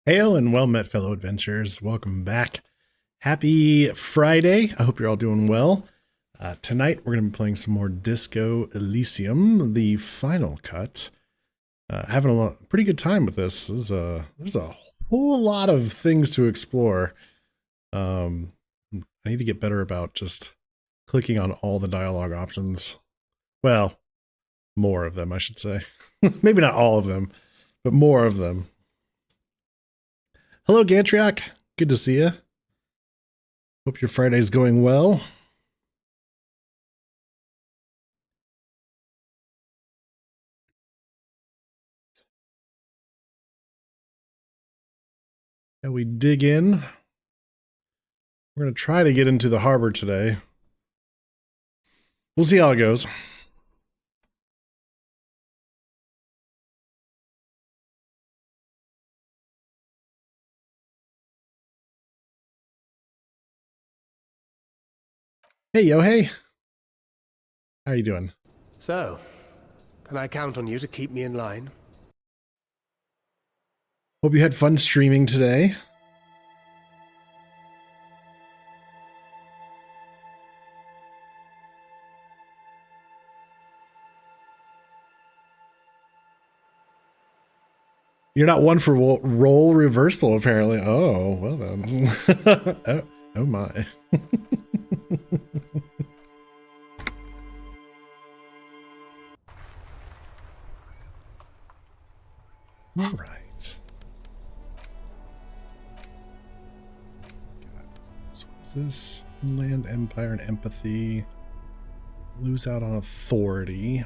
Hail and well met, fellow adventurers. Welcome back. Happy Friday. I hope you're all doing well. Tonight, we're going to be playing some more Disco Elysium, the final cut. Having a pretty good time with this. There's a whole lot of things to explore. I need to get better about just clicking on all the dialogue options. Well, more of them, I should say. Maybe not all of them, but more of them. Hello, Gantriak. Good to see you. Hope your Friday's going well. And we dig in. We're going to try to get into the harbor today. We'll see how it goes. Hey, yo, hey. How you doing? So, can I count on you to keep me in line? Hope you had fun streaming today. You're not one for role reversal, apparently. Oh, well then. oh my. All right. So what's this? Land, Empire, and Empathy. Lose out on authority.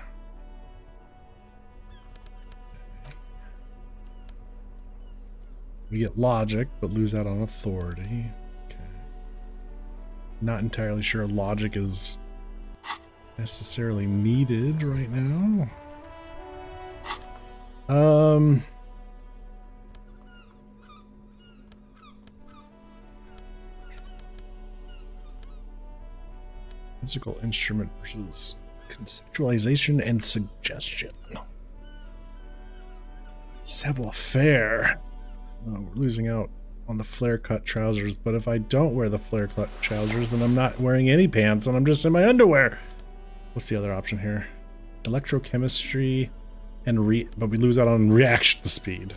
We get logic, but lose out on authority. Okay. Not entirely sure logic is necessarily needed right now. Physical instrument versus conceptualization and suggestion. Savoir-faire. Oh, we're losing out on the flare-cut trousers, but if I don't wear the flare-cut trousers, then I'm not wearing any pants and I'm just in my underwear. What's the other option here? Electrochemistry and but we lose out on reaction speed.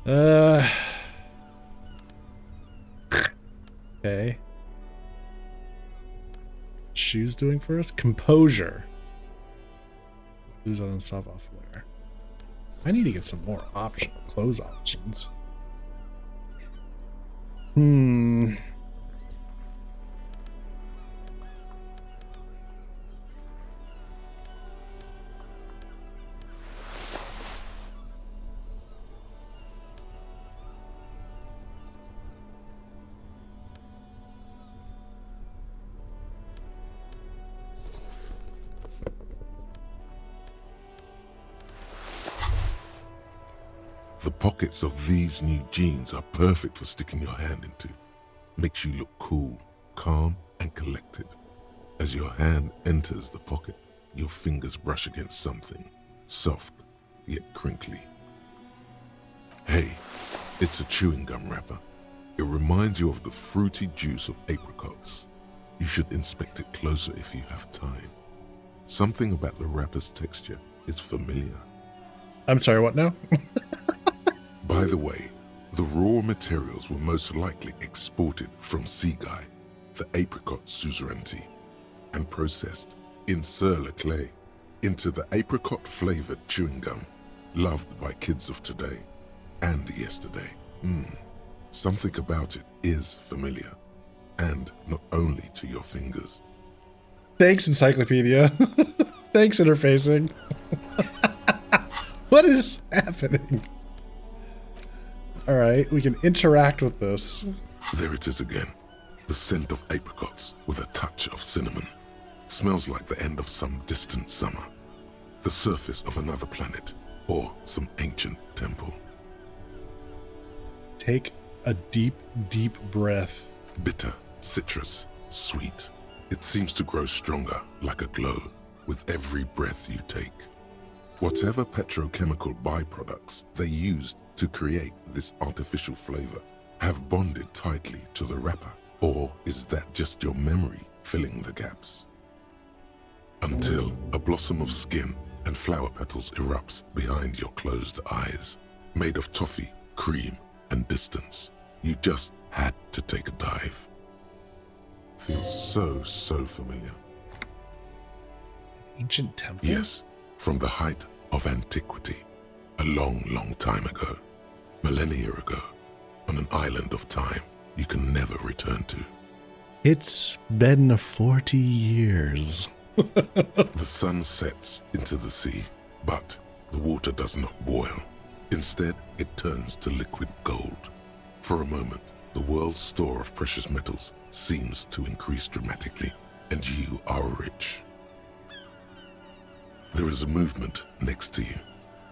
Okay. Shoes doing for us? Composure. Lose out on savoir-faire. I need to get some more clothes options. The pockets of these new jeans are perfect for sticking your hand into. Makes you look cool, calm, and collected. As your hand enters the pocket, your fingers brush against something, soft yet crinkly. Hey, it's a chewing gum wrapper. It reminds you of the fruity juice of apricots. You should inspect it closer if you have time. Something about the wrapper's texture is familiar. I'm sorry, what now? By the way, the raw materials were most likely exported from Seaguy, the apricot suzerainty, and processed in sur-le-clay into the apricot-flavored chewing gum, loved by kids of today and yesterday. Something about it is familiar, and not only to your fingers. Thanks, Encyclopedia. Thanks, interfacing. What is happening? Alright, we can interact with this. There it is again. The scent of apricots with a touch of cinnamon. Smells like the end of some distant summer. The surface of another planet or some ancient temple. Take a deep, deep breath. Bitter, citrus, sweet. It seems to grow stronger like a glow with every breath you take. Whatever petrochemical byproducts they used to create this artificial flavor have bonded tightly to the wrapper, or is that just your memory filling the gaps? Until a blossom of skin and flower petals erupts behind your closed eyes, made of toffee, cream, and distance. You just had to take a dive. Feels so familiar. Ancient temple? Yes, from the height of antiquity, a long time ago, millennia ago, on an island of time you can never return to. It's been 40 years. The sun sets into the sea, but the water does not boil. Instead, it turns to liquid gold. For a moment, the world's store of precious metals seems to increase dramatically, and you are rich. There is a movement next to you,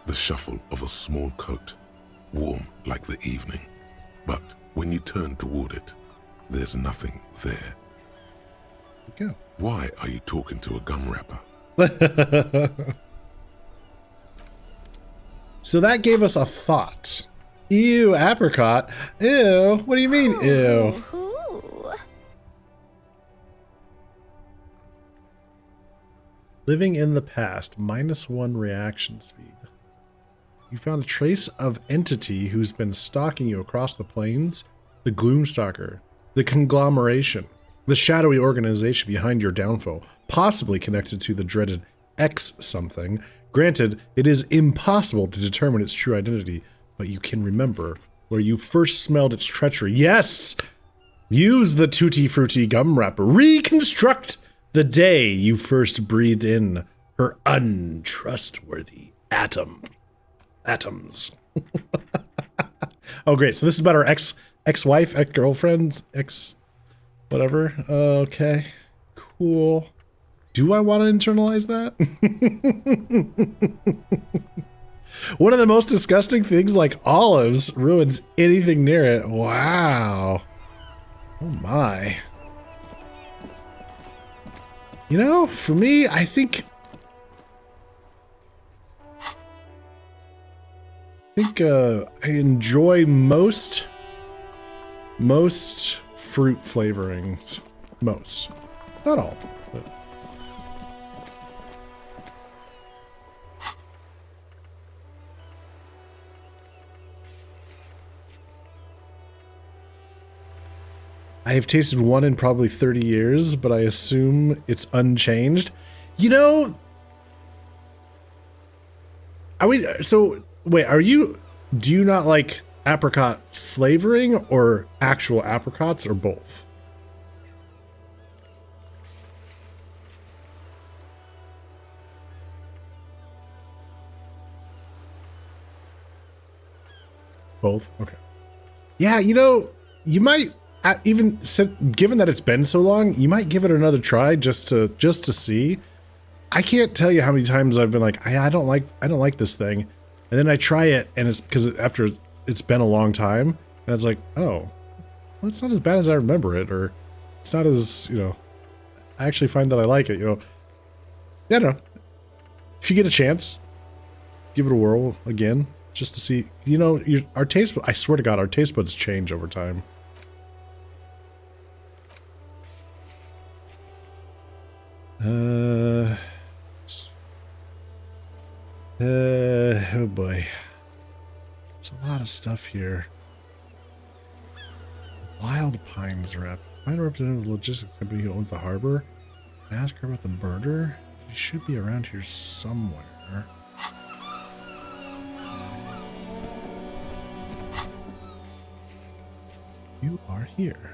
the shuffle of a small coat, warm like the evening. But when you turn toward it, there's nothing there. Go. Why are you talking to a gum wrapper? So that gave us a thought. Ew, apricot. Ew, what do you mean, ew? Living in the past, -1 reaction speed. You found a trace of entity who's been stalking you across the plains. The Gloomstalker, the conglomeration, the shadowy organization behind your downfall, possibly connected to the dreaded X something. Granted, it is impossible to determine its true identity, but you can remember where you first smelled its treachery. Yes! Use the Tutti Frutti gum wrapper. Reconstruct the day you first breathed in her untrustworthy atoms. Oh, great. So this is about our ex-wife, ex-girlfriend, whatever. Okay, cool. Do I want to internalize that? One of the most disgusting things, like olives, ruins anything near it. Wow. Oh my. You know, for me, I think I enjoy most fruit flavorings. Most. Not all. But. I have tasted one in probably 30 years, but I assume it's unchanged. You know, do you not like apricot flavoring or actual apricots or both? Both? Okay. Yeah, you know, you might given that it's been so long, you might give it another try just to see. I can't tell you how many times I've been like, I don't like this thing, and then I try it, and it's because after it's been a long time, and it's like, oh, well, it's not as bad as I remember it, or it's not as, you know, I actually find that I like it, you know. I don't know. If you get a chance, give it a whirl again, just to see, you know, our taste. I swear to God, our taste buds change over time. Oh boy. It's a lot of stuff here. Wild Pines rep. Find a representative of the logistics company who owns the harbor. Can I ask her about the murder? She should be around here somewhere. You are here.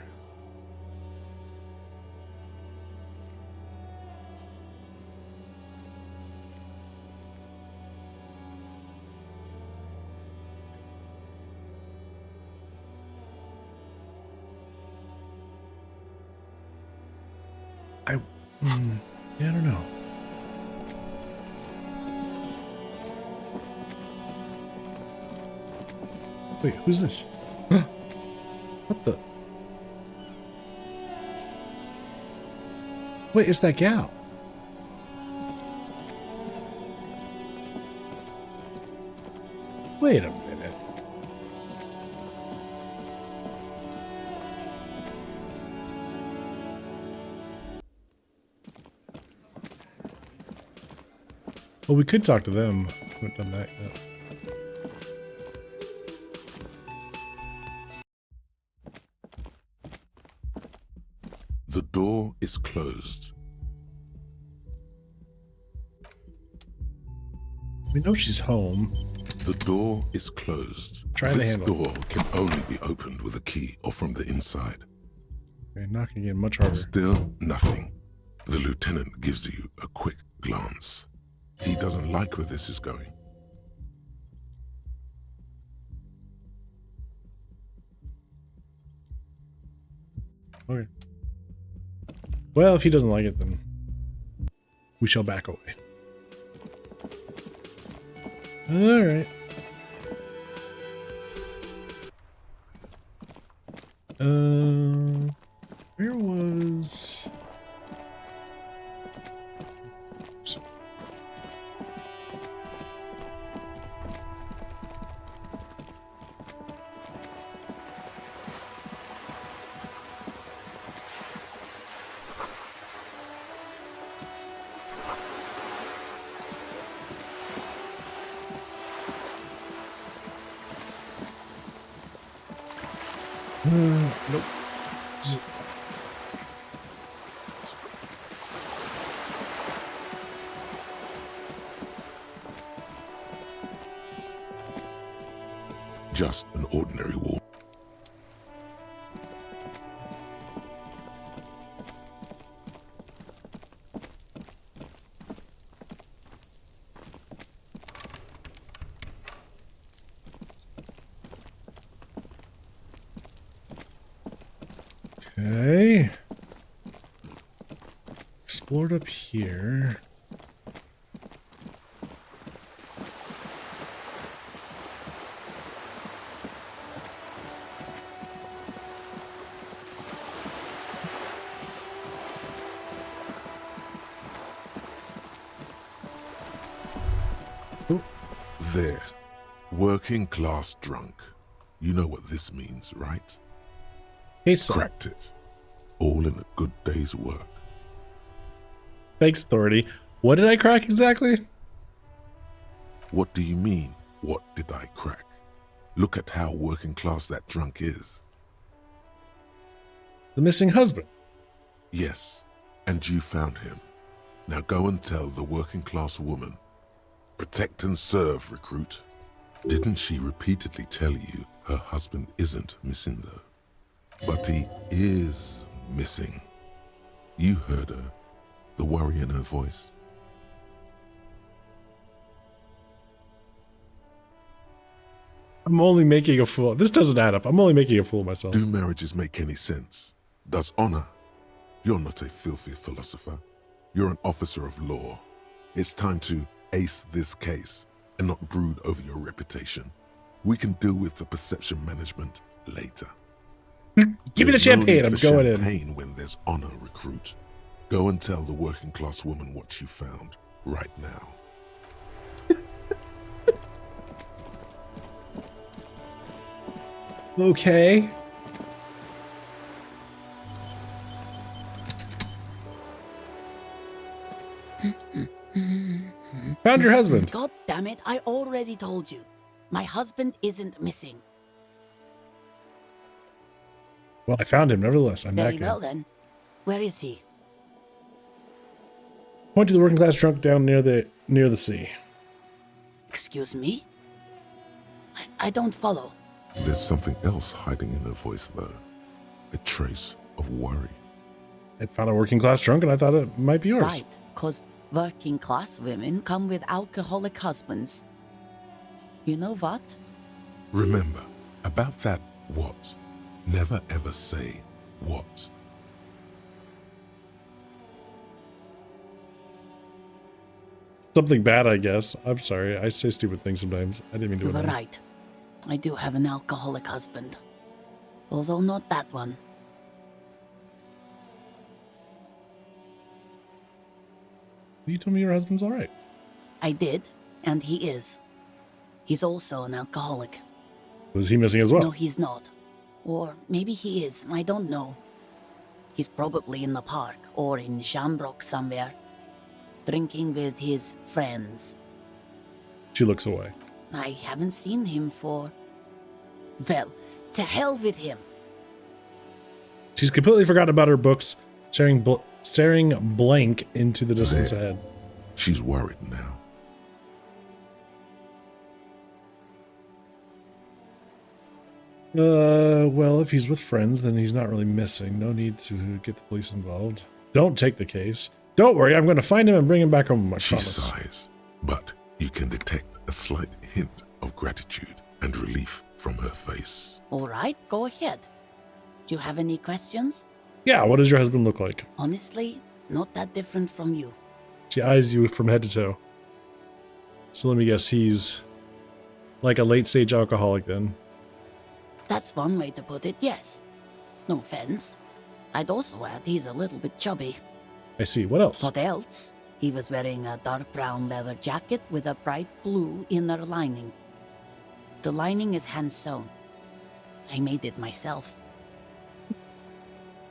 Yeah, I don't know. Wait, who's this? Huh? What the? Wait, it's that gal. Wait a minute. Well, we could talk to them. We haven't done that yet. The door is closed. We know she's home. The door is closed. Try the this handle. door can only be opened with a key or from the inside. Okay, knocking again, much harder. Still nothing. The lieutenant gives you a quick glance. He doesn't like where this is going. Okay. Well, if he doesn't like it, then we shall back away. All right. Where was... nope. Just an ordinary wall. Okay. Explored up here. There. Working class drunk. You know what this means, right? Hey, son. Cracked it. All in a good day's work. Thanks, Authority. What did I crack exactly? What do you mean, what did I crack? Look at how working class that drunk is. The missing husband. Yes, and you found him. Now go and tell the working class woman. Protect and serve, recruit. Didn't she repeatedly tell you her husband isn't missing though? But he is missing. You heard her, the worry in her voice. I'm only making a fool. This doesn't add up. I'm only making a fool of myself. Do marriages make any sense? Does honor? You're not a filthy philosopher. You're an officer of law. It's time to ace this case and not brood over your reputation. We can deal with the perception management later. Give me the champagne. I'm going in. Champagne when there's honor, recruit. Go and tell the working class woman what you found right now. Okay. Found your husband. God damn it, I already told you. My husband isn't missing. Well, I found him nevertheless. I'm Very back well in. then. Where is he? Point to the working class trunk down near the sea. Excuse me? I don't follow. There's something else hiding in her voice though. A trace of worry. I found a working class trunk and I thought it might be yours. Right, because working class women come with alcoholic husbands. You know what? Remember, about that what. Never ever say what. Something bad, I guess. I'm sorry. I say stupid things sometimes. I didn't mean to You do were it. right. I do have an alcoholic husband. Although not that one. You told me your husband's all right. I did, and he is. He's also an alcoholic. Was he missing as well? No, he's not. Or maybe he is, I don't know. He's probably in the park or in Shamrock somewhere, drinking with his friends. She looks away. I haven't seen him for... Well, to hell with him. She's completely forgotten about her books, staring blank into the distance There. ahead. She's worried now. Well, if he's with friends, then he's not really missing. No need to get the police involved. Don't take the case. Don't worry, I'm going to find him and bring him back home, I She promise. sighs, but you can detect a slight hint of gratitude and relief from her face. All right, go ahead. Do you have any questions? Yeah, what does your husband look like? Honestly, not that different from you. She eyes you from head to toe. So let me guess, he's like a late-stage alcoholic then. That's one way to put it, yes. No offense. I'd also add he's a little bit chubby. I see. What else? What else? He was wearing a dark brown leather jacket with a bright blue inner lining. The lining is hand-sewn. I made it myself.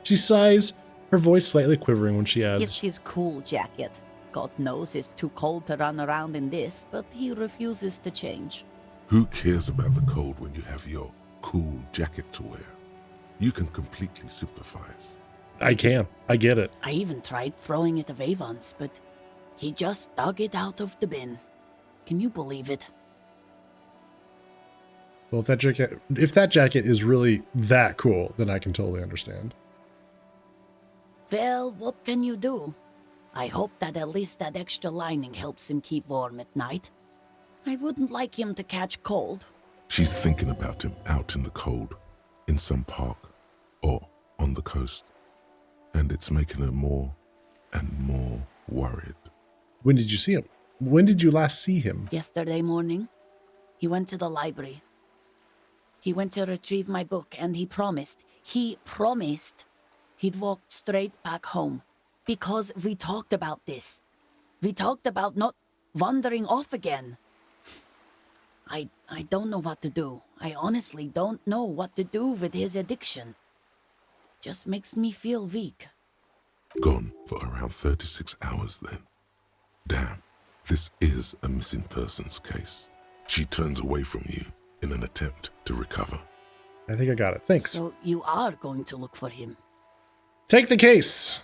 She sighs, her voice slightly quivering when she adds, It's his cool jacket. God knows it's too cold to run around in this, but he refuses to change. Who cares about the cold when you have your cool jacket to wear? You can completely sympathize. I can. I get it. I even tried throwing it away once, but he just dug it out of the bin. Can you believe it? Well, if that jacket is really that cool, then I can totally understand. Well, what can you do? I hope that at least that extra lining helps him keep warm at night. I wouldn't like him to catch cold. She's thinking about him out in the cold, in some park, or on the coast. And it's making her more and more worried. When did you see him? When did you last see him? Yesterday morning, he went to the library. He went to retrieve my book, and he promised he'd walk straight back home. Because we talked about this. We talked about not wandering off again. I don't know what to do. I honestly don't know what to do with his addiction. Just makes me feel weak. Gone for around 36 hours then. Damn, this is a missing persons case. She turns away from you in an attempt to recover. I think I got it. Thanks. So you are going to look for him. Take the case.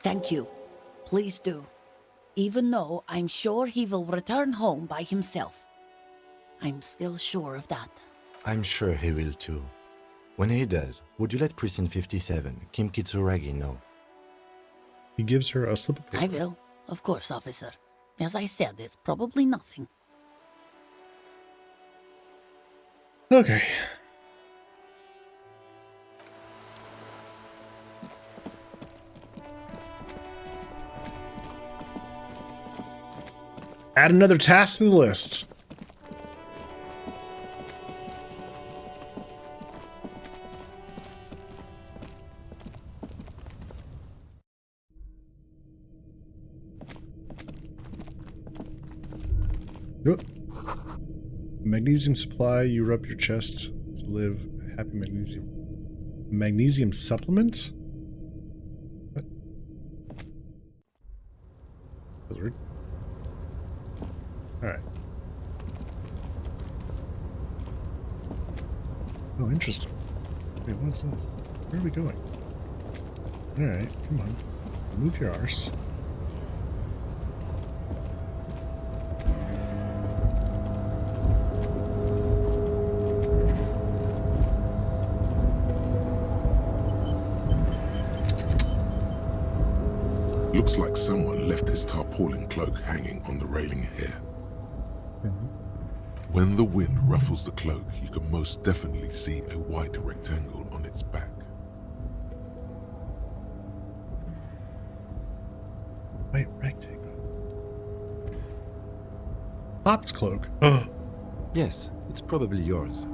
Thank you. Please do. Even though I'm sure he will return home by himself. I'm still sure of that. I'm sure he will too. When he does, would you let Precinct 57, Kim Kitsuragi, know? He gives her a slip of paper. I will. Of course, officer. As I said, it's probably nothing. Okay. Add another task to the list. Nope. Magnesium supply, you rub your chest to live. Happy magnesium. Magnesium supplement? What? That's weird. Alright. Oh, interesting. Wait, what is this? Where are we going? Alright, come on. Move your arse. Looks like someone left his tarpaulin cloak hanging on the railing here. When the wind ruffles the cloak, you can most definitely see a white rectangle on its back. White rectangle. Pop's cloak. Yes, it's probably yours.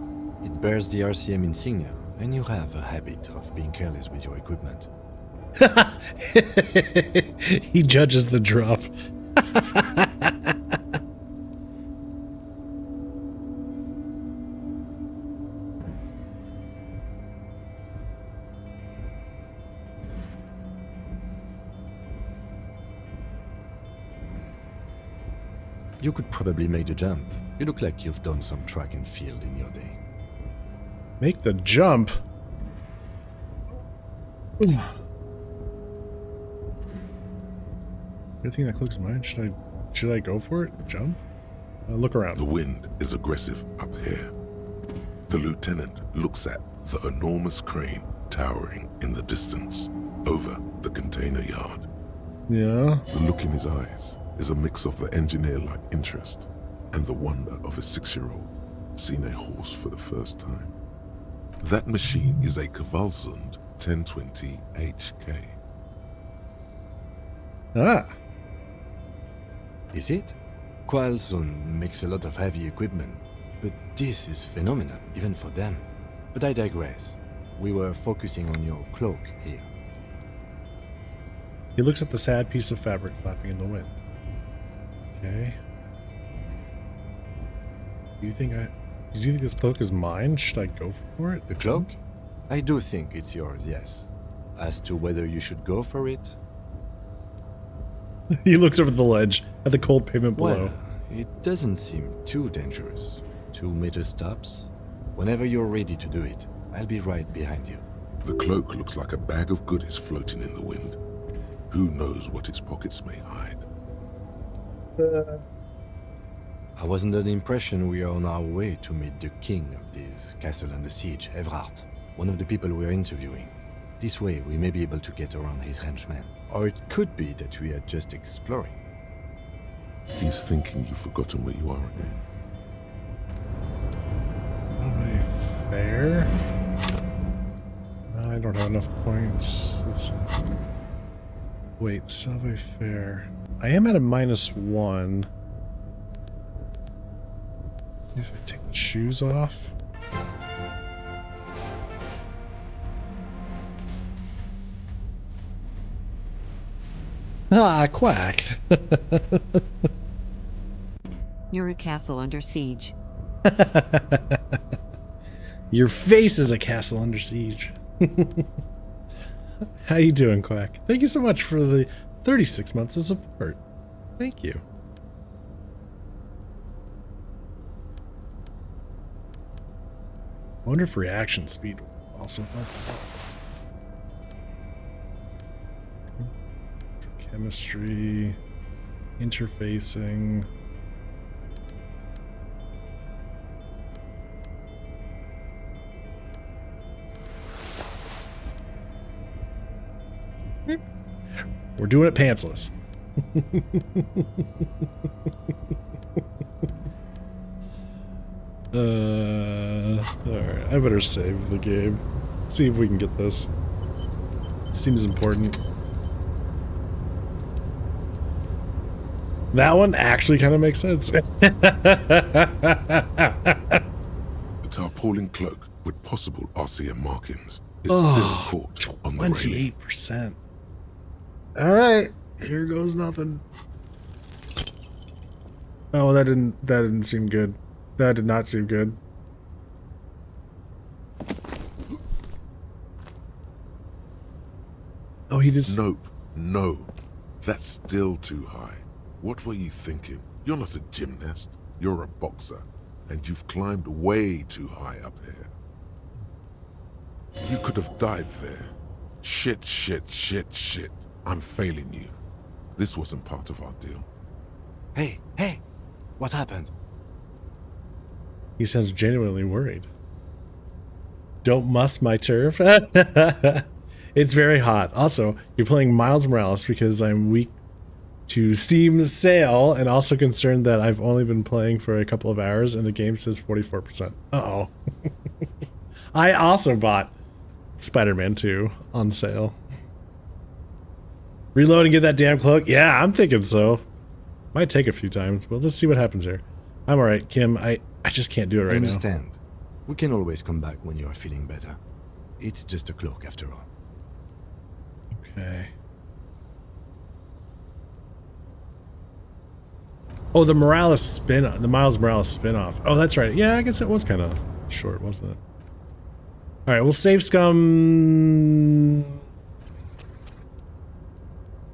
It bears the RCM insignia, and you have a habit of being careless with your equipment. He judges the drop. You could probably make the jump. You look like you've done some track and field in your day. Make the jump. Good thing that cloak's mine. Should I go for it? Jump? Look around. The wind is aggressive up here. The lieutenant looks at the enormous crane towering in the distance over the container yard. Yeah. The look in his eyes is a mix of the engineer-like interest and the wonder of a 6-year-old seeing a horse for the first time. That machine is a Kvalsund 1020 HK. Ah. Is it? Kvalsund makes a lot of heavy equipment, but this is phenomenal, even for them. But I digress. We were focusing on your cloak here. He looks at the sad piece of fabric flapping in the wind. Okay. Do you think this cloak is mine? Should I go for it? The cloak? I do think it's yours, yes. As to whether you should go for it? He looks over the ledge at the cold pavement below. Well, it doesn't seem too dangerous. 2 meter stops. Whenever you're ready to do it, I'll be right behind you. The cloak looks like a bag of goodies floating in the wind. Who knows what its pockets may hide? I was under the impression we are on our way to meet the king of this castle under siege, Evrard, one of the people we're interviewing. This way we may be able to get around his henchmen. Or it could be that we are just exploring. He's thinking you've forgotten where you are again. Subway Fair? I don't have enough points. Let's see. Wait, Subway Fair. I am at a -1. If I take the shoes off. Ah, quack. You're a castle under siege. Your face is a castle under siege. How you doing, Quack? Thank you so much for the 36 months of support. Thank you. I wonder if reaction speed will also help. Chemistry, interfacing. We're doing it pantsless. Alright, I better save the game. See if we can get this. Seems important. That one actually kind of makes sense. The tarpaulin cloak with possible RCM markings is still caught on the railing. 28%. Alright, here goes nothing. Oh, that didn't seem good. That did not seem good. Oh, he just... Nope, no. That's still too high. What were you thinking? You're not a gymnast. You're a boxer. And you've climbed way too high up here. You could have died there. Shit, shit, shit, shit. I'm failing you. This wasn't part of our deal. Hey, hey! What happened? He sounds genuinely worried. Don't muss my turf. It's very hot. Also, you're playing Miles Morales because I'm weak to Steam's sale, and also concerned that I've only been playing for a couple of hours and the game says 44%. Uh-oh. I also bought Spider-Man 2 on sale. Reload and get that damn cloak? Yeah, I'm thinking so. Might take a few times, but let's see what happens here. I'm alright, Kim. I just can't do it right I now. understand. We can always come back when you are feeling better. It's just a cloak after all. Okay. Oh, the Miles Morales spin-off. Oh, that's right. Yeah, I guess it was kind of short, wasn't it? All right, we'll save scum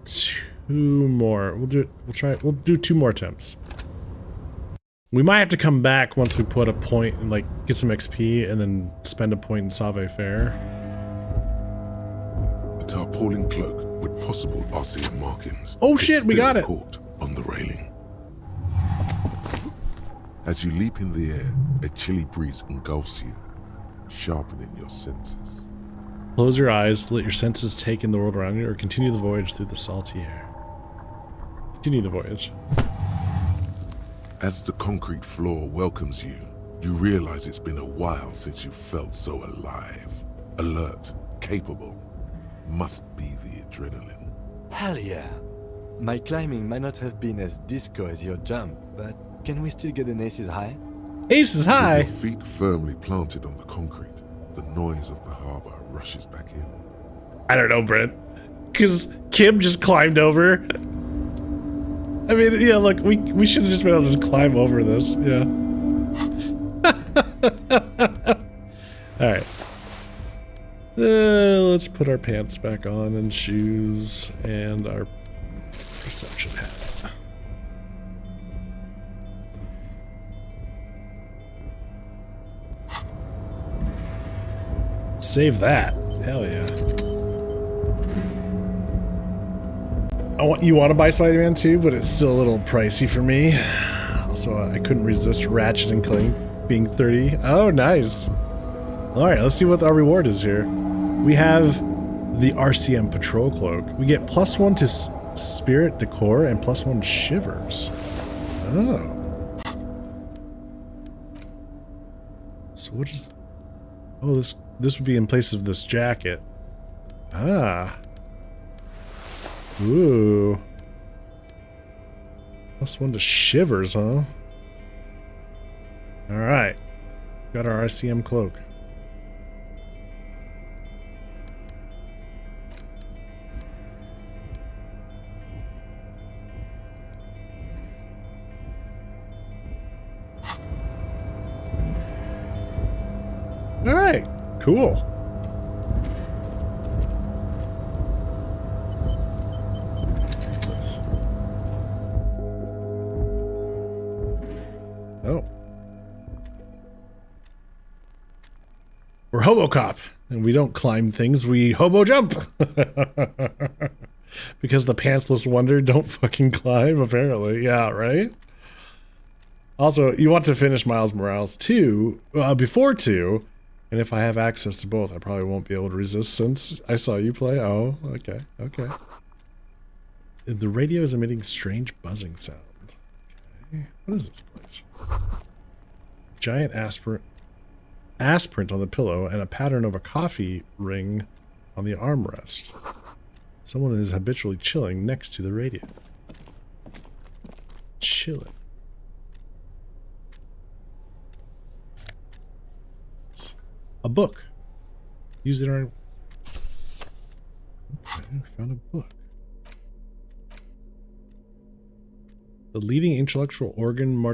2 more. We'll do 2 more attempts. We might have to come back once we put a point and like get some XP and then spend a point in Save Fair. A tarpaulin cloak with possible RCM markings. Oh is shit, we still got it. Caught on the railing. As you leap in the air, a chilly breeze engulfs you, sharpening your senses. Close your eyes, let your senses take in the world around you, or continue the voyage through the salty air. Continue the voyage. As the concrete floor welcomes you, you realize it's been a while since you felt so alive, alert, capable. Must be the adrenaline. Hell yeah. My climbing might not have been as disco as your jump, but can we still get an aces high? Aces high! With your feet firmly planted on the concrete, the noise of the harbor rushes back in. I don't know, Brent. Because Kim just climbed over. I mean, yeah, look, we should have just been able to just climb over this, yeah. Alright. Let's put our pants back on and shoes and our perception hat. Save that. Hell yeah. You want to buy Spider-Man 2, but it's still a little pricey for me. Also, I couldn't resist Ratchet and Clank being 30. Oh, nice. All right, let's see what our reward is here. We have the RCM Patrol Cloak. We get +1 to Spirit Decor and +1 Shivers. Oh. So what is... Oh, this would be in place of this jacket. Ah. Ooh. +1 to Shivers, huh? Alright. Got our RCM cloak. Alright. Cool. Oh. We're Hobocop, and we don't climb things, we hobo jump! Because the pantsless wonder don't fucking climb, apparently. Yeah, right? Also, you want to finish Miles Morales 2, before 2, and if I have access to both, I probably won't be able to resist since I saw you play. Oh, okay, okay. The radio is emitting strange buzzing sound. Okay, what is this place? Giant aspirant on the pillow and a pattern of a coffee ring on the armrest. Someone is habitually chilling next to the radio. Chilling. A book. Use it on... Okay, I found a book. The leading intellectual organ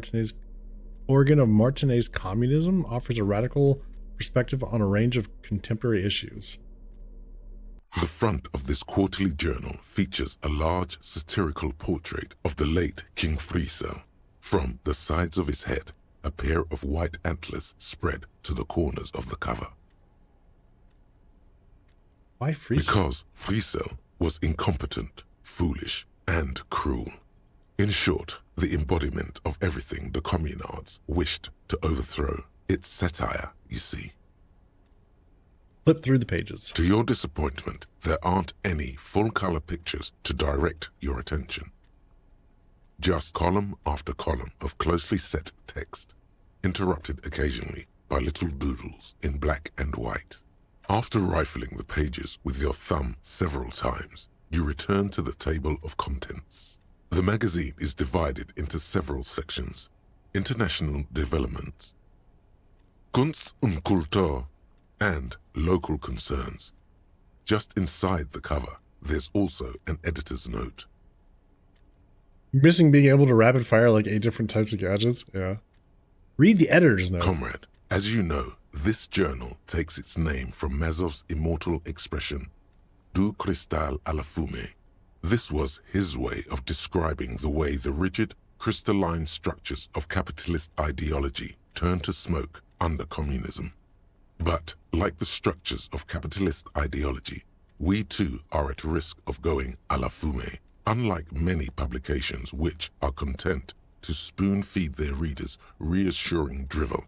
of Martinez communism offers a radical perspective on a range of contemporary issues. The front of this quarterly journal features a large satirical portrait of the late King Friesel. From the sides of his head, a pair of white antlers spread to the corners of the cover. Why Friesel? Because Friesel was incompetent, foolish, and cruel. In short, the embodiment of everything the communards wished to overthrow. It's satire, you see. Flip through the pages. To your disappointment, there aren't any full-color pictures to direct your attention. Just column after column of closely set text, interrupted occasionally by little doodles in black and white. After rifling the pages with your thumb several times, you return to the table of contents. The magazine is divided into several sections: international development, Kunst und Kultur, and local concerns. Just inside the cover, there's also an editor's note. You're missing being able to rapid fire like 8 different types of gadgets? Yeah. Read the editor's note. Comrade, as you know, this journal takes its name from Mazov's immortal expression, du cristal à la fumée. This was his way of describing the way the rigid, crystalline structures of capitalist ideology turn to smoke under communism. But, like the structures of capitalist ideology, we too are at risk of going à la fumée, unlike many publications which are content to spoon-feed their readers reassuring drivel.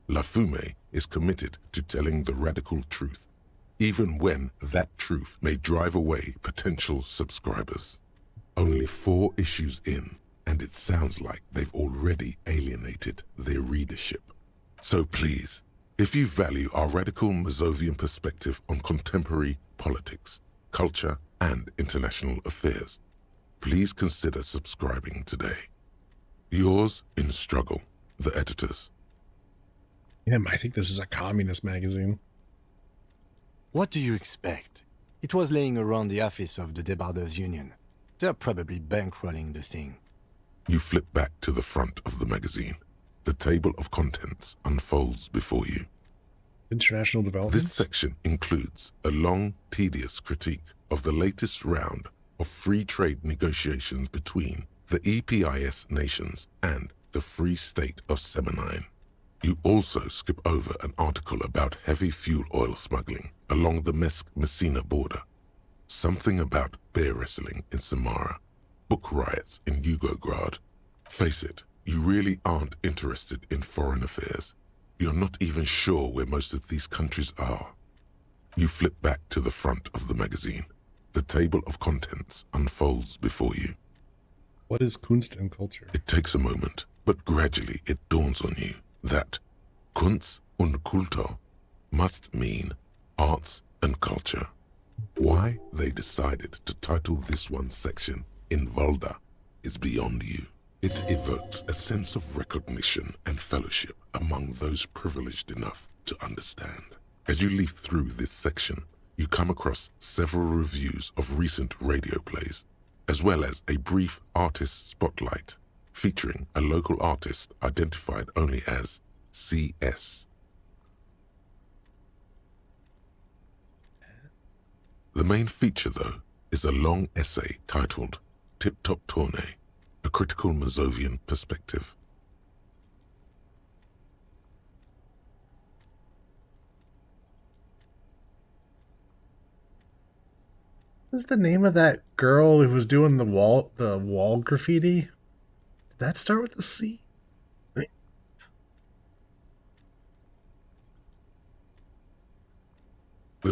La Fumée is committed to telling the radical truth, even when that truth may drive away potential subscribers. Only 4 issues in, and it sounds like they've already alienated their readership. So please, if you value our radical Mazovian perspective on contemporary politics, culture, and international affairs, please consider subscribing today. Yours in struggle, the editors. Damn, I think this is a communist magazine. What do you expect? It was laying around the office of the Debarders Union. They're probably bankrolling the thing. You flip back to the front of the magazine. The table of contents unfolds before you. International developments? This section includes a long, tedious critique of the latest round of free trade negotiations between the EPIS nations and the Free State of Semenine. You also skip over an article about heavy fuel oil smuggling along the Mesk-Messina border, something about bear wrestling in Samara, book riots in Yugograd. Face it, you really aren't interested in foreign affairs. You're not even sure where most of these countries are. You flip back to the front of the magazine. The table of contents unfolds before you. What is Kunst and culture? It takes a moment, but gradually it dawns on you that Kunst und Kultur must mean arts and culture. Why they decided to title this one section in Volda is beyond you. It evokes a sense of recognition and fellowship among those privileged enough to understand. As you leaf through this section, you come across several reviews of recent radio plays, as well as a brief artist spotlight featuring a local artist identified only as CS. The main feature, though, is a long essay titled Tip Top Tournée, a critical Mazovian perspective. What is the name of that girl who was doing the wall graffiti? Did that start with a C? The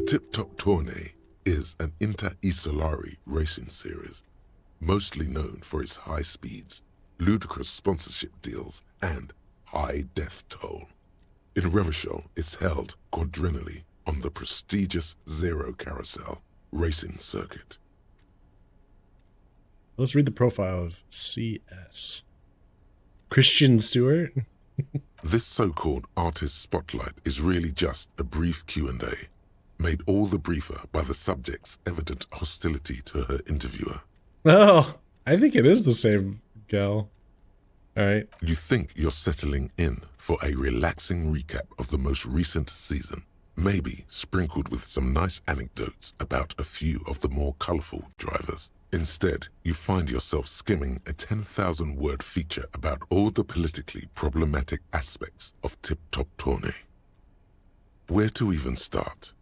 Tip Top Tournée is an inter-Isolari racing series, mostly known for its high speeds, ludicrous sponsorship deals, and high death toll. In Revachol, it's held quadrennially on the prestigious Zero Carousel racing circuit. Let's read the profile of CS. Christian Stewart? This so-called artist spotlight is really just a brief Q&A, made all the briefer by the subject's evident hostility to her interviewer. Oh, I think it is the same gal. All right. You think you're settling in for a relaxing recap of the most recent season, maybe sprinkled with some nice anecdotes about a few of the more colorful drivers. Instead, you find yourself skimming a 10,000-word feature about all the politically problematic aspects of Tip Top Tournée. Where to even start?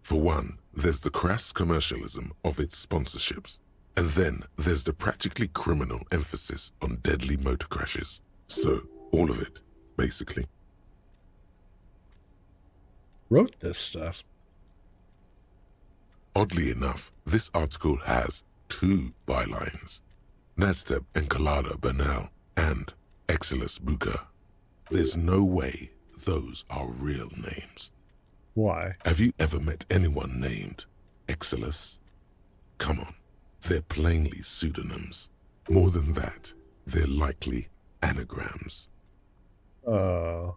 For one, there's the crass commercialism of its sponsorships, and then there's the practically criminal emphasis on deadly motor crashes. So, all of it, basically. Wrote this stuff. Oddly enough, this article has 2 bylines: Nasteb Encolada Bernal and Exilus Buka. There's no way those are real names. Why? Have you ever met anyone named Exilus? Come on, they're plainly pseudonyms. More than that, they're likely anagrams. Uh...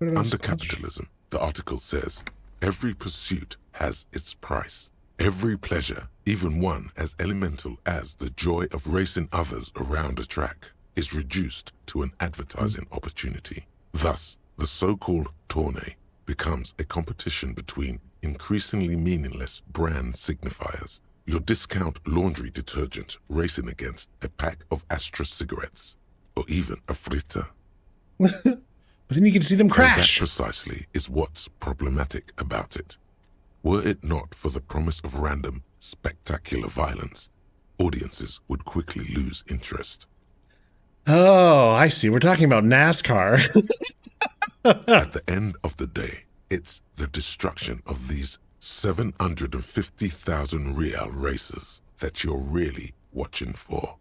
Under capitalism, the article says, every pursuit has its price. Every pleasure, even one as elemental as the joy of racing others around a track, is reduced to an advertising opportunity. Thus, the so-called tournée becomes a competition between increasingly meaningless brand signifiers. Your discount laundry detergent racing against a pack of Astra cigarettes, or even a fritter. But then you can see them And that crash. precisely is what's problematic about it. Were it not for the promise of random, spectacular violence, audiences would quickly lose interest. Oh, I see. We're talking about NASCAR. At the end of the day, it's the destruction of these 750,000 real races that you're really watching for.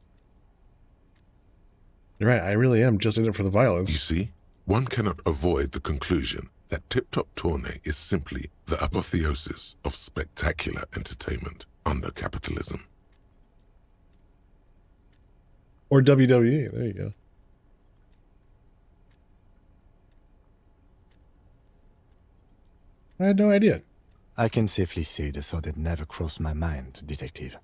You're right. I really am just in it for the You violence. see, one cannot avoid the conclusion that Tip Top Tourney is simply the apotheosis of spectacular entertainment under capitalism. Or WWE. There you go. I had no idea. I can safely say the thought had never crossed my mind, Detective.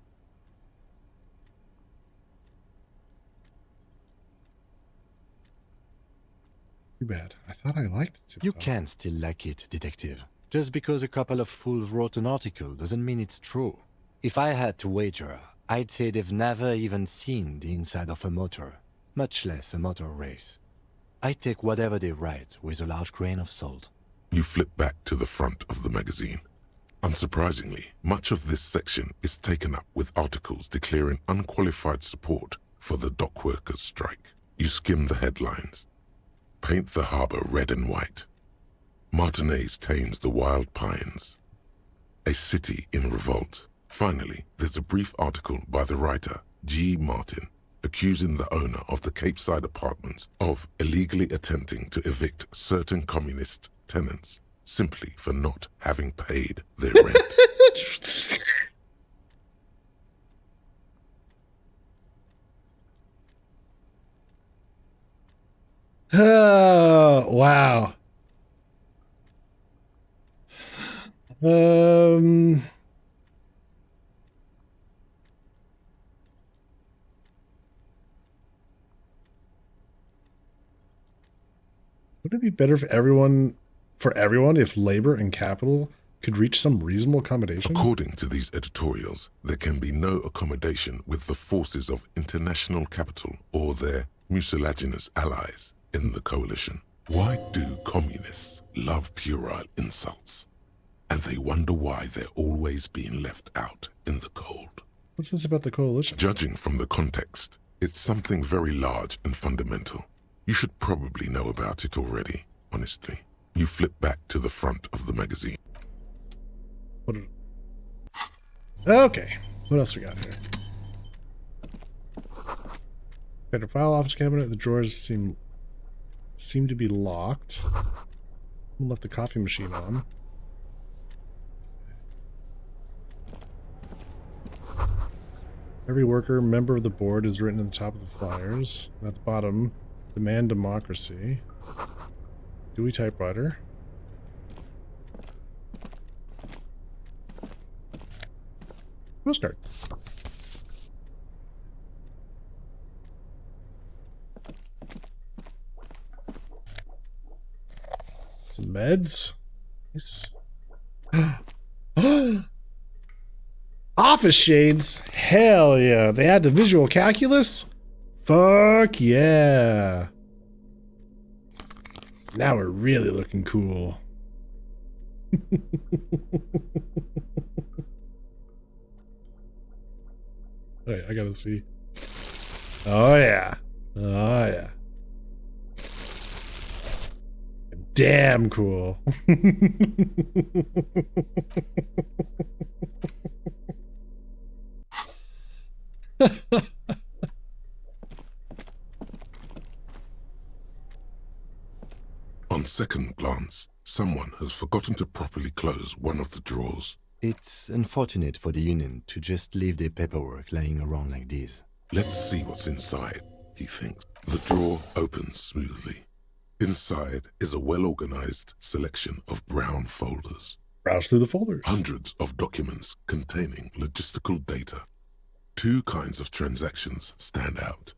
Too bad. I thought I liked it. You can still like it, Detective. Just because a couple of fools wrote an article doesn't mean it's true. If I had to wager, I'd say they've never even seen the inside of a motor, much less a motor race. I take whatever they write with a large grain of salt. You flip back to the front of the magazine. Unsurprisingly, much of this section is taken up with articles declaring unqualified support for the dock workers' strike. You skim the headlines. Paint the harbor red and white. Martinez tames the wild pines. A city in revolt. Finally, there's a brief article by the writer, G. Martin, accusing the owner of the Capeside Apartments of illegally attempting to evict certain communist tenants simply for not having paid their rent. Oh, wow. Would it be better for everyone if labor and capital could reach some reasonable accommodation? According to these editorials, there can be no accommodation with the forces of international capital or their mucilaginous allies in the coalition. Why do communists love puerile insults? And they wonder why they're always being left out in the cold. What's this about the coalition? Judging from the context, it's something very large and fundamental. You should probably know about it already, honestly. You flip back to the front of the magazine. Okay, what else we got here? Got a file office cabinet. The drawers seem to be locked. Left the coffee machine on. Every worker, member of the board is written at the top of the flyers. And at the bottom, demand democracy. Dewey typewriter. Postcard. Some meds. Nice. Office shades. Hell yeah. They had the visual calculus? Fuck yeah. Now we're really looking cool. Wait, I gotta see. Oh yeah. Oh yeah. Damn cool. On second glance, someone has forgotten to properly close one of the drawers. It's unfortunate for the Union to just leave their paperwork lying around like this. Let's see what's inside, he thinks. The drawer opens smoothly. Inside is a well-organized selection of brown folders. Browse through the folders. Hundreds of documents containing logistical data. Two kinds of transactions stand out.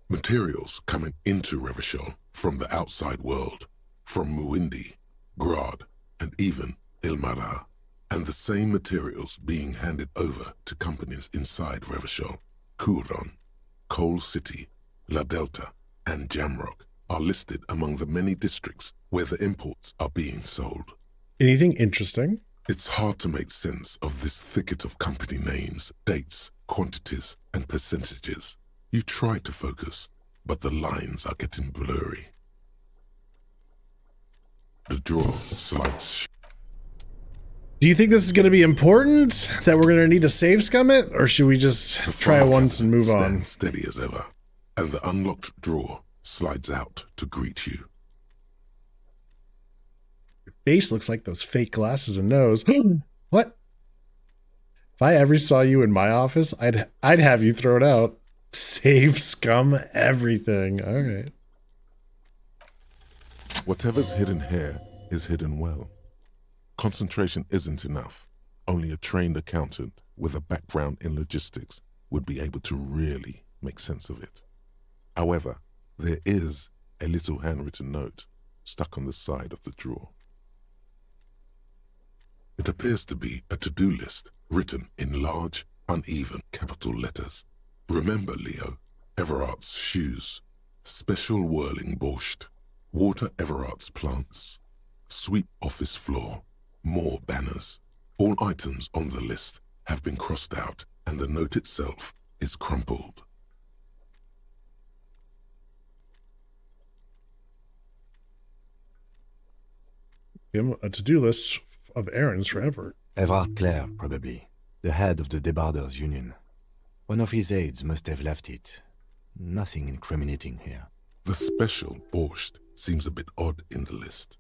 Materials coming into Revachol from the outside world, from Muindi, Grad, and even Ilmara. and the same materials being handed over to companies inside Revachol, Coulon, Coal City, La Delta, and Jamrock are listed among the many districts where the imports are being sold. Anything interesting? It's hard to make sense of this thicket of company names, dates, quantities, and percentages. You try to focus, but the lines are getting blurry. The drawer slides. Do you think this is going to be important? That we're going to need to save scum it? Or should we just try it once and move on? Stands steady as ever, and the unlocked drawer slides out to greet you. Your face looks like those fake glasses and nose. What? If I ever saw you in my office, I'd have you thrown out. Save scum everything. All right. Whatever's hidden here is hidden well. Concentration isn't enough. Only a trained accountant with a background in logistics would be able to really make sense of it. However, there is a little handwritten note stuck on the side of the drawer. It appears to be a to-do list written in large, uneven capital letters. Remember, Leo, Everard's shoes, special whirling borscht, water Everard's plants, sweep office floor, more banners. All items on the list have been crossed out and the note itself is crumpled. Give him a to-do list of errands for Everett. Everard Clare, probably. The head of the Debarders Union. One of his aides must have left it. Nothing incriminating here. The special borscht seems a bit odd in the list.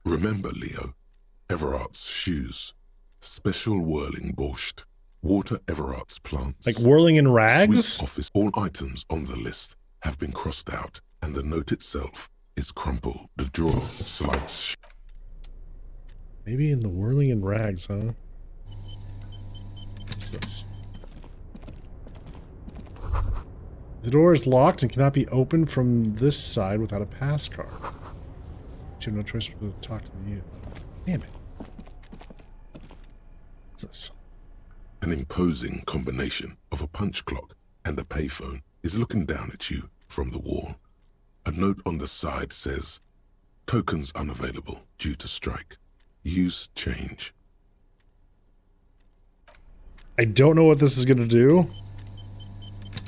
Remember, Leo, Everard's shoes, special whirling borscht, water Everard's plants. Like whirling in rags? Sweep office. All items on the list have been crossed out and the note itself is crumpled. The drawer slides. Maybe in the whirling in rags, huh? What's this? The door is locked and cannot be opened from this side without a pass card. You have no choice but to talk to you. Damn it. What's this? An imposing combination of a punch clock and a payphone is looking down at you from the wall. A note on the side says, "Tokens unavailable due to strike. Use change." I don't know what this is going to do.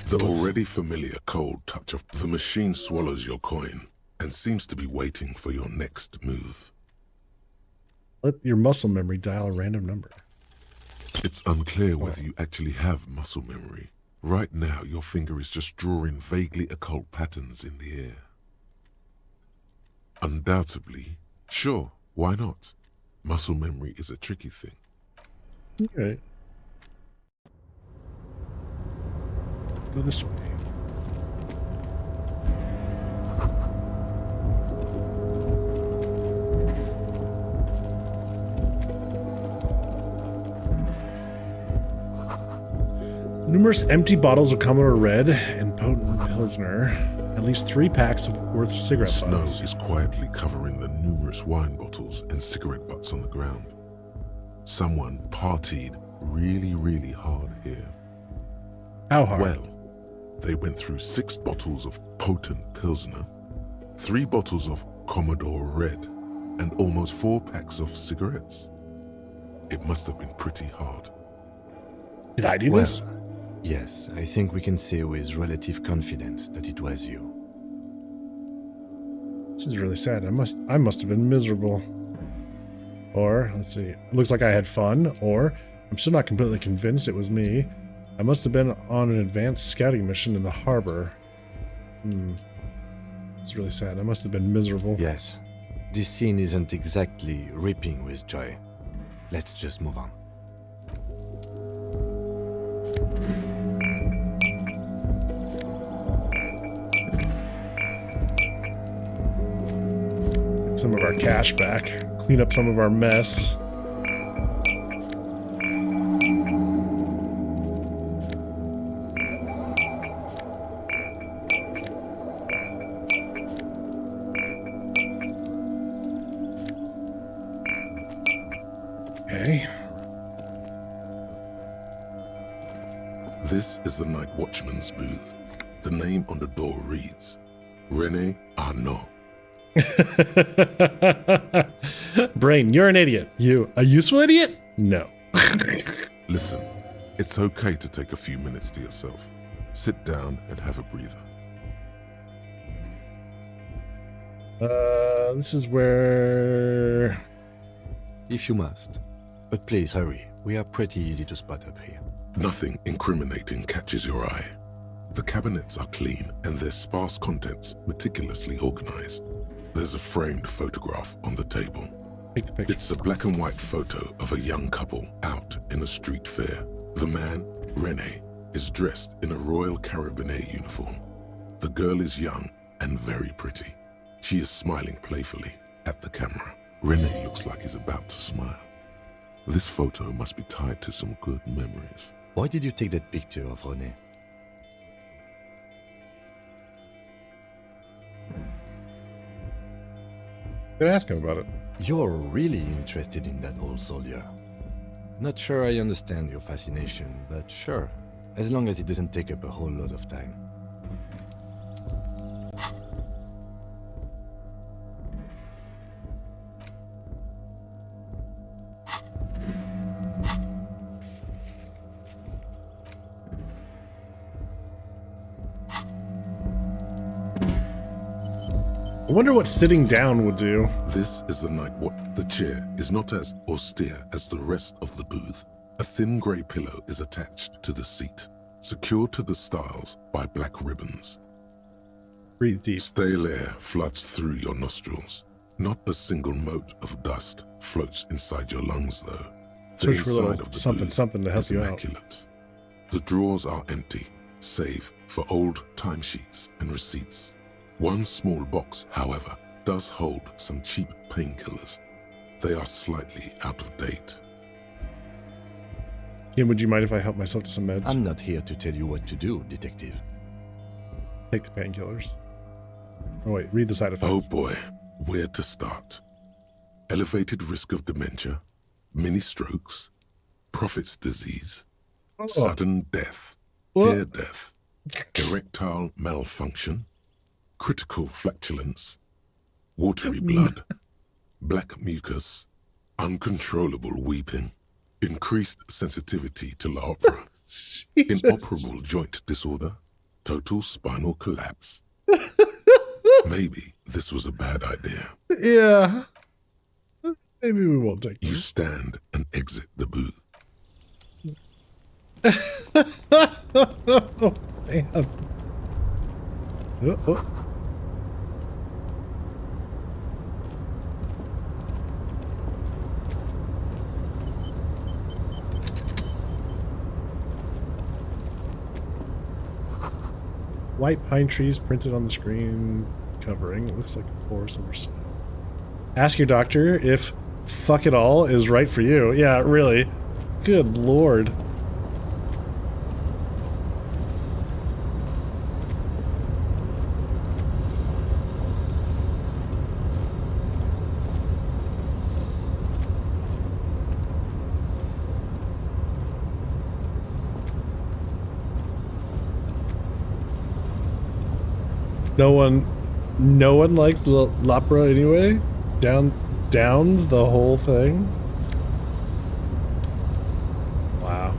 The already familiar cold touch of the machine swallows your coin and seems to be waiting for your next move. Let your muscle memory dial a random number. It's unclear whether you actually have muscle memory. Right now, your finger is just drawing vaguely occult patterns in the air. Undoubtedly, sure, why not? Muscle memory is a tricky thing. Okay. Go this way. Numerous empty bottles of Commodore Red and potent Pilsner. At least 3 packs worth of cigarette Snow butts. is quietly covering the numerous wine bottles and cigarette butts on the ground. Someone partied really, really hard here. How hard? Well, they went through 6 bottles of potent Pilsner, 3 bottles of Commodore Red, and almost 4 packs of cigarettes. It must have been pretty hard. Did I do this? Yes, I think we can say with relative confidence that it was you. This is really sad. I must have been miserable. Or, let's see. It looks like I had fun. Or, I'm still not completely convinced it was me. I must have been on an advanced scouting mission in the harbor. It's really sad. I must have been miserable. Yes, this scene isn't exactly ripping with joy. Let's just move on. Get some of our cash back. Clean up some of our mess. This is the night watchman's booth. The name on the door reads, René Arnaud. Brain, you're an idiot. You a useful idiot? No. Listen, it's okay to take a few minutes to yourself. Sit down and have a breather. This is where... If you must. But please hurry. We are pretty easy to spot up here. Nothing incriminating catches your eye. The cabinets are clean and their sparse contents meticulously organized. There's a framed photograph on the table. Take the picture. It's a black and white photo of a young couple out in a street fair. The man, René, is dressed in a Royal Carabinier uniform. The girl is young and very pretty. She is smiling playfully at the camera. René looks like he's about to smile. This photo must be tied to some good memories. Why did you take that picture of René? Could ask him about it. You're really interested in that old soldier. Not sure I understand your fascination, but sure. As long as it doesn't take up a whole lot of time. I wonder what sitting down would do. This is the night what the chair is not as austere as the rest of the booth. A thin grey pillow is attached to the seat, secured to the stiles by black ribbons. Breathe deep. Stale air floods through your nostrils. Not a single mote of dust floats inside your lungs, though. The Search for a inside little of the something, booth something to help is you out. immaculate. The drawers are empty, save for old timesheets and receipts. One small box, however, does hold some cheap painkillers. They are slightly out of date. Kim, would you mind if I help myself to some meds? I'm not here to tell you what to do, detective. Take the painkillers. Oh wait, read the side effects. Oh boy, where to start? Elevated risk of dementia, mini strokes, Prophet's disease, sudden death, What? hair death, erectile malfunction, critical flatulence, watery blood, black mucus, uncontrollable weeping, increased sensitivity to La Opera, inoperable joint disorder, total spinal collapse. Maybe this was a bad idea. Yeah. Maybe we won't take You this. stand and exit the booth. Oh, damn. Oh. White pine trees printed on the screen covering. It looks like a forest over snow. Ask your doctor if fuck it all is right for you. Yeah, really. Good lord. No one likes L'Opera anyway. Downs the whole thing. Wow.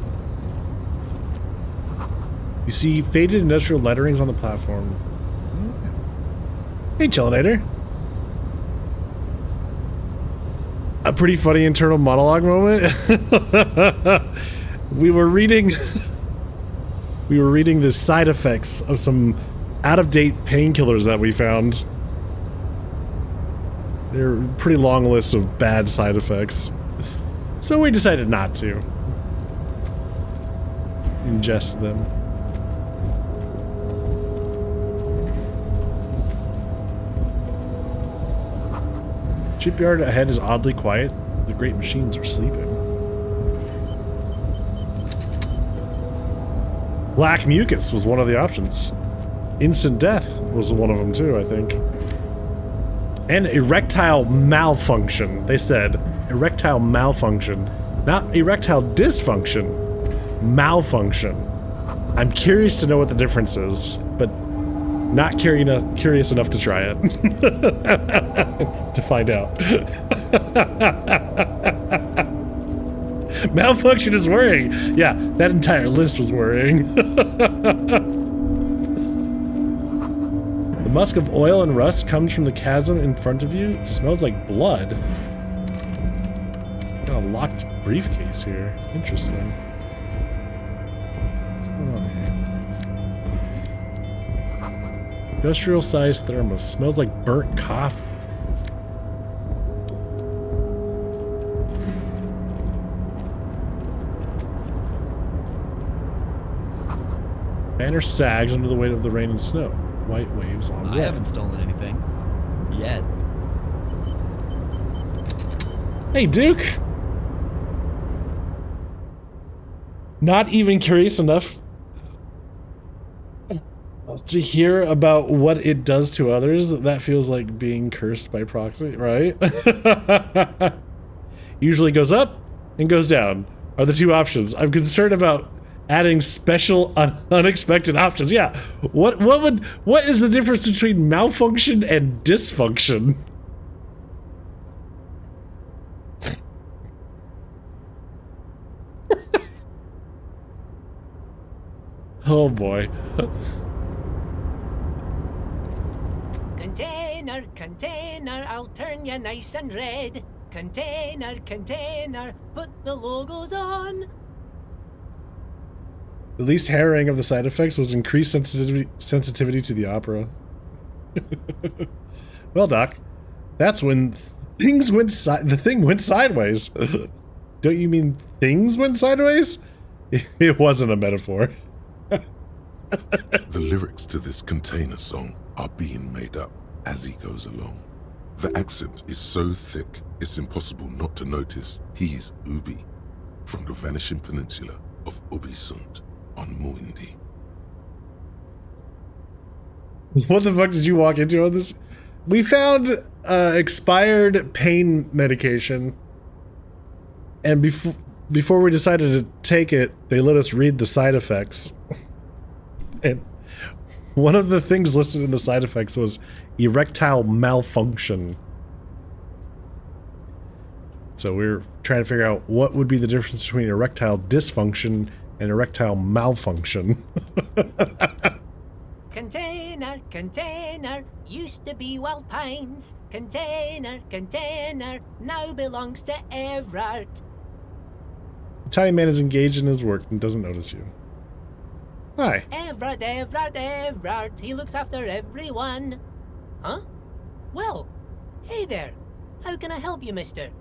You see faded industrial letterings on the platform. Hey, Chillinator. A pretty funny internal monologue moment. We were reading the side effects of some out-of-date painkillers that we found. They're a pretty long list of bad side effects. So we decided not to ingest them. Shipyard ahead is oddly quiet. The great machines are sleeping. Black mucus was one of the options. Instant death was one of them too, I think. And erectile malfunction. They said erectile malfunction, not erectile dysfunction. Malfunction. I'm curious to know what the difference is, but not curious enough to try it. To find out. Malfunction is worrying. Yeah, that entire list was worrying. The musk of oil and rust comes from the chasm in front of you. It smells like blood. Got a locked briefcase here. Interesting. What's going on here? Industrial-sized thermos. Smells like burnt coffee. Banner sags under the weight of the rain and snow. White waves on I red. haven't stolen anything. Yet. Hey, Duke! Not even curious enough to hear about what it does to others. That feels like being cursed by proxy, right? Usually goes up and goes down are the two options. I'm concerned about adding special unexpected options. Yeah. What is the difference between malfunction and dysfunction? Oh boy. Container, container, I'll turn you nice and red. Container, container, put the logos on. The least harrowing of the side effects was increased sensitivity to the opera. Well, Doc, that's when things went the thing went sideways. Don't you mean things went sideways? It wasn't a metaphor. The lyrics to this container song are being made up as he goes along. The accent is so thick, it's impossible not to notice he's Ubi, from the vanishing peninsula of Ubisund on Muindi. What the fuck did you walk into on this? We found expired pain medication, and before we decided to take it, they let us read the side effects. And one of the things listed in the side effects was erectile malfunction. So we were trying to figure out what would be the difference between erectile dysfunction and erectile malfunction. Container, container, used to be Wild Pines. Container, container, now belongs to Everard. The tiny man is engaged in his work and doesn't notice you. Hi. Everard, Everard, Everard, he looks after everyone. Huh? Well, hey there. How can I help you, mister?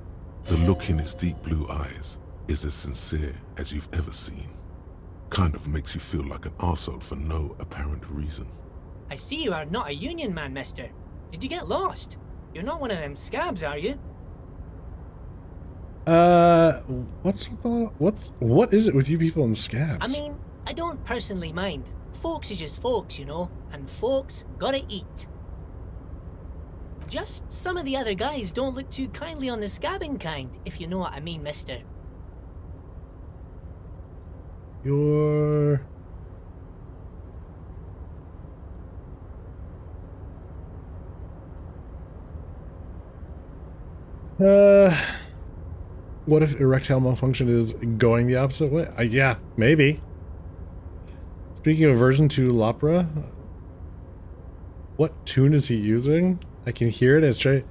The look in his deep blue eyes is as sincere as you've ever seen. Kind of makes you feel like an arsehole for no apparent reason. I see you are not a union man, mister. Did you get lost? You're not one of them scabs, are you? What is it with you people and scabs? I mean, I don't personally mind. Folks is just folks, you know, and folks gotta eat. Just some of the other guys don't look too kindly on the scabbing kind, if you know what I mean, mister. You're... What if erectile malfunction is going the opposite way? Yeah, maybe. Speaking of version 2 L'Opera, what tune is he using? I can hear it.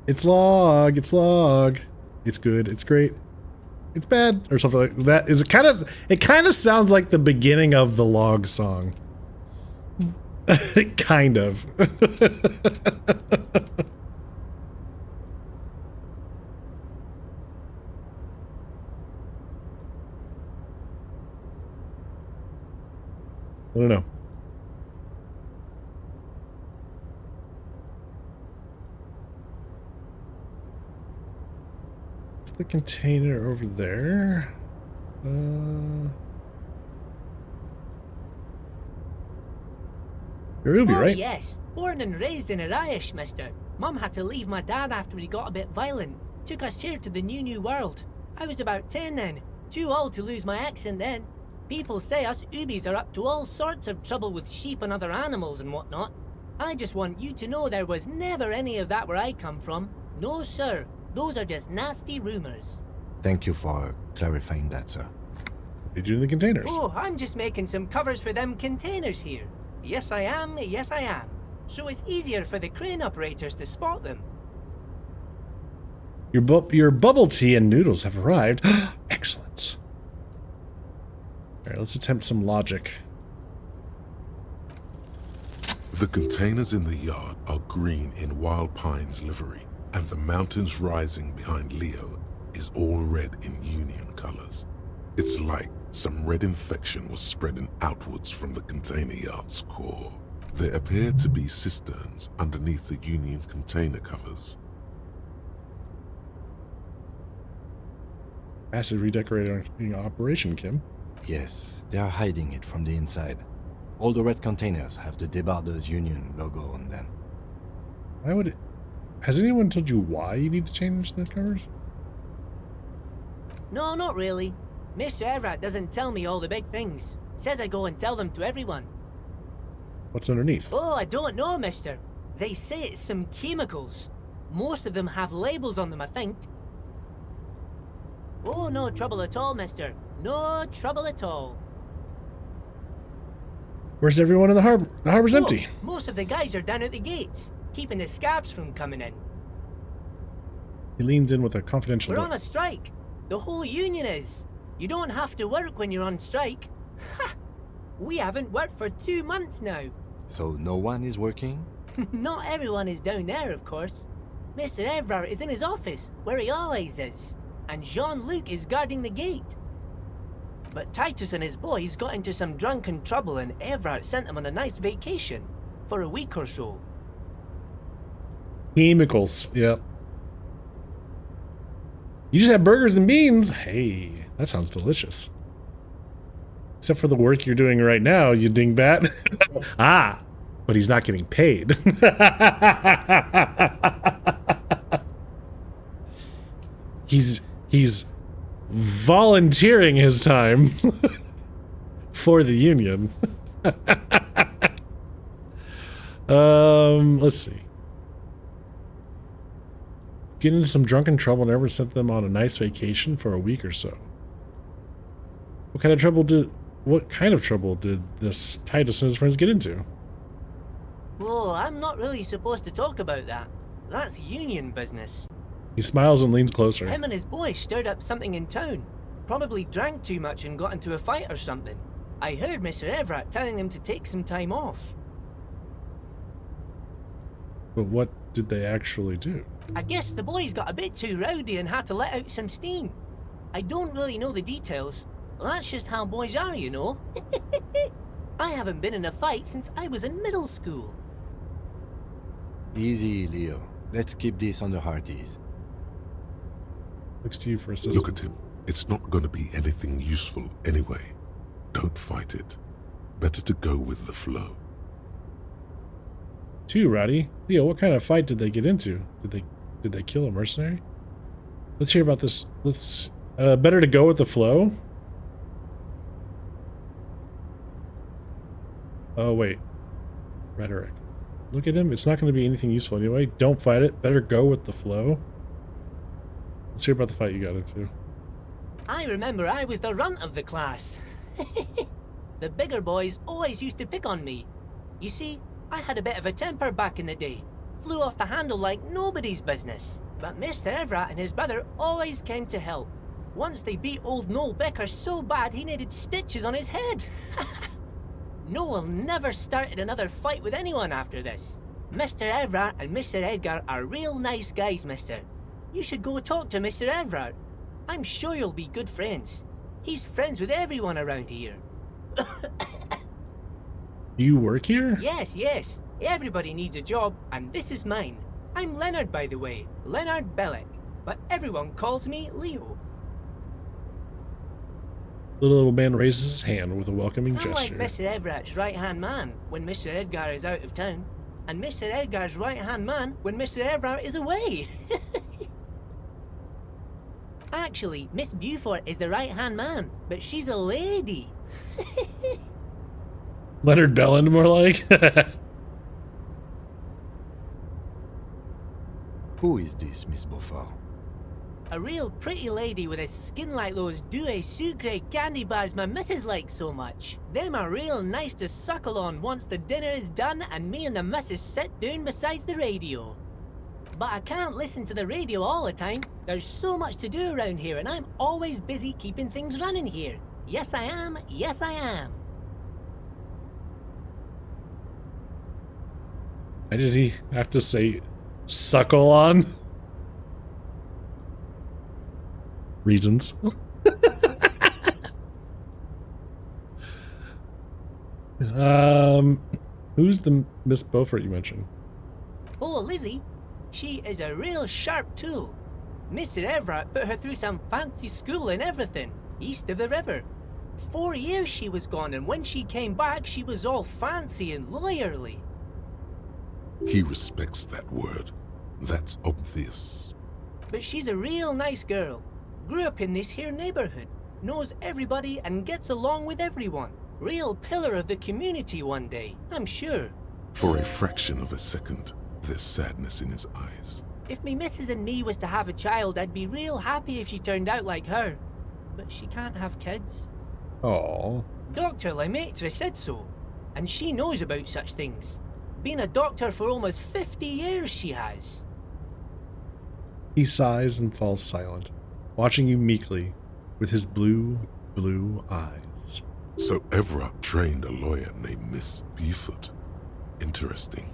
It's log, it's log. It's good, it's great, it's bad, or something like that. It kind of sounds like the beginning of the log song. Kind of. I don't know. It's the container over there. You're Ruby, right? Yes. Born and raised in Arish, mister. Mum had to leave my dad after he got a bit violent. Took us here to the new world. I was about 10 then. Too old to lose my accent then. People say us Ubies are up to all sorts of trouble with sheep and other animals and whatnot. I just want you to know there was never any of that where I come from. No, sir. Those are just nasty rumors. Thank you for clarifying that, sir. What did you do in the containers? Oh, I'm just making some covers for them containers here. Yes, I am. Yes, I am. So it's easier for the crane operators to spot them. Your bubble tea and noodles have arrived. Excellent. All right, let's attempt some logic. The containers in the yard are green in Wild Pine's livery, and the mountains rising behind Leo is all red in Union colors. It's like some red infection was spreading outwards from the container yard's core. There appear to be cisterns underneath the Union container covers. Acid redecorating operation, Kim. Yes, they are hiding it from the inside. All the red containers have the Debarders Union logo on them. Why would it? Has anyone told you why you need to change the covers? No, not really. Mr. Everett doesn't tell me all the big things. Says I go and tell them to everyone. What's underneath? Oh, I don't know, mister. They say it's some chemicals. Most of them have labels on them, I think. Oh, no trouble at all, mister. No trouble at all. Where's everyone in the harbor? The harbor's empty. Most of the guys are down at the gates, keeping the scabs from coming in. He leans in with a confidential We're look. on a strike. The whole union is. You don't have to work when you're on strike. Ha! We haven't worked for 2 months now. So no one is working? Not everyone is down there, of course. Mr. Everard is in his office, where he always is. And Jean-Luc is guarding the gate. But Titus and his boys got into some drunken trouble and Everard sent them on a nice vacation. For a week or so. Chemicals. Yep. You just have burgers and beans. Hey, that sounds delicious. Except for the work you're doing right now, you dingbat. Ah, but he's not getting paid. He's volunteering his time for the union. Let's see. Get into some drunken trouble and ever sent them on a nice vacation for a week or so. What kind of trouble did this Titus and his friends get into? Whoa, I'm not really supposed to talk about that. That's union business. He smiles and leans closer. Him and his boy stirred up something in town. Probably drank too much and got into a fight or something. I heard Mr. Everett telling them to take some time off. But what did they actually do? I guess the boys got a bit too rowdy and had to let out some steam. I don't really know the details. That's just how boys are, you know. I haven't been in a fight since I was in middle school. Easy, Leo. Let's keep this on the hearties. Looks to you for assistance. Look at him. It's not going to be anything useful anyway. Don't fight it. Better to go with the flow. Too, Roddy. Leo, what kind of fight did they get into? Did they kill a mercenary? Let's hear about this. Better to go with the flow? Oh, wait. Rhetoric. Look at him. It's not going to be anything useful anyway. Don't fight it. Better go with the flow. Let's hear about the fight you got into. I remember I was the runt of the class. The bigger boys always used to pick on me. You see, I had a bit of a temper back in the day. Flew off the handle like nobody's business. But Mr. Everett and his brother always came to help. Once they beat old Noel Becker so bad he needed stitches on his head. Noel never started another fight with anyone after this. Mr. Everett and Mr. Edgar are real nice guys, mister. You should go talk to Mr. Everett. I'm sure you'll be good friends. He's friends with everyone around here. Do you work here? Yes, yes. Everybody needs a job, and this is mine. I'm Leonard, by the way. Leonard Bellick. But everyone calls me Leo. The little man raises his hand with a welcoming I'm like gesture. Mr. Everett's right-hand man when Mr. Edgar is out of town. And Mr. Edgar's right-hand man when Mr. Everett is away. Actually, Miss Beaufort is the right-hand man, but she's a lady. Leonard Belland, more like. Who is this, Miss Beaufort? A real pretty lady with a skin like those douce sucre candy bars my missus likes so much. Them are real nice to suckle on once the dinner is done and me and the missus sit down beside the radio. But I can't listen to the radio all the time. There's so much to do around here and I'm always busy keeping things running here. Yes I am, yes I am. Why did he have to say suckle on? Reasons. Who's the Miss Beaufort you mentioned? Oh, Lizzie. She is a real sharp tool. Mr. Everett put her through some fancy school and everything, east of the river. 4 years she was gone, and when she came back, she was all fancy and lawyerly. He respects that word. That's obvious. But she's a real nice girl. Grew up in this here neighborhood, knows everybody and gets along with everyone. Real pillar of the community one day, I'm sure. For a fraction of a second, there's sadness in his eyes. If me missus and me was to have a child, I'd be real happy if she turned out like her. But she can't have kids. Oh. Dr. Lemaitre said so, and she knows about such things. Been a doctor for almost 50 years she has. He sighs and falls silent, watching you meekly with his blue, blue eyes. So Everett trained a lawyer named Miss Beaufort. Interesting.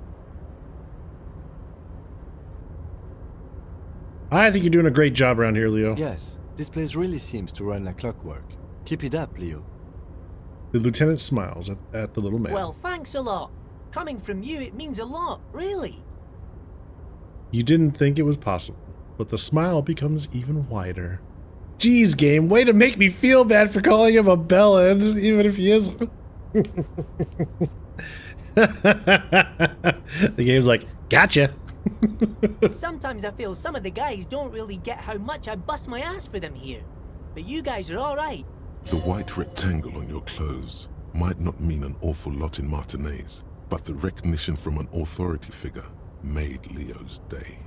I think you're doing a great job around here, Leo. Yes, this place really seems to run like clockwork. Keep it up, Leo. The lieutenant smiles at the little man. Well, thanks a lot. Coming from you, it means a lot, really. You didn't think it was possible, but the smile becomes even wider. Geez, game, way to make me feel bad for calling him a bellend, even if he is. The game's like, gotcha. Sometimes I feel some of the guys don't really get how much I bust my ass for them here. But you guys are alright. The white rectangle on your clothes might not mean an awful lot in Martinez, but the recognition from an authority figure made Leo's day.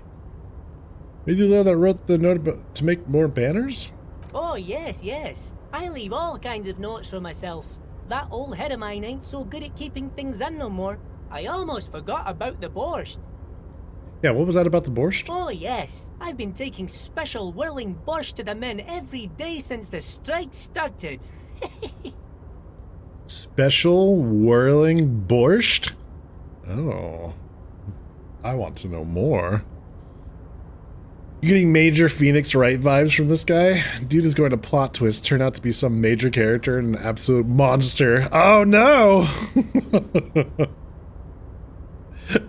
Are you the Leo that wrote the note about to make more banners? Oh, yes, yes. I leave all kinds of notes for myself. That old head of mine ain't so good at keeping things in no more. I almost forgot about the borscht. Yeah, what was that about the borscht? Oh, yes. I've been taking special whirling borscht to the men every day since the strike started. Special whirling borscht? Oh. I want to know more. You getting major Phoenix Wright vibes from this guy? Dude is going to plot twist, turn out to be some major character and an absolute monster. Oh no!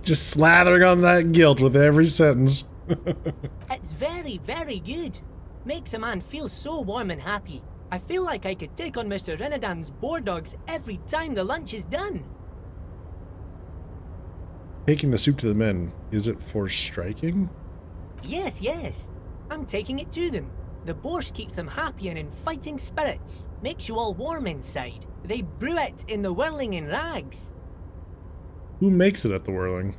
Just slathering on that guilt with every sentence. It's very, very good. Makes a man feel so warm and happy. I feel like I could take on Mr. Renadan's boar dogs every time the lunch is done. Taking the soup to the men, is it for striking? Yes, yes. I'm taking it to them. The borscht keeps them happy and in fighting spirits. Makes you all warm inside. They brew it in the whirling in rags. Who makes it at the whirling?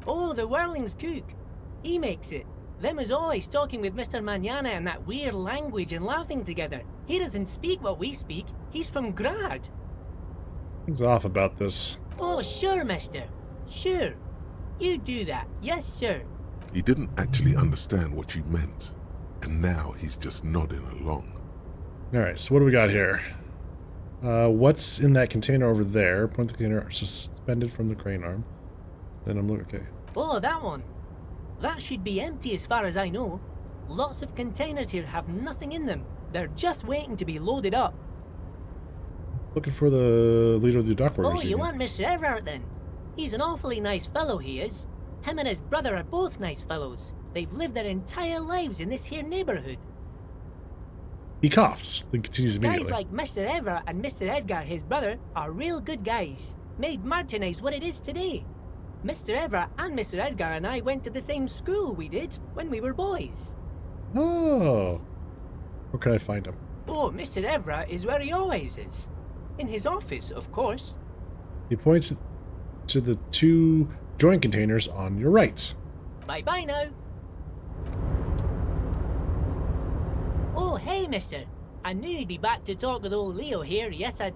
Oh, the whirling's cook. He makes it. Them is always talking with Mr. Manana in that weird language and laughing together. He doesn't speak what we speak. He's from Grad. Things off about this. Oh, sure, mister. Sure. You do that. Yes, sir. He didn't actually understand what you meant, and now he's just nodding along. Alright, so what do we got here? What's in that container over there? Point the container suspended from the crane arm. Then I'm looking, okay. Oh, that one. That should be empty as far as I know. Lots of containers here have nothing in them. They're just waiting to be loaded up. Looking for the leader of the dock workers. Oh, you want Mr. Everett then? He's an awfully nice fellow, he is. Him and his brother are both nice fellows. They've lived their entire lives in this here neighborhood. He coughs, then continues immediately. Guys like Mr. Everett and Mr. Edgar, his brother, are real good guys. Made Martinez what it is today. Mr. Everett and Mr. Edgar and I went to the same school we did when we were boys. Oh. Where can I find him? Oh, Mr. Everett is where he always is. In his office, of course. He points to the 2 joint containers on your right. Bye-bye now. Oh, hey, mister. I knew you'd be back to talk with old Leo here. Yes, I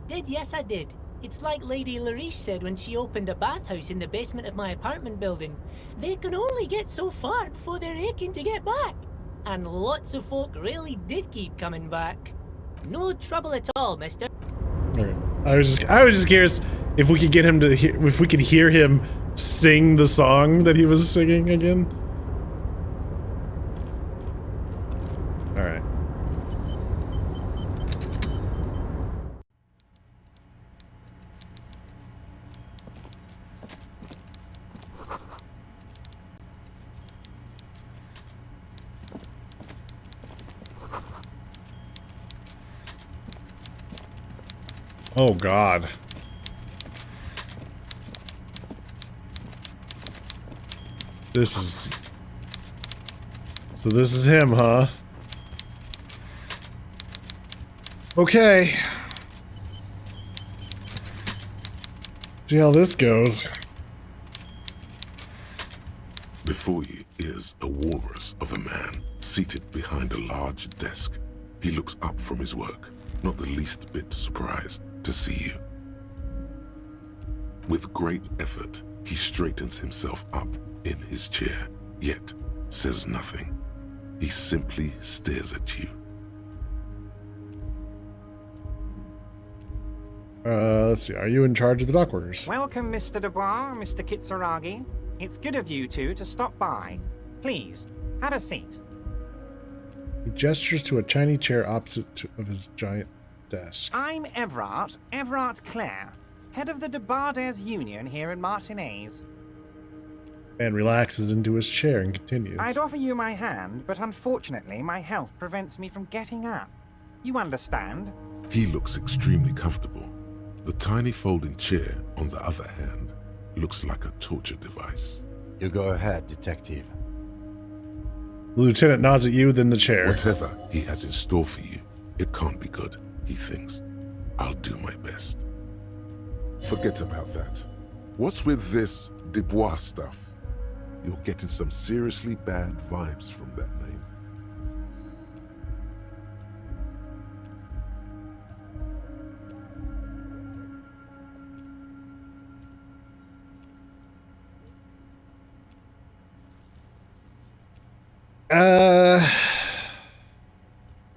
did. It's like Lady Larice said when she opened a bathhouse in the basement of my apartment building. They can only get so far before they're aching to get back. And lots of folk really did keep coming back. No trouble at all, mister. Okay. I was just curious if we could get him to if we could hear him sing the song that he was singing again. All right. Oh God. So this is him, huh? Okay. See how this goes. Before you is a walrus of a man seated behind a large desk. He looks up from his work, not the least bit surprised to see you. With great effort, he straightens himself up in his chair, yet says nothing. He simply stares at you. Let's see. Are you in charge of the dock workers? Welcome, Mr. Dubois, Mr. Kitsuragi. It's good of you two to stop by. Please, have a seat. He gestures to a tiny chair opposite of his giant desk. I'm Everard Clare, head of the Debarders Union here in Martinez. And relaxes into his chair and continues. I'd offer you my hand, but unfortunately my health prevents me from getting up. You understand? He looks extremely comfortable. The tiny folding chair, on the other hand, looks like a torture device. You go ahead, detective. The lieutenant nods at you, then the chair. Whatever he has in store for you, it can't be good, he thinks. I'll do my best. Forget about that. What's with this Dubois stuff? You're getting some seriously bad vibes from that name.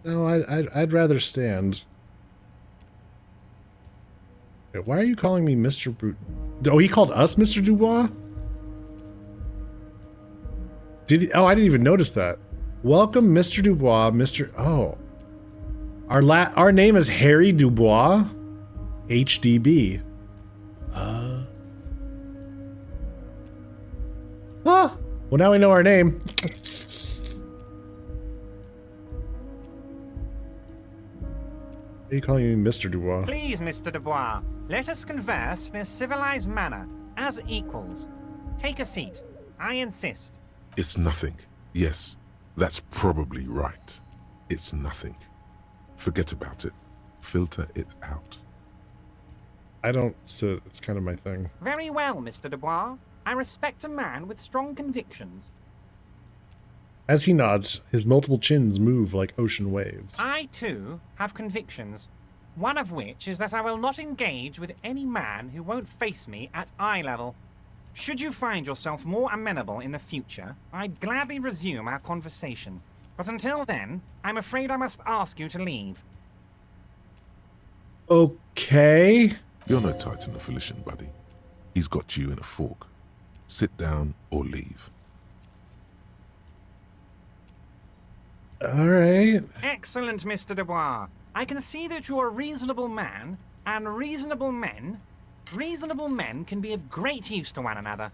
No, I'd rather stand. Wait, why are you calling me Mr. Oh, he called us Mr. Dubois? Did he? Oh, I didn't even notice that. Welcome, Mr. Dubois, Mr. Oh. Our name is Harry Dubois? HDB. Well, now we know our name. Why are you calling me Mr. Dubois? Please, Mr. Dubois, let us converse in a civilized manner, as equals. Take a seat. I insist. It's nothing. Yes, that's probably right. It's nothing. Forget about it. Filter it out. I don't sit. It's kind of my thing. Very well, Mr. Dubois. I respect a man with strong convictions. As he nods, his multiple chins move like ocean waves. I, too, have convictions. One of which is that I will not engage with any man who won't face me at eye level. Should you find yourself more amenable in the future, I'd gladly resume our conversation. But until then, I'm afraid I must ask you to leave. Okay. You're no Titan of Elysium, buddy. He's got you in a fork. Sit down or leave. All right. Excellent, Mr. Dubois. I can see that you're a reasonable man, and reasonable men can be of great use to one another.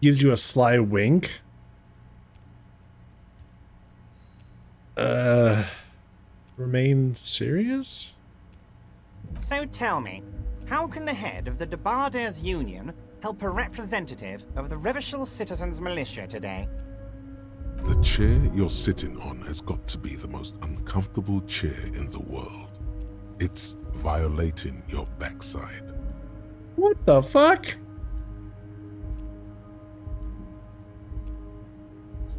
Gives you a sly wink. Remain serious? So tell me, how can the head of the Debarders Union help a representative of the Revachol Citizens Militia today? The chair you're sitting on has got to be the most uncomfortable chair in the world. It's violating your backside. What the fuck?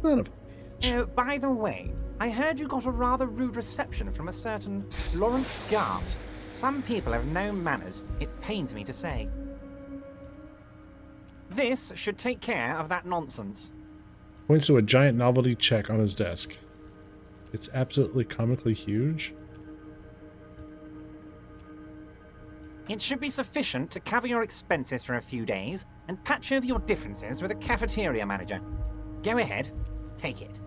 Son of a bitch. Oh, by the way, I heard you got a rather rude reception from a certain Lawrence Gart. Some people have no manners, it pains me to say. This should take care of that nonsense. Points to a giant novelty check on his desk. It's absolutely comically huge. It should be sufficient to cover your expenses for a few days and patch over your differences with a cafeteria manager. Go ahead, take it.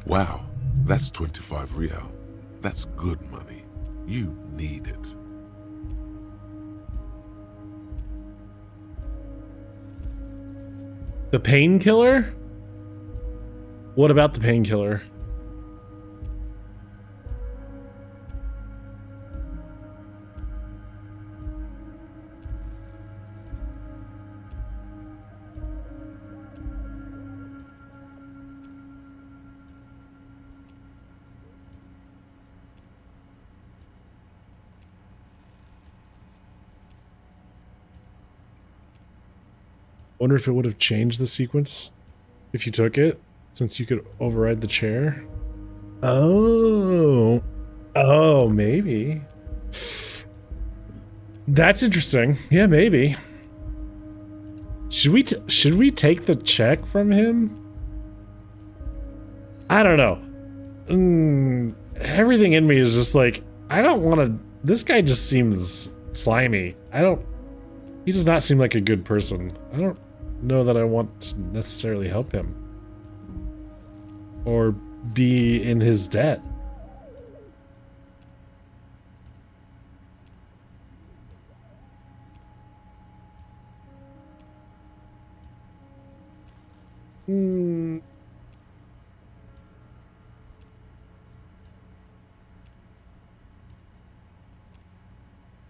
Wow, that's 25 real. That's good money. You need it. The painkiller? What about the painkiller? Wonder if it would have changed the sequence if you took it, since you could override the chair. Oh, maybe. That's interesting. Yeah, maybe. Should we take the check from him? I don't know. Everything in me is just like, I don't want to. This guy just seems slimy. He does not seem like a good person. I don't know that I want to necessarily help him or be in his debt. No,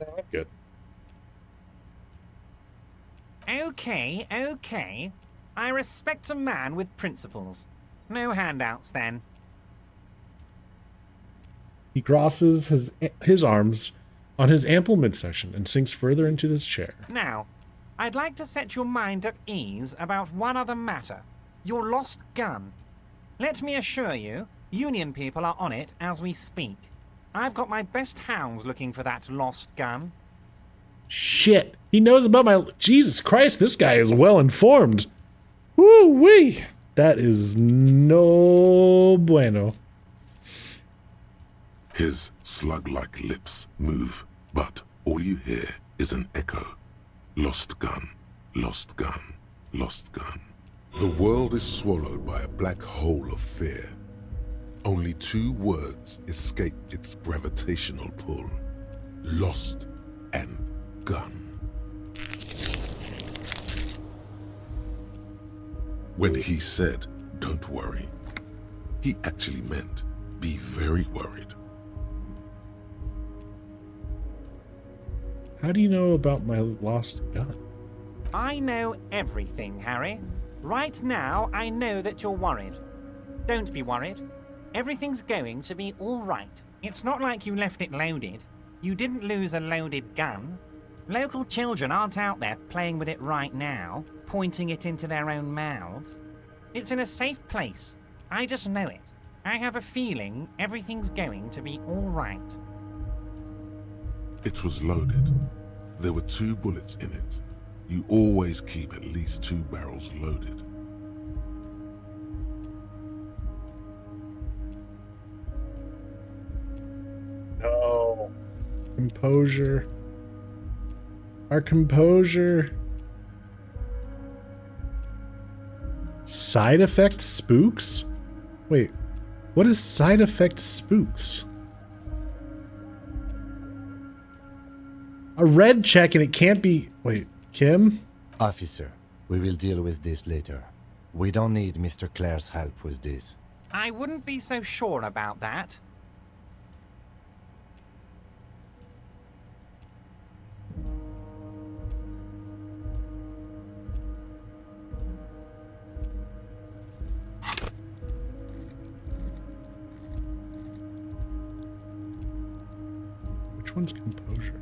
I'm good. Okay. I respect a man with principles. No handouts, then. He crosses his arms on his ample midsection and sinks further into this chair. Now, I'd like to set your mind at ease about one other matter. Your lost gun. Let me assure you, Union people are on it as we speak. I've got my best hounds looking for that lost gun. Shit, he knows about my... Jesus Christ, this guy is well informed. Woo-wee. That is no bueno. His slug-like lips move, but all you hear is an echo. Lost gun, lost gun, lost gun. The world is swallowed by a black hole of fear. Only 2 words escape its gravitational pull. Lost and gun. When he said, "Don't worry," he actually meant, be very worried. How do you know about my lost gun? I know everything, Harry. Right now, I know that you're worried. Don't be worried. Everything's going to be all right. It's not like you left it loaded. You didn't lose a loaded gun. Local children aren't out there playing with it right now, pointing it into their own mouths. It's in a safe place. I just know it. I have a feeling everything's going to be all right. It was loaded. There were 2 bullets in it. You always keep at least 2 barrels loaded. No. Composure. Our composure. Side effect spooks? Wait, what is side effect spooks? A red check and it can't be... Wait, Kim? Officer, we will deal with this later. We don't need Mr. Clare's help with this. I wouldn't be so sure about that. Which one's composure?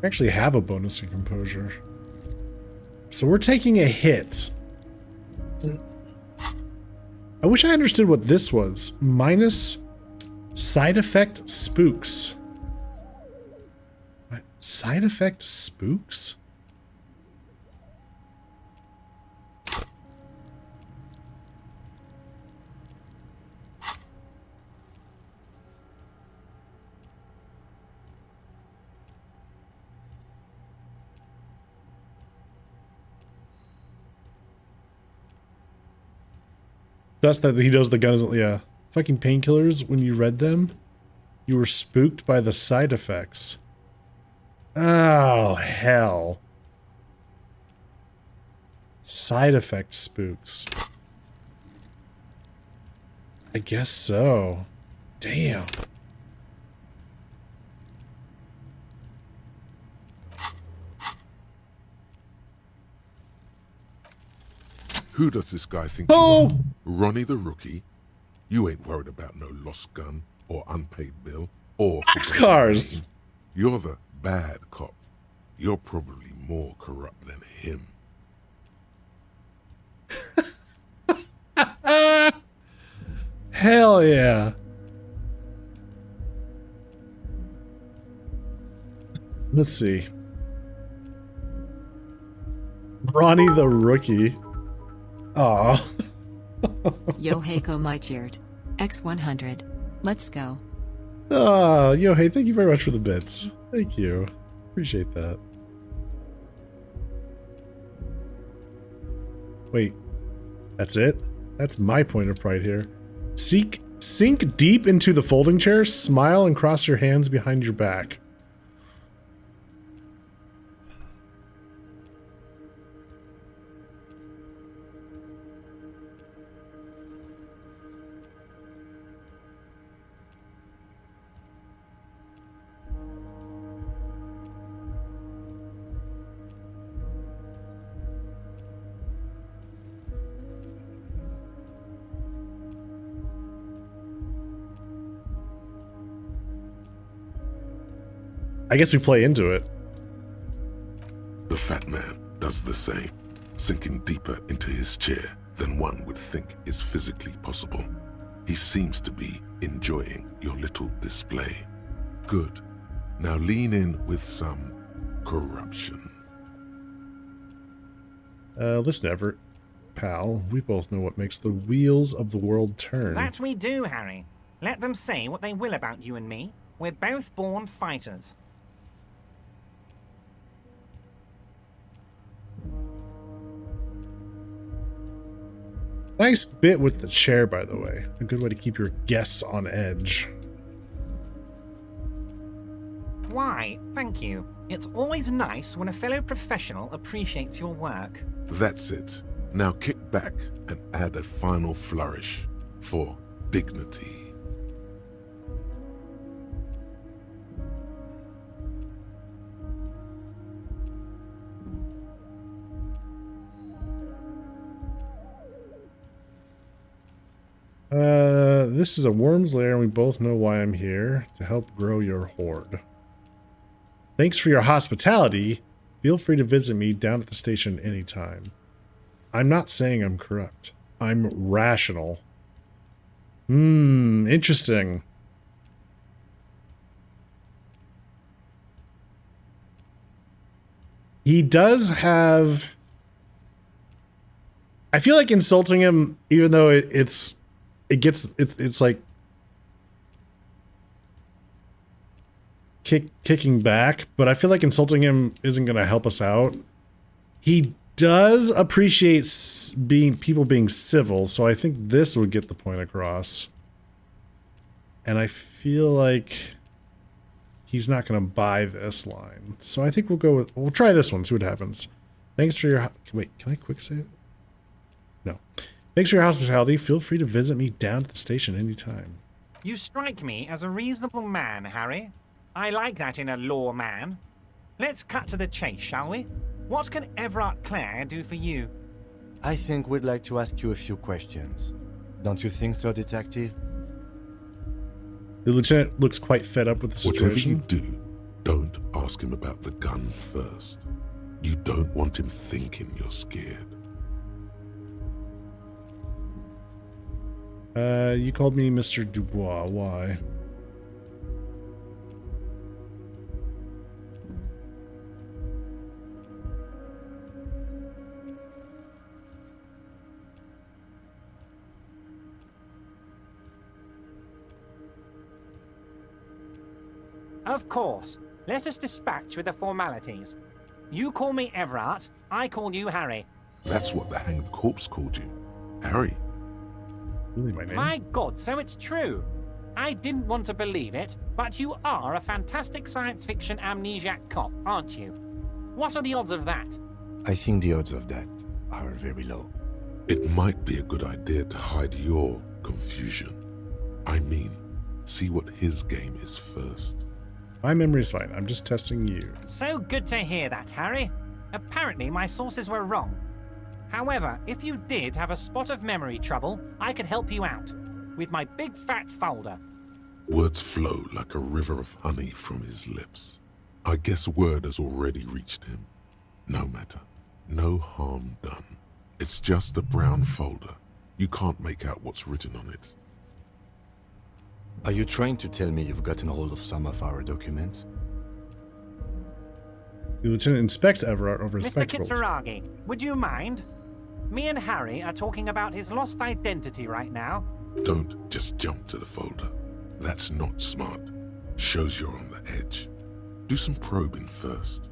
I actually have a bonus in composure. So we're taking a hit. I wish I understood what this was. Minus side effect spooks. What? Side effect spooks? That's that he does the gun isn't, yeah. Fucking painkillers, when you read them, you were spooked by the side effects. Oh, hell. Side effect spooks. I guess so. Damn. Who does this guy think Oh! you are? Ronnie the Rookie? You ain't worried about no lost gun, or unpaid bill, or... Boxcars! You're the bad cop. You're probably more corrupt than him. Hell yeah. Let's see. Ronnie the Rookie. Aw. Yo Heiko Mycheard. X100. Let's go. Oh, yo, hey, thank you very much for the bits. Thank you. Appreciate that. Wait. That's it? That's my point of pride here. Sink deep into the folding chair, smile, and cross your hands behind your back. I guess we play into it. The fat man does the same, sinking deeper into his chair than one would think is physically possible. He seems to be enjoying your little display. Good. Now lean in with some corruption. Listen, Everett, pal, we both know what makes the wheels of the world turn. That we do, Harry. Let them say what they will about you and me. We're both born fighters. Nice bit with the chair, by the way. A good way to keep your guests on edge. Why, thank you. It's always nice when a fellow professional appreciates your work. That's it. Now kick back and add a final flourish for dignity. This is a worm's lair, and we both know why I'm here, to help grow your horde. Thanks for your hospitality. Feel free to visit me down at the station anytime. I'm not saying I'm corrupt. I'm rational. Interesting. He does have... I feel like insulting him, even though it's like kicking back, but I feel like insulting him isn't going to help us out. He does appreciate people being civil, so I think this would get the point across. And I feel like he's not going to buy this line, so I think we'll try this one, see what happens. Thanks for your... Wait, can I quick save it? No. Thanks for your hospitality. Feel free to visit me down at the station anytime. You strike me as a reasonable man, Harry. I like that in a law man. Let's cut to the chase, shall we? What can Everard Clare do for you? I think we'd like to ask you a few questions. Don't you think so, Detective? The lieutenant looks quite fed up with the Whatever you situation. do, don't ask him about the gun first. You don't want him thinking you're scared. You called me Mr. Dubois. Why? Of course. Let us dispatch with the formalities. You call me Everard, I call you Harry. That's what the hanged corpse called you. Harry. Really, my name? My God, so it's true. I didn't want to believe it, but you are a fantastic science fiction amnesiac cop, aren't you? What are the odds of that? I think the odds of that are very low. It might be a good idea to hide your confusion. I mean, see what his game is first. My memory's fine. I'm just testing you. So good to hear that, Harry. Apparently, my sources were wrong. However, if you did have a spot of memory trouble, I could help you out with my big fat folder. Words flow like a river of honey from his lips. I guess word has already reached him. No matter. No harm done. It's just a brown folder. You can't make out what's written on it. Are you trying to tell me you've gotten hold of some of our documents? The lieutenant inspects Everard over his Mr. spectacles. Kitsuragi, would you mind? Me and Harry are talking about his lost identity right now. Don't just jump to the folder. That's not smart. Shows you're on the edge. Do some probing first.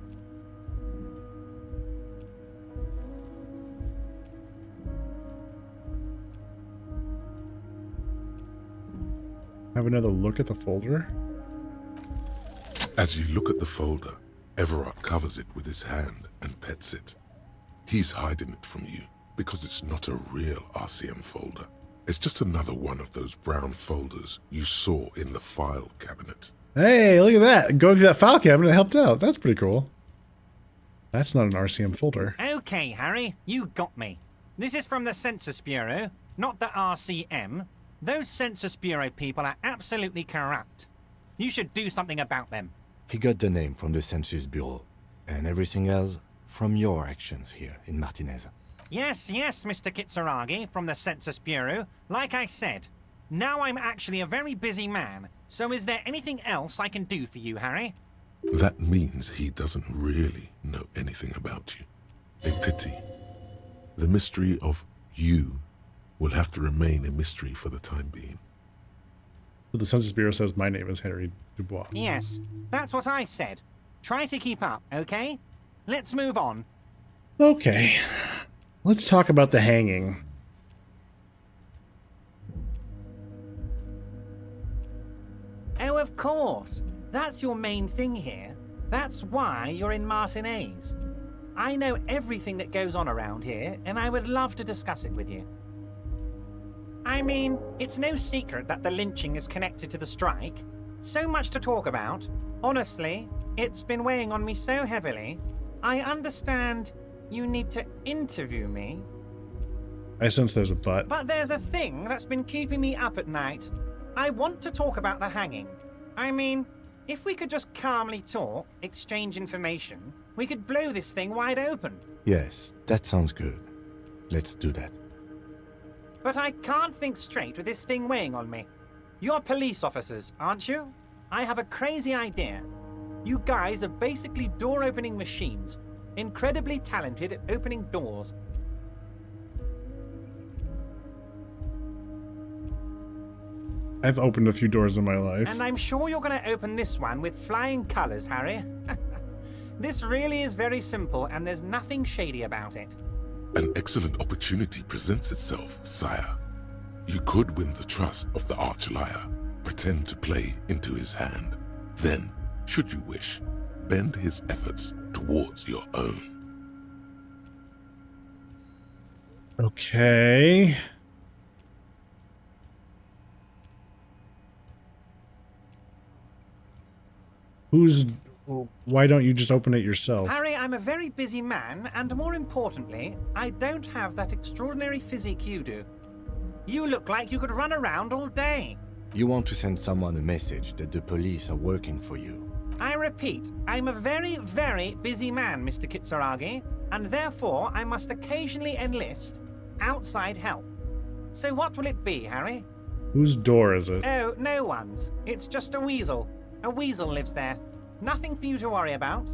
Have another look at the folder. As you look at the folder, Everard covers it with his hand and pets it. He's hiding it from you because it's not a real RCM folder. It's just another one of those brown folders you saw in the file cabinet. Hey, look at that. Going through that file cabinet helped out. That's pretty cool. That's not an RCM folder. Okay, Harry, you got me. This is from the Census Bureau, not the RCM. Those Census Bureau people are absolutely corrupt. You should do something about them. He got the name from the Census Bureau, and everything else from your actions here in Martinez. Yes, Mr. Kitsuragi from the Census Bureau. Like I said, now I'm actually a very busy man, so is there anything else I can do for you, Harry? That means he doesn't really know anything about you. A pity. The mystery of you will have to remain a mystery for the time being. So the Census Bureau says my name is Henry Dubois. Yes, that's what I said. Try to keep up, okay? Let's move on. Okay. Let's talk about the hanging. Oh, of course. That's your main thing here. That's why you're in Martinez. I know everything that goes on around here, and I would love to discuss it with you. I mean, it's no secret that the lynching is connected to the strike. So much to talk about. Honestly, it's been weighing on me so heavily. I understand you need to interview me. I sense there's a but. But there's a thing that's been keeping me up at night. I want to talk about the hanging. I mean, if we could just calmly talk, exchange information, we could blow this thing wide open. Yes, that sounds good. Let's do that. But I can't think straight with this thing weighing on me. You're police officers, aren't you? I have a crazy idea. You guys are basically door-opening machines, incredibly talented at opening doors. I've opened a few doors in my life. And I'm sure you're going to open this one with flying colors, Harry. This really is very simple, and there's nothing shady about it. An excellent opportunity presents itself, sire. You could win the trust of the arch-liar, pretend to play into his hand. Then, should you wish, bend his efforts towards your own. Okay. Why don't you just open it yourself? Harry, I'm a very busy man, and more importantly, I don't have that extraordinary physique you do. You look like you could run around all day. You want to send someone a message that the police are working for you. I repeat, I'm a very, very busy man, Mr. Kitsuragi, and therefore I must occasionally enlist outside help. So what will it be, Harry? Whose door is it? Oh, no one's. It's just a weasel. A weasel lives there. Nothing for you to worry about.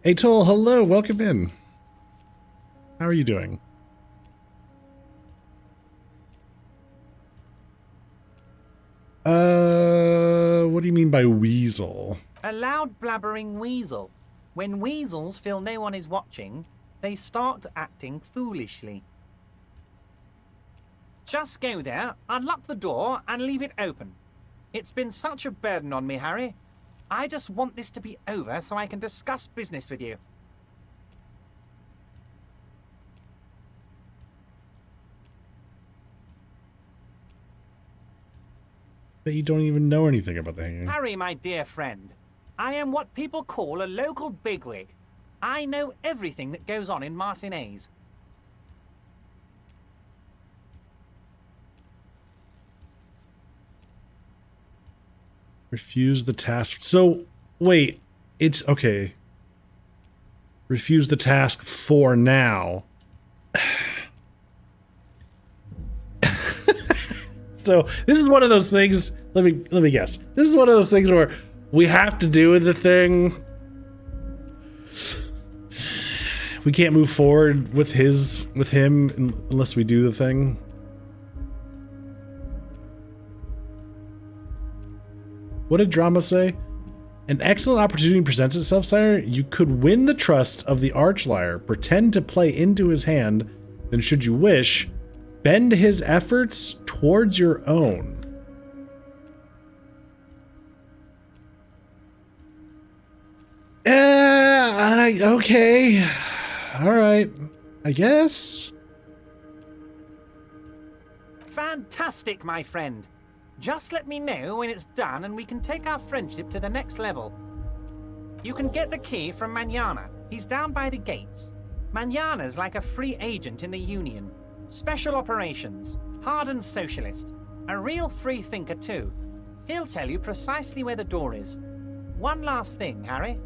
Atoll, hello, welcome in. How are you doing? What do you mean by weasel? A loud blabbering weasel. When weasels feel no one is watching, they start acting foolishly. Just go there, unlock the door, and leave it open. It's been such a burden on me, Harry. I just want this to be over so I can discuss business with you. That you don't even know anything about the hanging. Harry, my dear friend, I am what people call a local bigwig. I know everything that goes on in Martinez. Refuse the task. So, wait, it's okay. Refuse the task for now. So, this is one of those things, let me guess. This is one of those things where we have to do the thing. We can't move forward with him unless we do the thing. What did Drama say? An excellent opportunity presents itself, sire. You could win the trust of the Archliar, pretend to play into his hand, then should you wish, bend his efforts towards your own. Okay. Alright. I guess. Fantastic, my friend. Just let me know when it's done and we can take our friendship to the next level. You can get the key from Manana. He's down by the gates. Manana's like a free agent in the Union. Special operations. Hardened socialist. A real free thinker too. He'll tell you precisely where the door is. One last thing, Harry.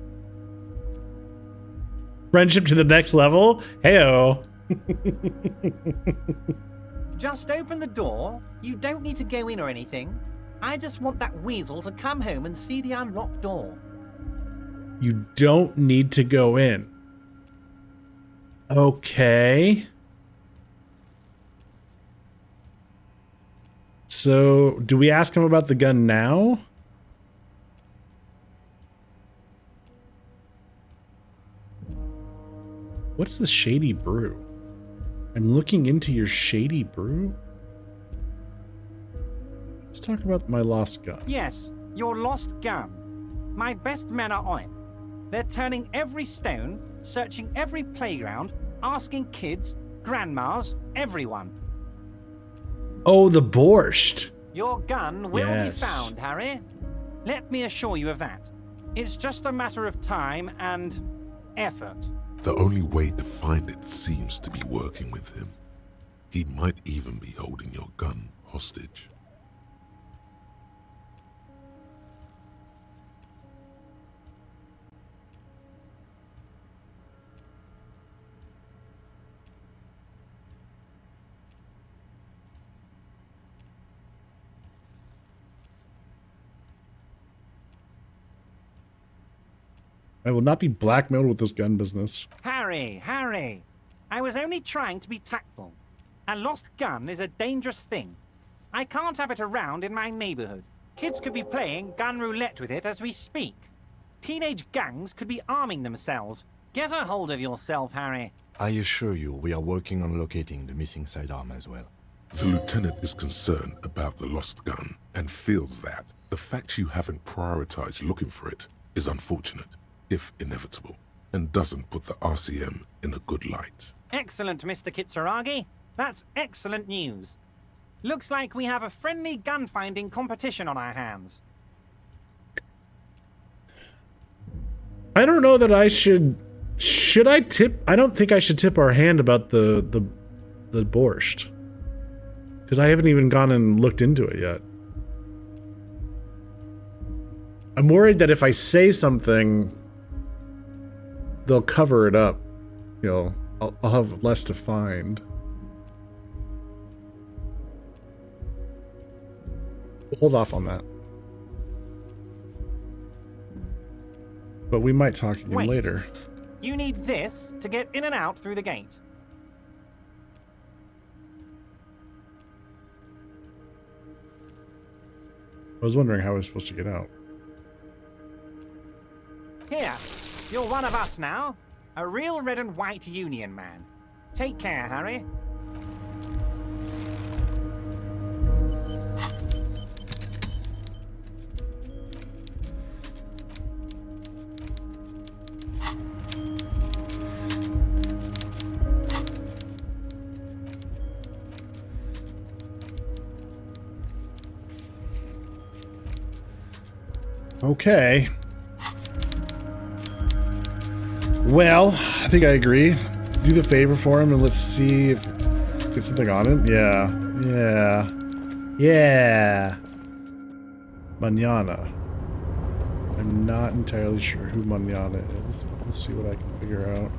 Friendship to the next level? Heyo. Just open the door. You don't need to go in or anything. I just want that weasel to come home and see the unlocked door. You don't need to go in. Okay. So, do we ask him about the gun now? What's the shady brew? I'm looking into your shady brew? Let's talk about my lost gun. Yes, your lost gun. My best men are on it. They're turning every stone, searching every playground, asking kids, grandmas, everyone. Oh, the borscht. Your gun will Yes. be found, Harry. Let me assure you of that. It's just a matter of time and effort. The only way to find it seems to be working with him. He might even be holding your gun hostage. I will not be blackmailed with this gun business. Harry! I was only trying to be tactful. A lost gun is a dangerous thing. I can't have it around in my neighborhood. Kids could be playing gun roulette with it as we speak. Teenage gangs could be arming themselves. Get a hold of yourself, Harry. I assure you, we are working on locating the missing sidearm as well. The lieutenant is concerned about the lost gun and feels that the fact you haven't prioritized looking for it is unfortunate, if inevitable, and doesn't put the RCM in a good light. Excellent, Mr. Kitsuragi. That's excellent news. Looks like we have a friendly gun-finding competition on our hands. I don't know that I should... Should I tip? I don't think I should tip our hand about the borscht. Because I haven't even gone and looked into it yet. I'm worried that if I say something, they'll cover it up. You know, I'll have less to find. We'll hold off on that. But we might talk again later. You need this to get in and out through the gate. I was wondering how I was supposed to get out. Here, you're one of us now. A real red and white Union man. Take care, Harry. Okay. Well, I think I agree. Do the favor for him and let's see if get something on him. Yeah. Mañana. I'm not entirely sure who Mañana is, but we'll see what I can figure out.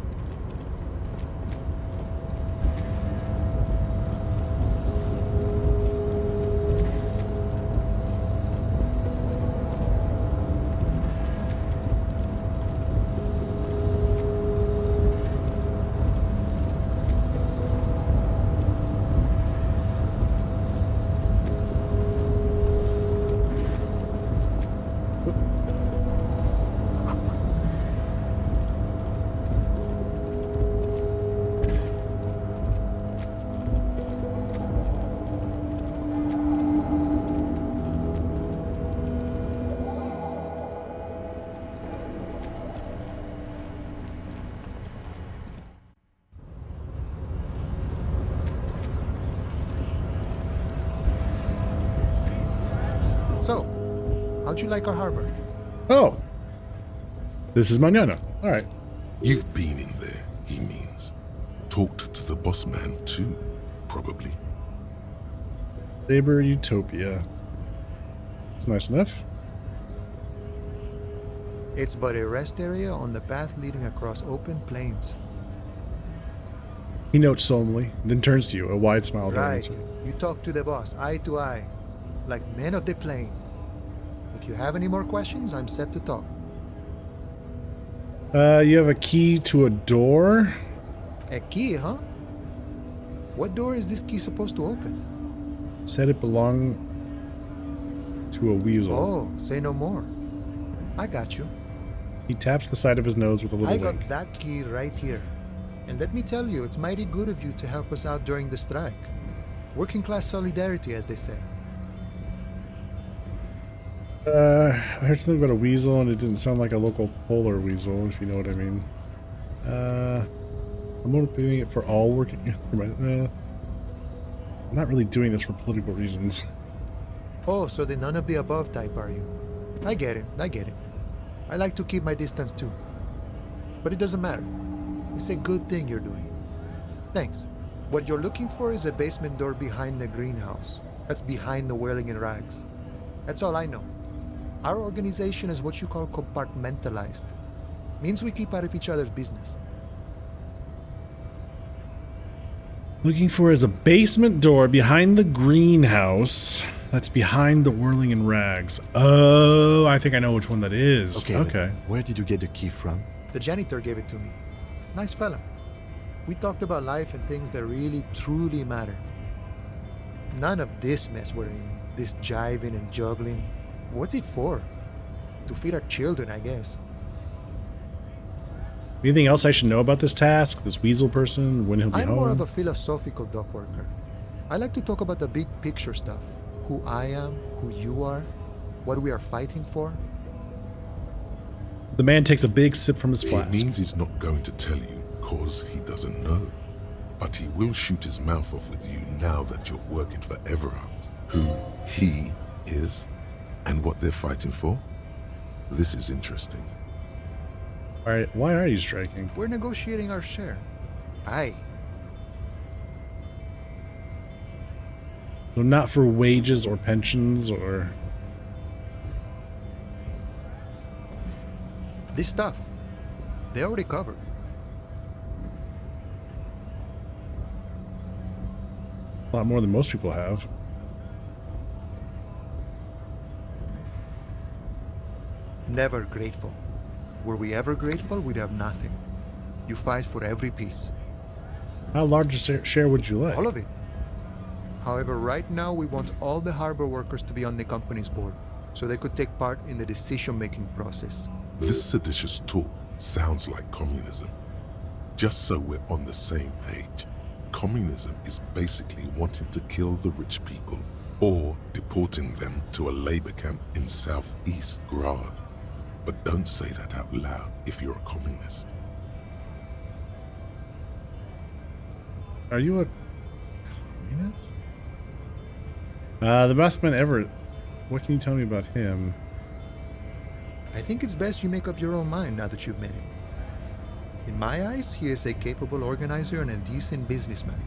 So, how'd you like our harbor? Oh. This is Mañana. Alright. You've been in there, he means. Talked to the boss man too, probably. Saber Utopia. It's nice enough. It's but a rest area on the path leading across open plains. He notes solemnly, then turns to you, a wide smile. Right. You talk to the boss, eye to eye, like men of the plain. If you have any more questions, I'm set to talk. You have a key to a door? A key, huh? What door is this key supposed to open? Said it belonged to a weasel. Oh, say no more. I got you. He taps the side of his nose with a little I got wink. that key right here. And let me tell you, it's mighty good of you to help us out during the strike. Working class solidarity, as they say. I heard something about a weasel, and it didn't sound like a local polar weasel, if you know what I mean. I'm opening it for all working... I'm not really doing this for political reasons. Oh, so the none of the above type, are you? I get it. I like to keep my distance too. But it doesn't matter. It's a good thing you're doing. Thanks. What you're looking for is a basement door behind the greenhouse. That's behind the whirling in rags. That's all I know. Our organization is what you call compartmentalized. Means we keep out of each other's business. Looking for is a basement door behind the greenhouse. That's behind the whirling in rags. Oh, I think I know which one that is. Okay. Where did you get the key from? The janitor gave it to me. Nice fella. We talked about life and things that really, truly matter. None of this mess we're in. This jiving and juggling. What's it for? To feed our children, I guess. Anything else I should know about this task? This weasel person? When he'll be I'm home? more of a philosophical dock worker. I like to talk about the big picture stuff. Who I am, who you are, what we are fighting for. The man takes a big sip from his flask. It means he's not going to tell you, cause he doesn't know. But he will shoot his mouth off with you now that you're working for Everard. Who he is, and what they're fighting for. This is interesting. All right, why are you striking? We're negotiating our share. Aye. So not for wages or pensions or... This stuff, they already covered. A lot more than most people have. Never grateful. Were we ever grateful, we'd have nothing. You fight for every piece. How large a share would you like? All of it. However, right now we want all the harbor workers to be on the company's board, so they could take part in the decision-making process. This seditious talk sounds like communism. Just so we're on the same page, communism is basically wanting to kill the rich people or deporting them to a labor camp in southeast Grad. But don't say that out loud if you're a communist. Are you a communist? The best man ever. What can you tell me about him? I think it's best you make up your own mind now that you've met him. In my eyes, he is a capable organizer and a decent businessman.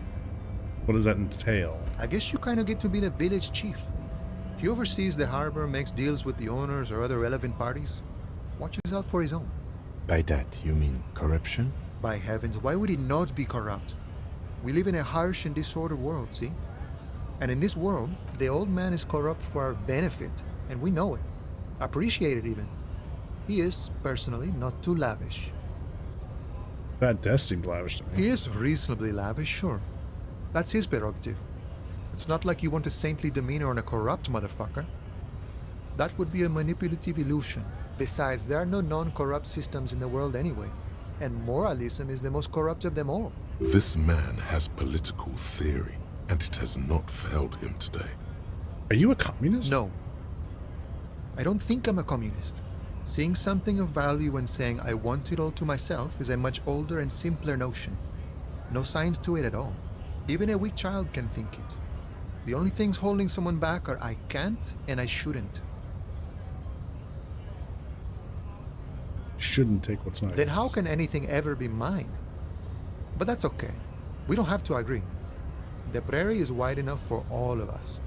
What does that entail? I guess you kind of get to be the village chief. He oversees the harbor, makes deals with the owners or other relevant parties, watches out for his own. By that, you mean corruption? By heavens, why would he not be corrupt? We live in a harsh and disordered world, see? And in this world, the old man is corrupt for our benefit, and we know it. Appreciate it even. He is, personally, not too lavish. That does seem lavish to me. He is reasonably lavish, sure. That's his prerogative. It's not like you want a saintly demeanor on a corrupt motherfucker. That would be a manipulative illusion. Besides, there are no non-corrupt systems in the world anyway, and moralism is the most corrupt of them all. This man has political theory, and it has not failed him today. Are you a communist? No. I don't think I'm a communist. Seeing something of value and saying I want it all to myself is a much older and simpler notion. No science to it at all. Even a weak child can think it. The only things holding someone back are I can't and I shouldn't. Shouldn't take what's not Then yours. how can anything ever be mine? But that's okay. We don't have to agree. The prairie is wide enough for all of us.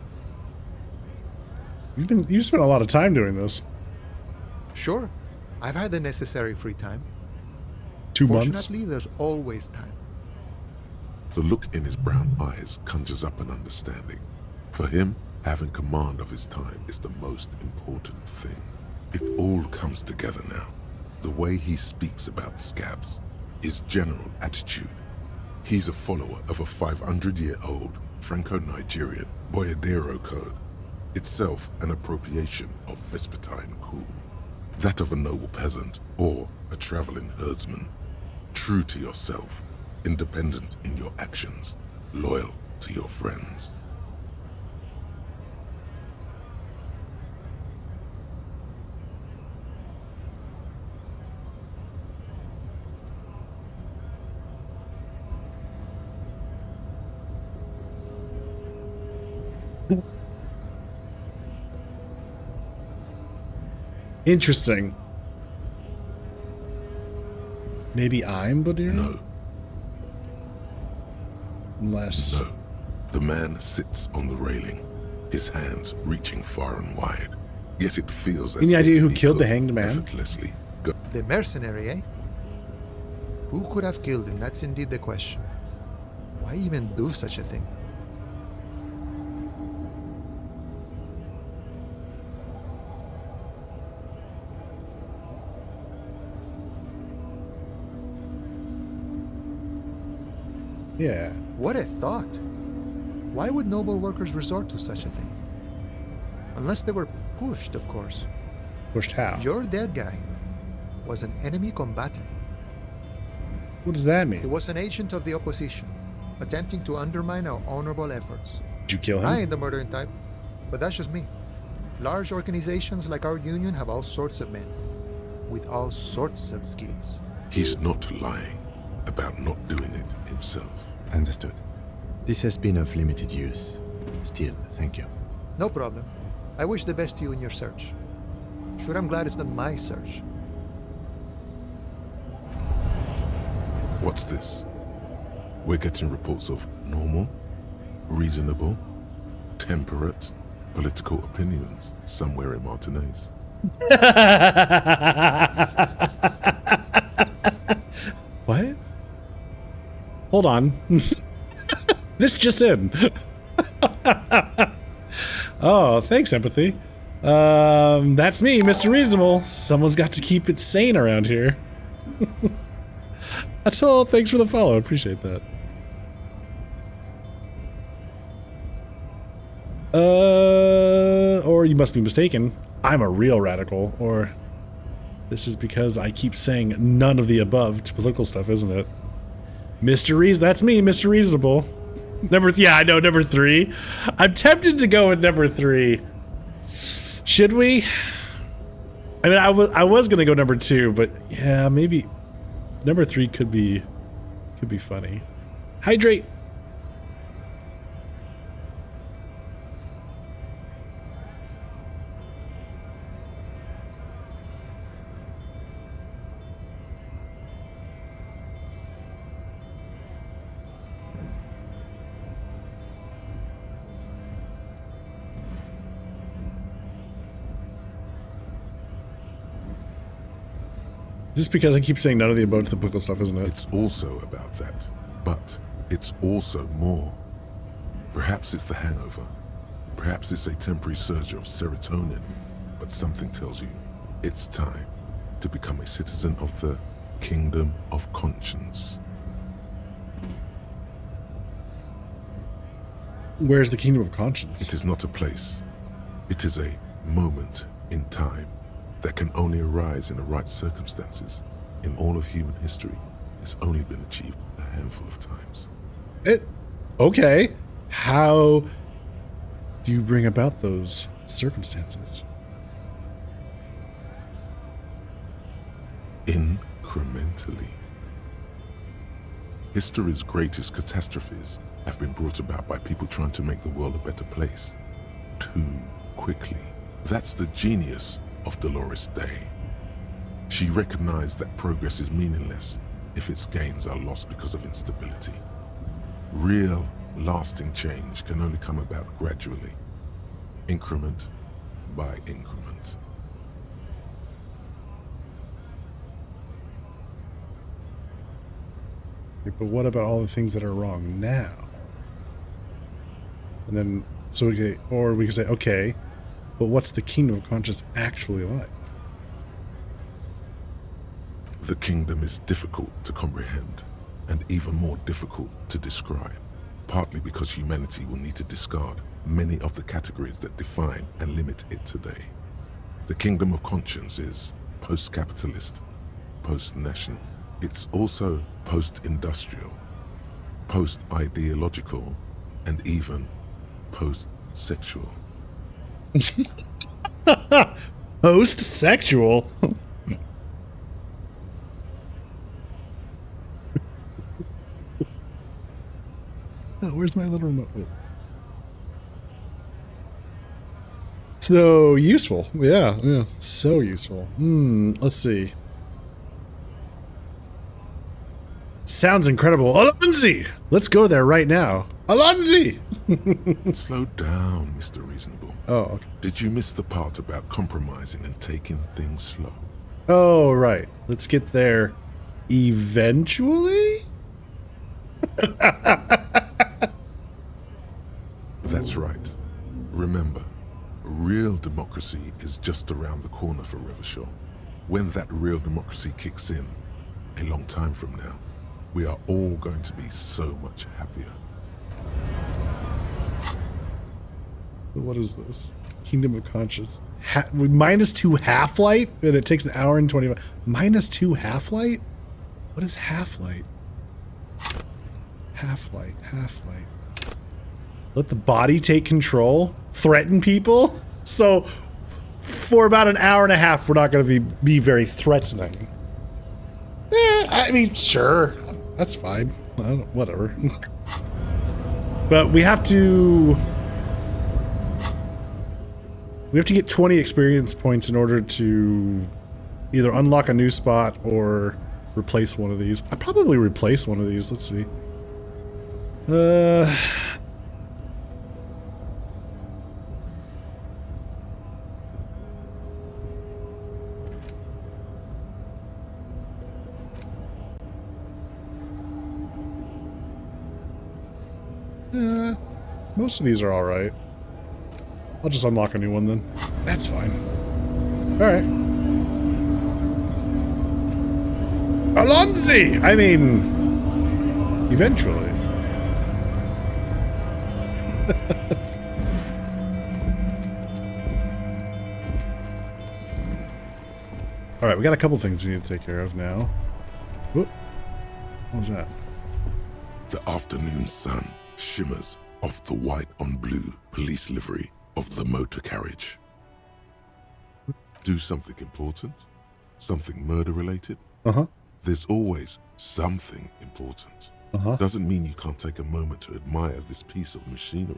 You spent a lot of time doing this. Sure, I've had the necessary free time. 2 months. Fortunately, there's always time. The look in his brown eyes conjures up an understanding. For him, having command of his time is the most important thing. It all comes together now. The way he speaks about scabs, his general attitude. He's a follower of a 500-year-old Franco-Nigerian Boyadero code, itself an appropriation of Vespertine cool. That of a noble peasant or a traveling herdsman. True to yourself, independent in your actions, loyal to your friends. Interesting. Maybe I'm Badira? No, Unless... no. The man sits on the railing, his hands reaching far and wide. Yet it feels as Any idea if who he killed the could hanged man? effortlessly go. The mercenary, eh? Who could have killed him? That's indeed the question. Why even do such a thing? Yeah. What a thought! Why would noble workers resort to such a thing? Unless they were pushed, of course. Pushed how? Your dead guy was an enemy combatant. What does that He mean? was an agent of the opposition, attempting to undermine our honorable efforts. Did you kill him? I ain't the murdering type, but that's just me. Large organizations like our union have all sorts of men, with all sorts of skills. He's not lying about not doing it himself. Understood. This has been of limited use. Still, thank you. No problem. I wish the best to you in your search. Sure, I'm glad it's not my search. What's this? We're getting reports of normal, reasonable, temperate, political opinions somewhere in Martinez. What? Hold on. This just in. Oh, thanks, empathy. That's me, Mr. Reasonable. Someone's got to keep it sane around here. That's all. Thanks for the follow. Appreciate that. Or you must be mistaken. I'm a real radical. Or this is because I keep saying none of the above to political stuff, isn't it? Mr. That's me, Mr. Reasonable. Yeah, I know, number 3. I'm tempted to go with number 3. Should we? I mean, I was gonna go number 2, but yeah, maybe number 3 could be funny. Hydrate. Just because I keep saying none of the above to the political stuff, isn't it? It's also about that, but it's also more. Perhaps it's the hangover. Perhaps it's a temporary surge of serotonin, but something tells you it's time to become a citizen of the Kingdom of Conscience. Where's the Kingdom of Conscience? It is not a place. It is a moment in time that can only arise in the right circumstances. In all of human history, it's only been achieved a handful of times. Okay. How do you bring about those circumstances? Incrementally. History's greatest catastrophes have been brought about by people trying to make the world a better place. Too quickly. That's the genius of Dolores Day. She recognized that progress is meaningless if its gains are lost because of instability. Real, lasting change can only come about gradually, increment by increment. But what about all the things that are wrong now? And then, so we can say, okay, but what's the Kingdom of Conscience actually like? The kingdom is difficult to comprehend, and even more difficult to describe, partly because humanity will need to discard many of the categories that define and limit it today. The Kingdom of Conscience is post-capitalist, post-national. It's also post-industrial, post-ideological, and even post-sexual. Post-sexual? Oh, where's my little remote? Oh. So useful. Yeah, so useful. Let's see. Sounds incredible. Alonzi! Let's go there right now. Alonzi! Slow down, Mr. Reasonable. Oh, okay. Did you miss the part about compromising and taking things slow? Oh, right. Let's get there eventually? That's right. Remember, real democracy is just around the corner for Revachol. When that real democracy kicks in, a long time from now, we are all going to be so much happier. What is this? Kingdom of Conscience. -2 half-light? And it takes an hour and 25. -2 half-light? What is half-light? Half-light. Let the body take control? Threaten people? So, for about an hour and a half, we're not going to be very threatening. I mean, sure. That's fine. Whatever. But we have to get 20 experience points in order to either unlock a new spot or replace one of these. I'd probably replace one of these. Let's see. Most of these are alright. I'll just unlock a new one then. That's fine. Alright. Alonzi! I mean, eventually. Alright, we got a couple things we need to take care of now. Whoop. What was that? The afternoon sun shimmers off the white on blue police livery of the motor carriage. Do something important? Something murder related? Uh-huh. There's always something important. Uh-huh. Doesn't mean you can't take a moment to admire this piece of machinery.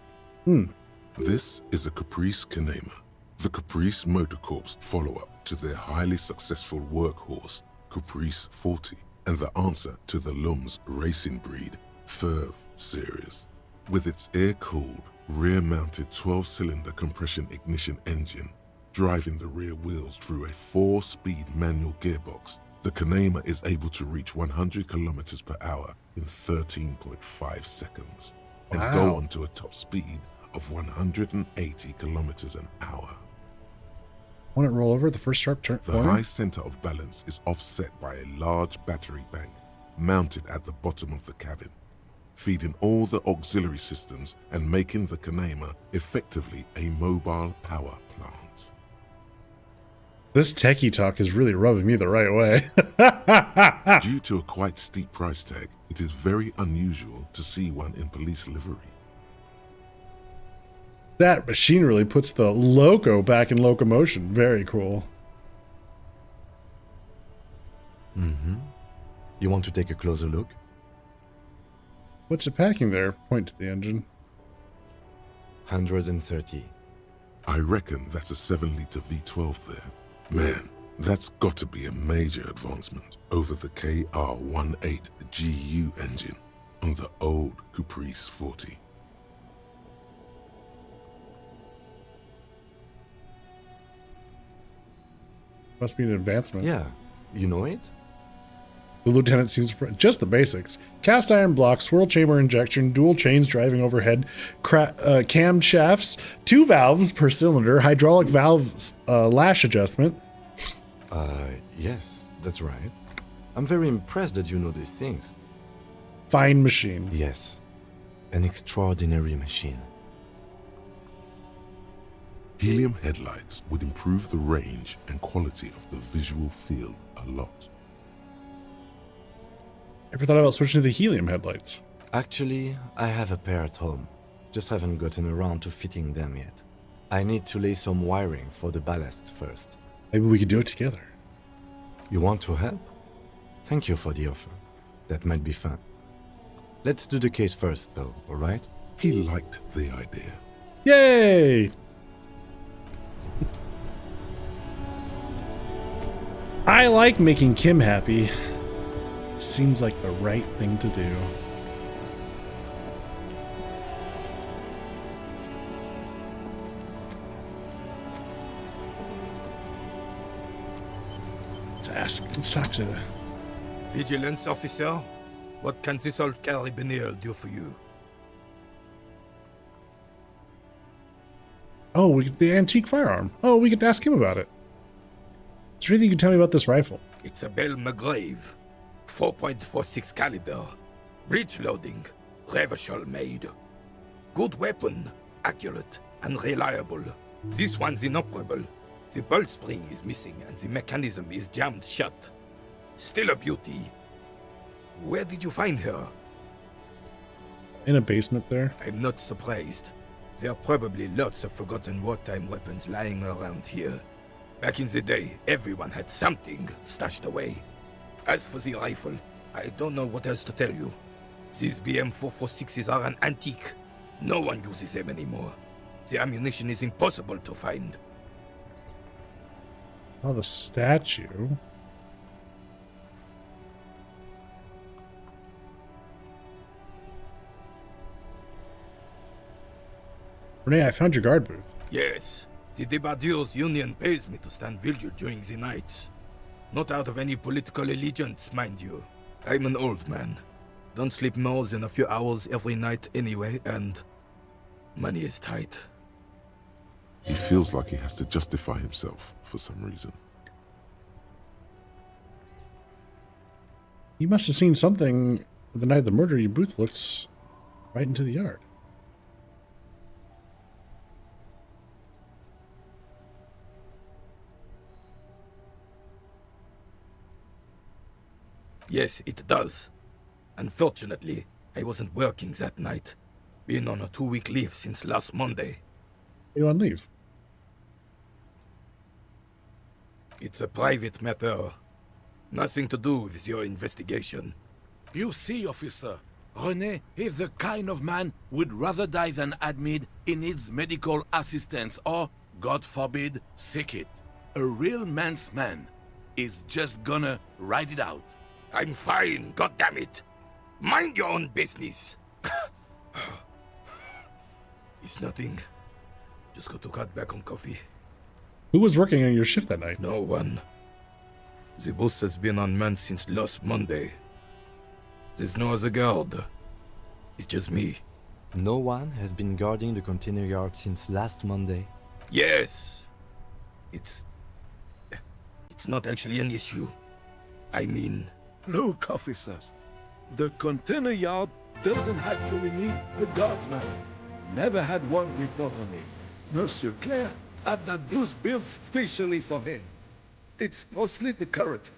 This is a Caprice Kanema, the Caprice Motor Corps follow-up to their highly successful workhorse, Caprice 40, and the answer to the Lum's racing breed, Ferv series. With its air-cooled, rear-mounted 12-cylinder compression ignition engine, driving the rear wheels through a 4-speed manual gearbox, the Kanema is able to reach 100 kilometers per hour in 13.5 seconds and go on to a top speed of 180 kilometers an hour. Want it roll over at the first sharp turn? The high center of balance is offset by a large battery bank mounted at the bottom of the cabin, feeding all the auxiliary systems and making the Kanema effectively a mobile power plant. This techie talk is really rubbing me the right way. Due to a quite steep price tag, it is very unusual to see one in police livery. That machine really puts the loco back in locomotion. Very cool. You want to take a closer look? What's it packing there? Point to the engine. 130. I reckon that's a 7-liter V12 there. Man, that's got to be a major advancement over the KR18GU engine on the old Caprice 40. Must be an advancement. Yeah, you know it? The lieutenant seems just the basics. Cast iron block, swirl chamber injection, dual chains driving overhead, cam shafts, 2 valves per cylinder, hydraulic valves, lash adjustment. Yes, that's right. I'm very impressed that you know these things. Fine machine. Yes, an extraordinary machine. Helium headlights would improve the range and quality of the visual field a lot. Ever thought about switching to the helium headlights? Actually, I have a pair at home. Just haven't gotten around to fitting them yet. I need to lay some wiring for the ballast first. Maybe we could do it together. You want to help? Thank you for the offer. That might be fun. Let's do the case first, though, alright? He liked the idea. Yay! I like making Kim happy. It seems like the right thing to do. Let's talk to the Vigilance officer, what can this old carabinier do for you? Oh, the antique firearm. Oh, we could ask him about it. Is there anything you can tell me about this rifle? It's a Bell McGrave, 4.46 caliber, breech loading, Revachol made. Good weapon, accurate and reliable. This one's inoperable. The bolt spring is missing and the mechanism is jammed shut. Still a beauty. Where did you find her? In a basement there. I'm not surprised. There are probably lots of forgotten wartime weapons lying around here. Back in the day, everyone had something stashed away. As for the rifle, I don't know what else to tell you. These BM-446s are an antique. No one uses them anymore. The ammunition is impossible to find. Oh, the statue. Renee, I found your guard booth. Yes, the Debardeurs Union pays me to stand vigil during the nights. Not out of any political allegiance, mind you. I'm an old man. Don't sleep more than a few hours every night anyway, and money is tight. He feels like he has to justify himself for some reason. You must have seen something the night of the murder. Your booth looks right into the yard. Yes, it does. Unfortunately, I wasn't working that night. Been on a 2-week leave since last Monday. You on leave? It's a private matter. Nothing to do with your investigation. You see, officer, René is the kind of man would rather die than admit he needs medical assistance or, God forbid, sick it. A real man's man is just gonna ride it out. I'm fine, goddammit. Mind your own business. It's nothing. Just got to cut back on coffee. Who was working on your shift that night? No one. The boss has been unmanned since last Monday. There's no other guard. It's just me. No one has been guarding the container yard since last Monday. Yes. It's not actually an issue. I mean... Look, officers, the container yard doesn't actually need a guardsman. Never had one before me. Monsieur Claire had that booth built specially for him. It's mostly the current.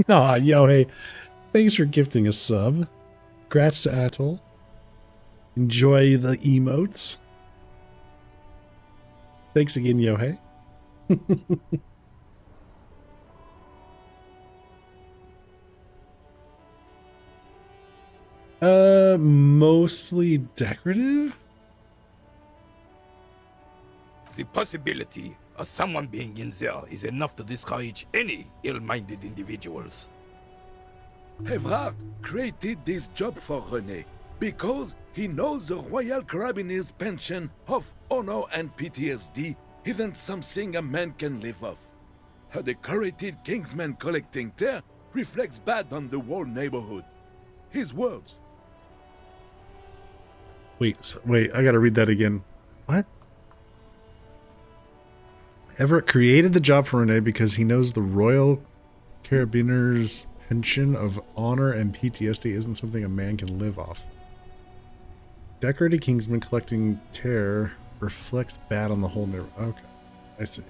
Aw, yo, hey. Thanks for gifting a sub. Congrats to Atoll. Enjoy the emotes. Thanks again, Yohei. Mostly decorative? The possibility of someone being in there is enough to discourage any ill-minded individuals. Evrard created this job for René because he knows the Royal Carabinier's pension of honor and PTSD isn't something a man can live off. A decorated Kingsman collecting tear reflects bad on the whole neighborhood. His words. Wait, I gotta read that again. What? Everett created the job for Renee because he knows the Royal Carabinier's pension of honor and PTSD isn't something a man can live off. Decorated Kingsman collecting tear reflects bad on the whole neighborhood. Okay, I see.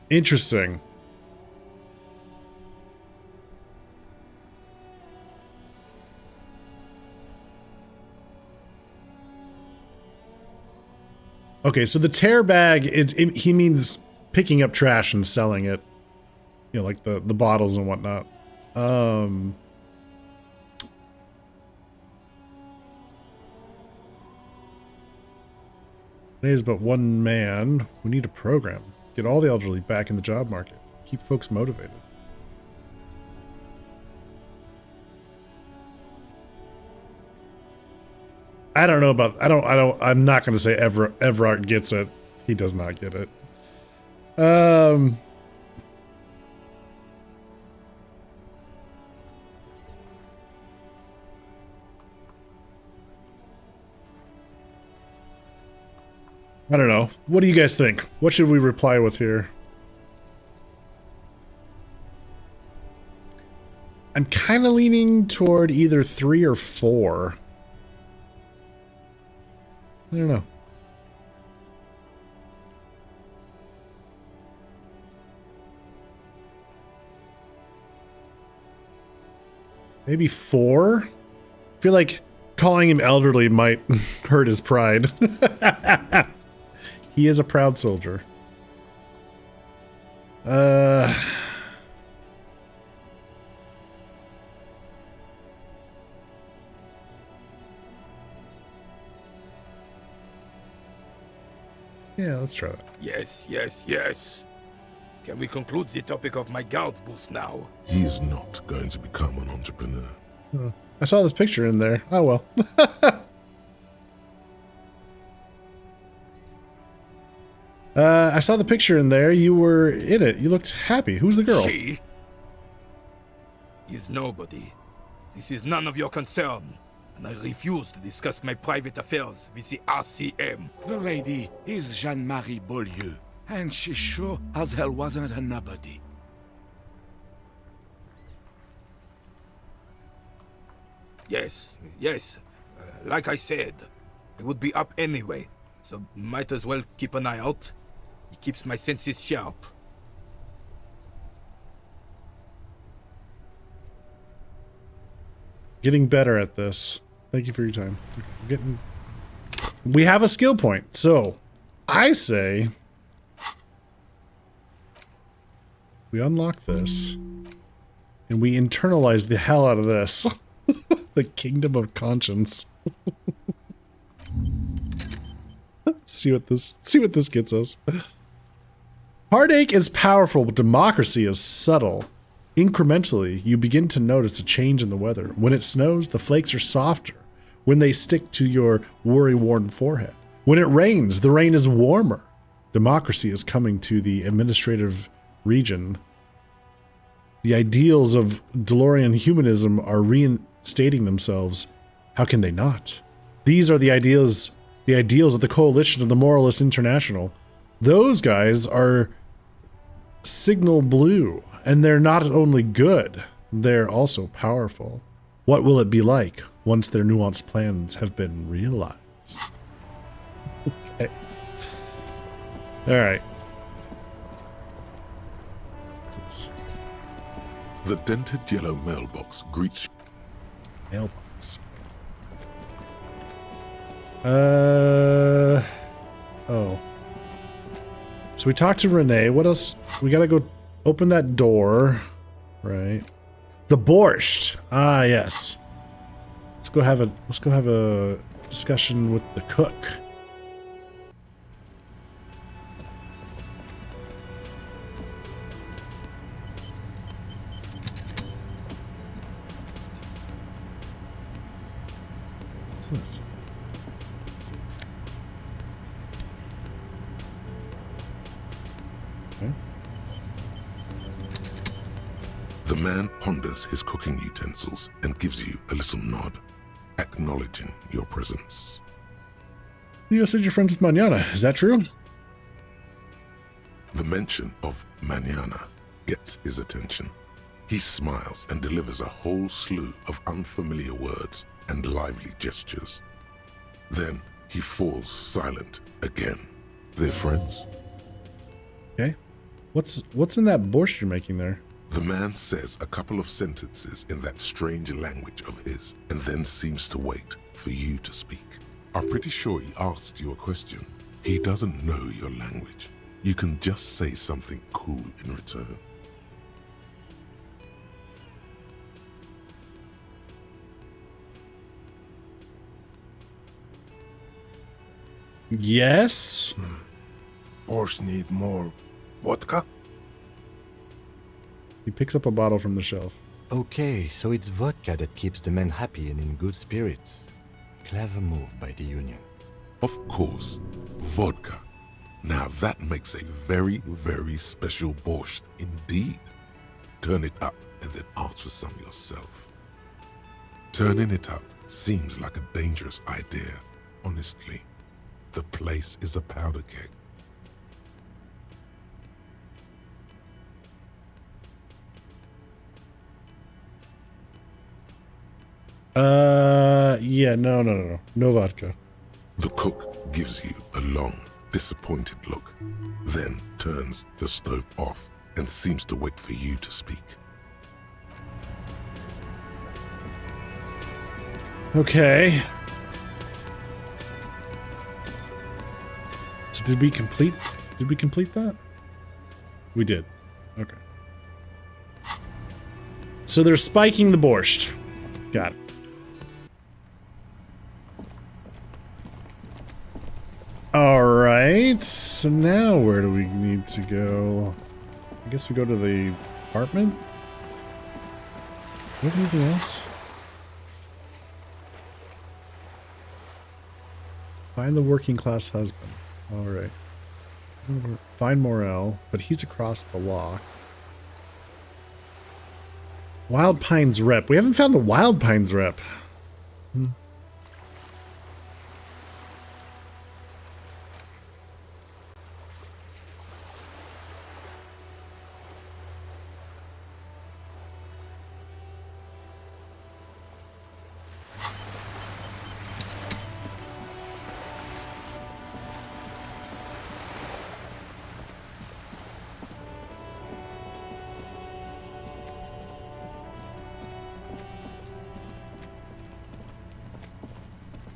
Interesting. Okay, so the tear bag, he means picking up trash and selling it. You know, like the bottles and whatnot. There's but one man. We need a program. Get all the elderly back in the job market. Keep folks motivated. I don't know about, I'm not going to say Everard gets it. He does not get it. I don't know. What do you guys think? What should we reply with here? I'm kind of leaning toward either 3 or 4. I don't know. Maybe 4? I feel like calling him elderly might hurt his pride. He is a proud soldier. I Yeah, let's try that. Yes, yes, yes. Can we conclude the topic of my gout boost now? He is not going to become an entrepreneur. I saw this picture in there. Oh well. I saw the picture in there. You were in it. You looked happy. Who's the girl? She is nobody. This is none of your concern. And I refuse to discuss my private affairs with the RCM. The lady is Jeanne-Marie Beaulieu, and she sure as hell wasn't a nobody. Yes, yes. Like I said, I would be up anyway, so might as well keep an eye out. It keeps my senses sharp. Getting better at this. Thank you for your time. We have a skill point, so I say we unlock this and we internalize the hell out of this. The Kingdom of Conscience. see what this gets us. Heartache is powerful, but democracy is subtle. Incrementally, you begin to notice a change in the weather. When it snows, the flakes are softer when they stick to your worry-worn forehead. When it rains, the rain is warmer. Democracy is coming to the administrative region. The ideals of DeLorean humanism are reinstating themselves. How can they not? These are the ideals of the Coalition of the Moralists International. Those guys are signal blue, and they're not only good, they're also powerful. What will it be like once their nuanced plans have been realized? Okay. Alright. What's this? The dented yellow mailbox greets Mailbox. Oh. So we talked to Renee. What else? We gotta go open that door. Right. The borscht. Ah, yes. Let's go have a discussion with the cook. What's this? Okay. The man ponders his cooking utensils and gives you a little nod, acknowledging your presence. You said you're friends with Manana. Is that true? The mention of Manana gets his attention. He smiles and delivers a whole slew of unfamiliar words and lively gestures. Then he falls silent again. They're friends. Okay. What's in that borscht you're making there? The man says a couple of sentences in that strange language of his and then seems to wait for you to speak. I'm pretty sure he asked you a question. He doesn't know your language. You can just say something cool in return. Yes? Borscht need more vodka? He picks up a bottle from the shelf. Okay, so it's vodka that keeps the men happy and in good spirits. Clever move by the Union. Of course, vodka. Now that makes a very, very special borscht indeed. Turn it up and then ask for some yourself. Turning it up seems like a dangerous idea, honestly. The place is a powder keg. Yeah, no. No vodka. The cook gives you a long, disappointed look, then turns the stove off and seems to wait for you to speak. Okay. So did we complete that? We did. Okay. So they're spiking the borscht. Got it. All right. right. So now where do we need to go? I guess we go to the apartment? Do we have anything else? Find the working class husband. Alright. Find Morel, but he's across the lock. Wild Pines rep. We haven't found the Wild Pines rep.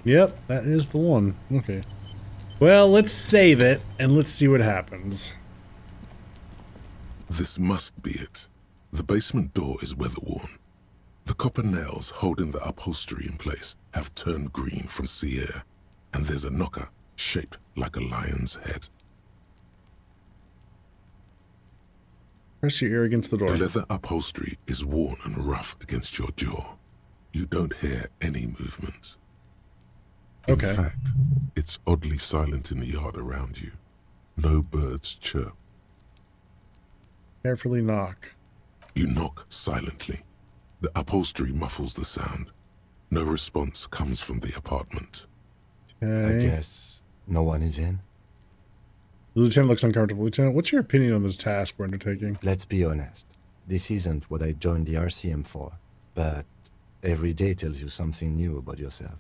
Yep, that is the one. Okay. Well, let's save it, and let's see what happens. This must be it. The basement door is weather-worn. The copper nails holding the upholstery in place have turned green from sea air, and there's a knocker shaped like a lion's head. Press your ear against the door. The leather upholstery is worn and rough against your jaw. You don't hear any movement. In fact, it's oddly silent in the yard around you. No birds chirp. Carefully knock. You knock silently. The upholstery muffles the sound. No response comes from the apartment. I guess no one is in. The lieutenant looks uncomfortable. Lieutenant, what's your opinion on this task we're undertaking? Let's be honest. This isn't what I joined the RCM for, but every day tells you something new about yourself.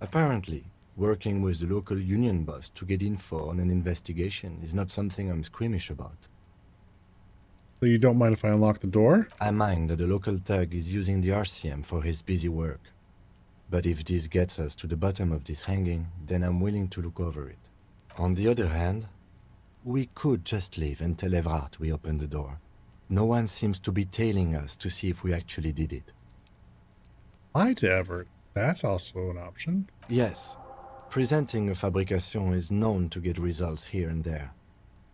Apparently, working with the local union boss to get info on an investigation is not something I'm squeamish about. So you don't mind if I unlock the door? I mind that the local thug is using the RCM for his busy work. But if this gets us to the bottom of this hanging, then I'm willing to look over it. On the other hand, we could just leave and tell Evrart we opened the door. No one seems to be tailing us to see if we actually did it. Lie to Everett. That's also an option. Yes. Presenting a fabrication is known to get results here and there.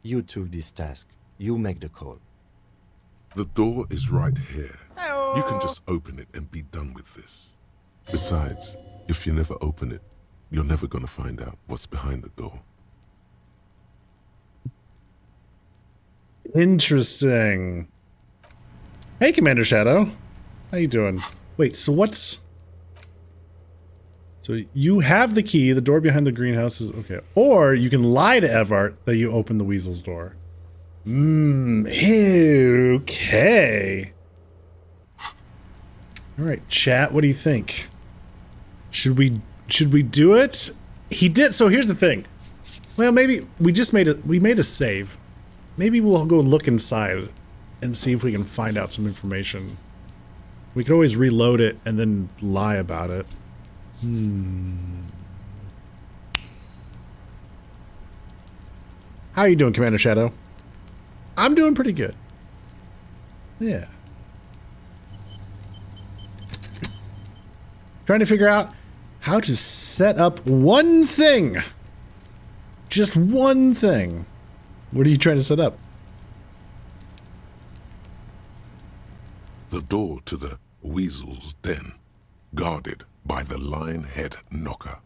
You took this task. You make the call. The door is right here. You can just open it and be done with this. Besides, if you never open it, you're never going to find out what's behind the door. Interesting. Hey, Commander Shadow. How you doing? Wait, so what's... So you have the key, the door behind the greenhouse is... Okay. Or you can lie to Evart that you opened the weasel's door. Okay. Alright, chat, what do you think? Should we do it? He did, so here's the thing. Well, maybe we made a save. Maybe we'll go look inside and see if we can find out some information. We could always reload it and then lie about it. How are you doing, Commander Shadow? I'm doing pretty good. Yeah. Trying to figure out how to set up one thing. Just one thing. What are you trying to set up? The door to the weasel's den, guarded by the lion-head knocker.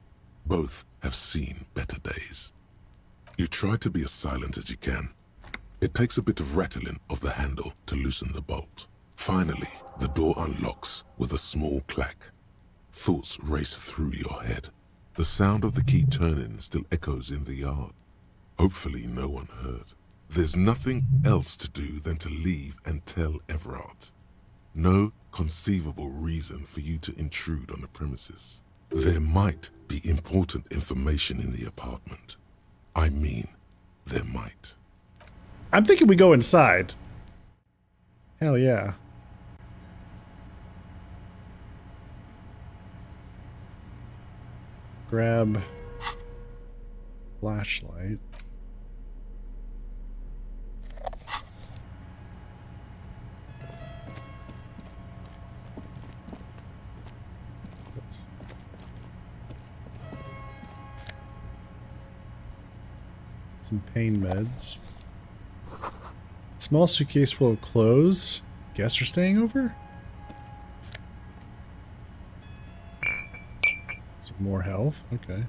Both have seen better days. You try to be as silent as you can. It takes a bit of rattling of the handle to loosen the bolt. Finally, the door unlocks with a small clack. Thoughts race through your head. The sound of the key turning still echoes in the yard. Hopefully no one heard. There's nothing else to do than to leave and tell Evrart. No conceivable reason for you to intrude on the premises. There might be important information in the apartment. I mean, there might. I'm thinking we go inside. Hell yeah. Grab flashlight. Some pain meds. Small suitcase full of clothes. Guests are staying over? Some more health. Okay.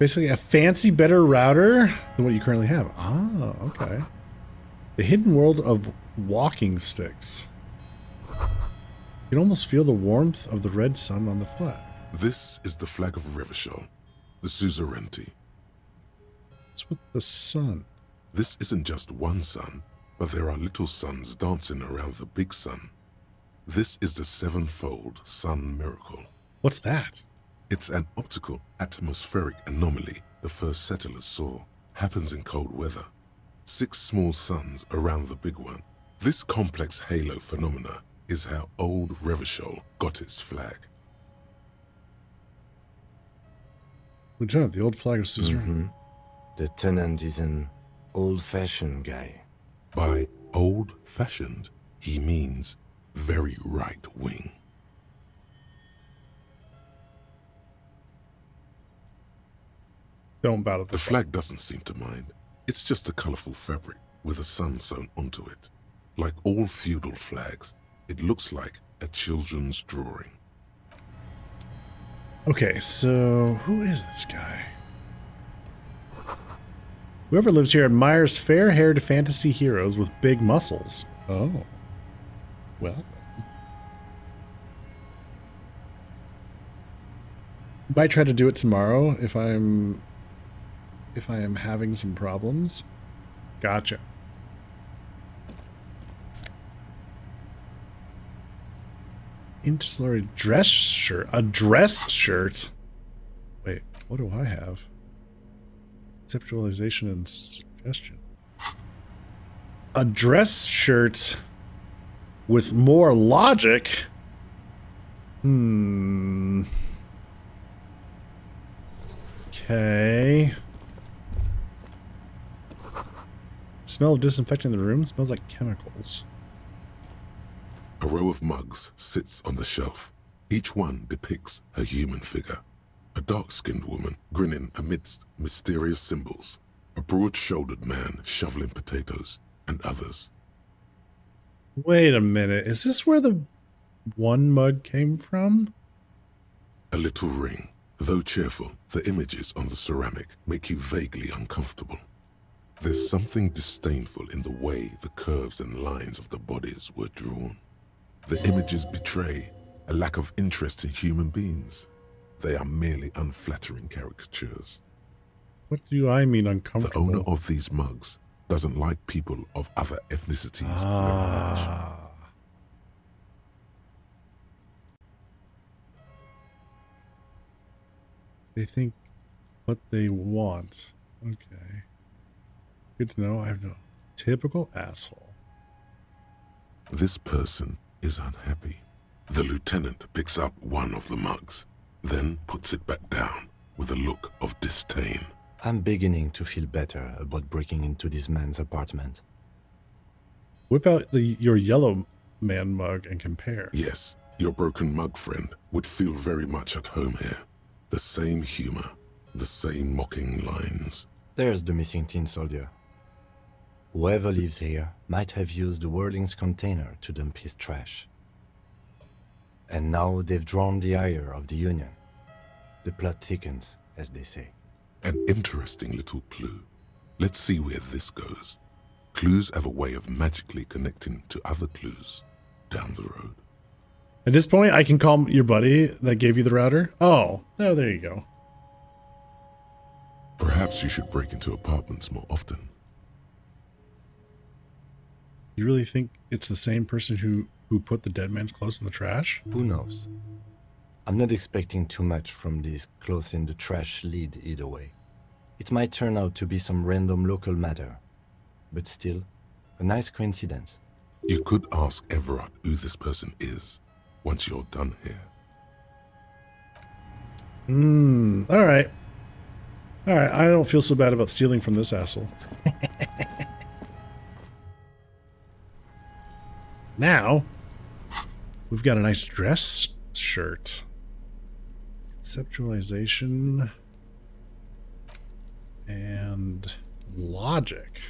Basically a fancy, better router than what you currently have. Ah, okay. The hidden world of walking sticks. You can almost feel the warmth of the red sun on the flag. This is the flag of Revachol, the suzerainty. What's with the sun? This isn't just one sun, but there are little suns dancing around the big sun. This is the sevenfold sun miracle. What's that? It's an optical atmospheric anomaly the first settlers saw. Happens in cold weather. 6 small suns around the big one. This complex halo phenomena is how old Revachol got its flag. Lieutenant, the old flag of suzerainty. The tenant is an old-fashioned guy. By old-fashioned, he means very right-wing. Don't battle. The flag doesn't seem to mind. It's just a colorful fabric with a sun sewn onto it. Like all feudal flags, it looks like a children's drawing. Okay, so who is this guy? Whoever lives here admires fair-haired fantasy heroes with big muscles. Oh. Well. Might try to do it tomorrow if I am having some problems. Gotcha. Interstellar dress shirt. A dress shirt? Wait, what do I have? Conceptualization and suggestion. A dress shirt with more logic? Okay. Smell of disinfecting the room. Smells like chemicals. A row of mugs sits on the shelf. Each one depicts a human figure. A dark-skinned woman grinning amidst mysterious symbols. A broad-shouldered man shoveling potatoes, and others. Wait a minute. Is this where the one mug came from? A little ring. Though cheerful, the images on the ceramic make you vaguely uncomfortable. There's something disdainful in the way the curves and lines of the bodies were drawn. The images betray a lack of interest in human beings. They are merely unflattering caricatures. What do I mean uncomfortable? The owner of these mugs doesn't like people of other ethnicities very much. They think what they want. Okay. Good to know. I have no typical asshole. This person is unhappy. The lieutenant picks up one of the mugs, then puts it back down with a look of disdain. I'm beginning to feel better about breaking into this man's apartment. Whip out your yellow man mug and compare. Yes, your broken mug friend would feel very much at home here. The same humor, the same mocking lines. There's the missing tin soldier. Whoever lives here might have used the Whirling's container to dump his trash. And now they've drawn the ire of the Union. The plot thickens, as they say. An interesting little clue. Let's see where this goes. Clues have a way of magically connecting to other clues down the road. At this point, I can call your buddy that gave you the router. Oh, there you go. Perhaps you should break into apartments more often. You really think it's the same person who put the dead man's clothes in the trash? Who knows? I'm not expecting too much from this clothes in the trash lead either way. It might turn out to be some random local matter, but still, a nice coincidence. You could ask Everard who this person is once you're done here. Alright. Alright, I don't feel so bad about stealing from this asshole. Now, we've got a nice dress shirt. Conceptualization. And Logic.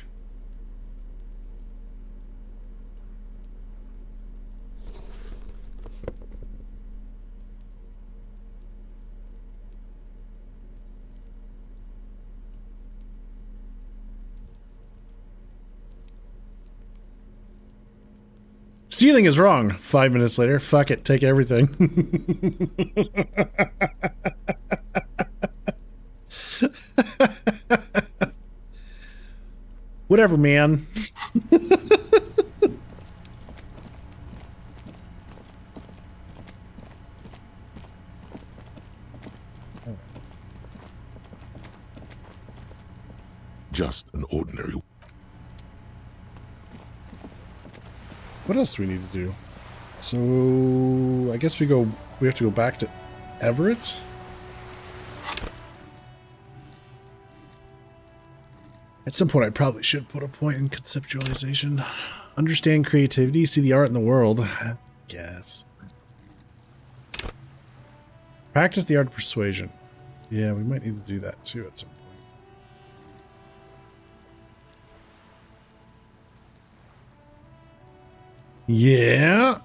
Stealing is wrong. 5 minutes later. Fuck it. Take everything. Whatever, man. Just an ordinary. What else do we need to do? So I guess we have to go back to Everett. At some point I probably should put a point in conceptualization. Understand creativity, see the art in the world. I guess. Practice the art of persuasion. Yeah, we might need to do that too at some point. Yeah.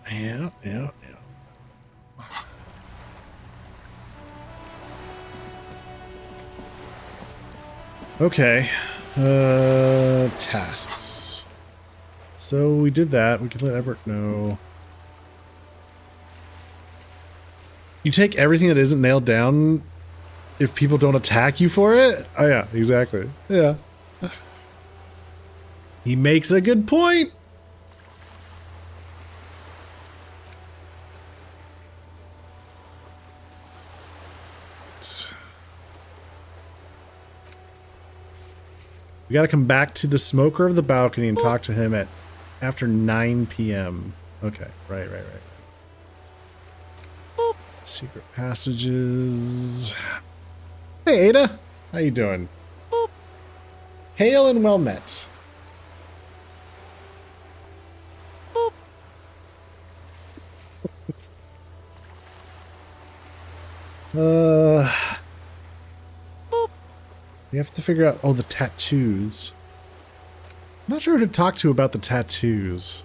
Okay. Tasks. So we did that. We could let Everett know. You take everything that isn't nailed down if people don't attack you for it? Oh yeah, exactly. Yeah. He makes a good point. We gotta come back to the smoker of the balcony and talk to him at after 9 p.m. Okay, right. Secret passages. Hey, Ada. How you doing? Hail and well met. We have to figure out, the tattoos. I'm not sure who to talk to about the tattoos.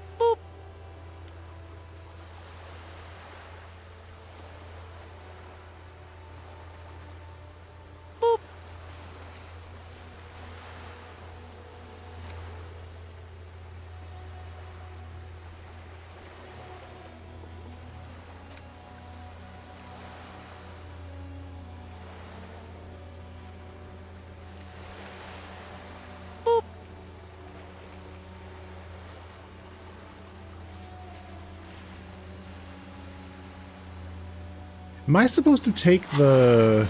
Am I supposed to take the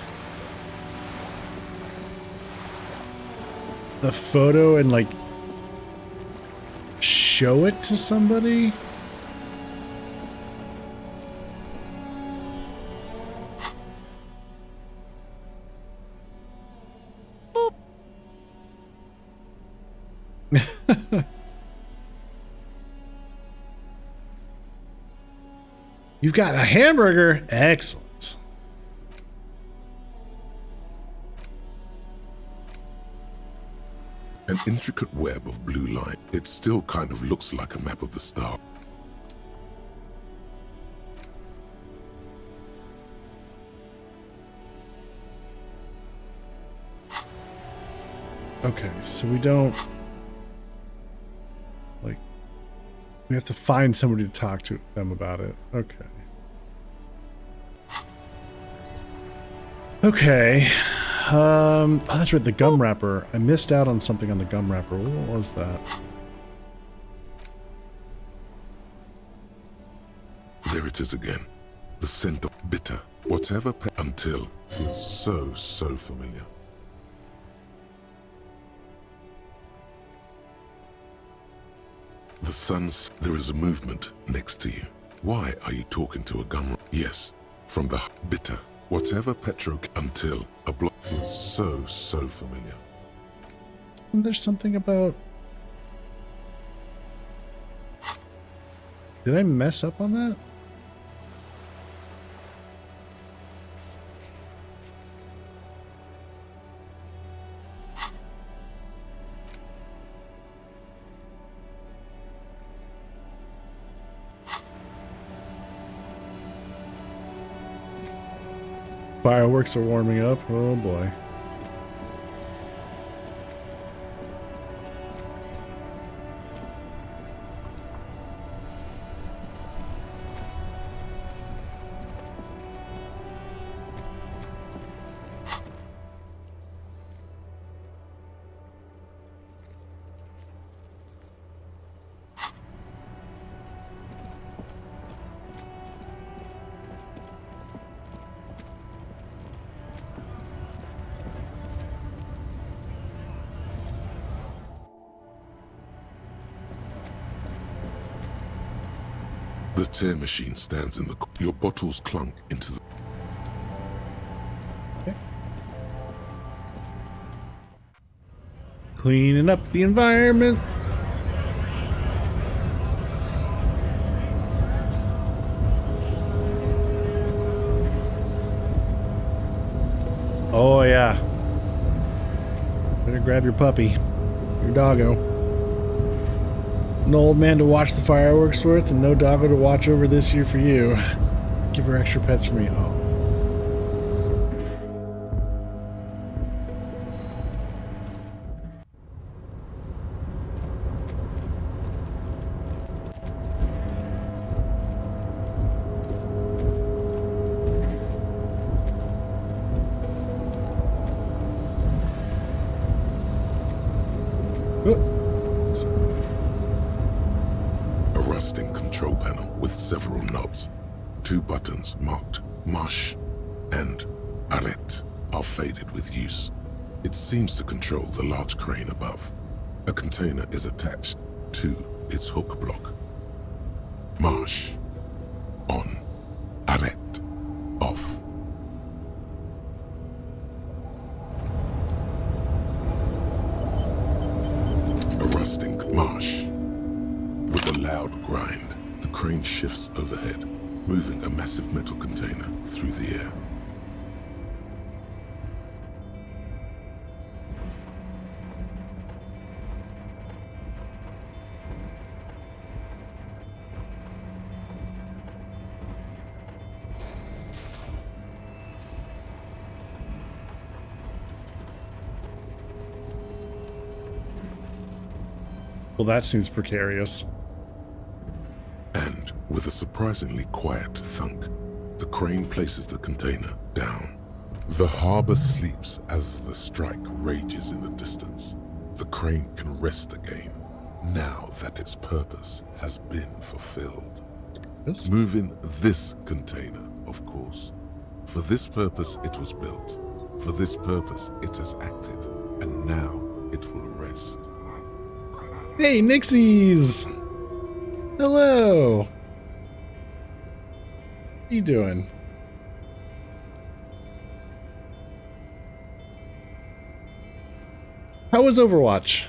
photo and like show it to somebody? You've got a hamburger. Excellent. An intricate web of blue line. It still kind of looks like a map of the star. Okay, so we don't... like... we have to find somebody to talk to them about it. Okay. Okay. Oh, that's right, the gum wrapper. I missed out on something on the gum wrapper. What was that? There it is again. The scent of bitter. Whatever until feels so familiar. The sun's... there is a movement next to you. Why are you talking to a gum? Yes, from the bitter. Whatever petro until a block feels so familiar. And there's something about... did I mess up on that? Fireworks are warming up. Oh boy. The tear machine stands in the... Your bottles clunk into the... Cleaning up the environment. Oh yeah. Better grab your puppy. Your doggo. An old man to watch the fireworks with and no doggo to watch over this year for you. Give her extra pets for me. Oh. A rusting control panel with several knobs. 2 buttons marked Marche and Arrête are faded with use. It seems to control the large crane above. A container is attached to its hook block. Marche. On. Arrête. Off. A rusting marche. With a loud grind, the crane shifts overhead, moving a massive metal container through the air. Well, that seems precarious. And, with a surprisingly quiet thunk, the crane places the container down. The harbor sleeps as the strike rages in the distance. The crane can rest again, now that its purpose has been fulfilled. Yes. Moving this container, of course. For this purpose it was built. For this purpose it has acted. And now it will rest. Hey, Nixies! Hello! How you doing? How was Overwatch?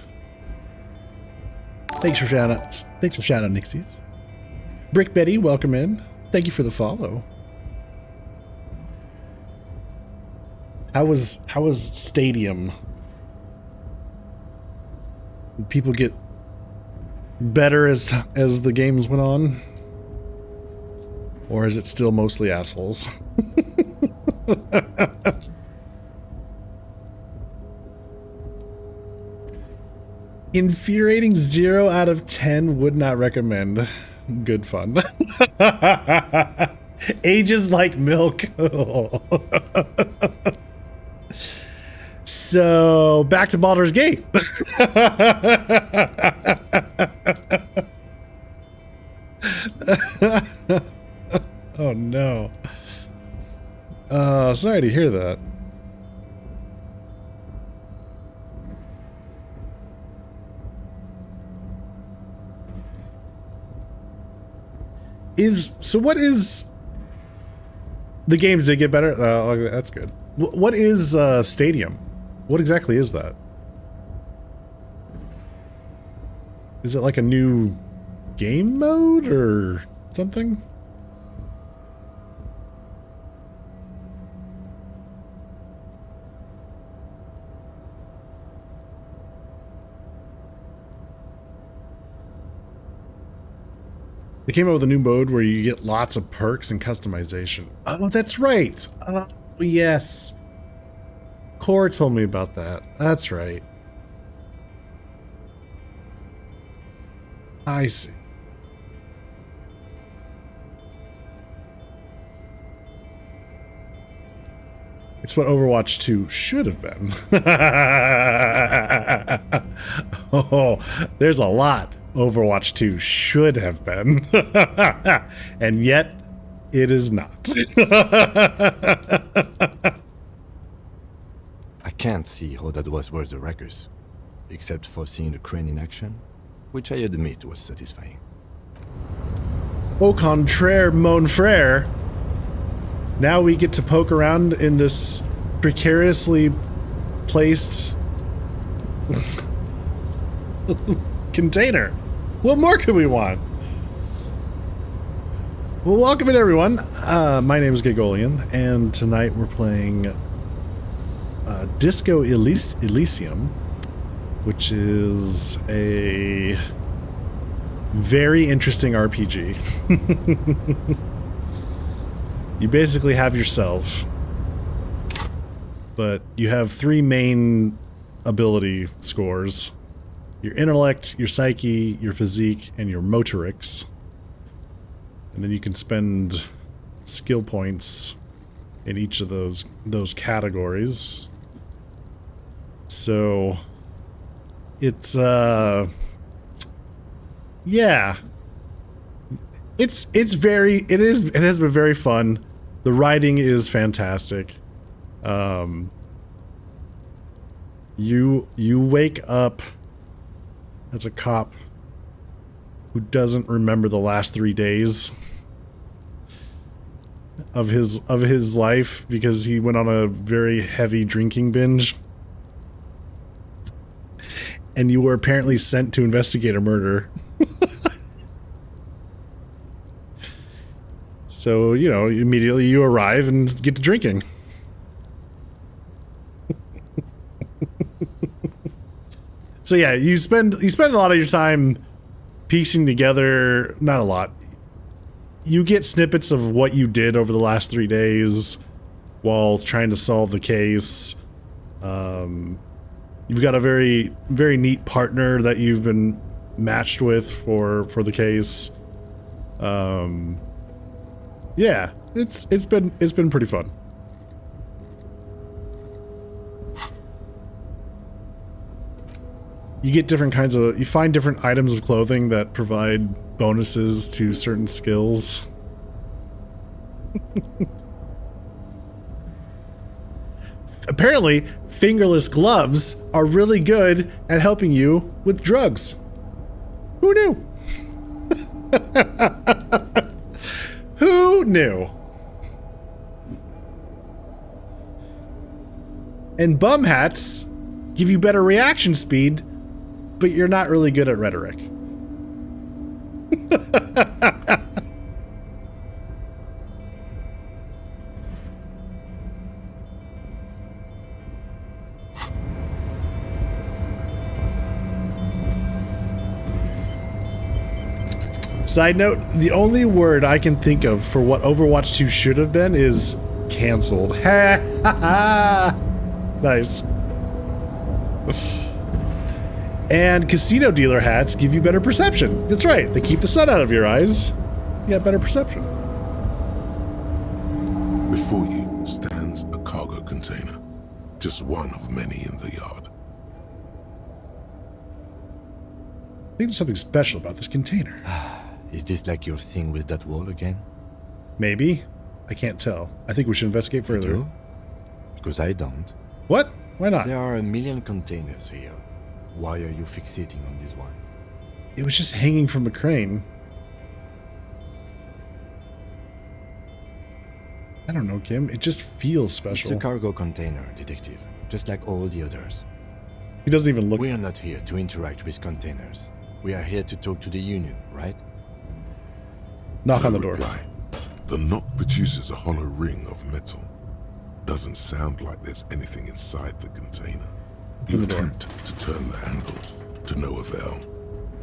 Thanks for shouting out. Thanks for shouting out, Nixies. Brick Betty, welcome in. Thank you for the follow. How was Stadium? Did people get better as the games went on? Or is it still mostly assholes? Infuriating 0 out of 10, would not recommend. Good fun. Ages like milk. So, back to Baldur's Gate. Oh no. Sorry to hear that. So what is the games? Did get better? That's good. What is Stadium? What exactly is that? Is it like a new game mode or something? They came out with a new mode where you get lots of perks and customization. Oh, that's right. Yes. Core told me about that. That's right. I see. It's what Overwatch 2 should have been. Oh, there's a lot Overwatch 2 should have been. And yet, it is not. I can't see how that was worth the ruckus, except for seeing the crane in action, which I admit was satisfying. Au contraire, mon frere. Now we get to poke around in this precariously placed container. What more could we want? Well, welcome in, everyone. My name is Gigolian, and tonight we're playing Disco Elysium, which is a very interesting RPG. You basically have yourself, but you have three main ability scores: your intellect, your psyche, your physique, and your motorics. And then you can spend skill points in each of those categories. So it's yeah. It has been very fun. The writing is fantastic. You wake up as a cop who doesn't remember the last 3 days of his life because he went on a very heavy drinking binge. And you were apparently sent to investigate a murder. So, you know, immediately you arrive and get to drinking. So yeah, you spend a lot of your time piecing together, not a lot. You get snippets of what you did over the last 3 days while trying to solve the case. You've got a very, very neat partner that you've been matched with for the case. Yeah, it's been pretty fun. You get you find different items of clothing that provide bonuses to certain skills. Apparently, fingerless gloves are really good at helping you with drugs. Who knew? Who knew? And bum hats give you better reaction speed, but you're not really good at rhetoric. Side note, the only word I can think of for what Overwatch 2 should have been is canceled. Ha ha ha! Nice. And casino dealer hats give you better perception. That's right, they keep the sun out of your eyes. You got better perception. Before you stands a cargo container, just one of many in the yard. I think there's something special about this container. Is this like your thing with that wall again? Maybe. I can't tell. I think we should investigate further. You do? Because I don't. What? Why not? There are a million containers here. Why are you fixating on this one? It was just hanging from a crane. I don't know, Kim. It just feels special. It's a cargo container, detective. Just like all the others. He doesn't even look... We are not here to interact with containers. We are here to talk to the Union, right? Knock on the door. Reply. The knock produces a hollow ring of metal. Doesn't sound like there's anything inside the container. You attempt to turn the handle, to no avail.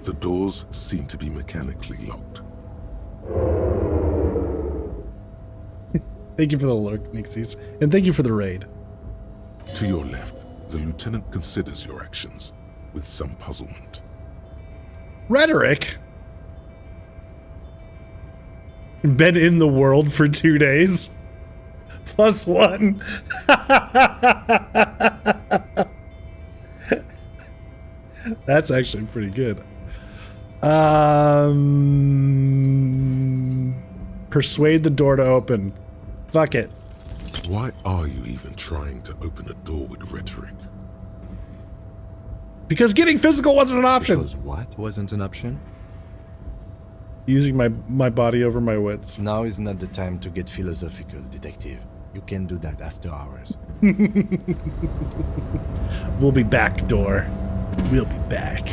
The doors seem to be mechanically locked. Thank you for the lurk, Nixies. And thank you for the raid. To your left, the lieutenant considers your actions with some puzzlement. Rhetoric? Been in the world for 2 days? +1. That's actually pretty good. Persuade the door to open. Fuck it. Why are you even trying to open a door with rhetoric? Because getting physical wasn't an option. Because what wasn't an option? Using my body over my wits. Now is not the time to get philosophical, detective. You can do that after hours. We'll be back, door. We'll be back.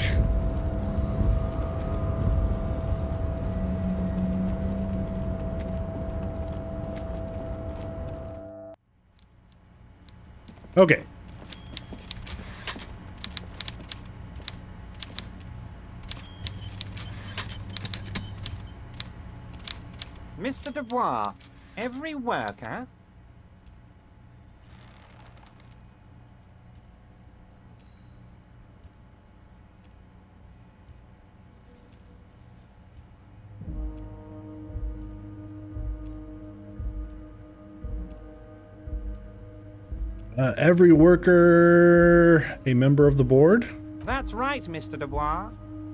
Okay. Mr. Dubois, every worker... Every worker a member of the board? That's right, Mr. Dubois.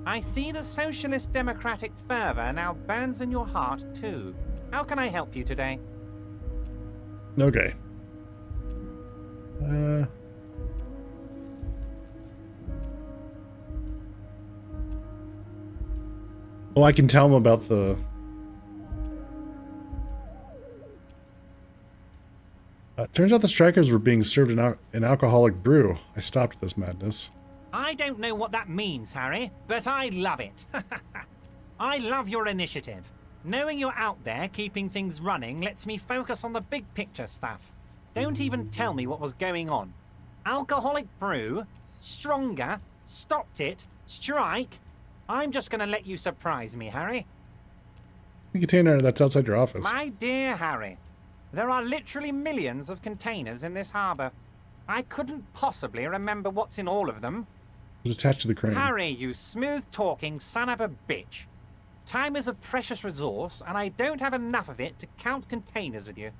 I see the socialist democratic fervor now burns in your heart, too. How can I help you today? Okay. Well, I can tell them about the... turns out the strikers were being served an alcoholic brew. I stopped this madness. I don't know what that means, Harry, but I love it. I love your initiative. Knowing you're out there keeping things running lets me focus on the big picture stuff. Don't even tell me what was going on. Alcoholic brew, stronger, stopped it, strike. I'm just going to let you surprise me, Harry. The container that's outside your office. My dear Harry, there are literally millions of containers in this harbor. I couldn't possibly remember what's in all of them. It's attached to the crane. Harry, you smooth-talking son of a bitch. Time is a precious resource, and I don't have enough of it to count containers with you.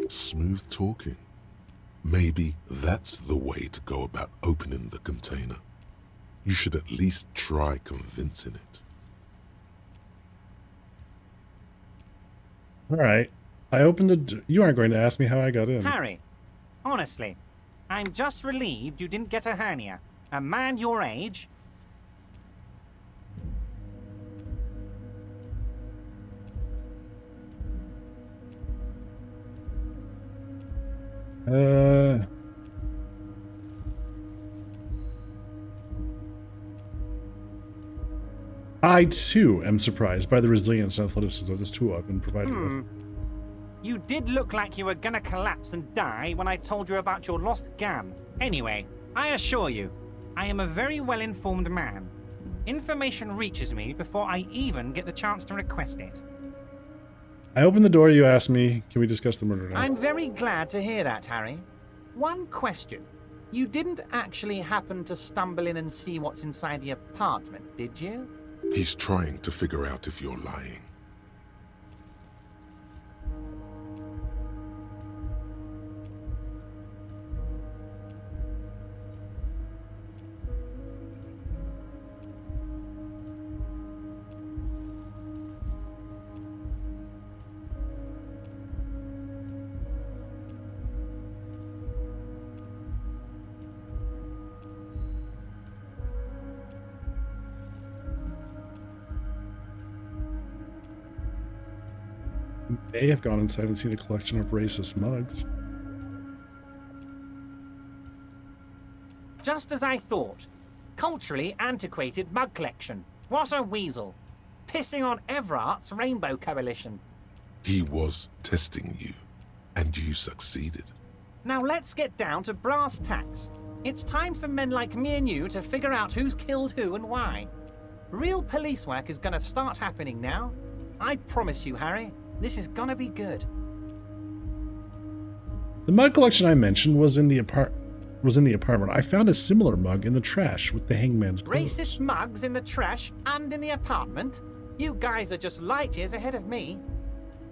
Smooth talking. Maybe that's the way to go about opening the container. You should at least try convincing it. All right. I opened the... You aren't going to ask me how I got in. Harry, honestly, I'm just relieved you didn't get a hernia. A man your age... I, too, am surprised by the resilience and athleticism of this tool I've been provided with. You did look like you were gonna collapse and die when I told you about your lost gun. Anyway, I assure you, I am a very well-informed man. Information reaches me before I even get the chance to request it. I opened the door, you asked me, can we discuss the murder now? I'm very glad to hear that, Harry. One question. You didn't actually happen to stumble in and see what's inside the apartment, did you? He's trying to figure out if you're lying. May have gone inside and seen a collection of racist mugs. Just as I thought. Culturally antiquated mug collection. What a weasel. Pissing on Everart's Rainbow Coalition. He was testing you, and you succeeded. Now let's get down to brass tacks. It's time for men like me and you to figure out who's killed who and why. Real police work is gonna start happening now. I promise you, Harry, this is gonna be good. The mug collection I mentioned was in the apartment. I found a similar mug in the trash with the hangman's clothes. Racist mugs in the trash and in the apartment? You guys are just light years ahead of me.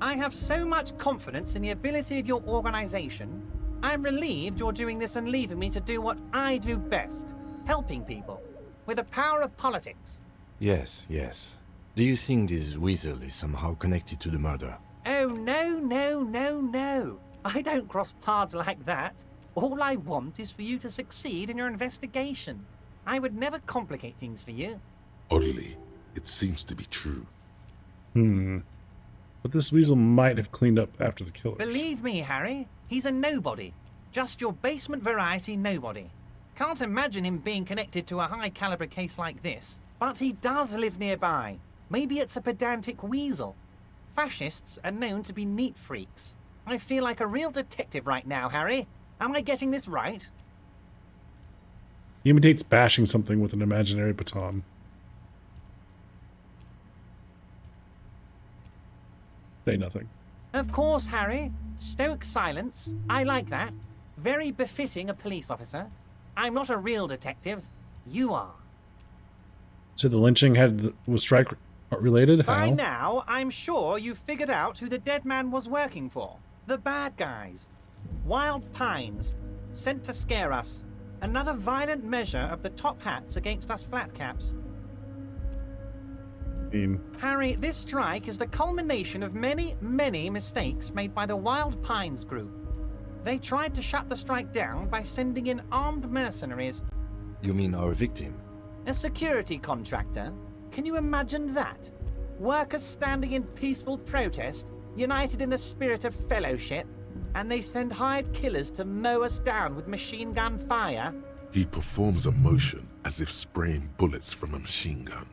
I have so much confidence in the ability of your organization. I'm relieved you're doing this and leaving me to do what I do best, helping people, with the power of politics. Yes, yes. Do you think this weasel is somehow connected to the murder? Oh, no. I don't cross paths like that. All I want is for you to succeed in your investigation. I would never complicate things for you. Oddly, it seems to be true. But this weasel might have cleaned up after the killers. Believe me, Harry, he's a nobody. Just your basement variety nobody. Can't imagine him being connected to a high-caliber case like this, but he does live nearby. Maybe it's a pedantic weasel. Fascists are known to be neat freaks. I feel like a real detective right now, Harry. Am I getting this right? He imitates bashing something with an imaginary baton. Say nothing. Of course, Harry. Stoic silence. I like that. Very befitting a police officer. I'm not a real detective. You are. So the lynching was strike related? By How? now, I'm sure you've figured out who the dead man was working for. The bad guys. Wild Pines. Sent to scare us. Another violent measure of the top hats against us flatcaps. Harry, this strike is the culmination of many, many mistakes made by the Wild Pines group. They tried to shut the strike down by sending in armed mercenaries. You mean our victim? A security contractor? Can you imagine that? Workers standing in peaceful protest, united in the spirit of fellowship, and they send hired killers to mow us down with machine gun fire? He performs a motion as if spraying bullets from a machine gun.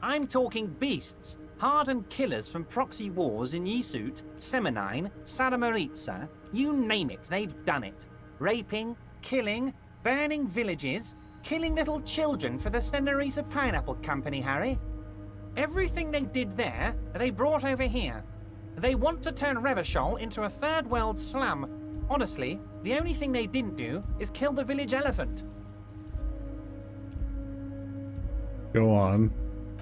I'm talking beasts, hardened killers from proxy wars in Yisut, Semenine, Saramoritsa, you name it, they've done it. Raping, killing, burning villages, killing little children for the Senorita Pineapple Company, Harry. Everything they did there, they brought over here. They want to turn Revachol into a third world slum. Honestly, the only thing they didn't do is kill the village elephant. Go on.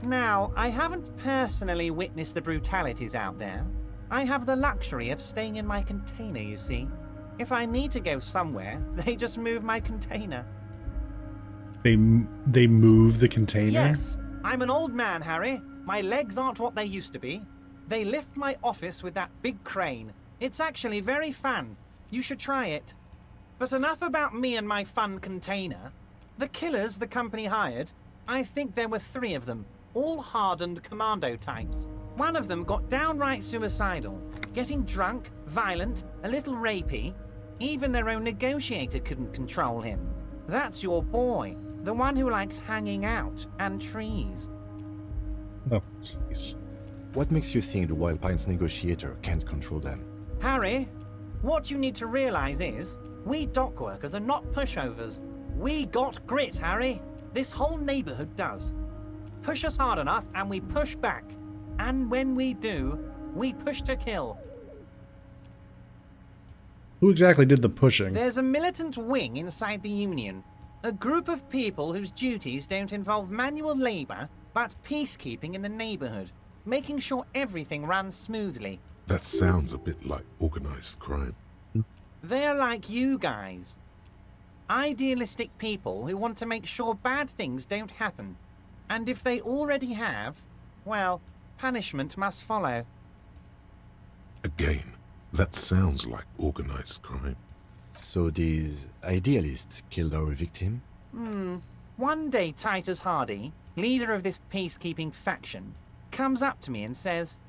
Now, I haven't personally witnessed the brutalities out there. I have the luxury of staying in my container, you see. If I need to go somewhere, they just move my container. They move the container? Yes. I'm an old man, Harry. My legs aren't what they used to be. They lift my office with that big crane. It's actually very fun. You should try it. But enough about me and my fun container. The killers the company hired, I think there were 3 of them. All hardened commando types. One of them got downright suicidal, getting drunk, violent, a little rapey. Even their own negotiator couldn't control him. That's your boy, the one who likes hanging out and trees. Oh, jeez. What makes you think the Wild Pines negotiator can't control them? Harry, what you need to realize is, we dock workers are not pushovers. We got grit, Harry. This whole neighborhood does. Push us hard enough and we push back. And when we do, we push to kill. Who exactly did the pushing? There's a militant wing inside the Union. A group of people whose duties don't involve manual labor, but peacekeeping in the neighborhood. Making sure everything runs smoothly. That sounds a bit like organized crime. They're like you guys. Idealistic people who want to make sure bad things don't happen. And if they already have, well, punishment must follow. Again, that sounds like organized crime. So these idealists killed our victim? One day Titus Hardy, leader of this peacekeeping faction, comes up to me and says,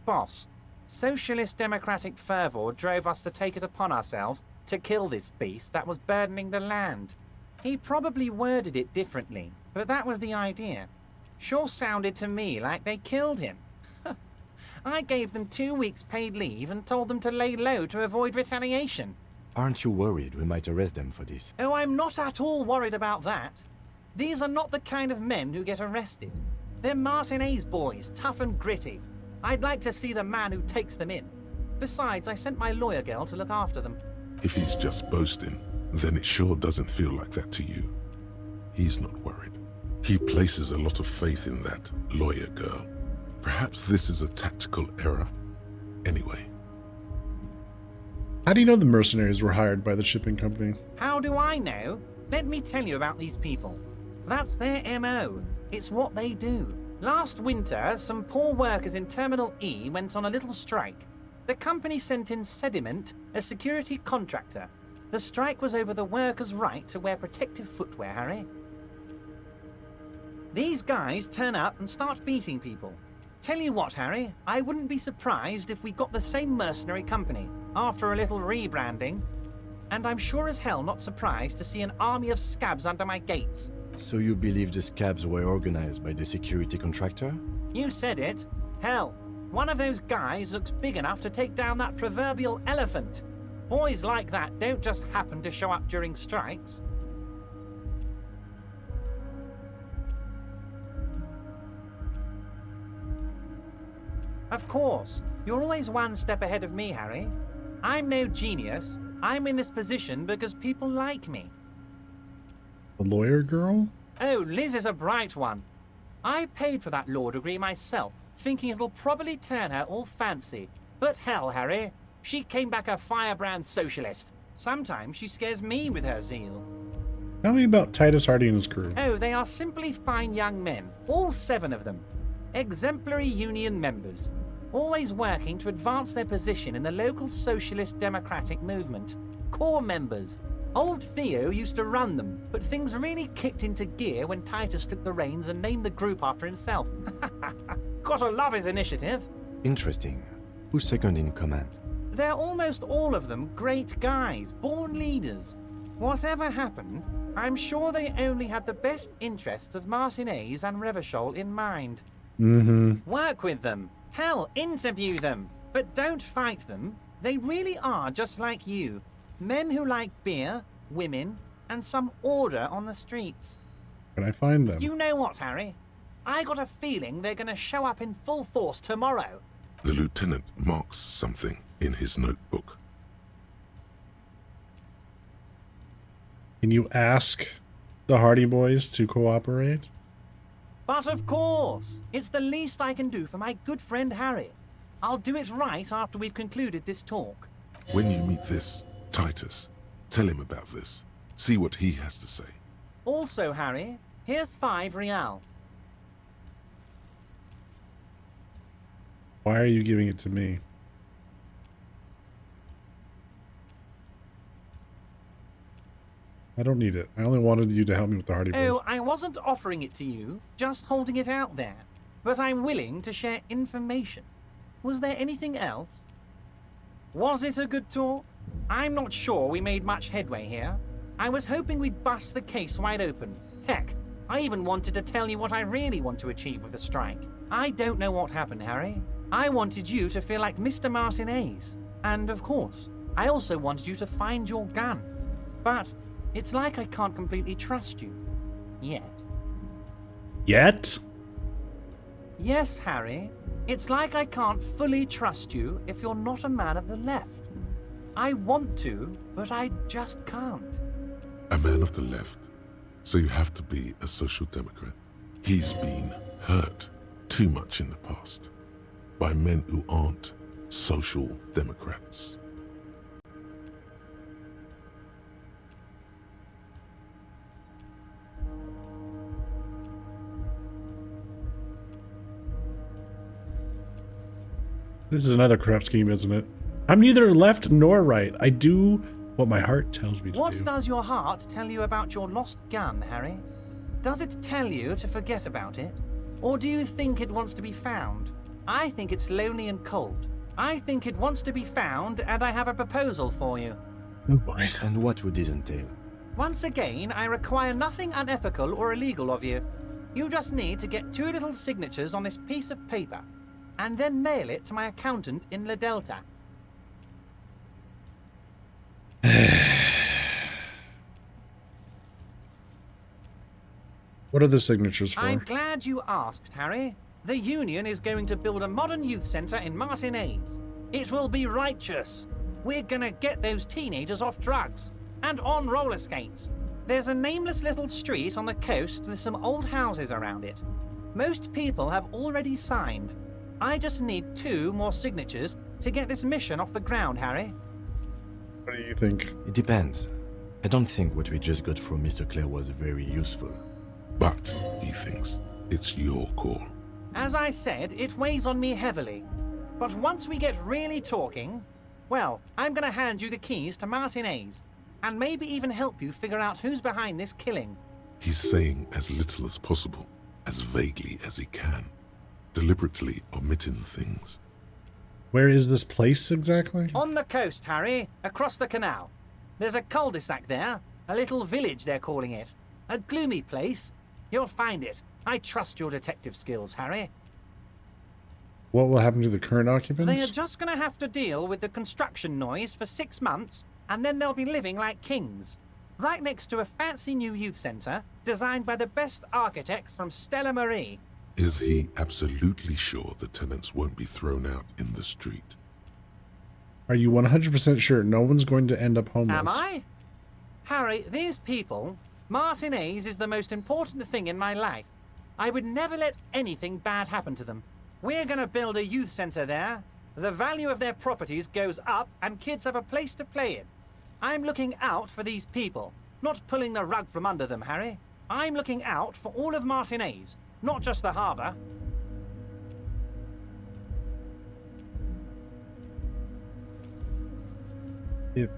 "Boss, socialist democratic fervor drove us to take it upon ourselves to kill this beast that was burdening the land." He probably worded it differently, but that was the idea. Sure sounded to me like they killed him. I gave them 2 weeks paid leave and told them to lay low to avoid retaliation. Aren't you worried we might arrest them for this? Oh, I'm not at all worried about that. These are not the kind of men who get arrested. They're Martinez boys, tough and gritty. I'd like to see the man who takes them in. Besides, I sent my lawyer girl to look after them. If he's just boasting, then it sure doesn't feel like that to you. He's not worried. He places a lot of faith in that lawyer girl. Perhaps this is a tactical error. Anyway. How do you know the mercenaries were hired by the shipping company? How do I know? Let me tell you about these people. That's their MO. It's what they do. Last winter, some poor workers in Terminal E went on a little strike. The company sent in Sediment, a security contractor. The strike was over the workers' right to wear protective footwear, Harry. These guys turn up and start beating people. Tell you what, Harry, I wouldn't be surprised if we got the same mercenary company after a little rebranding. And I'm sure as hell not surprised to see an army of scabs under my gates. So you believe the scabs were organized by the security contractor? You said it. Hell, one of those guys looks big enough to take down that proverbial elephant. Boys like that don't just happen to show up during strikes. Of course, you're always one step ahead of me, Harry. I'm no genius. I'm in this position because people like me. The lawyer girl? Oh, Liz is a bright one. I paid for that law degree myself, thinking it'll probably turn her all fancy. But hell, Harry, she came back a firebrand socialist. Sometimes she scares me with her zeal. Tell me about Titus Hardy and his crew. Oh, they are simply fine young men, all 7 of them. Exemplary union members, always working to advance their position in the local socialist democratic movement. Core members. Old Theo used to run them, but things really kicked into gear when Titus took the reins and named the group after himself. Gotta love his initiative. Interesting. Who's second in command? They're almost all of them great guys, born leaders. Whatever happened, I'm sure they only had the best interests of Martinez and Revachol in mind. Work with them. Hell, interview them. But don't fight them. They really are just like you. Men who like beer, women, and some order on the streets. Can I find them? You know what, Harry? I got a feeling they're gonna show up in full force tomorrow. The lieutenant marks something in his notebook. Can you ask the Hardy Boys to cooperate? But of course, it's the least I can do for my good friend Harry. I'll do it right after we've concluded this talk. When you meet this Titus, tell him about this. See what he has to say. Also, Harry, here's 5 real. Why are you giving it to me? I don't need it. I only wanted you to help me with the Hardy Boys. Oh, I wasn't offering it to you, just holding it out there. But I'm willing to share information. Was there anything else? Was it a good talk? I'm not sure we made much headway here. I was hoping we'd bust the case wide open. Heck, I even wanted to tell you what I really want to achieve with the strike. I don't know what happened, Harry. I wanted you to feel like Mr. Martinez. And of course, I also wanted you to find your gun. But it's like I can't completely trust you. Yet. Yet? Yes, Harry. It's like I can't fully trust you if you're not a man of the left. I want to, but I just can't. A man of the left. So you have to be a social democrat. He's been hurt too much in the past by men who aren't social democrats. This is another corrupt scheme, isn't it? I'm neither left nor right. I do what my heart tells me to do. What does your heart tell you about your lost gun, Harry? Does it tell you to forget about it? Or do you think it wants to be found? I think it's lonely and cold. I think it wants to be found, and I have a proposal for you. Oh boy. And what would this entail? Once again, I require nothing unethical or illegal of you. You just need to get 2 little signatures on this piece of paper, and then mail it to my accountant in La Delta. What are the signatures for? I'm glad you asked, Harry. The Union is going to build a modern youth centre in Martinez. It will be righteous. We're gonna get those teenagers off drugs and on roller skates. There's a nameless little street on the coast with some old houses around it. Most people have already signed. I just need 2 more signatures to get this mission off the ground, Harry. What do you think? It depends. I don't think what we just got from Mr. Clare was very useful. But, he thinks, it's your call. As I said, it weighs on me heavily. But once we get really talking, well, I'm gonna hand you the keys to Martinez, and maybe even help you figure out who's behind this killing. He's saying as little as possible, as vaguely as he can, deliberately omitting things. Where is this place exactly? On the coast, Harry, across the canal. There's a cul-de-sac there, a little village they're calling it. A gloomy place. You'll find it. I trust your detective skills, Harry. What will happen to the current occupants? They are just gonna have to deal with the construction noise for 6 months, and then they'll be living like kings. Right next to a fancy new youth centre, designed by the best architects from Stella Marie. Is he absolutely sure the tenants won't be thrown out in the street? Are you 100% sure no one's going to end up homeless? Am I? Harry, these people, Martinez is the most important thing in my life. I would never let anything bad happen to them. We're gonna build a youth centre there. The value of their properties goes up and kids have a place to play in. I'm looking out for these people, not pulling the rug from under them, Harry. I'm looking out for all of Martinez, not just the harbour.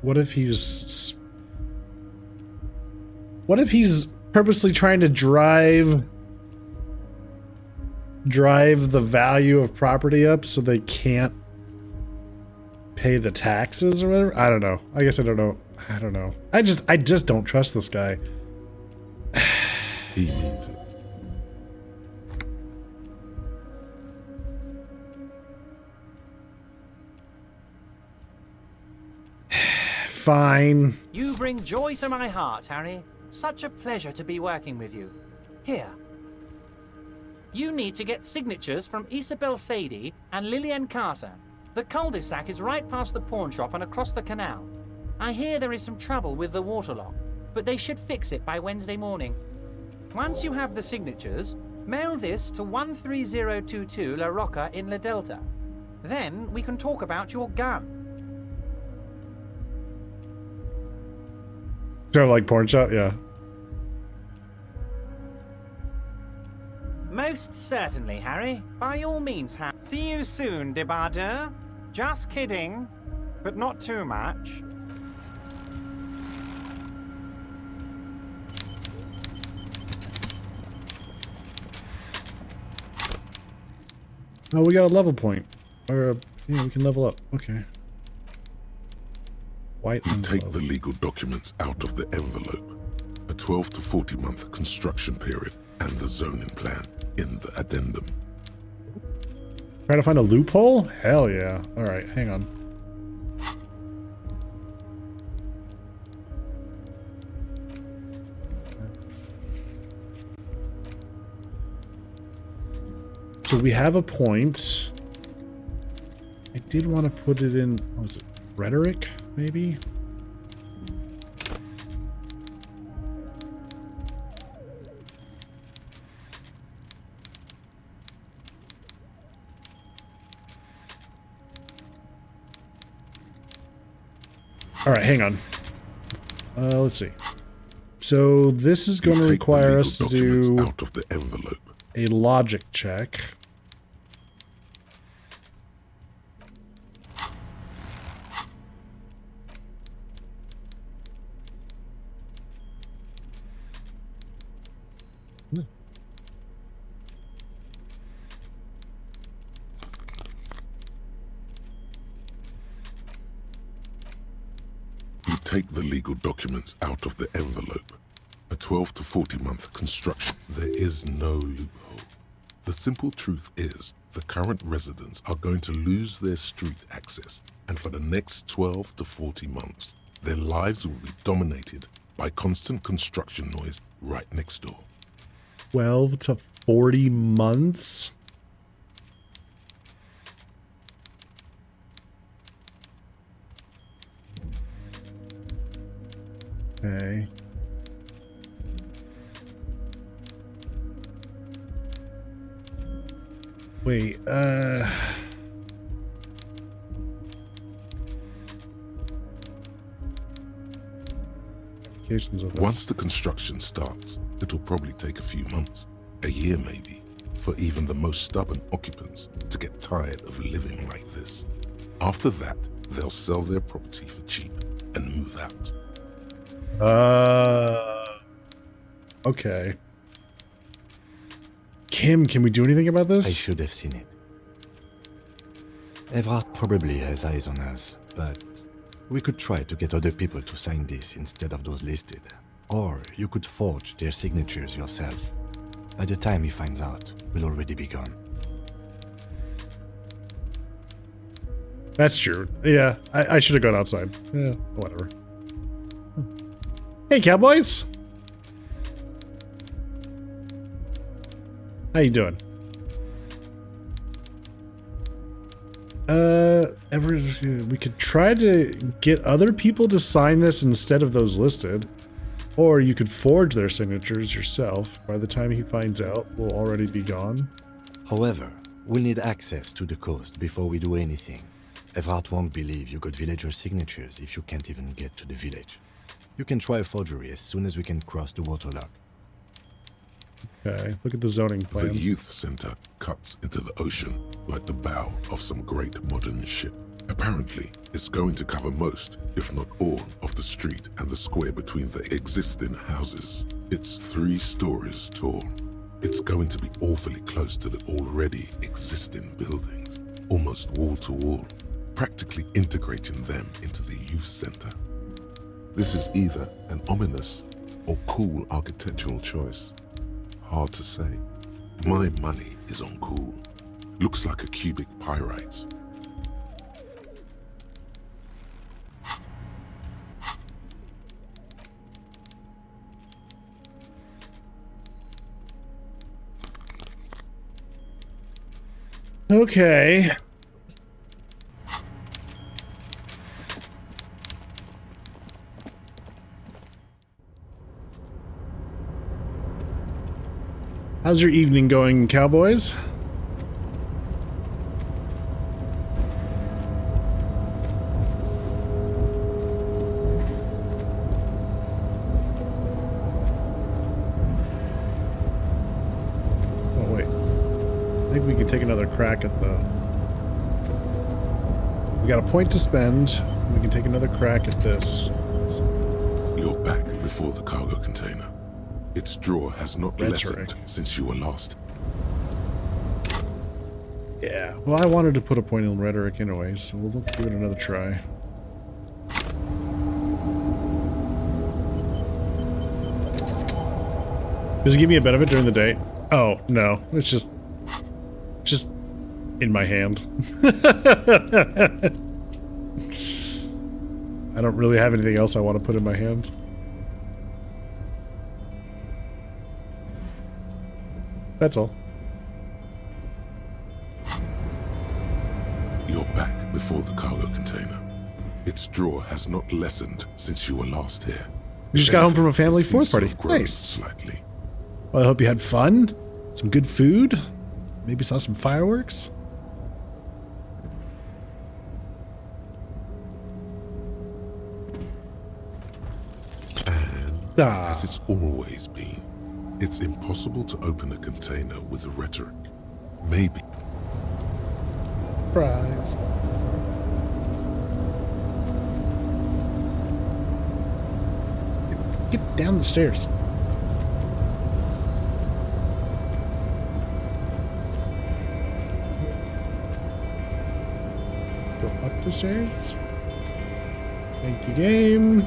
What if he's purposely trying to drive the value of property up so they can't pay the taxes or whatever? I don't know. I guess I don't know. I don't know. I just don't trust this guy. He means it. Fine. You bring joy to my heart, Harry. Such a pleasure to be working with you. Here. You need to get signatures from Isabel Sadie and Lillian Carter. The cul-de-sac is right past the pawn shop and across the canal. I hear there is some trouble with the waterlock, but they should fix it by Wednesday morning. Once you have the signatures, mail this to 13022 La Rocca in La Delta. Then we can talk about your gun. So like porn shop, yeah. Most certainly, Harry. By all means, Harry. See you soon, Debardeur. Just kidding, but not too much. Oh, we got a level point. Or, yeah, we can level up. Okay. White You envelope. take the legal documents out of the envelope. A 12 to 40 month construction period and the zoning plan in the addendum. Try to find a loophole? Hell yeah. Alright, hang on. So we have a point. I did want to put it in, what was it, rhetoric, maybe? All right, hang on. Let's see. So this is going to require us to do out of the envelope. A logic check. You take the legal documents out of the envelope. A 12 to 40 month construction. There is no loophole. The simple truth is, the current residents are going to lose their street access, and for the next 12 to 40 months, their lives will be dominated by constant construction noise right next door. 12 to 40 months? Okay. Wait, applications of this. Once the construction starts, it'll probably take a few months, a year maybe, for even the most stubborn occupants to get tired of living like this. After that, they'll sell their property for cheap and move out. Okay. Kim, can we do anything about I this? should have seen it. Evrard probably has eyes on us, but we could try to get other people to sign this instead of those listed. Or you could forge their signatures yourself. By the time he finds out, we'll already be gone. That's true. Yeah, I should have gone outside. Yeah, whatever. Hey, cowboys! How you doing? We could try to get other people to sign this instead of those listed. Or you could forge their signatures yourself. By the time he finds out, we'll already be gone. However, we'll need access to the coast before we do anything. Evrard won't believe you got villager signatures if you can't even get to the village. You can try a forgery as soon as we can cross the waterlock. Okay, look at the zoning plan. The youth center cuts into the ocean like the bow of some great modern ship. Apparently, it's going to cover most, if not all, of the street and the square between the existing houses. It's 3 stories tall. It's going to be awfully close to the already existing buildings, almost wall to wall, practically integrating them into the youth center. This is either an ominous or cool architectural choice. Hard to say. My money is on cool. Looks like a cubic pyrite. Okay. How's your evening going, cowboys? Oh, wait. I think we can take another crack at the... We got a point to spend. We can take another crack at this. You're back before the cargo container. Its drawer has not lessened since you were lost. Yeah, well, I wanted to put a point in rhetoric anyway, so let's give it another try. Does it give me a benefit during the day? Oh, no. It's just in my hand. I don't really have anything else I want to put in my hand. That's all. You're back before the cargo container. Its drawer has not lessened since you were last here. You just got home from a family fourth party. Nice. Slightly. Well, I hope you had fun. Some good food. Maybe saw some fireworks. And as it's always been, it's impossible to open a container with rhetoric. Maybe. Surprise. Get down the stairs. Go up the stairs. Thank you, game.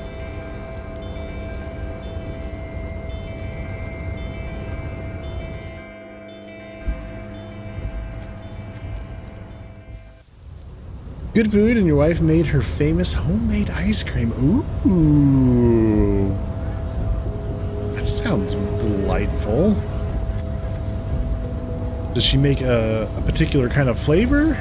Good food, and your wife made her famous homemade ice cream. Ooh. That sounds delightful. Does she make a particular kind of flavor?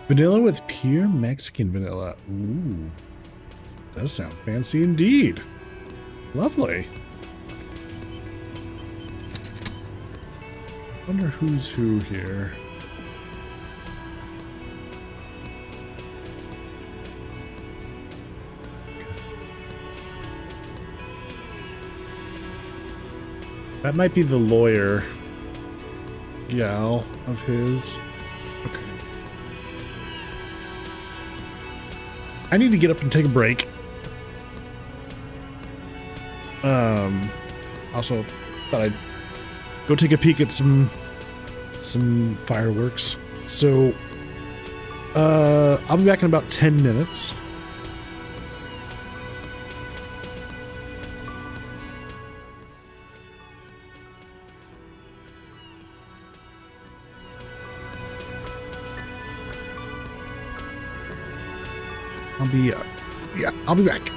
Vanilla with pure Mexican vanilla. Ooh. Does sound fancy indeed. Lovely. Wonder who's who here. That might be the lawyer gal of his. Okay. I need to get up and take a break. Also thought I'd go take a peek at some fireworks. So I'll be back in about 10 minutes. I'll be back.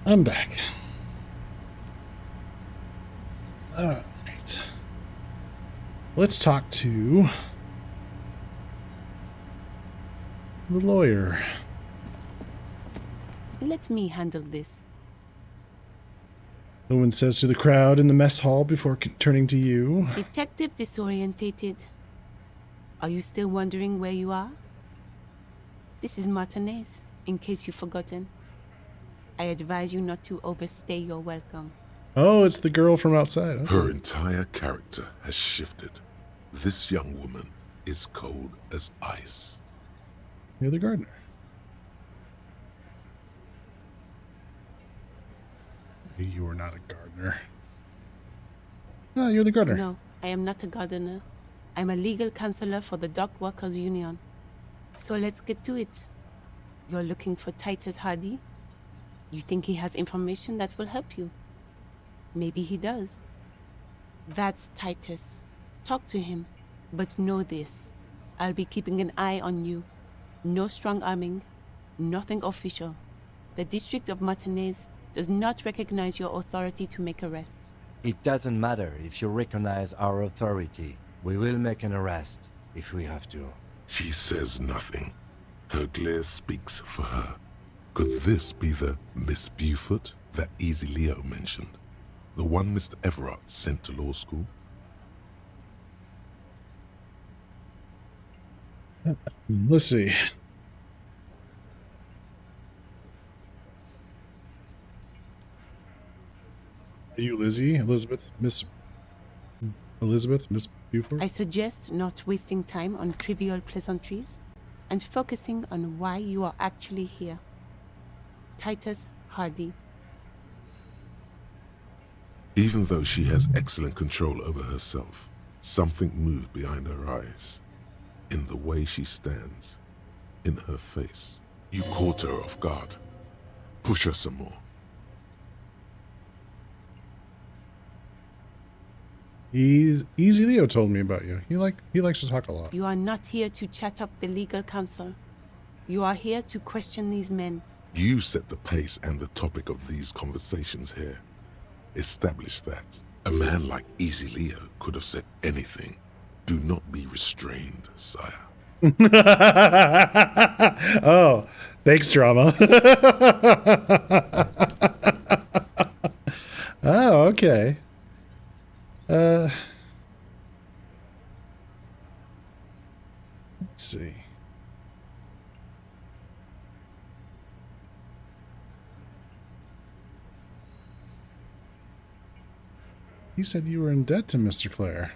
I'm back. All right. Let's talk to the lawyer. Let me handle this. Owen says to the crowd in the mess hall before turning to you. Detective disorientated. Are you still wondering where you are? This is Martinez, in case you've forgotten. I advise you not to overstay your welcome. Oh, it's the girl from outside. Okay. Her entire character has shifted. This young woman is cold as ice. You're the gardener. You are not a gardener. Ah, you're the gardener. No, I am not a gardener. I'm a legal counselor for the Dock Workers Union. So let's get to it. You're looking for Titus Hardy? You think he has information that will help you? Maybe he does. That's Titus. Talk to him. But know this. I'll be keeping an eye on you. No strong arming. Nothing official. The District of Martinez does not recognize your authority to make arrests. It doesn't matter if you recognize our authority. We will make an arrest if we have to. She says nothing. Her glare speaks for her. Could this be the Miss Beaufort that Easy Leo mentioned? The one Mr. Everard sent to law school? Let's see. Are you Lizzie? Elizabeth? Miss Beaufort? I suggest not wasting time on trivial pleasantries and focusing on why you are actually here. Titus Hardy. Even though she has excellent control over herself, something moved behind her eyes. In the way she stands. In her face. You caught her off guard. Push her some more. Easy Leo told me about you. He likes to talk a lot. You are not here to chat up the legal counsel. You are here to question these men. You set the pace and the topic of these conversations here. Establish that. A man like Easy Leo could have said anything. Do not be restrained, sire. Oh, thanks, drama. Oh, okay. Let's see. He said you were in debt to Mr. Clare.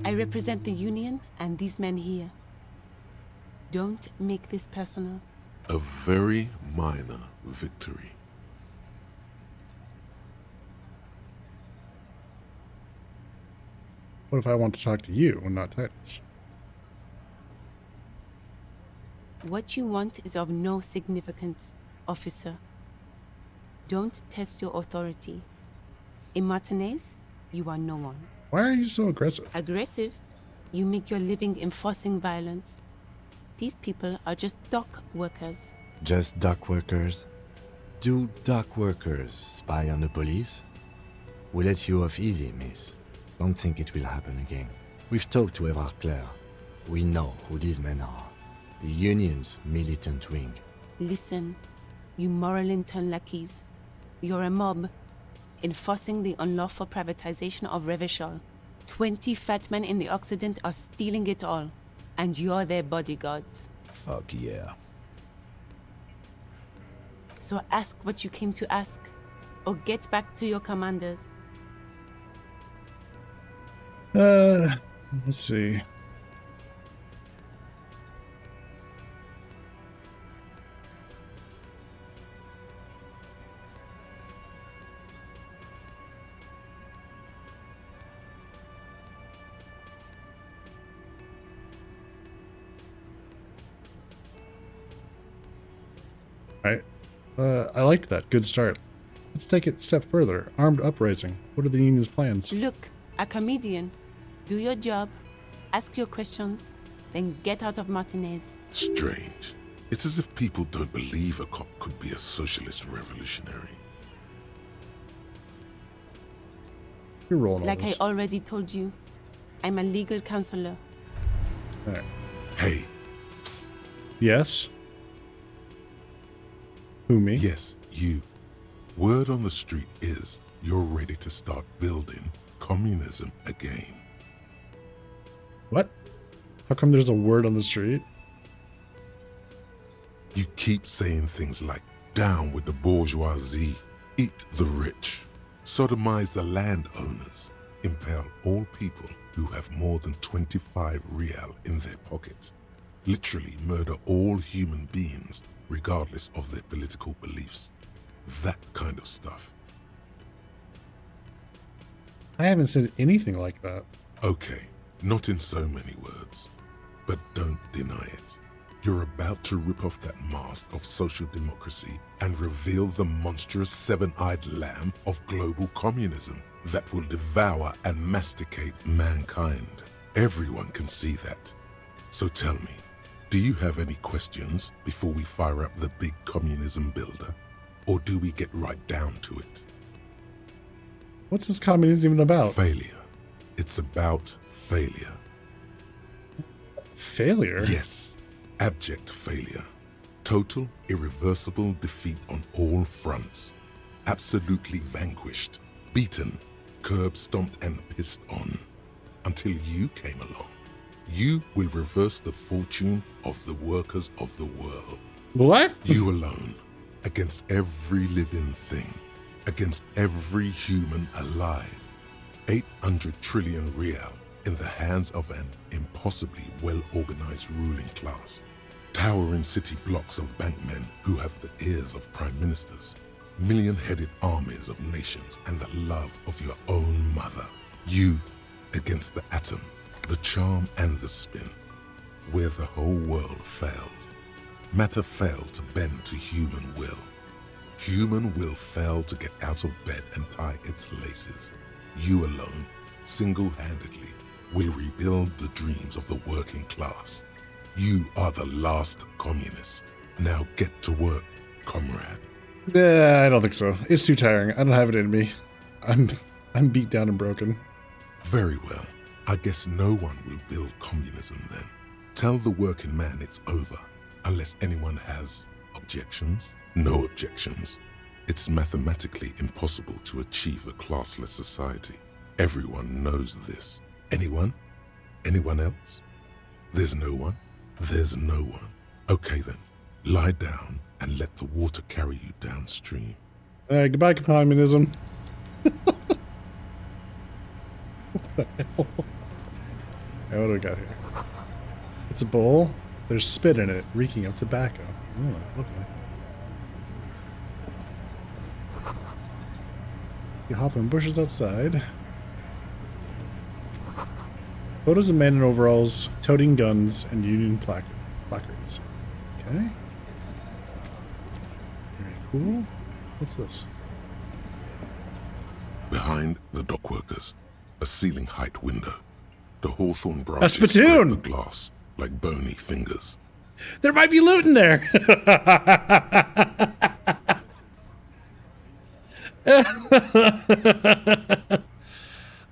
I represent the Union and these men here. Don't make this personal. A very minor victory. What if I want to talk to you and not Titus? What you want is of no significance, officer. Don't test your authority. In Martinez, you are no one. Why are you so aggressive? Aggressive? You make your living enforcing violence. These people are just dock workers. Just dock workers? Do dock workers spy on the police? We let you off easy, miss. Don't think it will happen again. We've talked to Everard Clare. We know who these men are. The Union's militant wing. Listen, you moral intern lackeys. You're a mob, enforcing the unlawful privatization of Revachol. 20 fat men in the Occident are stealing it all, and you're their bodyguards. Fuck yeah. So ask what you came to ask, or get back to your commanders. Let's see. Right. I liked that. Good start. Let's take it a step further. Armed uprising. What are the Union's plans? Look, a comedian. Do your job. Ask your questions, then get out of Martinez. Strange. It's as if people don't believe a cop could be a socialist revolutionary. You're rolling Like all I this. already told you, I'm a legal counselor. All right. Hey. Yes? Who, me? Yes, you. Word on the street is you're ready to start building communism again. What? How come there's a word on the street? You keep saying things like, down with the bourgeoisie, eat the rich, sodomize the landowners, impale all people who have more than 25 real in their pocket, literally murder all human beings regardless of their political beliefs. That kind of stuff. I haven't said anything like that. Okay, not in so many words, but don't deny it. You're about to rip off that mask of social democracy and reveal the monstrous seven-eyed lamb of global communism that will devour and masticate mankind. Everyone can see that. So tell me, do you have any questions before we fire up the big communism builder? Or do we get right down to it? What's this communism even about? Failure. It's about failure. Failure? Yes. Abject failure. Total, irreversible defeat on all fronts. Absolutely vanquished. Beaten. Curb stomped and pissed on. Until you came along. You will reverse the fortune of the workers of the world. What? You alone. Against every living thing. Against every human alive. 800 trillion real in the hands of an impossibly well-organized ruling class. Towering city blocks of bankmen who have the ears of prime ministers. Million-headed armies of nations and the love of your own mother. You against the atom, the charm and the spin. Where the whole world failed. Matter failed to bend to human will. Human will failed to get out of bed and tie its laces. You alone, single-handedly, will rebuild the dreams of the working class. You are the last communist. Now get to work, comrade. I don't think so. It's too tiring. I don't have it in me. I'm beat down and broken. Very well. I guess no one will build communism then. Tell the working man it's over, unless anyone has objections. No objections. It's mathematically impossible to achieve a classless society. Everyone knows this. Anyone? Anyone else? There's no one? There's no one. Okay then, lie down and let the water carry you downstream. Goodbye, communism. What the hell? Hey, what do we got here? It's a bowl. There's spit in it, reeking of tobacco. Oh, lovely. You hop in bushes outside. Photos of men in overalls, toting guns, and Union placards. Okay. Very cool. What's this? Behind the dockworkers, a ceiling-height window. The hawthorn branches spittoon! scrape the glass like bony fingers. There might be loot in there!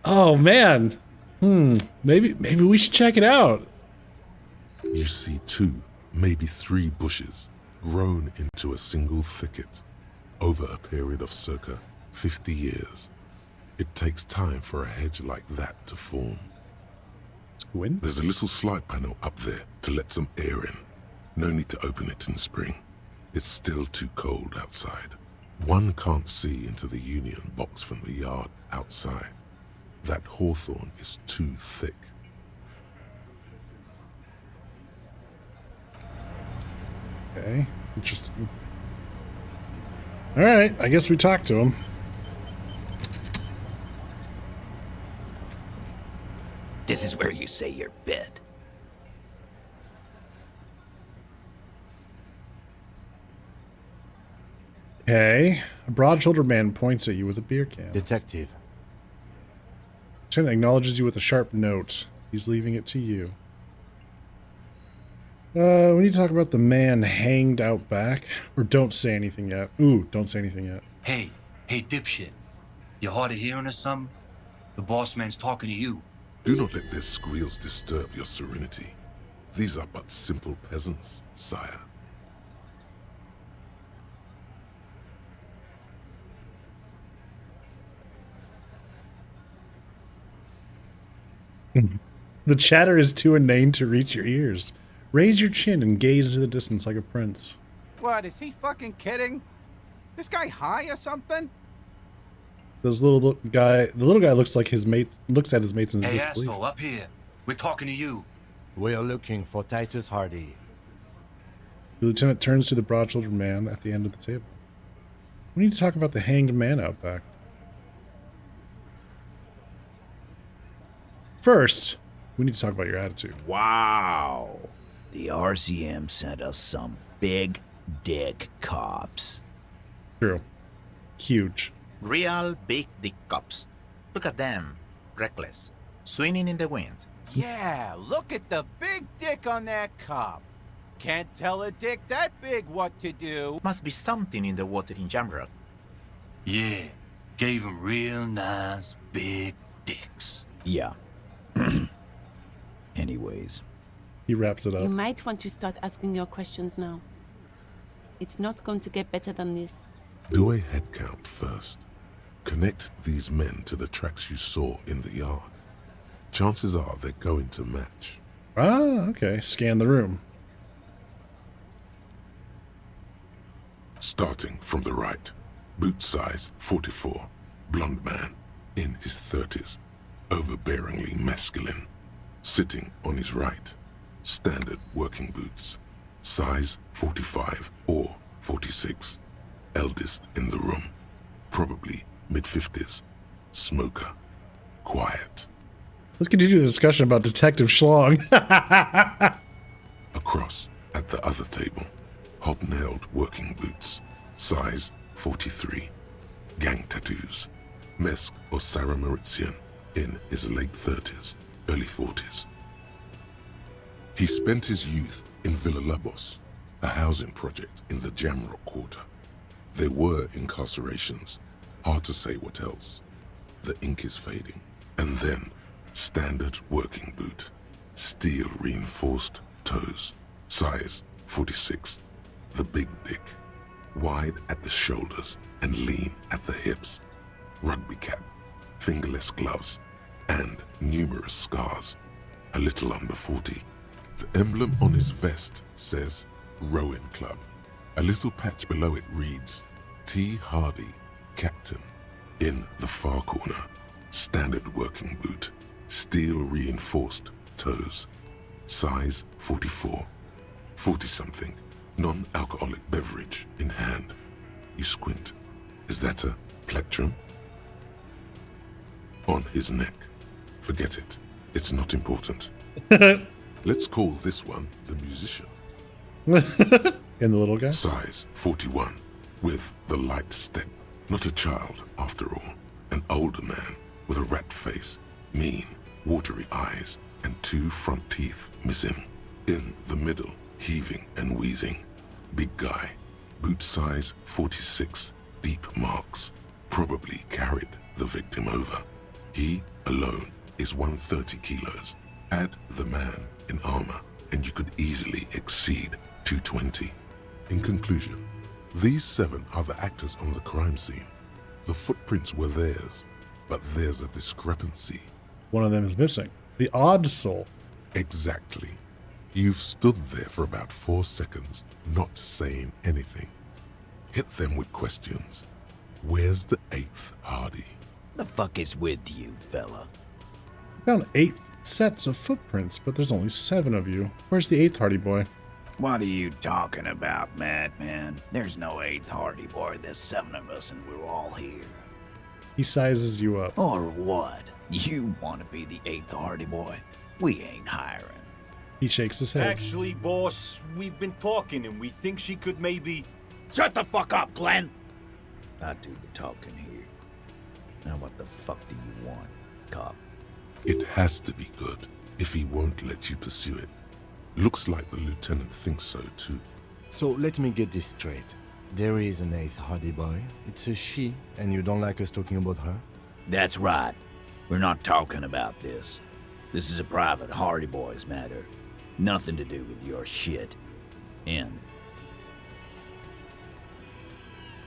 Oh, man. Maybe we should check it out. You see 2, maybe 3 bushes grown into a single thicket over a period of circa 50 years. It takes time for a hedge like that to form. Wind? There's a little slide panel up there to let some air in. No need to open it in spring. It's still too cold outside. One can't see into the Union box from the yard outside. That hawthorn is too thick. Okay, interesting. Alright, I guess we talked to him. This is where you say your bit. Okay. A broad-shouldered man points at you with a beer can. Detective. Lieutenant acknowledges you with a sharp note. He's leaving it to you. We need to talk about the man hanged out back. Or don't say anything yet. Ooh, don't say anything yet. Hey, dipshit. You hard of hearing or something? The boss man's talking to you. Do not let their squeals disturb your serenity. These are but simple peasants, sire. The chatter is too inane to reach your ears. Raise your chin and gaze into the distance like a prince. What, is he fucking kidding? This guy high or something? The little guy looks like his mate. Looks at his mates in Hey, disbelief. asshole, up here. We're talking to you. We're looking for Titus Hardy. The lieutenant turns to the broad-shouldered man at the end of the table. We need to talk about the hanged man out back. First, we need to talk about your attitude. Wow. The RCM sent us some big dick cops. True. Huge. Real big dick cops. Look at them. Reckless. Swinging in the wind. Yeah, look at the big dick on that cop. Can't tell a dick that big what to do. Must be something in the water in Jamrock. Yeah, gave him real nice big dicks. Yeah. Anyways. He wraps it You up. might want to start asking your questions now. It's not going to get better than this. Do a head count first. Connect these men to the tracks you saw in the yard. Chances are they're going to match. Ah, okay. Scan the room. Starting from the right. Boot size 44. Blonde man. In his 30s. Overbearingly masculine. Sitting on his right. Standard working boots. Size 45 or 46. Eldest in the room. Probably mid-50s. Smoker. Quiet. Let's continue the discussion about Detective Schlong. Across at the other table. Hobnailed working boots. Size 43. Gang tattoos. Mesk or Sarah Mauritian. In his late 30s, early 40s. He spent his youth in Villa Labos, a housing project in the Jamrock quarter. There were incarcerations, hard to say what else. The ink is fading. And then, standard working boot, steel reinforced toes, size 46. The big dick, wide at the shoulders and lean at the hips. Rugby cap, fingerless gloves, and numerous scars. A little under 40. The emblem on his vest says Rowing Club. A little patch below it reads T. Hardy, Captain. In the far corner, standard working boot, steel reinforced toes, size 44. 40-something, non-alcoholic beverage in hand. You squint. Is that a plectrum? On his neck. Forget it. It's not important. Let's call this one the musician. And the little guy? Size 41, with the light step. Not a child, after all. An older man with a rat face, mean, watery eyes, and 2 front teeth missing. In the middle, heaving and wheezing. Big guy. Boot size 46, deep marks. Probably carried the victim over. He, alone, is 130 kilos. Add the man in armor, and you could easily exceed 220. In conclusion, these 7 are the actors on the crime scene. The footprints were theirs, but there's a discrepancy. One of them is missing. The odd soul. Exactly. You've stood there for about 4 seconds, not saying anything. Hit them with questions. Where's the 8th Hardy? The fuck is with you, fella? Found 8 sets of footprints, but there's only 7 of you. Where's the 8th Hardy boy? What are you talking about, madman? There's no 8th Hardy boy. There's 7 of us and we're all here. He sizes you up. Or what? You want to be the 8th Hardy boy? We ain't hiring. He shakes his head. Actually, boss, we've been talking and we think she could maybe... Shut the fuck up, Glenn! I do the talking here. Now what the fuck do you want, cop? It has to be good. if he won't let you pursue it. Looks like the lieutenant thinks so too. So let me get this straight. There is an 8th Hardy boy. It's a she, and you don't like us talking about her? That's right. We're not talking about this. This is a private Hardy Boys matter. Nothing to do with your shit. End.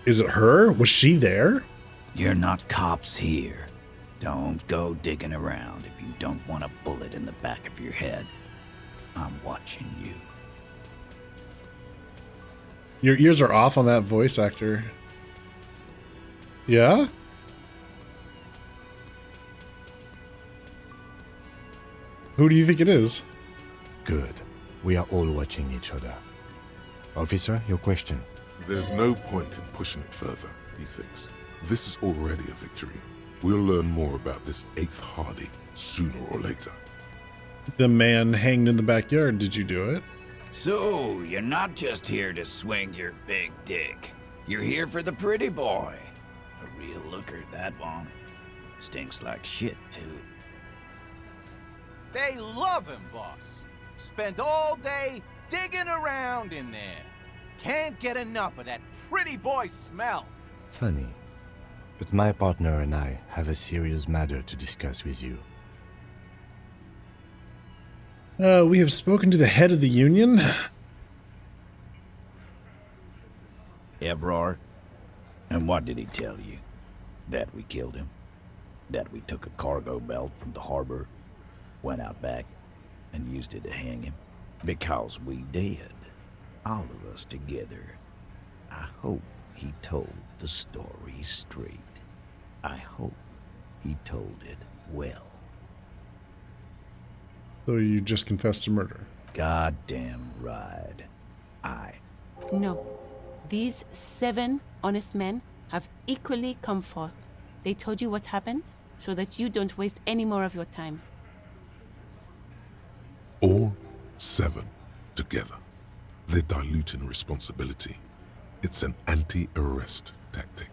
Is it her? Was she there? You're not cops here. Don't go digging around if you don't want a bullet in the back of your head. I'm watching you. Your ears are off on that voice actor. Yeah? Who do you think it is? Good. We are all watching each other. Officer, your question. There's no point in pushing it further, he thinks. This is already a victory. We'll learn more about this 8th Hardy sooner or later. The man hanged in the backyard. Did you do it? So, you're not just here to swing your big dick. You're here for the pretty boy. A real looker, that one. Stinks like shit, too. They love him, boss. Spend all day digging around in there. Can't get enough of that pretty boy smell. Funny. But my partner and I have a serious matter to discuss with you. We have spoken to the head of the union. Evrard? And what did he tell you? That we killed him? That we took a cargo belt from the harbor, went out back, and used it to hang him? Because we did. All of us together. I hope he told the story straight. I hope he told it well. So you just confessed to murder? Goddamn right. No. These 7 honest men have equally come forth. They told you what happened so that you don't waste any more of your time. All 7 together. They're diluting responsibility. It's an anti-arrest tactic.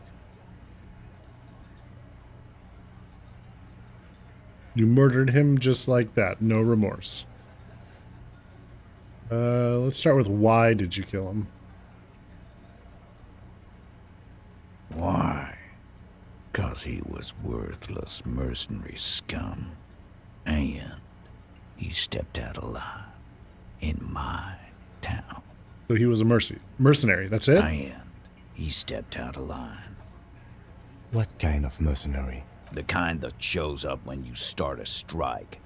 You murdered him just like that. No remorse. Let's start with why did you kill him? Why? 'Cause he was worthless mercenary scum. And he stepped out alive in my town. So he was a mercenary, that's it? And he stepped out of line. What kind of mercenary? The kind that shows up when you start a strike.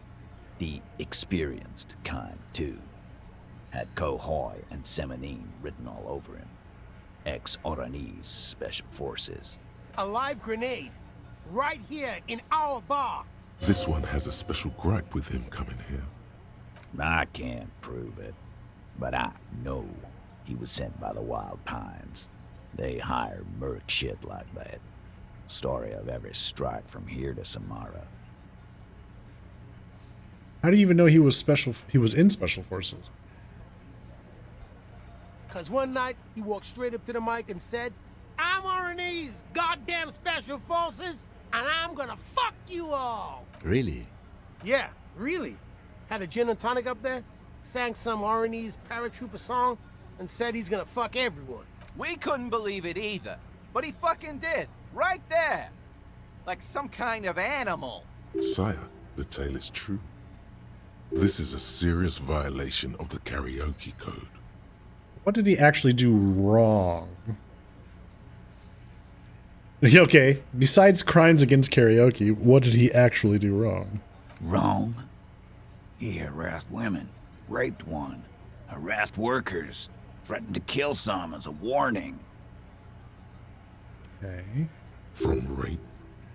The experienced kind, too. Had Kohoy and Semenine written all over him. Ex-Oranese Special Forces. A live grenade. Right here in our bar. This one has a special gripe with him coming here. I can't prove it, but I know he was sent by the Wild Pines. They hire merc shit like that. Story of every strike from here to Samara. How do you even know he was in Special Forces? Cause one night he walked straight up to the mic and said, "I'm RNA's goddamn Special Forces, and I'm gonna fuck you all." Really? Yeah, really. Had a gin and tonic up there, sang some RNA's paratrooper song, and said he's gonna fuck everyone. We couldn't believe it either, but he fucking did. Right there. Like some kind of animal. Sire, the tale is true. This is a serious violation of the karaoke code. What did he actually do wrong? Okay, besides crimes against karaoke, what did he actually do wrong? Wrong? He harassed women, raped one, harassed workers, threatened to kill some as a warning. Okay. From rape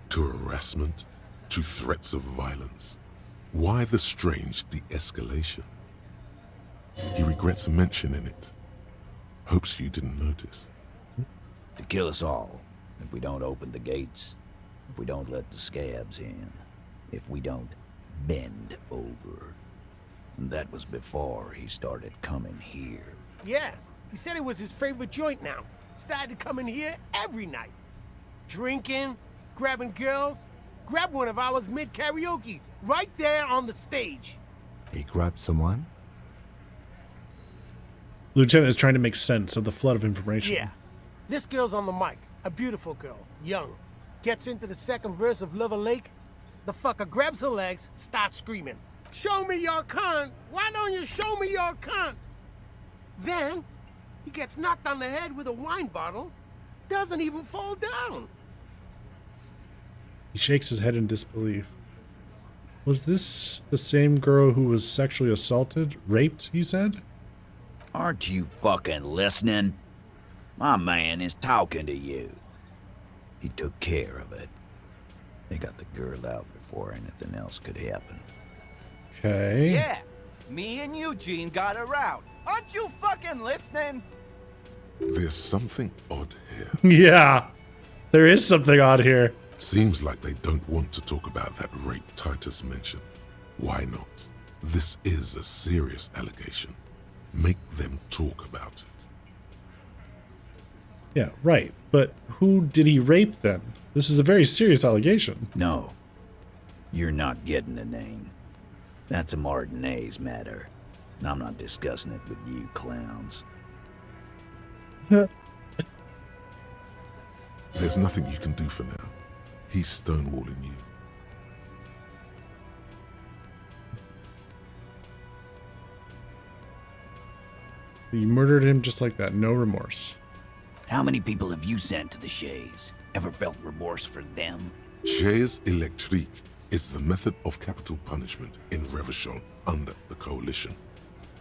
to harassment to threats of violence. Why the strange de-escalation? He regrets mentioning it. Hopes you didn't notice. To kill us all, if we don't open the gates, if we don't let the scabs in, if we don't bend over. And that was before he started coming here. Yeah, he said it was his favorite joint now. Started coming here every night. Drinking, grabbing girls. Grabbed one of ours mid-karaoke, right there on the stage. He grabbed someone? Lieutenant is trying to make sense of the flood of information. Yeah. This girl's on the mic. A beautiful girl. Young. Gets into the second verse of Lover Lake. The fucker grabs her legs, starts screaming. Show me your cunt! Why don't you show me your cunt? Then, he gets knocked on the head with a wine bottle. Doesn't even fall down. He shakes his head in disbelief. Was this the same girl who was sexually assaulted? Raped, he said? Aren't you fucking listening? My man is talking to you. He took care of it. They got the girl out before anything else could happen. Okay. Yeah, me and Eugene got her out. Aren't you fucking listening? There's something odd here. Yeah, there is something odd here. Seems like they don't want to talk about that rape Titus mentioned. Why not? This is a serious allegation. Make them talk about it. Yeah, right. But who did he rape then? This is a very serious allegation. No, you're not getting the name. That's a Martinez matter. And I'm not discussing it with you clowns. There's nothing you can do for now. He's stonewalling you. You murdered him just like that, no remorse. How many people have you sent to the Shays? Ever felt remorse for them? Chaise électrique is the method of capital punishment in Revachol under the Coalition.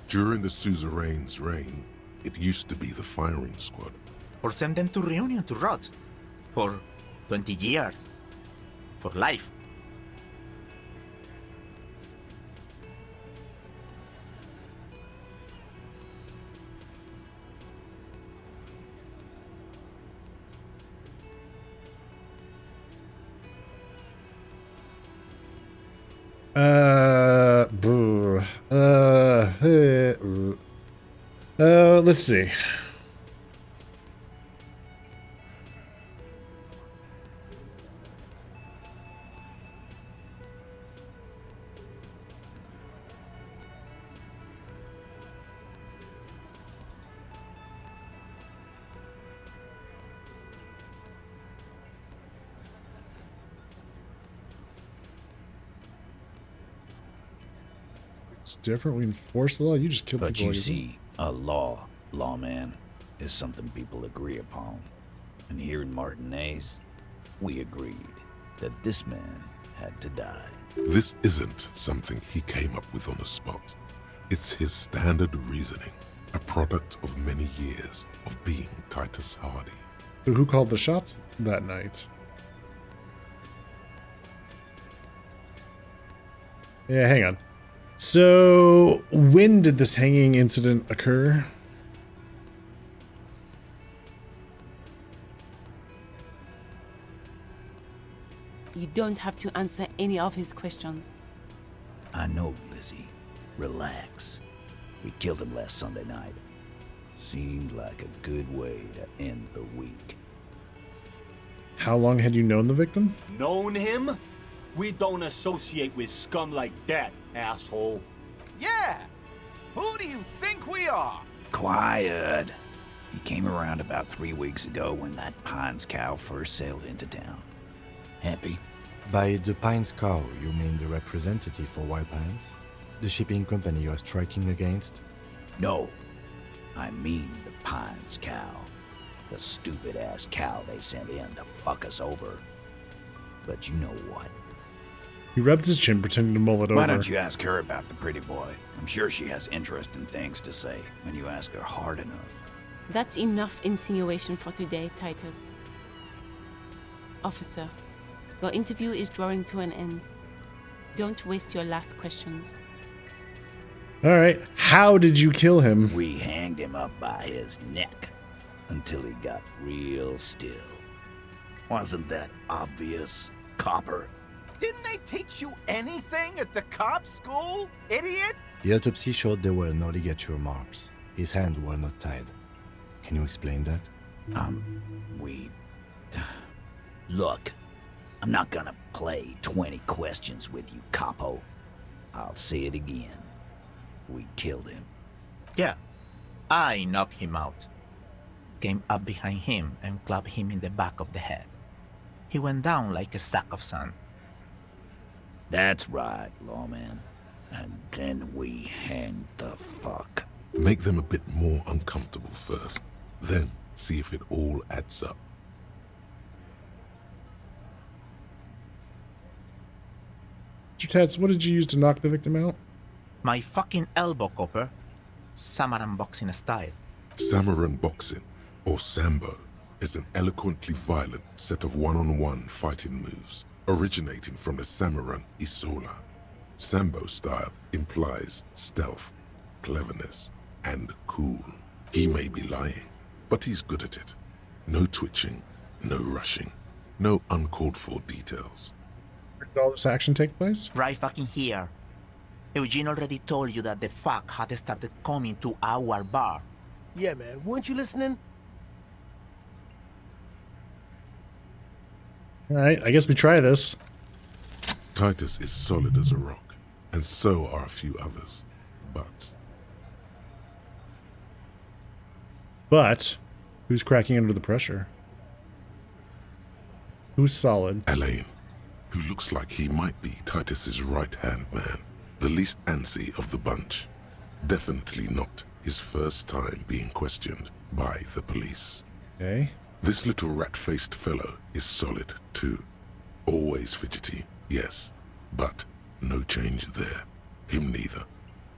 During the suzerain's reign, it used to be the firing squad. Or send them to Reunion to rot. For 20 years. For life. Let's see. It's different. We enforce the law. You just kill people. But you like see, a law, lawman, is something people agree upon. And here in Martinez, we agreed that this man had to die. This isn't something he came up with on the spot. It's his standard reasoning, a product of many years of being Titus Hardy. So who called the shots that night? Yeah, hang on. So, when did this hanging incident occur? You don't have to answer any of his questions. I know, Lizzie. Relax. We killed him last Sunday night. Seemed like a good way to end the week. How long had you known the victim? Known him? We don't associate with scum like that, asshole. Yeah! Who do you think we are? Quiet. He came around about 3 weeks ago when that Pines cow first sailed into town. Happy? By the Pines cow, you mean the representative for Wild Pines? The shipping company you are striking against? No. I mean the Pines cow. The stupid-ass cow they sent in to fuck us over. But you know what? He rubbed his chin, pretending to mull it over. Why don't you ask her about the pretty boy? I'm sure she has interesting things to say when you ask her hard enough. That's enough insinuation for today, Titus. Officer, your interview is drawing to an end. Don't waste your last questions. All right. How did you kill him? We hanged him up by his neck until he got real still. Wasn't that obvious, copper? Didn't they teach you anything at the cop school, idiot? The autopsy showed there were no ligature marks. His hands were not tied. Can you explain that? Look, I'm not gonna play 20 questions with you, capo. I'll say it again. we killed him. Yeah, I knocked him out. Came up behind him and clubbed him in the back of the head. He went down like a sack of sand. That's right, lawman. And then we hanged the fuck. Make them a bit more uncomfortable first, then see if it all adds up. Mr. Tats, what did you use to knock the victim out? My fucking elbow, Copper. Samaran boxing style. Samaran boxing, or Sambo, is an eloquently violent set of one-on-one fighting moves, originating from the Samaran Isola. Sambo style implies stealth, cleverness, and cool. He may be lying, but he's good at it. No twitching, no rushing, no uncalled for details. Where did all this action take place? Right fucking here. Eugene already told you that the fuck had started coming to our bar. Yeah, man. Weren't you listening? Alright, I guess we try this. Titus is solid as a rock, and so are a few others. But, who's cracking under the pressure? Who's solid? Elaine, who looks like he might be Titus's right-hand man, the least antsy of the bunch. Definitely not his first time being questioned by the police. Okay. This little rat-faced fellow is solid, too. Always fidgety, yes, but no change there. Him neither.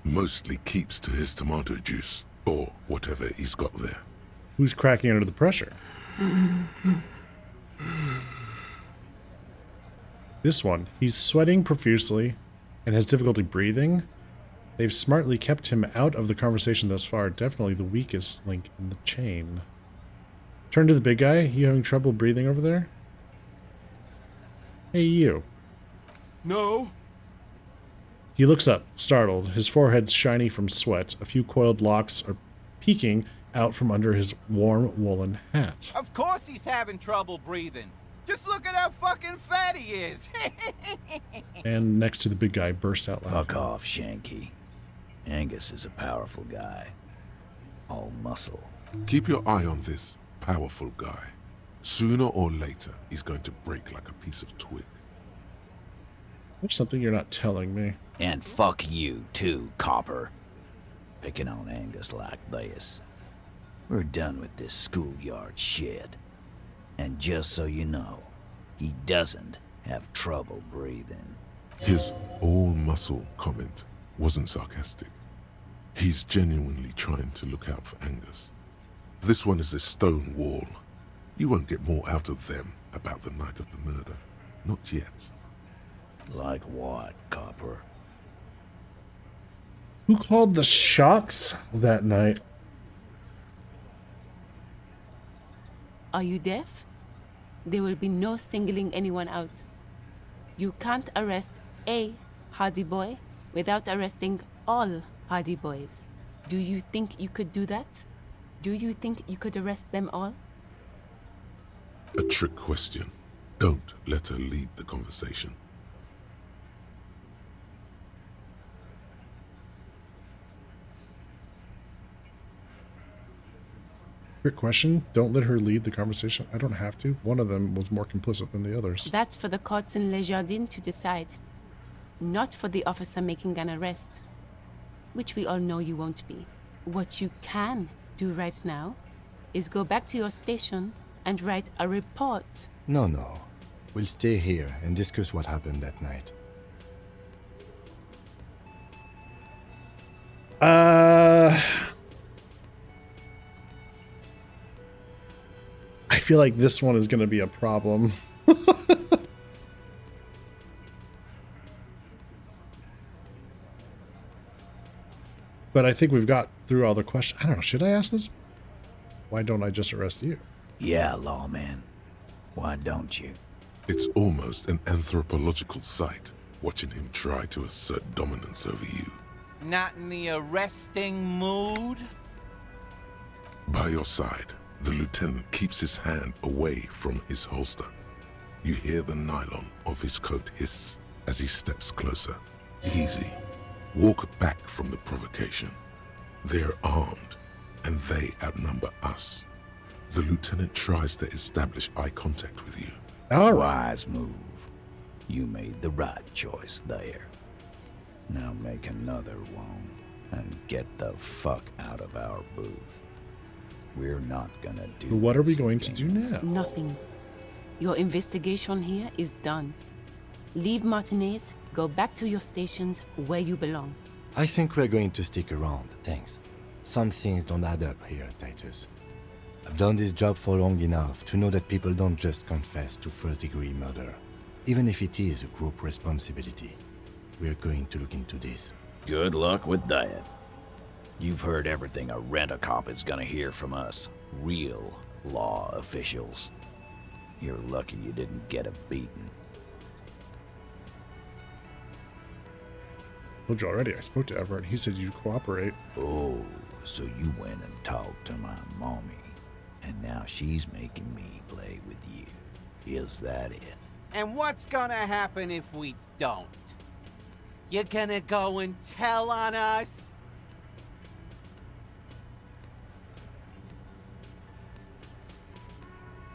Mostly keeps to his tomato juice, or whatever he's got there. Who's cracking under the pressure? This one. He's sweating profusely and has difficulty breathing. They've smartly kept him out of the conversation thus far. Definitely the weakest link in the chain. Turn to the big guy. You having trouble breathing over there? Hey, you. No. He looks up, startled. His forehead's shiny from sweat. A few coiled locks are peeking out from under his warm woolen hat. Of course he's having trouble breathing. Just look at how fucking fat he is. And next to the big guy bursts out laughing. Fuck off, Shanky. Angus is a powerful guy. All muscle. Keep your eye on this powerful guy. Sooner or later, he's going to break like a piece of twig. There's something you're not telling me. And fuck you, too, Copper. Picking on Angus like this. We're done with this schoolyard shit. And just so you know, he doesn't have trouble breathing. His all-muscle comment wasn't sarcastic. He's genuinely trying to look out for Angus. This one is a stone wall. You won't get more out of them about the night of the murder. Not yet. Like what, Copper? Who called the shots that night? Are you deaf? There will be no singling anyone out. You can't arrest a Hardy boy without arresting all Hardy boys. Do you think you could do that? Do you think you could arrest them all? A trick question. Don't let her lead the conversation. Trick question. Don't let her lead the conversation. I don't have to. One of them was more complicit than the others. That's for the courts in Les Jardins to decide. Not for the officer making an arrest. Which we all know you won't be. What you can do right now is go back to your station and write a report. No. We'll stay here and discuss what happened that night. I feel like this one is going to be a problem. But I think we've got through all the questions. I don't know. Should I ask this? Why don't I just arrest you? Yeah, lawman. Why don't you? It's almost an anthropological sight, watching him try to assert dominance over you. Not in the arresting mood? By your side, the lieutenant keeps his hand away from his holster. You hear the nylon of his coat hiss as he steps closer. Easy. Walk back from the provocation. They're armed, and they outnumber us. The lieutenant tries to establish eye contact with you. All right. Wise move. You made the right choice there. Now make another one and get the fuck out of our booth. We're not gonna do What are we this going to again. do now? Nothing. Your investigation here is done. Leave Martinez, go back to your stations where you belong. I think we're going to stick around, thanks. Some things don't add up here, Titus. I've done this job for long enough to know that people don't just confess to first-degree murder, even if it is a group responsibility. We're going to look into this. Good luck with that. You've heard everything a rent-a-cop is gonna hear from us, real law officials. You're lucky you didn't get a beating. Told you already. I spoke to Everett. He said you'd cooperate. Oh, so you went and talked to my mommy, and now she's making me play with you. Is that it? And what's gonna happen if we don't? You're gonna go and tell on us?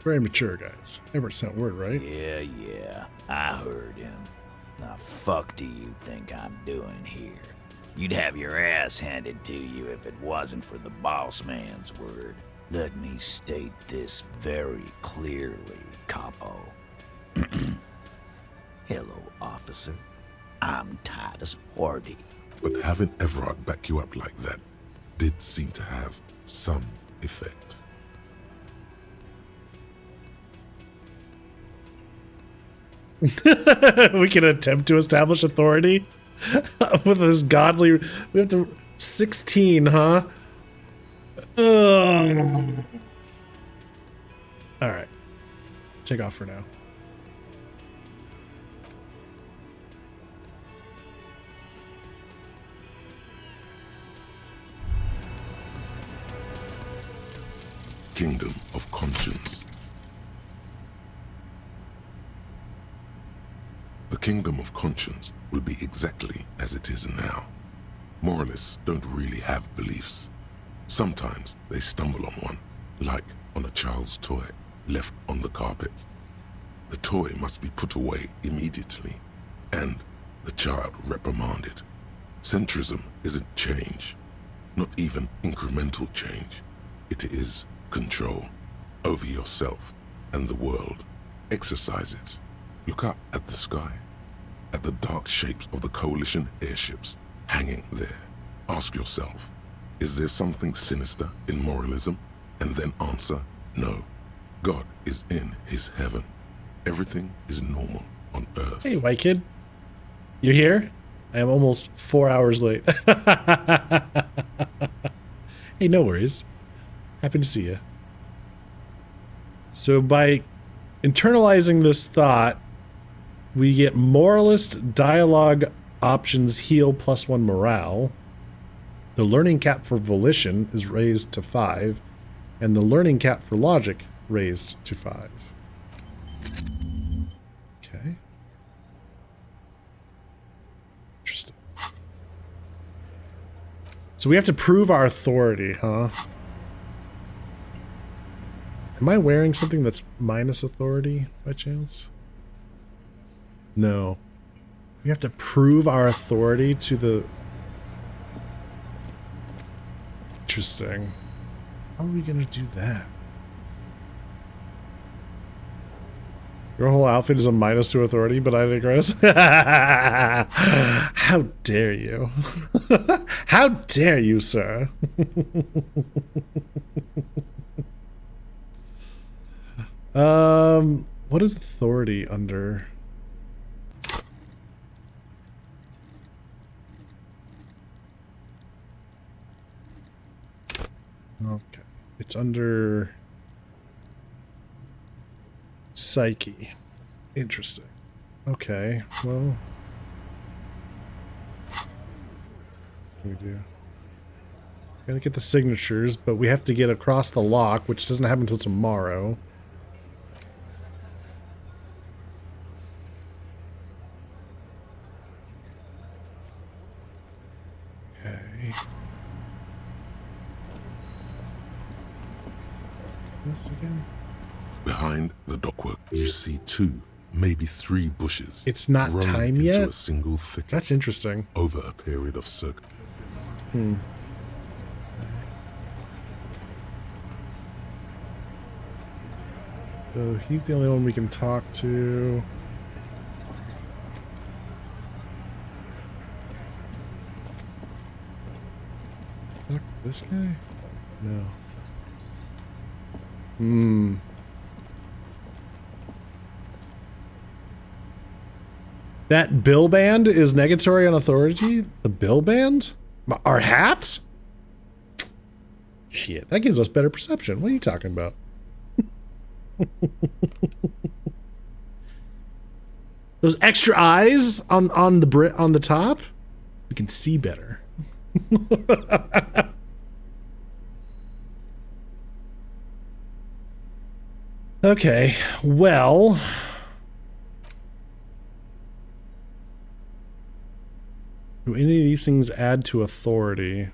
Very mature, guys. Everett sent word, right? Yeah, I heard him. Now fuck do you think I'm doing here? You'd have your ass handed to you if it wasn't for the boss man's word. Let me state this very clearly, Capo. Hello, officer. I'm Titus Hardy. But having Everard back you up like that did seem to have some effect. We can attempt to establish authority with this godly. We have to 16, huh? Ugh. All right, take off for now. Kingdom of Conscience. The Kingdom of Conscience will be exactly as it is now. Moralists don't really have beliefs. Sometimes they stumble on one, like on a child's toy left on the carpet. The toy must be put away immediately, and the child reprimanded. Centrism isn't change, not even incremental change. It is control over yourself and the world. Exercise it. Look up at the sky, at the dark shapes of the coalition airships hanging there. Ask yourself, is there something sinister in moralism? And then answer, no. God is in his heaven. Everything is normal on earth. Hey, white kid. You here? I am almost 4 hours late. Hey, no worries. Happy to see you. So by internalizing this thought, we get moralist dialogue options heal +1 morale. The learning cap for volition is raised to 5, and the learning cap for logic raised to 5. Okay. Interesting. So we have to prove our authority, huh? Am I wearing something that's minus authority by chance? No. We have to prove our authority to the... Interesting. How are we gonna do that? Your whole outfit is a -2 authority, but I digress. How dare you? How dare you, sir? What is authority under? Okay, it's under psyche. Interesting. Okay, well, what do we do? Gotta get the signatures, but we have to get across the lock, which doesn't happen until tomorrow. This again? Behind the dockwork, you see 2, maybe 3 bushes. It's not growing time into yet? a single thicket. That's interesting. Over a period of circa. So he's the only one we can talk to. Talk to this guy? No. That bill band is negatory on authority? The bill band? Our hat? Shit, that gives us better perception. What are you talking about? Those extra eyes on the top? We can see better. Okay, well, do any of these things add to authority?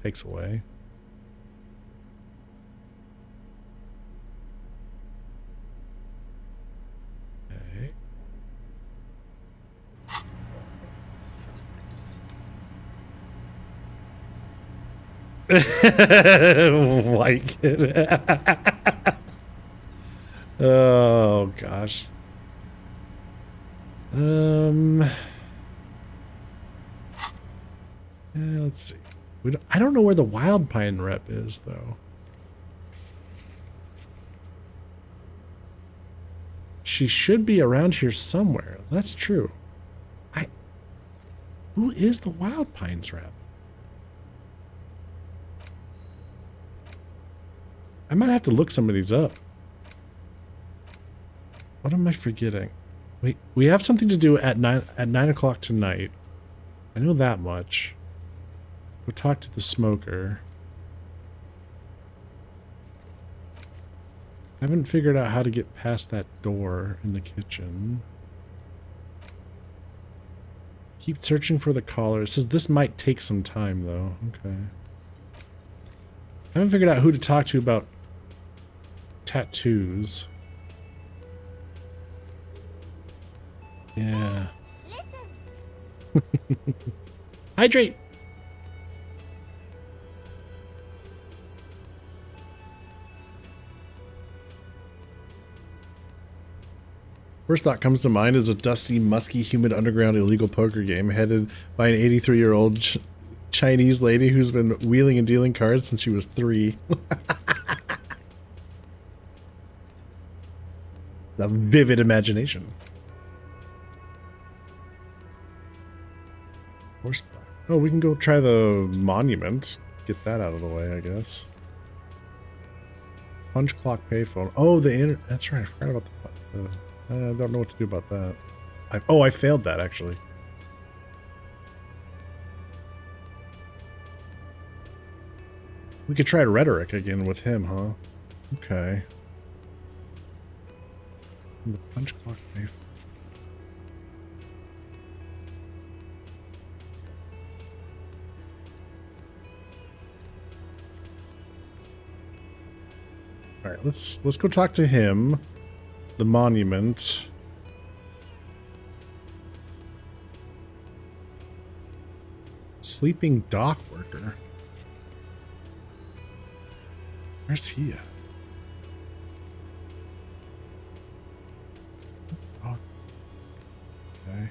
Takes away. Like it. Oh gosh. Let's see. I don't know where the Wild Pine rep is though. She should be around here somewhere. That's true. Who is the Wild Pines rep? I might have to look some of these up. What am I forgetting? Wait, we have something to do at 9 o'clock tonight. I know that much. Go talk to the smoker. I haven't figured out how to get past that door in the kitchen. Keep searching for the collar. It says this might take some time though. Okay. I haven't figured out who to talk to about tattoos. Yeah. Hydrate! First thought comes to mind is a dusty, musky, humid underground illegal poker game headed by an 83-year-old Chinese lady who's been wheeling and dealing cards since she was 3. A vivid imagination. Horseback. Oh, we can go try the monument. Get that out of the way, I guess. Punch clock payphone. Oh, that's right. I forgot about the I don't know what to do about that. I failed that, actually. We could try rhetoric again with him, huh? Okay. And the punch clock payphone. All right, let's go talk to him. The monument. Sleeping dock worker. Where's he at? Oh. Okay.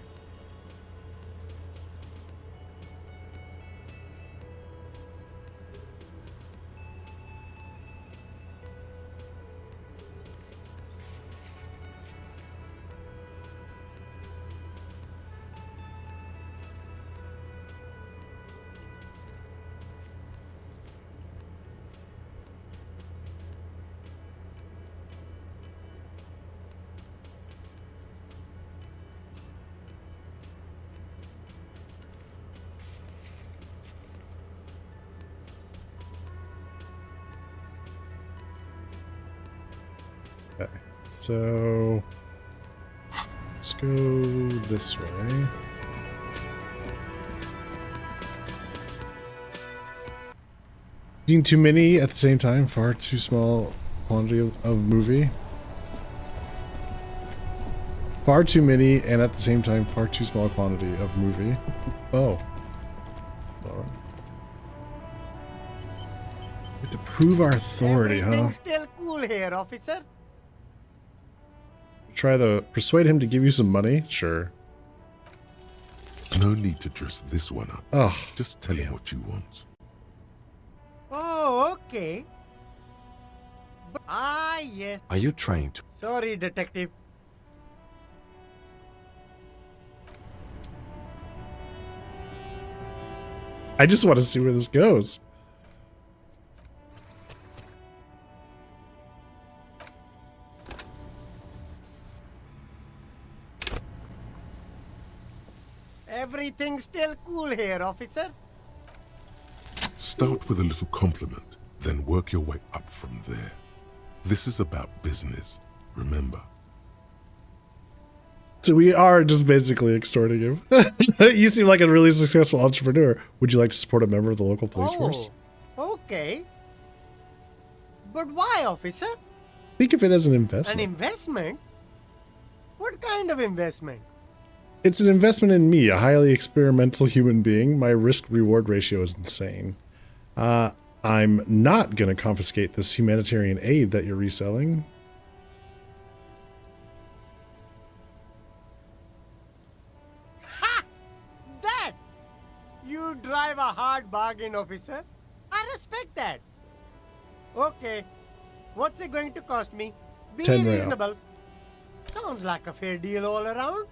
Okay, so let's go this way. Eating too many at the same time, far too small quantity of movie. Far too many, and at the same time, far too small quantity of movie. Oh. Alright. We have to prove our authority, huh? Still cool here, officer. Try to persuade him to give you some money? Sure. No need to dress this one up. Oh, just tell him what you want. Oh, okay. Yes. Are you trying to... Sorry, detective. I just want to see where this goes. Everything's still cool here, officer. Start with a little compliment, then work your way up from there. This is about business, remember. So we are just basically extorting him. You seem like a really successful entrepreneur. Would you like to support a member of the local police force? Okay. But why, officer? Think of it as an investment. An investment? What kind of investment? It's an investment in me, a highly experimental human being. My risk-reward ratio is insane. I'm not going to confiscate this humanitarian aid that you're reselling. Ha! That! You drive a hard bargain, officer. I respect that. Okay. What's it going to cost me? Be 10 real. reasonable. Sounds like a fair deal all around.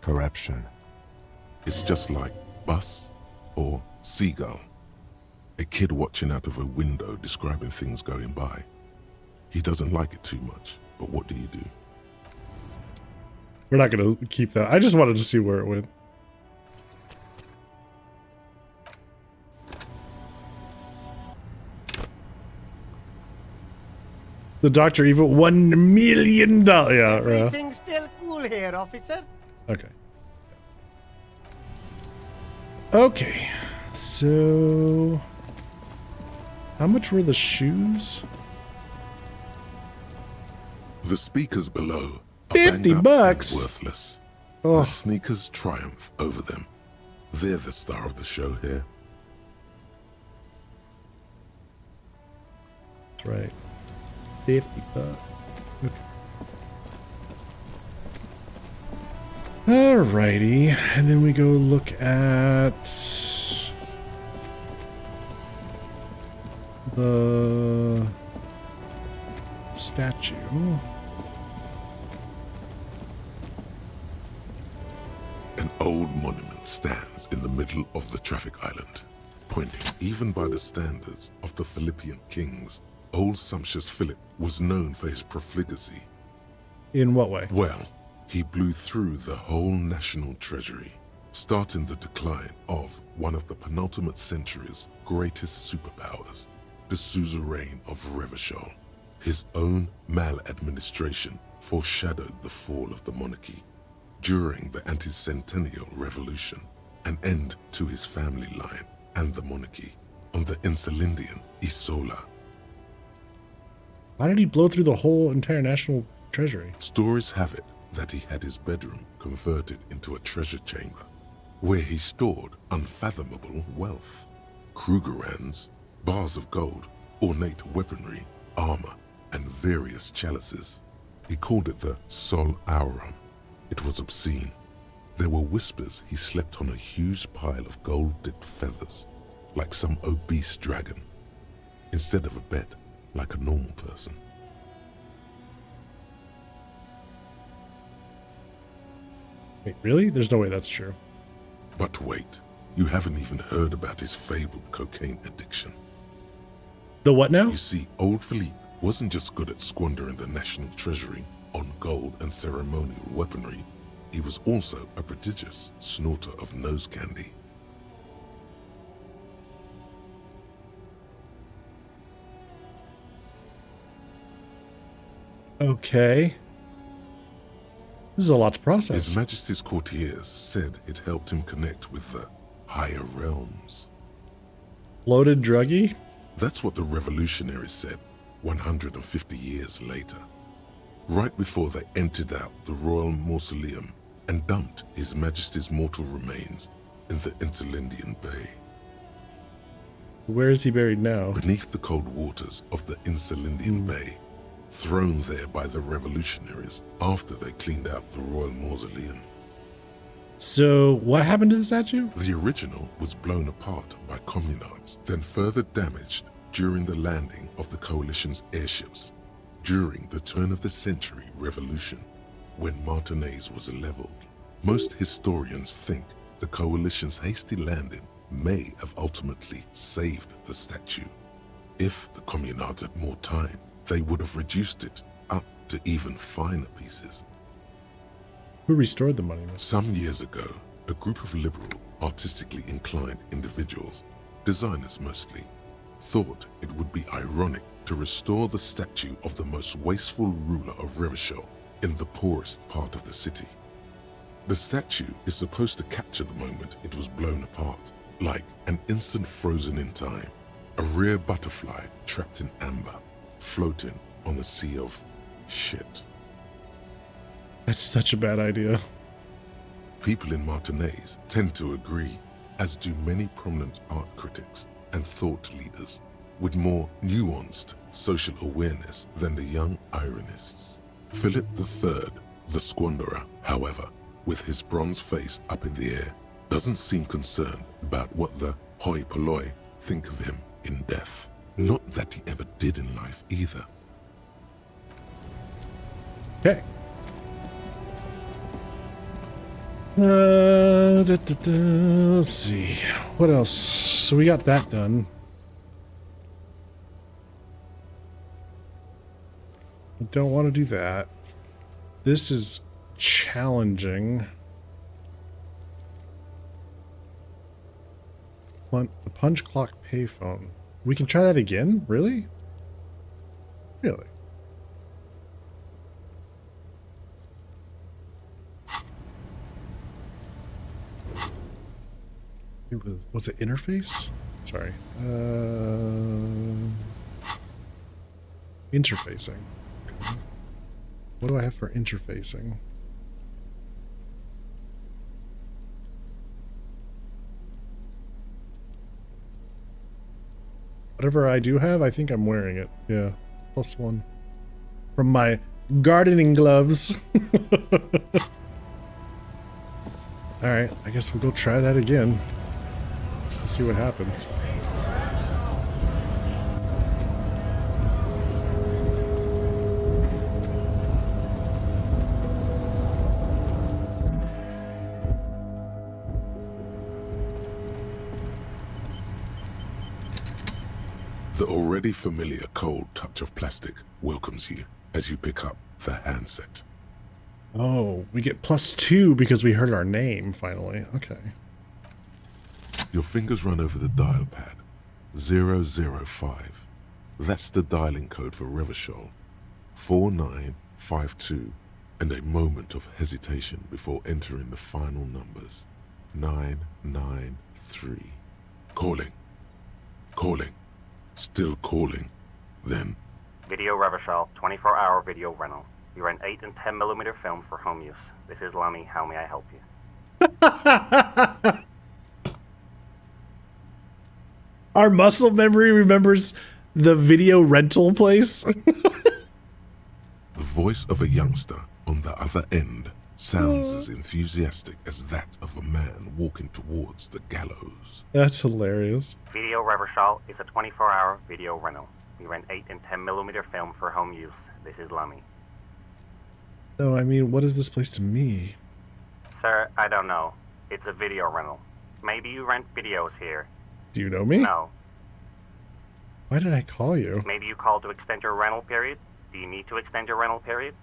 Corruption. It's just like bus or seagull. A kid watching out of a window describing things going by. He doesn't like it too much, but what do you do? We're not going to keep that. I just wanted to see where it went. The Dr. Evil, $1 million. Yeah, Everything's still cool here, officer. Okay. Okay. So, how much were the shoes? The speakers below are 50 banged up and bucks. worthless. Oh. The sneakers triumph over them. They're the star of the show here. That's right. 50 bucks. Okay. Alrighty. And then we go look at the statue. An old monument stands in the middle of the traffic island, pointing even by the standards of the Philippian kings. Old sumptuous Philip was known for his profligacy. In what way? Well, he blew through the whole national treasury, starting the decline of one of the penultimate century's greatest superpowers, the suzerain of Revachol. His own maladministration foreshadowed the fall of the monarchy. During the anti-centennial revolution, an end to his family line and the monarchy on the Insulindian Isola. Why did he blow through the whole entire national treasury? Stories have it that he had his bedroom converted into a treasure chamber, where he stored unfathomable wealth. Krugerrands, bars of gold, ornate weaponry, armor, and various chalices. He called it the Sol Aurum. It was obscene. There were whispers he slept on a huge pile of gold-dipped feathers, like some obese dragon, instead of a bed, like a normal person. Wait, really? There's no way that's true. But wait, you haven't even heard about his fabled cocaine addiction. The what now? You see, old Philippe wasn't just good at squandering the national treasury on gold and ceremonial weaponry. He was also a prodigious snorter of nose candy. Okay. This is a lot to process. His Majesty's courtiers said it helped him connect with the higher realms. Loaded druggie? That's what the revolutionaries said 150 years later, right before they emptied out the royal mausoleum and dumped His Majesty's mortal remains in the Insulindian Bay. Where is he buried now? Beneath the cold waters of the Insulindian Bay, thrown there by the revolutionaries after they cleaned out the royal mausoleum. So, what happened to the statue? The original was blown apart by communards, then further damaged during the landing of the coalition's airships during the turn-of-the-century revolution, when Martinez was leveled. Most historians think the coalition's hasty landing may have ultimately saved the statue. If the communards had more time, they would have reduced it up to even finer pieces. Who restored the monument? Some years ago, a group of liberal, artistically inclined individuals, designers mostly, thought it would be ironic to restore the statue of the most wasteful ruler of Revachol in the poorest part of the city. The statue is supposed to capture the moment it was blown apart, like an instant frozen in time, a rare butterfly trapped in amber, floating on a sea of shit. That's such a bad idea. People in Martinez tend to agree, as do many prominent art critics and thought leaders with more nuanced social awareness than the young ironists. Philip III, the Squanderer, however, with his bronze face up in the air, doesn't seem concerned about what the hoi polloi think of him in death. Not that he ever did in life either. Okay. Let's see. What else? So we got that done. I don't want to do that. This is challenging. The punch clock payphone. We can try that again? Really? Really? Was it interface? Sorry. Interfacing. Okay. What do I have for interfacing? Whatever I do have, I think I'm wearing it. Yeah. +1. From my gardening gloves. Alright, I guess we'll go try that again. Just to see what happens. The already familiar cold touch of plastic welcomes you as you pick up the handset. Oh, we get +2 because we heard our name finally. Okay. Your fingers run over the dial pad. 005. That's the dialing code for Revachol. 4952. And a moment of hesitation before entering the final numbers. 993. Calling. Calling. Still calling. Then. Video Revachol, 24-hour video rental. You rent 8 and 10 millimeter film for home use. This is Lummy. How may I help you? Our muscle memory remembers the video rental place. The voice of a youngster on the other end sounds as enthusiastic as that of a man walking towards the gallows. That's hilarious. Video Revachol is a 24-hour video rental. We rent 8 and 10 millimeter film for home use. This is Lummy. No, I mean, what is this place to me? Sir, I don't know. It's a video rental. Maybe you rent videos here. Do you know me? No. Why did I call you? Maybe you called to extend your rental period? Do you need to extend your rental period?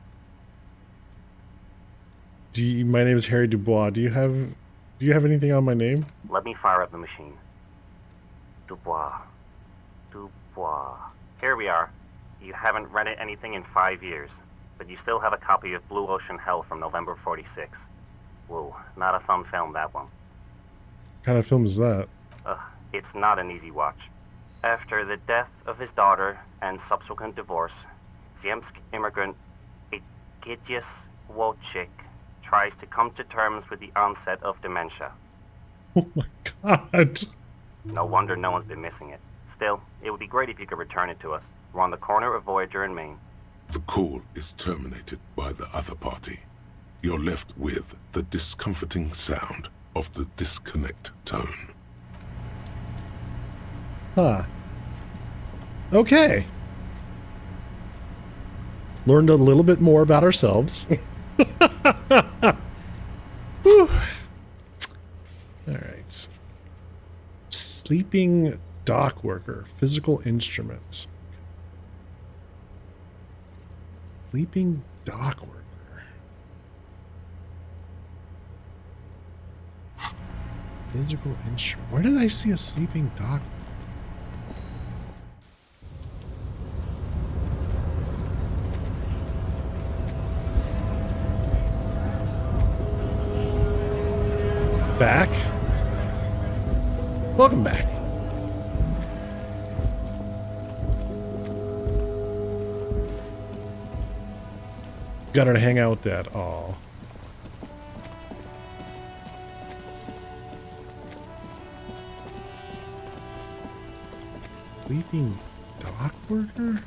My name is Harry Dubois. Do you have anything on my name? Let me fire up the machine. Dubois. Dubois. Here we are. You haven't rented anything in 5 years, but you still have a copy of Blue Ocean Hell from November 46. Whoa, not a fun film, that one. What kind of film is that? Ugh, It's not an easy watch. After the death of his daughter and subsequent divorce, Ziemsk immigrant Egidius Wojcik tries to come to terms with the onset of dementia. Oh my god. No wonder no one's been missing it. Still, it would be great if you could return it to us. We're on the corner of Voyager and Main. The call is terminated by the other party. You're left with the discomforting sound of the disconnect tone. Huh. Okay. Learned a little bit more about ourselves. Whew. All right. Sleeping dock worker, physical instruments. Sleeping dock worker. Physical instrument. Where did I see a sleeping dock? Back. Welcome back. Got her to hang out with that. Aw. Sleeping dock worker?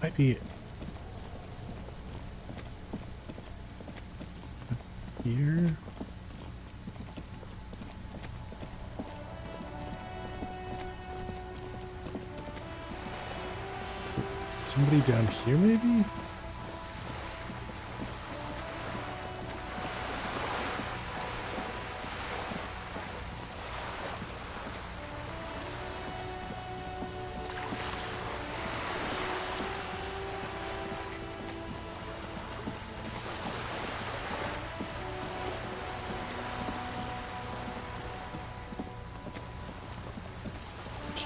Might be here. Somebody down here, maybe?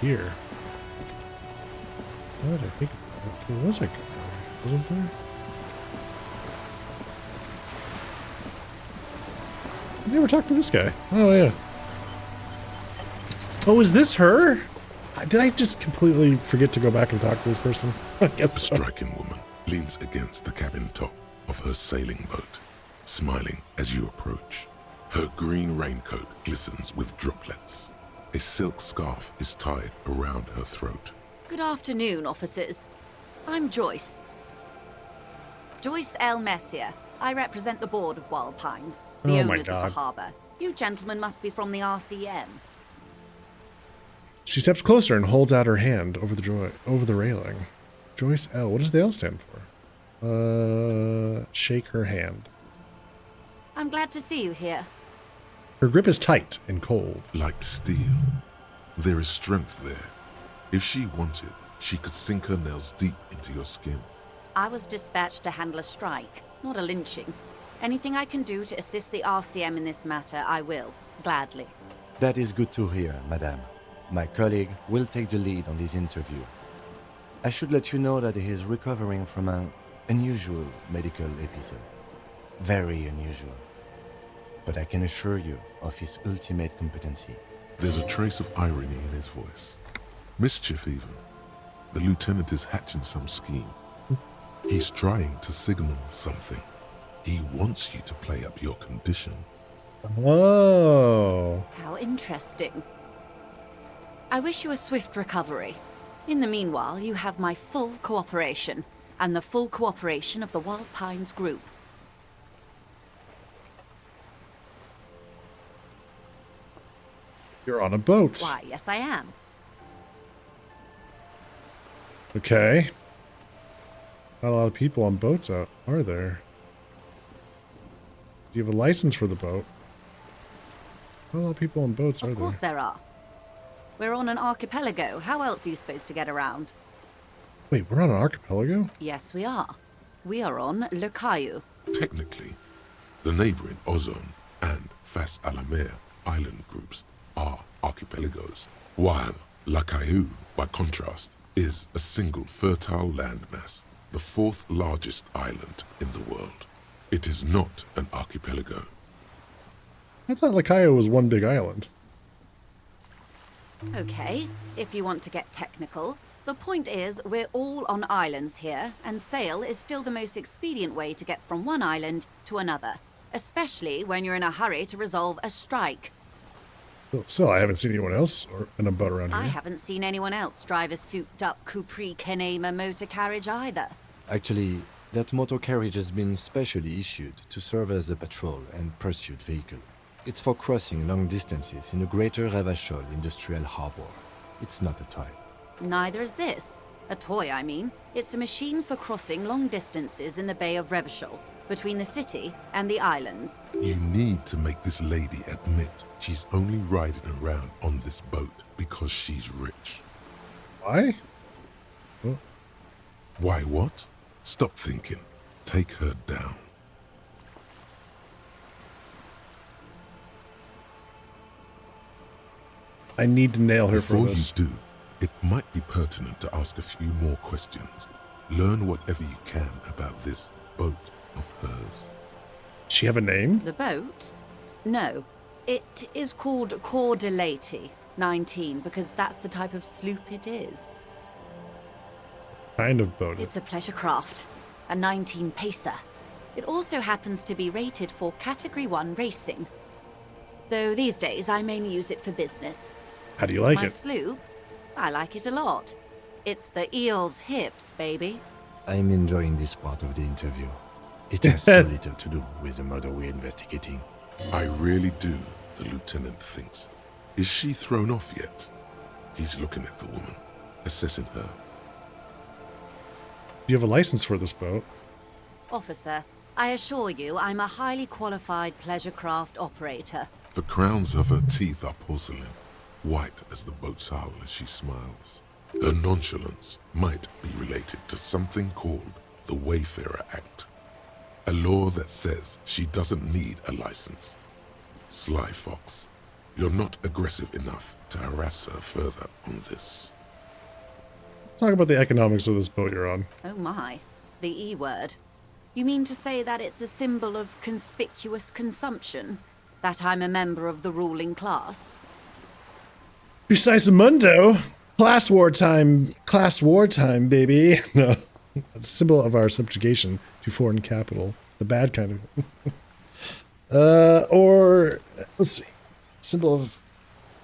Here. What did I think about it? There was a guy, wasn't there? I never talked to this guy. Oh, yeah. Oh, is this her? Did I just completely forget to go back and talk to this person? I guess so. A striking woman leans against the cabin top of her sailing boat, smiling as you approach. Her green raincoat glistens with droplets. A silk scarf is tied around her throat. Good afternoon, officers. I'm Joyce. Joyce L. Messier. I represent the board of Wild Pines, the owners of the harbour. You gentlemen must be from the RCM. She steps closer and holds out her hand over the railing. Joyce L. What does the L stand for? Shake her hand. I'm glad to see you here. Her grip is tight and cold. Like steel. There is strength there. If she wanted, she could sink her nails deep into your skin. I was dispatched to handle a strike, not a lynching. Anything I can do to assist the RCM in this matter, I will, gladly. That is good to hear, madame. My colleague will take the lead on this interview. I should let you know that he is recovering from an unusual medical episode. Very unusual. But I can assure you of his ultimate competency. There's a trace of irony in his voice. Mischief, even. The lieutenant is hatching some scheme. He's trying to signal something. He wants you to play up your condition. Oh. How interesting. I wish you a swift recovery. In the meanwhile, you have my full cooperation, and the full cooperation of the Wild Pines group. You're on a boat. Why, yes I am. Okay. Not a lot of people on boats out, are there? Do you have a license for the boat? Not a lot of people on boats, are there? Of course there are. We're on an archipelago. How else are you supposed to get around? Wait, we're on an archipelago? Yes, we are. We are on Le Caillou. Technically, the neighboring Ozone and Fas Alamer island groups are archipelagos, while La Caillou, by contrast, is a single fertile landmass, the fourth largest island in the world. It is not an archipelago. I thought Lakayo was one big island. Okay, if you want to get technical, the point is we're all on islands here, and sail is still the most expedient way to get from one island to another, especially when you're in a hurry to resolve a strike. Still, I haven't seen anyone else in a boat around here. I haven't seen anyone else drive a souped-up Capri Kenema motor carriage either. Actually, that motor carriage has been specially issued to serve as a patrol and pursuit vehicle. It's for crossing long distances in the greater Revachol industrial harbor. It's not a toy. Neither is this. A toy, I mean. It's a machine for crossing long distances in the Bay of Revachol, between the city and the islands. You need to make this lady admit she's only riding around on this boat because she's rich. Why? Oh. Why what? Stop thinking. Take her down. I need to nail her Before for this. you do, it might be pertinent to ask a few more questions. Learn whatever you can about this boat of hers. Does she have a name? The boat? No. It is called Cor de Leyte 19 because that's the type of sloop it is. Kind of boat. It's a pleasure craft, a 19 pacer. It also happens to be rated for Category 1 racing. Though these days I mainly use it for business. How do you like My it? sloop? I like it a lot. It's the eel's hips, baby. I'm enjoying this part of the interview. It has so little to do with the murder we're investigating. I really do, the lieutenant thinks. Is she thrown off yet? He's looking at the woman, assessing her. Do you have a license for this boat? Officer, I assure you I'm a highly qualified pleasure craft operator. The crowns of her teeth are porcelain, white as the boat's hull as she smiles. Her nonchalance might be related to something called the Wayfarer Act, a law that says she doesn't need a license. Sly fox, you're not aggressive enough to harass her further on this. Talk about the economics of this boat you're on. Oh my, the E word. You mean to say that it's a symbol of conspicuous consumption? That I'm a member of the ruling class? Precisamundo! Class wartime, baby. No, it's a symbol of our subjugation to foreign capital. The bad kind of. Or, let's see. Symbol of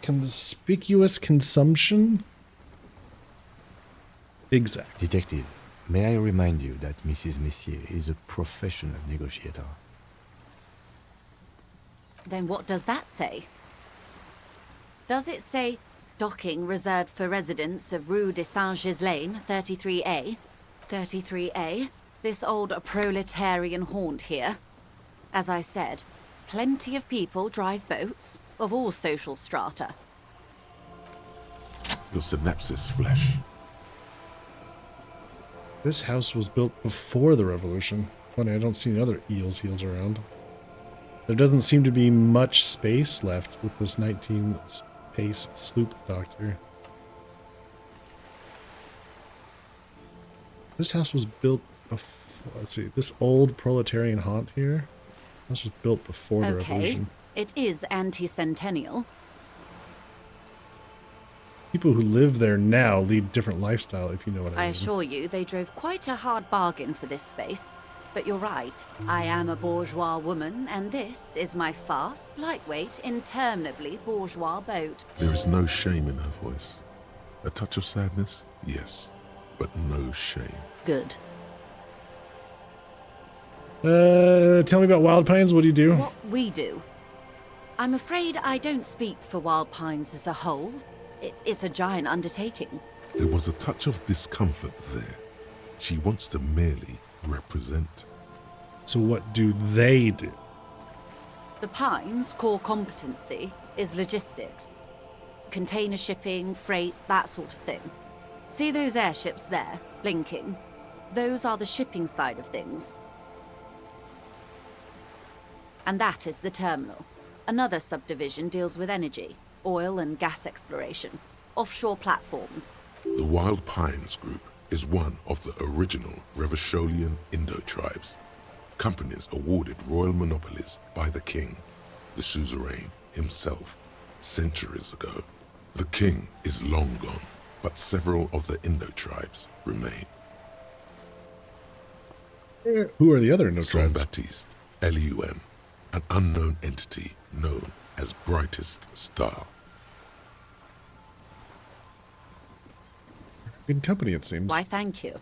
conspicuous consumption? Exact. Detective, may I remind you that Mrs. Messier is a professional negotiator? Then what does that say? Does it say docking reserved for residents of Rue de Saint-Ghislain, 33A? 33A? This old proletarian haunt here? As I said, plenty of people drive boats, of all social strata. Your synapses flesh. This house was built before the revolution. Funny, I don't see any other eels heels around. There doesn't seem to be much space left with this 19-pace sloop doctor. This house was built before, let's see, this old proletarian haunt here. This was built before the revolution. It is anti-centennial. People who live there now lead a different lifestyle, if you know what I mean. I assure you, they drove quite a hard bargain for this space. But you're right, I am a bourgeois woman, and this is my fast, lightweight, interminably bourgeois boat. There is no shame in her voice. A touch of sadness, yes, but no shame. Good. Tell me about Wild Pines, what do you do? What we do? I'm afraid I don't speak for Wild Pines as a whole. It's a giant undertaking. There was a touch of discomfort there. She wants to merely represent. So what do they do? The Pines' core competency is logistics. Container shipping, freight, that sort of thing. See those airships there, blinking? Those are the shipping side of things. And that is the terminal. Another subdivision deals with energy, oil and gas exploration, offshore platforms. The Wild Pines group is one of the original Revacholian Indo tribes. companies awarded royal monopolies by the king, the suzerain himself, centuries ago. The king is long gone, but several of the Indo tribes remain. Who are the other Indo tribes? Baptiste, Elysium, an unknown entity known as Brightest Star. Good company, it seems. Why, thank you.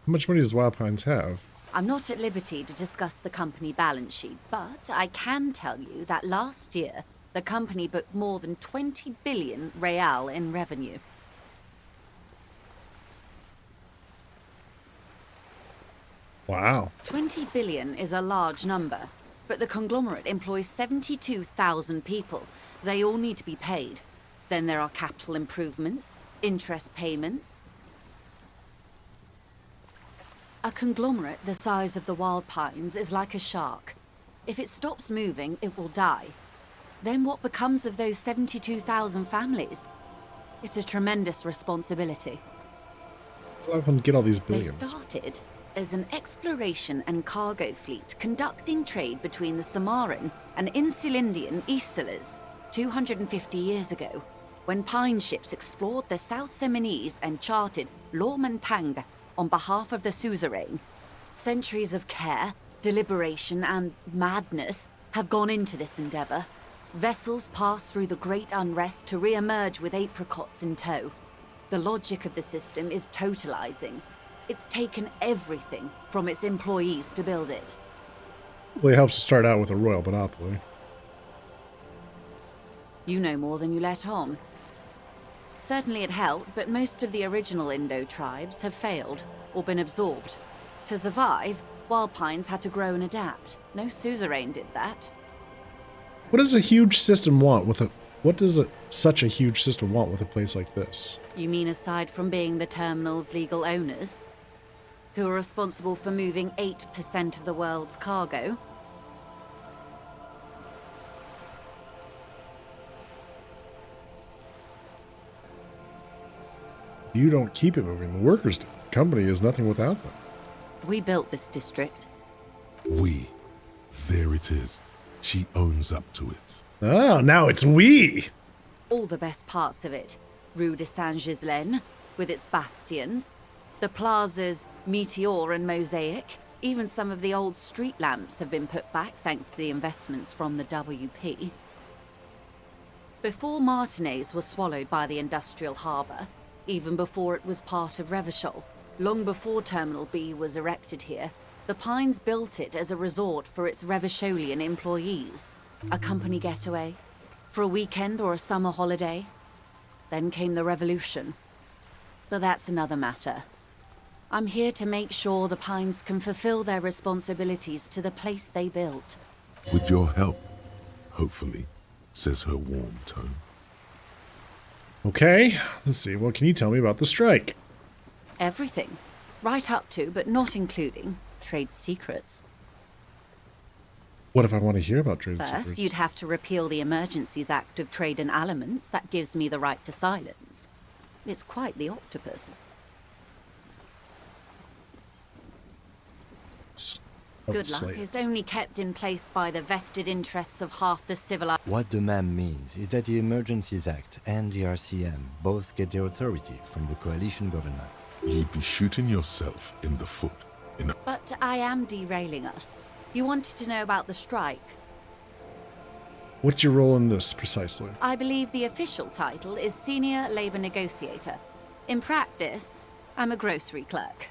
How much money does Wild Pines have? I'm not at liberty to discuss the company balance sheet, but I can tell you that last year, the company booked more than 20 billion real in revenue. Wow. 20 billion is a large number, but the conglomerate employs 72,000 people. They all need to be paid. Then there are capital improvements, interest payments. A conglomerate the size of the Wild Pines is like a shark. If it stops moving, it will die. Then what becomes of those 72,000 families? It's a tremendous responsibility. How can get all these They billions? started as an exploration and cargo fleet conducting trade between the Samaran and Insulindian Isolas 250 years ago, when pine ships explored the South Seminese and charted Lomantang on behalf of the suzerain. Centuries of care, deliberation, and madness have gone into this endeavor. Vessels pass through the great unrest to re-emerge with apricots in tow. The logic of the system is totalizing. It's taken everything from its employees to build it. Well, it helps to start out with a royal monopoly. You know more than you let on. Certainly it helped, but most of the original Indo tribes have failed or been absorbed. To survive, Wild Pines had to grow and adapt. No suzerain did that. What does a huge system want with a... What does such a huge system want with a place like this? You mean aside from being the terminal's legal owners, who are responsible for moving 8% of the world's cargo? You don't keep it moving. The workers do. The company is nothing without them. We built this district. We. There it is. She owns up to it. Oh, now it's we! All the best parts of it. Rue de Saint-Ghislain, with its bastions. The plazas Meteor and Mosaic. Even some of the old street lamps have been put back thanks to the investments from the WP. Before Martinez was swallowed by the industrial harbour, even before it was part of Revachol, long before Terminal B was erected here, the Pines built it as a resort for its Revacholian employees. A company getaway, for a weekend or a summer holiday. Then came the revolution. But that's another matter. I'm here to make sure the Pines can fulfill their responsibilities to the place they built. With your help, hopefully, says her warm tone. Okay, let's see. What can you tell me about the strike? Everything. Right up to, but not including, trade secrets. What if I want to hear about trade First, secrets? you'd have to repeal the Emergencies Act of Trade and Aliments. That gives me the right to silence. It's quite the octopus. Good luck is only kept in place by the vested interests of half the civilized... What the ma'am means is that the Emergencies Act and the RCM both get their authority from the coalition government. You'd be shooting yourself in the foot. But I am derailing us. You wanted to know about the strike. What's your role in this, precisely? I believe the official title is Senior Labor Negotiator. In practice, I'm a grocery clerk.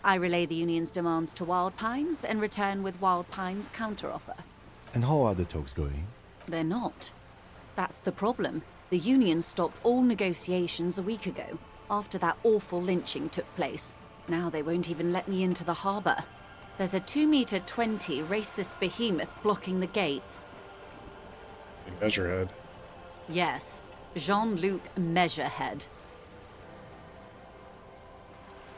I relay the union's demands to Wild Pines and return with Wild Pines' counteroffer. And how are the talks going? They're not. That's the problem. The union stopped all negotiations a week ago, after that awful lynching took place. Now they won't even let me into the harbour. There's a 2-meter 20 racist behemoth blocking the gates. Measurehead. Yes, Jean-Luc Measurehead.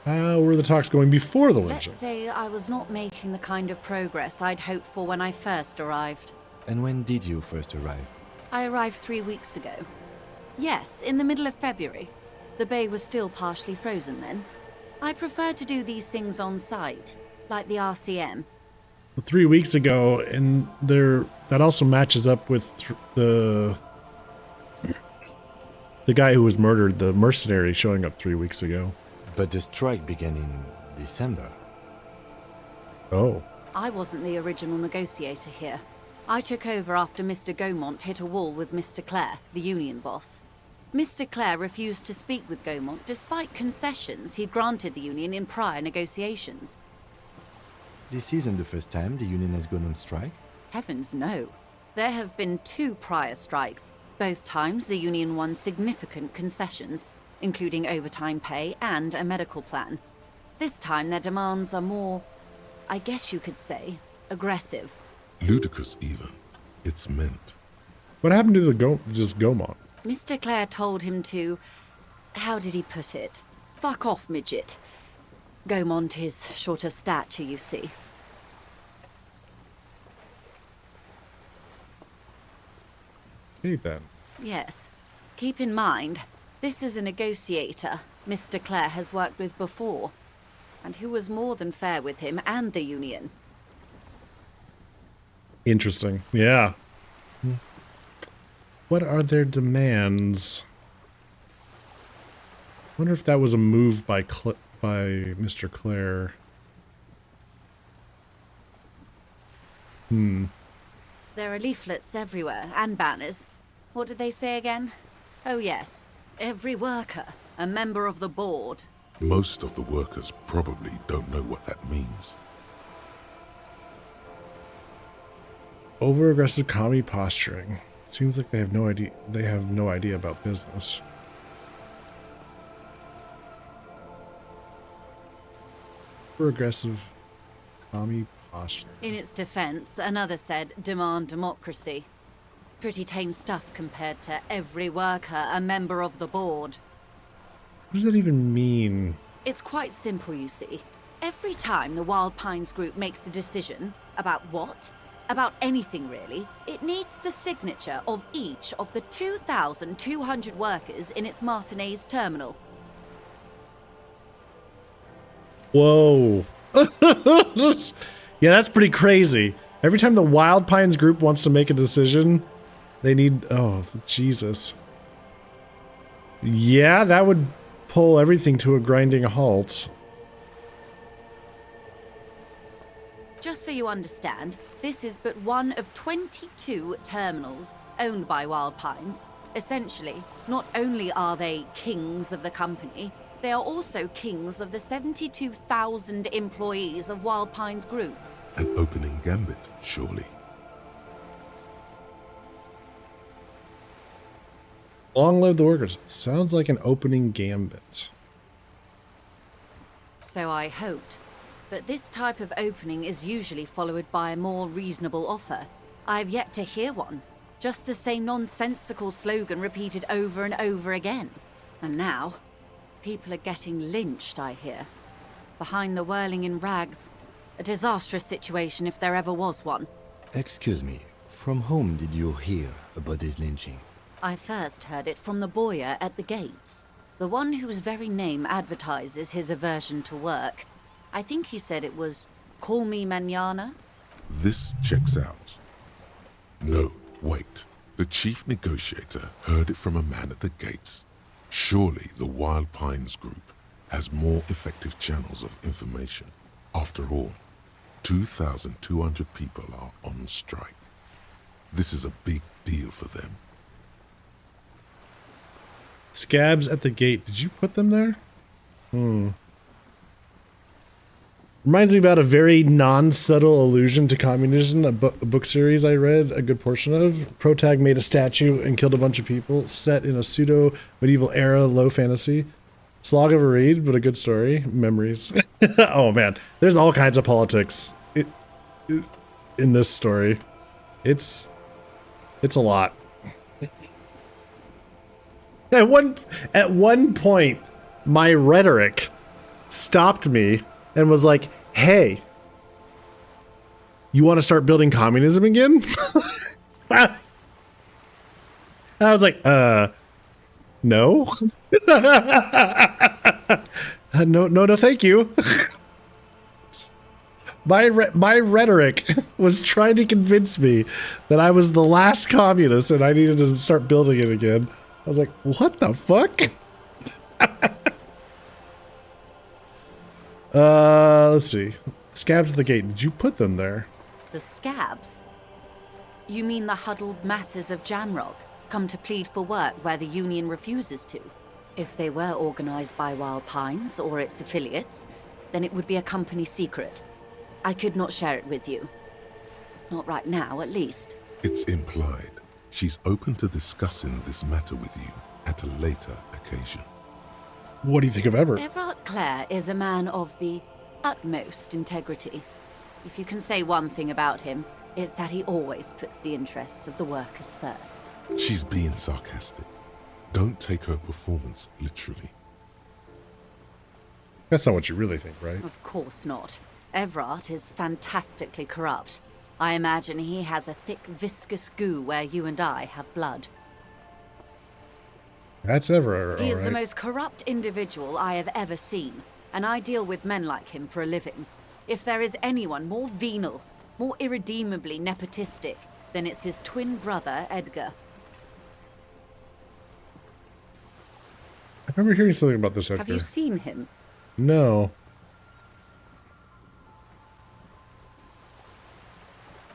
How were the talks going before the Let's lynching? say I was not making the kind of progress I'd hoped for when I first arrived. And when did you first arrive? I arrived 3 weeks ago. Yes, in the middle of February. The bay was still partially frozen then. I prefer to do these things on site, like the RCM. 3 weeks ago, and that also matches up with the guy who was murdered, the mercenary, showing up 3 weeks ago. But the strike began in December. Oh. I wasn't the original negotiator here. I took over after Mr. Gaumont hit a wall with Mr. Clare, the union boss. Mr. Clare refused to speak with Gaumont despite concessions he'd granted the union in prior negotiations. This isn't the first time the union has gone on strike? Heavens no. There have been 2 prior strikes. Both times the union won significant concessions, including overtime pay and a medical plan. This time their demands are more, I guess you could say, aggressive. Ludicrous even. It's meant. What happened to just Gaumont? Mr. Clare told him to... how did he put it? Fuck off, midget. Gaumont is short of stature, you see. Hey, then. Yes. Keep in mind, this is a negotiator Mr. Clare has worked with before, and who was more than fair with him and the union. Interesting. Yeah. What are their demands? Wonder if that was a move by Mr. Clare. There are leaflets everywhere, and banners. What did they say again? Oh yes, every worker, a member of the board. Most of the workers probably don't know what that means. Over-aggressive commie posturing. Seems like they have no idea. They have no idea about business. Over-aggressive commie posturing. In its defense, another said, demand democracy. Pretty tame stuff compared to every worker, a member of the board. What does that even mean? It's quite simple, you see. Every time the Wild Pines group makes a decision, about what? About anything really, it needs the signature of each of the 2,200 workers in its Martinez terminal. Whoa. Yeah, that's pretty crazy. Every time the Wild Pines group wants to make a decision, they need... oh, Jesus. Yeah, that would pull everything to a grinding halt. Just so you understand, this is but one of 22 terminals owned by Wild Pines. Essentially, not only are they kings of the company, they are also kings of the 72,000 employees of Wild Pines Group. An opening gambit, surely. Long live the workers. Sounds like an opening gambit. So I hoped. But this type of opening is usually followed by a more reasonable offer. I've yet to hear one. Just the same nonsensical slogan repeated over and over again. And now, people are getting lynched, I hear. Behind the whirling in rags. A disastrous situation if there ever was one. Excuse me, from whom did you hear about this lynching? I first heard it from the boyer at the gates. The one whose very name advertises his aversion to work. I think he said it was, call me mañana? This checks out. No, wait. The chief negotiator heard it from a man at the gates. Surely the Wild Pines Group has more effective channels of information. After all, 2,200 people are on strike. This is a big deal for them. Scabs at the gate. Did you put them there? Reminds me about a very non-subtle allusion to communism, a book series I read a good portion of. Protag made a statue and killed a bunch of people, set in a pseudo-medieval era low fantasy. Slog of a read, but a good story. Memories. Oh man, there's all kinds of politics in this story. It's a lot. At one point, my rhetoric stopped me and was like, hey, you want to start building communism again? I was like, no. No, thank you. My rhetoric was trying to convince me that I was the last communist and I needed to start building it again. I was like, what the fuck? Let's see. Scabs at the gate. Did you put them there? The scabs? You mean the huddled masses of Jamrock, come to plead for work where the Union refuses to? If they were organized by Wild Pines or its affiliates, then it would be a company secret. I could not share it with you. Not right now, at least. It's implied. She's open to discussing this matter with you at a later occasion. What do you think of Everett? Everard Clare is a man of the utmost integrity. If you can say one thing about him, it's that he always puts the interests of the workers first. She's being sarcastic. Don't take her performance literally. That's not what you really think, right? Of course not. Everard is fantastically corrupt. I imagine he has a thick, viscous goo where you and I have blood. That's Everard, He is all the right. most corrupt individual I have ever seen, and I deal with men like him for a living. If there is anyone more venal, more irredeemably nepotistic, then it's his twin brother, Edgar. I remember hearing something about this Edgar. Have you seen him? No.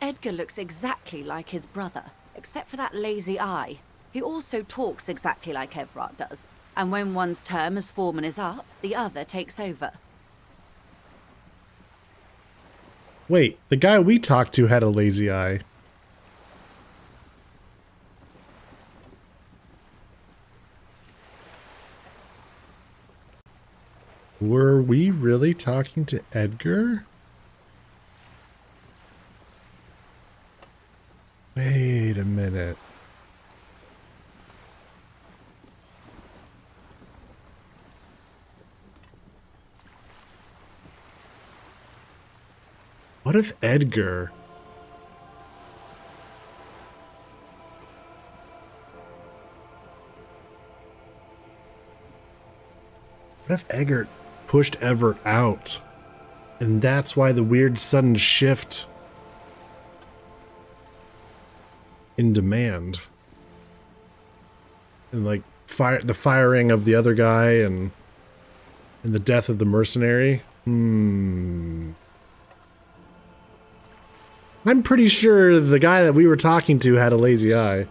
Edgar looks exactly like his brother, except for that lazy eye. He also talks exactly like Everard does, and when one's term as foreman is up, the other takes over. Wait, the guy we talked to had a lazy eye. Were we really talking to Edgar? Wait a minute. What if Edgar... What if Edgar pushed Everett out? And that's why the weird sudden shift in demand. And like the firing of the other guy and the death of the mercenary. I'm pretty sure the guy that we were talking to had a lazy eye.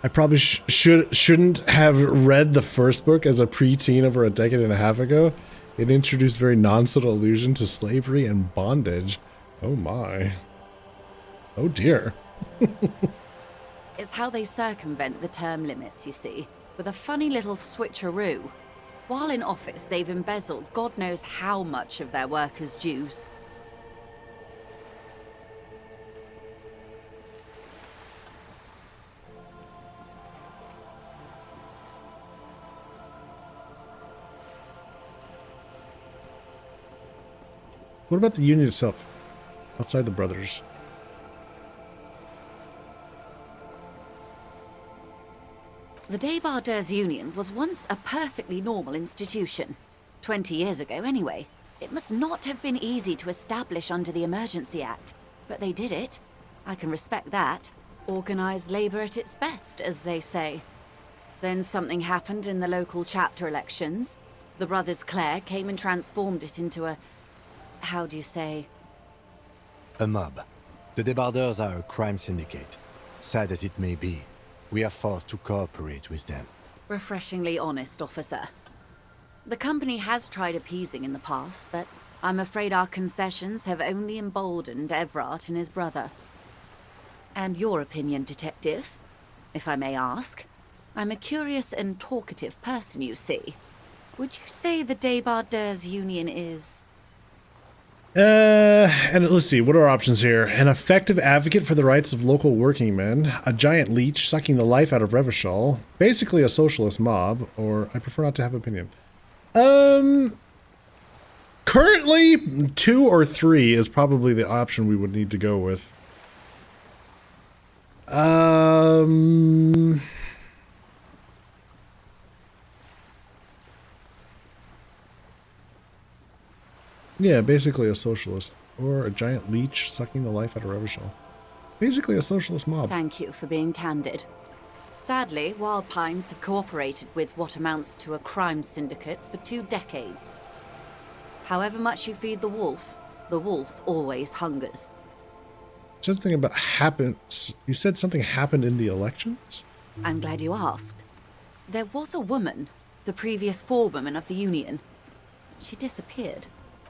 I probably shouldn't have read the first book as a preteen over a decade and a half ago. It introduced very non-subtle allusion to slavery and bondage. Oh my. Oh dear. It's how they circumvent the term limits, you see, with a funny little switcheroo. While in office, they've embezzled God knows how much of their workers' dues. What about the union itself? Outside the brothers. The Débardeurs Union was once a perfectly normal institution. 20 years ago, anyway. It must not have been easy to establish under the Emergency Act. But they did it. I can respect that. Organized labor at its best, as they say. Then something happened in the local chapter elections. The brothers Clare came and transformed it into a... how do you say? A mob. The Débardeurs are a crime syndicate. Sad as it may be, we are forced to cooperate with them. Refreshingly honest, officer. The company has tried appeasing in the past, but I'm afraid our concessions have only emboldened Everard and his brother. And your opinion, detective, if I may ask? I'm a curious and talkative person, you see. Would you say the Débardeurs Union is... And let's see, what are our options here? An effective advocate for the rights of local working men, a giant leech sucking the life out of Revachol, basically a socialist mob, or I prefer not to have opinion. Currently, 2 or 3 is probably the option we would need to go with. Yeah, basically a socialist. Or a giant leech sucking the life out of Revachol. Basically a socialist mob. Thank you for being candid. Sadly, Wild Pines have cooperated with what amounts to a crime syndicate for 2 decades. However much you feed the wolf always hungers. Something about happens. You said something happened in the elections? I'm glad you asked. There was a woman, the previous forewoman of the Union. She disappeared.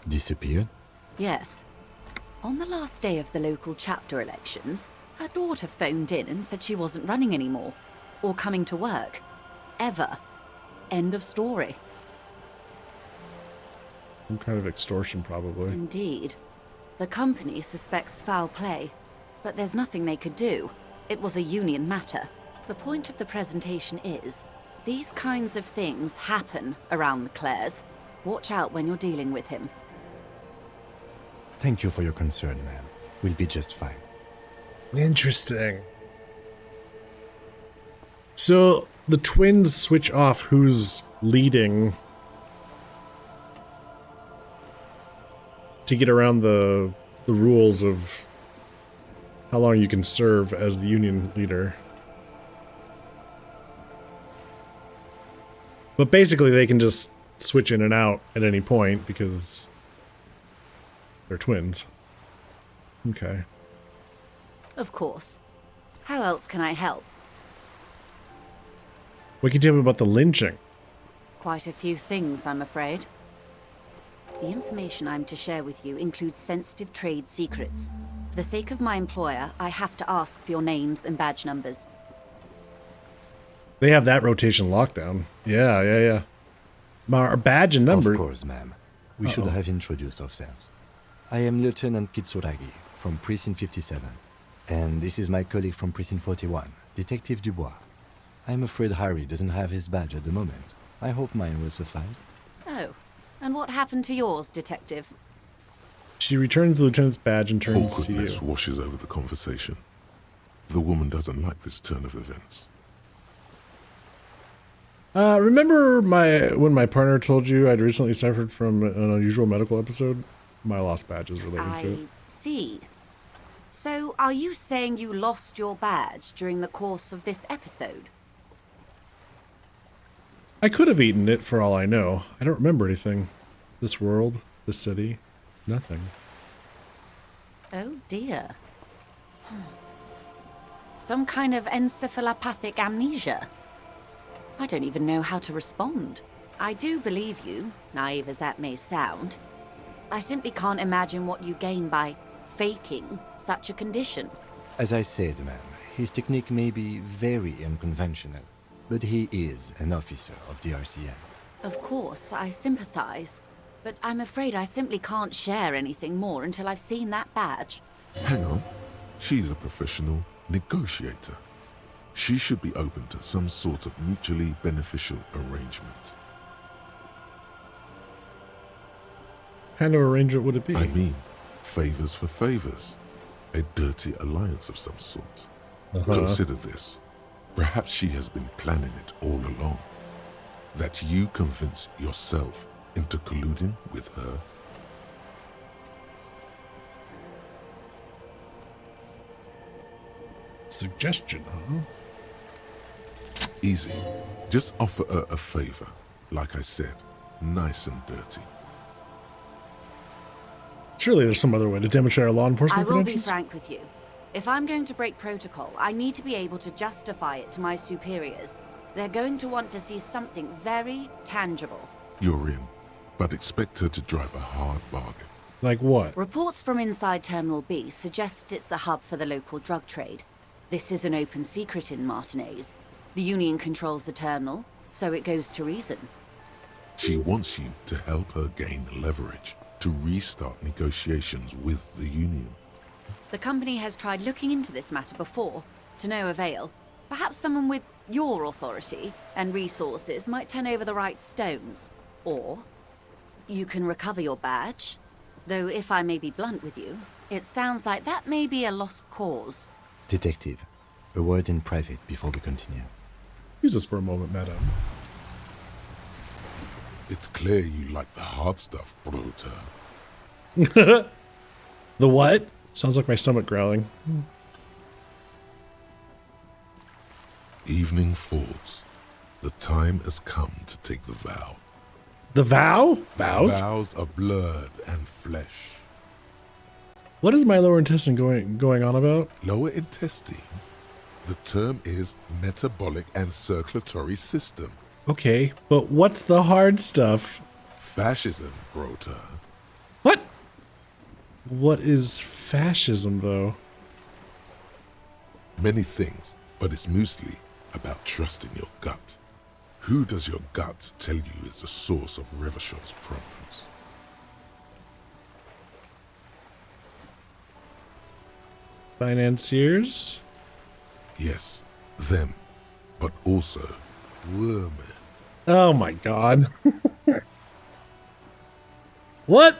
Disappeared? Yes. On the last day of the local chapter elections, her daughter phoned in and said she wasn't running anymore. Or coming to work. Ever. End of story. Some kind of extortion, probably. Indeed. The company suspects foul play, but there's nothing they could do. It was a union matter. The point of the presentation is, these kinds of things happen around the Clares. Watch out when you're dealing with him. Thank you for your concern, ma'am. We'll be just fine. Interesting. So, the twins switch off who's leading to get around the rules of how long you can serve as the union leader. But basically they can just switch in and out at any point because they're twins. Okay. Of course. How else can I help? What can you tell me about the lynching? Quite a few things, I'm afraid. The information I'm to share with you includes sensitive trade secrets. For the sake of my employer, I have to ask for your names and badge numbers. They have that rotation lockdown. Yeah. Our badge and number. Of course, ma'am. We should have introduced ourselves. I am Lieutenant Kitsuragi from Precinct 57. And this is my colleague from Precinct 41, Detective Dubois. I'm afraid Harry doesn't have his badge at the moment. I hope mine will suffice. Oh, and what happened to yours, Detective? She returns the lieutenant's badge and turns to you. Awkwardness washes over the conversation. The woman doesn't like this turn of events. Remember when my partner told you I'd recently suffered from an unusual medical episode? My lost badge is related to it. I see. So, are you saying you lost your badge during the course of this episode? I could have eaten it for all I know. I don't remember anything. This world, this city, nothing. Oh dear. Some kind of encephalopathic amnesia. I don't even know how to respond. I do believe you, naive as that may sound. I simply can't imagine what you gain by faking such a condition. As I said, ma'am, his technique may be very unconventional, but he is an officer of the RCM. Of course, I sympathize, but I'm afraid I simply can't share anything more until I've seen that badge. Hang on. She's a professional negotiator. She should be open to some sort of mutually beneficial arrangement. What kind of arrangement would it be? I mean, favors for favors. A dirty alliance of some sort. Consider this. Perhaps she has been planning it all along. That you convince yourself into colluding with her. Suggestion, huh? Easy. Just offer her a favor. Like I said, nice and dirty. Surely there's some other way to demonstrate our law I enforcement will be credentials. frank with you. If I'm going to break protocol, I need to be able to justify it to my superiors. They're going to want to see something very tangible. You're in, but expect her to drive a hard bargain. Like what? Reports from inside Terminal B suggest it's a hub for the local drug trade. This is an open secret in Martinez. The Union controls the terminal, so it goes to reason. She wants you to help her gain leverage to restart negotiations with the Union. The company has tried looking into this matter before, to no avail. Perhaps someone with your authority and resources might turn over the right stones. Or you can recover your badge. Though if I may be blunt with you, it sounds like that may be a lost cause. Detective, a word in private before we continue. Use this for a moment, madam. It's clear you like the hard stuff, Brota. The what? Sounds like my stomach growling. Evening falls. The time has come to take the vow. The vow? Vows? Vows of blood and flesh. What is my lower intestine going on about? Lower intestine? The term is metabolic and circulatory system. Okay, but what's the hard stuff? Fascism, Brota. What? What is fascism, though? Many things, but it's mostly about trusting your gut. Who does your gut tell you is the source of Revachol's problems? Financiers? Yes, them, but also women. Oh my god. What?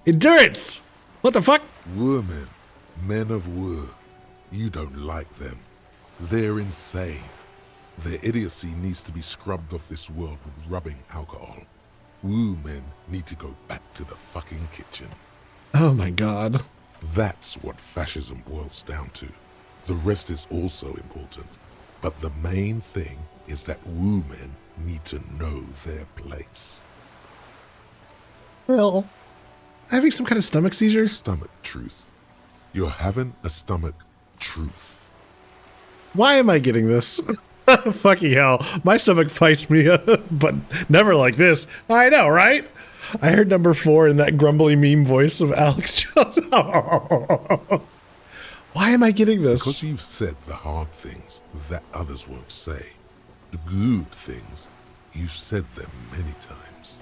Endurance! What the fuck? Women, men of war. You don't like them. They're insane. Their idiocy needs to be scrubbed off this world with rubbing alcohol. Woo men need to go back to the fucking kitchen. Oh my god. That's what fascism boils down to. The rest is also important. But the main thing is that woo men need to know their place. Well, having some kind of stomach seizure? Stomach truth. You're having a stomach truth. Why am I getting this? Fucking hell. My stomach fights me, but never like this. I know, right? I heard number 4 in that grumbly meme voice of Alex Jones. Why am I getting this? Because you've said the hard things that others won't say. The good things, you've said them many times.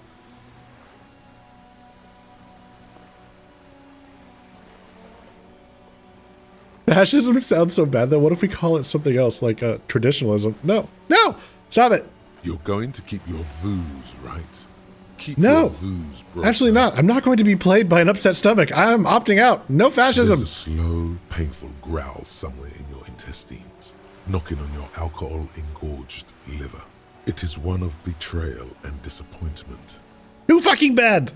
Fascism sounds so bad, though. What if we call it something else, like traditionalism? No. No! Stop it! You're going to keep your views, right? Keep no, your views, bro. Actually not. I'm not going to be played by an upset stomach. I'm opting out. No fascism. There's a slow, painful growl somewhere in your intestines, knocking on your alcohol-engorged liver. It is one of betrayal and disappointment. Too fucking bad!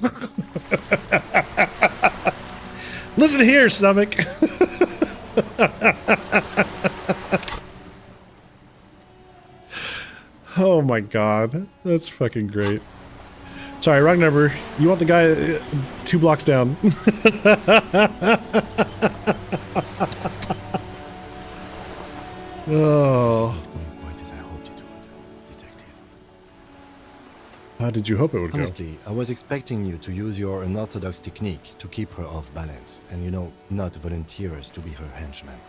Listen here, stomach. Oh my god. That's fucking great. Sorry, wrong number. You want the guy 2 blocks down. Oh. How did you hope it would go? Honestly, I was expecting you to use your unorthodox technique to keep her off balance and, you know, not volunteer us to be her henchmen.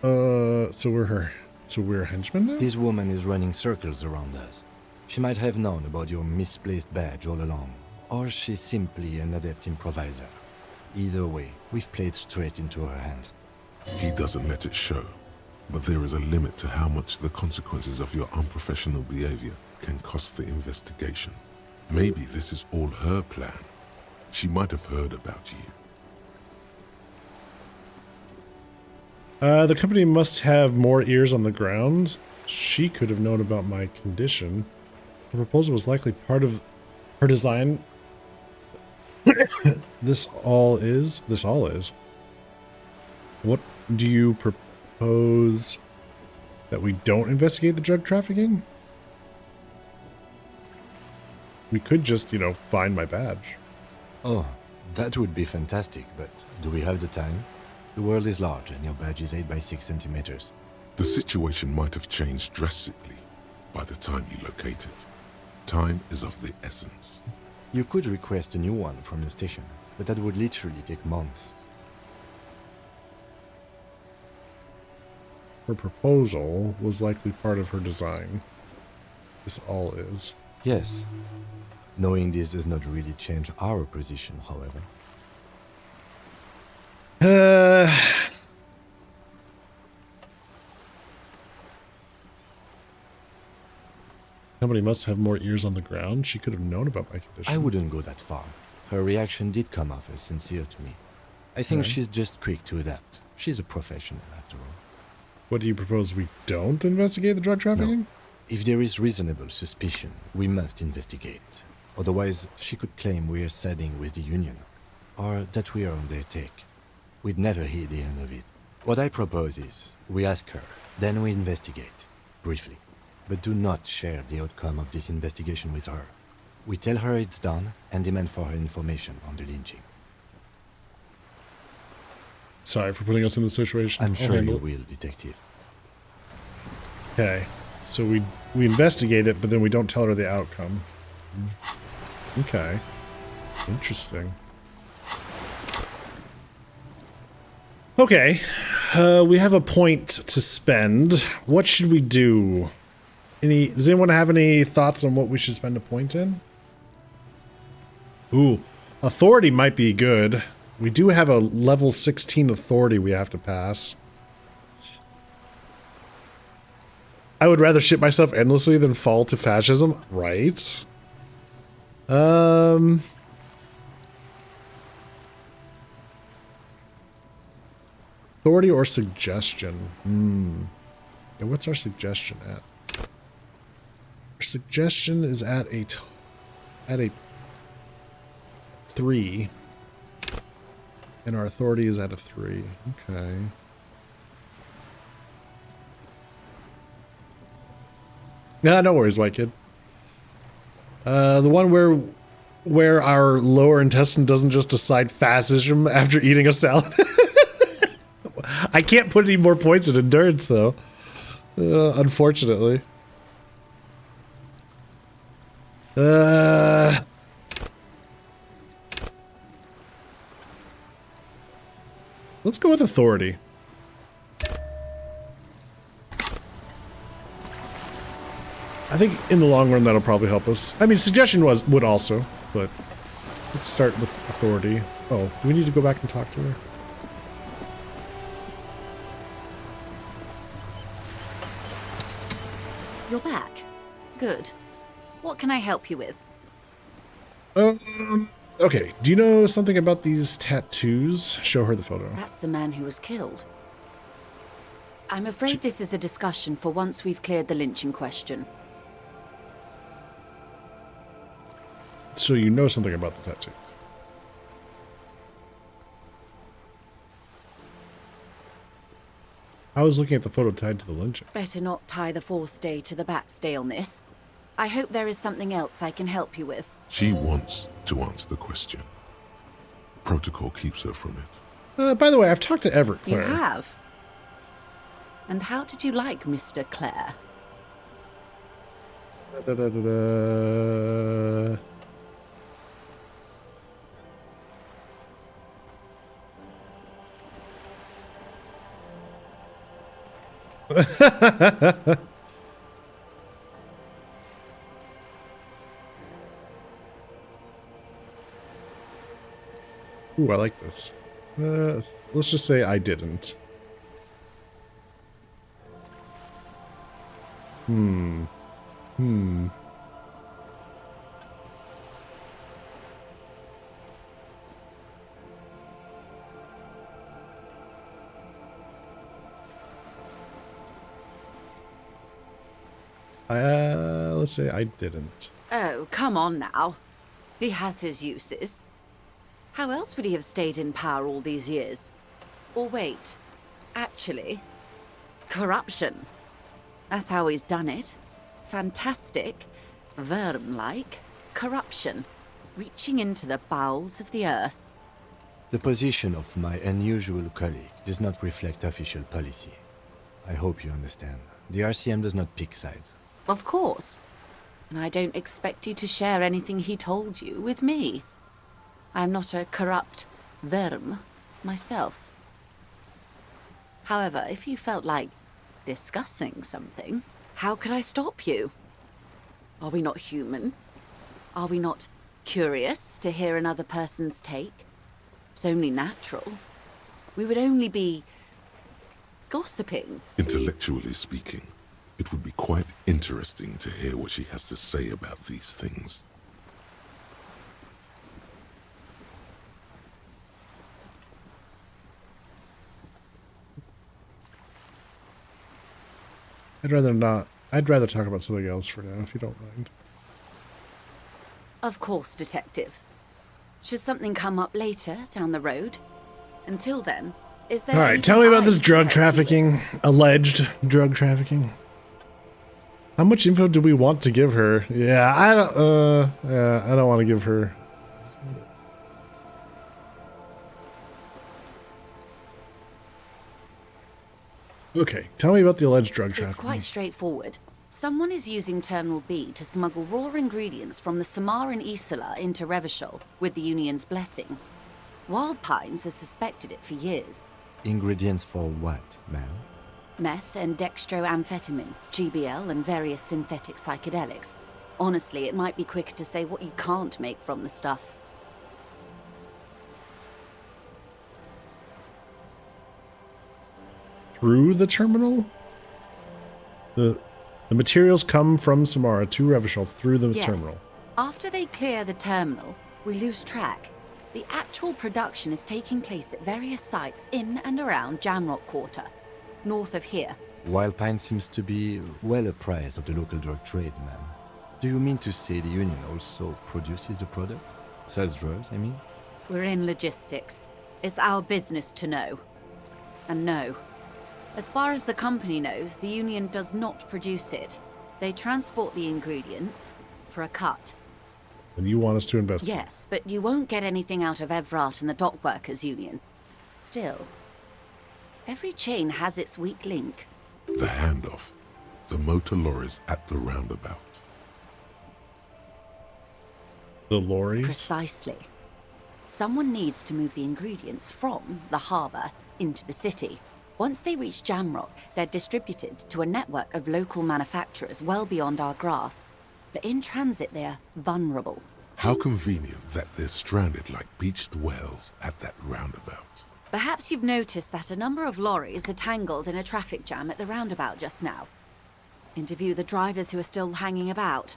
So we're henchmen now? This woman is running circles around us. She might have known about your misplaced badge all along, or she's simply an adept improviser. Either way, we've played straight into her hands. He doesn't let it show, but there is a limit to how much the consequences of your unprofessional behavior can cost the investigation. Maybe this is all her plan. She might have heard about you. The company must have more ears on the ground. She could have known about my condition. The proposal was likely part of her design. This all is. What do you propose? That we don't investigate the drug trafficking? We could just, you know, find my badge. Oh, that would be fantastic, but do we have the time? The world is large and your badge is 8 by 6 centimeters. The situation might have changed drastically by the time you locate it. Time is of the essence. You could request a new one from the station, but that would literally take months. Her proposal was likely part of her design. This all is. Yes. Knowing this does not really change our position, however. Somebody must have more ears on the ground. She could have known about my condition. I wouldn't go that far. Her reaction did come off as sincere to me. I think she's just quick to adapt. She's a professional, after all. What do you propose we don't investigate the drug trafficking? No. If there is reasonable suspicion, we must investigate. Otherwise, she could claim we're siding with the Union, or that we are on their take. We'd never hear the end of it. What I propose is, we ask her, then we investigate, briefly. But do not share the outcome of this investigation with her. We tell her it's done, and demand for her information on the lynching. Sorry for putting us in this situation. I'm sure you will, Detective. Okay, so we investigate it, but then we don't tell her the outcome. Okay, interesting. Okay, we have a point to spend. What should we do? Does anyone have any thoughts on what we should spend a point in? Ooh, authority might be good. We do have a level 16 authority we have to pass. I would rather shit myself endlessly than fall to fascism, right? Authority or suggestion? Yeah, what's our suggestion at? Our suggestion is at a 3. And our authority is at a 3. Okay. Nah, no worries, white kid. The one where our lower intestine doesn't just decide fascism after eating a salad. I can't put any more points in endurance, though. Unfortunately. Let's go with authority. I think in the long run that'll probably help us. I mean, suggestion would also, but let's start with authority. Oh, do we need to go back and talk to her? You're back. Good. What can I help you with? Okay. Do you know something about these tattoos? Show her the photo. That's the man who was killed. I'm afraid this is a discussion for once we've cleared the lynching question. So you know something about the tattoos. I was looking at the photo tied to the lynching. Better not tie the 4th day to the Bat's Day on this. I hope there is something else I can help you with. She wants to answer the question. Protocol keeps her from it. By the way, I've talked to Everett, Claire. You have? And how did you like Mr. Clare? Ooh, I like this. Let's just say I didn't. Let's say I didn't. Oh, come on now. He has his uses. How else would he have stayed in power all these years? Or wait, actually, corruption. That's how he's done it. Fantastic, Worm-like corruption, reaching into the bowels of the earth. The position of my unusual colleague does not reflect official policy. I hope you understand. The RCM does not pick sides. Of course. And I don't expect you to share anything he told you with me. I'm not a corrupt Worm myself. However, if you felt like discussing something, how could I stop you? Are we not human? Are we not curious to hear another person's take? It's only natural. We would only be gossiping. Intellectually speaking, it would be quite interesting to hear what she has to say about these things. I'd rather not. I'd rather talk about something else for now, if you don't mind. Of course, Detective. Should something come up later down the road? Until then, is there... All right, tell me about this drug trafficking, alleged drug trafficking. How much info do we want to give her? Yeah, I don't want to give her. Okay, tell me about the alleged drug trafficking. It's quite straightforward. Someone is using Terminal B to smuggle raw ingredients from the Samar and Isola into Revachol with the Union's blessing. Wild Pines has suspected it for years. Ingredients for what, ma'am? Meth and dextroamphetamine, GBL, and various synthetic psychedelics. Honestly, it might be quicker to say what you can't make from the stuff. Through the terminal? The materials come from Samara to Revachol through the terminal. After they clear the terminal, we lose track. The actual production is taking place at various sites in and around Jamrock Quarter, north of here. Wild Pine seems to be well apprised of the local drug trade, ma'am. Do you mean to say the Union also produces the product? Sells drugs, I mean? We're in logistics. It's our business to know. And no. As far as the company knows, the Union does not produce it. They transport the ingredients for a cut. And you want us to investigate? Yes, but you won't get anything out of Evrart and the Dockworkers Union. Still, every chain has its weak link. The handoff. The motor lorries at the roundabout. The lorries? Precisely. Someone needs to move the ingredients from the harbour into the city. Once they reach Jamrock, they're distributed to a network of local manufacturers well beyond our grasp. But in transit, they're vulnerable. How convenient that they're stranded like beached whales at that roundabout. Perhaps you've noticed that a number of lorries are tangled in a traffic jam at the roundabout just now. Interview the drivers who are still hanging about.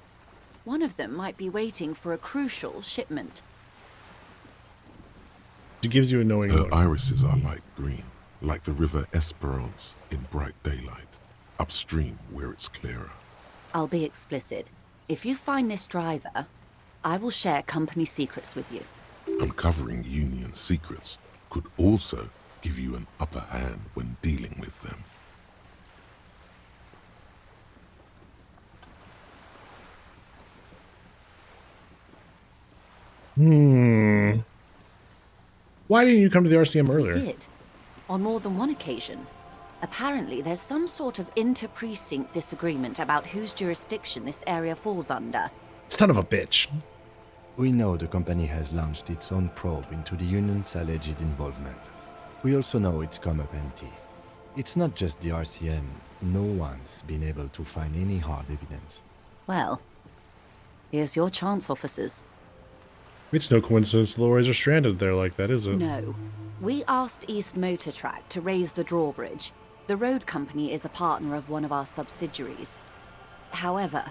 One of them might be waiting for a crucial shipment. She gives you a knowing Her look. irises are light green, like the river Esperance in bright daylight, upstream where it's clearer. I'll be explicit. If you find this driver, I will share company secrets with you. Uncovering Union secrets could also give you an upper hand when dealing with them. Why didn't you come to the RCM earlier? I did. On more than one occasion. Apparently, there's some sort of inter-precinct disagreement about whose jurisdiction this area falls under. Son of a bitch. We know the company has launched its own probe into the Union's alleged involvement. We also know it's come up empty. It's not just the RCM. No one's been able to find any hard evidence. Well, here's your chance, officers. It's no coincidence the lorries are stranded there like that, is it? No. We asked East Motor Track to raise the drawbridge. The road company is a partner of one of our subsidiaries. However,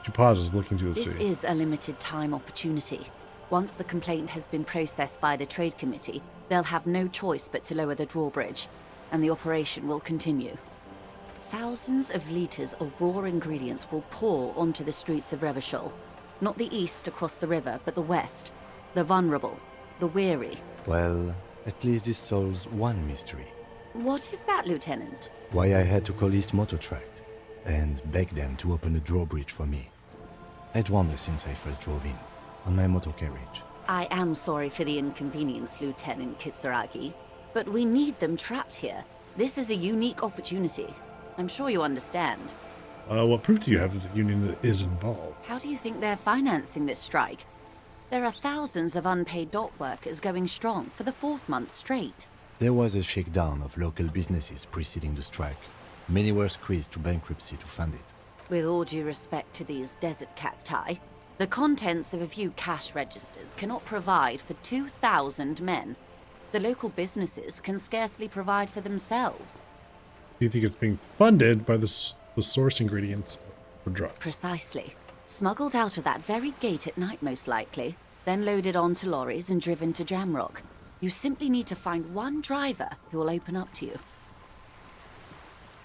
She pauses, looking to the this sea. is a limited time opportunity. Once the complaint has been processed by the Trade Committee, they'll have no choice but to lower the drawbridge, and the operation will continue. Thousands of litres of raw ingredients will pour onto the streets of Revachol. Not the east across the river, but the west. The vulnerable, the weary. Well, at least this solves one mystery. What is that, Lieutenant? Why I had to call East Motor Track and beg them to open a drawbridge for me. I'd wondered since I first drove in, on my motor carriage. I am sorry for the inconvenience, Lieutenant Kisaragi, but we need them trapped here. This is a unique opportunity. I'm sure you understand. What proof do you have that the Union is involved? How do you think they're financing this strike? There are thousands of unpaid dock workers going strong for the 4th month straight. There was a shakedown of local businesses preceding the strike. Many were squeezed to bankruptcy to fund it. With all due respect to these desert cacti, the contents of a few cash registers cannot provide for 2,000 men. The local businesses can scarcely provide for themselves. Do you think it's being funded by the source ingredients for drugs? Precisely. Smuggled out of that very gate at night, most likely, then loaded onto lorries and driven to Jamrock. You simply need to find one driver who will open up to you.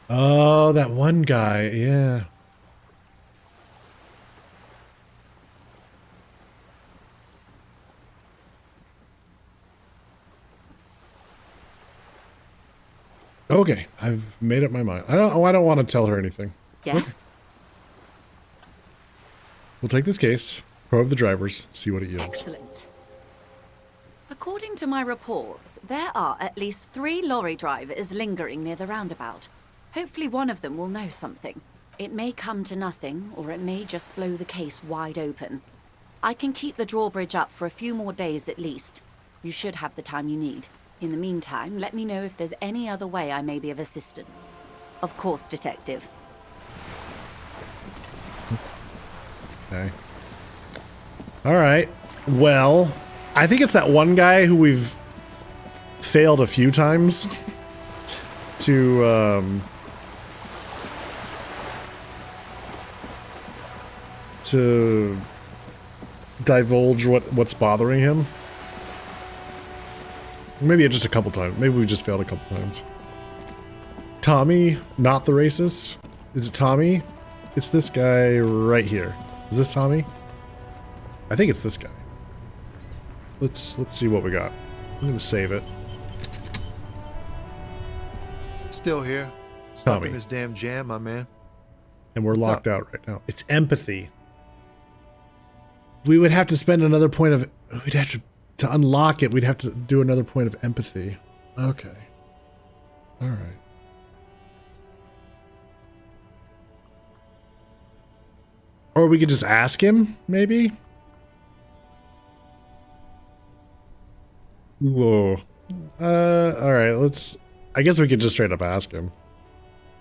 Oh, that one guy, yeah. Okay, I've made up my mind. I don't want to tell her anything. Yes? We'll take this case, probe the drivers, see what it yields. Excellent. According to my reports, there are at least 3 lorry drivers lingering near the roundabout. Hopefully one of them will know something. It may come to nothing, or it may just blow the case wide open. I can keep the drawbridge up for a few more days at least. You should have the time you need. In the meantime, let me know if there's any other way I may be of assistance. Of course, Detective. Okay. All right. Well, I think it's that one guy who we've failed a few times to divulge what's bothering him. Maybe just a couple times. Maybe we just failed a couple times. Tommy, not the racist. Is it Tommy? It's this guy right here. Is this Tommy? I think it's this guy. Let's see what we got. I'm gonna save it. Still here. Stuck Tommy. in this damn jam, my man. And we're locked out right now. It's empathy. We would have to spend another point of... We'd have to unlock it, we'd have to do another point of empathy. Okay. All right. Or we could just ask him, maybe? Whoa. Alright, let's... I guess we could just straight up ask him.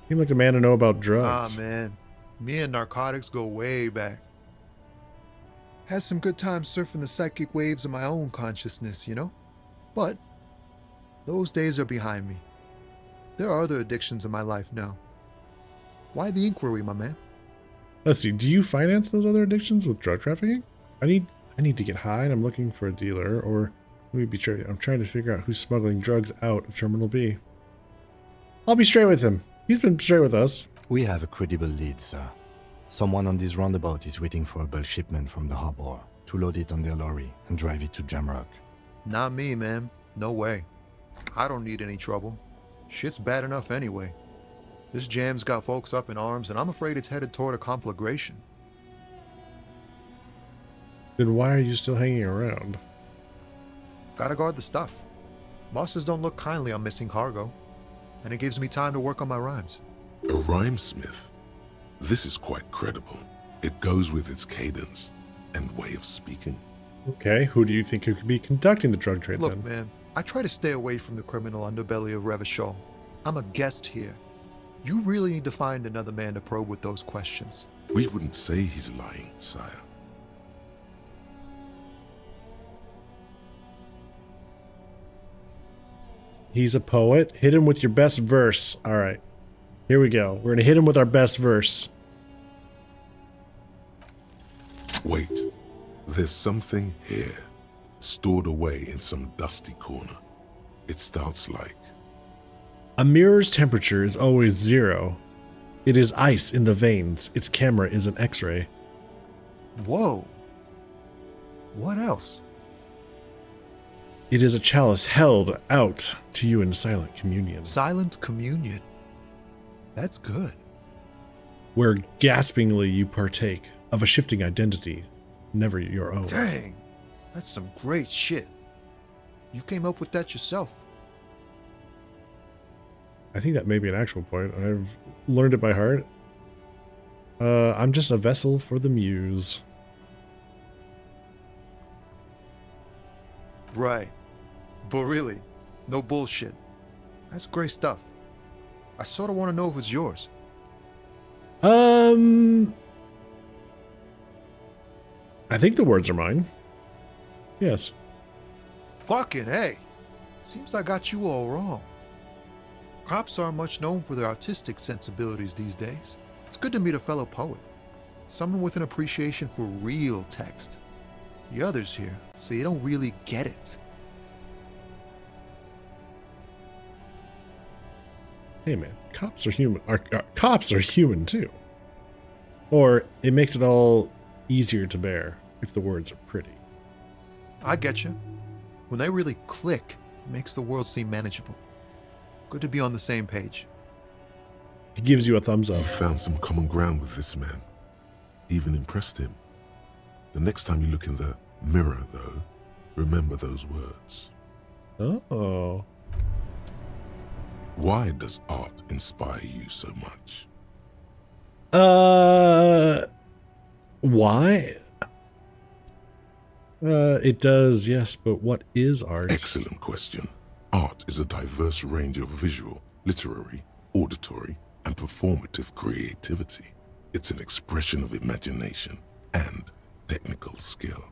Seemed like a man to know about drugs. Ah, man. Me and narcotics go way back. Had some good times surfing the psychic waves of my own consciousness, you know? But those days are behind me. There are other addictions in my life now. Why the inquiry, my man? Let's see, do you finance those other addictions with drug trafficking? I need to get high and I'm looking for a dealer, or let me be sure. I'm trying to figure out who's smuggling drugs out of Terminal B. I'll be straight with him. He's been straight with us. We have a credible lead, sir. Someone on this roundabout is waiting for a bulk shipment from the harbor to load it on their lorry and drive it to Jamrock. Not me, man. No way. I don't need any trouble. Shit's bad enough anyway. This jam's got folks up in arms, and I'm afraid it's headed toward a conflagration. Then why are you still hanging around? Gotta guard the stuff. Bosses don't look kindly on missing cargo, and it gives me time to work on my rhymes. A rhymesmith? This is quite credible. It goes with its cadence and way of speaking. Okay, who do you think could be conducting the drug trade Look, then? man, I try to stay away from the criminal underbelly of Revachol. I'm a guest here. You really need to find another man to probe with those questions. We wouldn't say he's lying, sire. He's a poet. Hit him with your best verse. All right. Here we go. We're going to hit him with our best verse. Wait. There's something here, stored away in some dusty corner. It starts like... A mirror's temperature is always 0. It is ice in the veins. Its camera is an X-ray. Whoa. What else? It is a chalice held out to you in silent communion. Silent communion. That's good. Where gaspingly you partake of a shifting identity, never your own. Dang. That's some great shit. You came up with that yourself. I think that may be an actual point. I've learned it by heart. I'm just a vessel for the muse. Right. But really, no bullshit. That's great stuff. I sort of want to know if it's yours. I think the words are mine. Yes. Fucking A. Seems I got you all wrong. Cops aren't much known for their artistic sensibilities these days. It's good to meet a fellow poet. Someone with an appreciation for real text. The others here, so you don't really get it. Hey man, cops are human. Cops are human too. Or it makes it all easier to bear if the words are pretty. I get you. When they really click, it makes the world seem manageable. Good to be on the same page. He gives you a thumbs up. You found some common ground with this man. Even impressed him. The next time you look in the mirror, though, remember those words. Oh. Why does art inspire you so much? Why? It does, yes, but what is art? Excellent question. Art is a diverse range of visual, literary, auditory, and performative creativity. It's an expression of imagination and technical skill.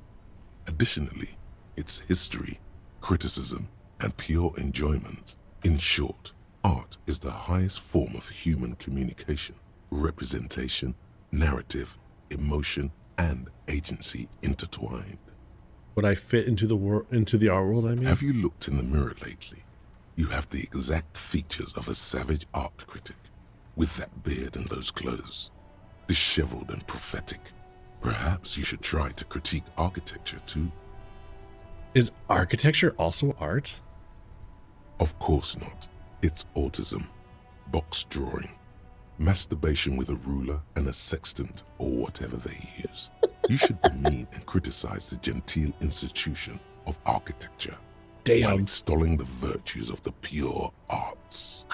Additionally, it's history, criticism, and pure enjoyment. In short, art is the highest form of human communication, representation, narrative, emotion, and agency intertwined. Would I fit into the art world, I mean? Have you looked in the mirror lately? You have the exact features of a savage art critic, with that beard and those clothes, disheveled and prophetic. Perhaps you should try to critique architecture too. Is architecture also art? Of course not. It's autism, box drawing, masturbation with a ruler and a sextant or whatever they use. You should demean and criticize the genteel institution of architecture while extolling the virtues of the pure arts.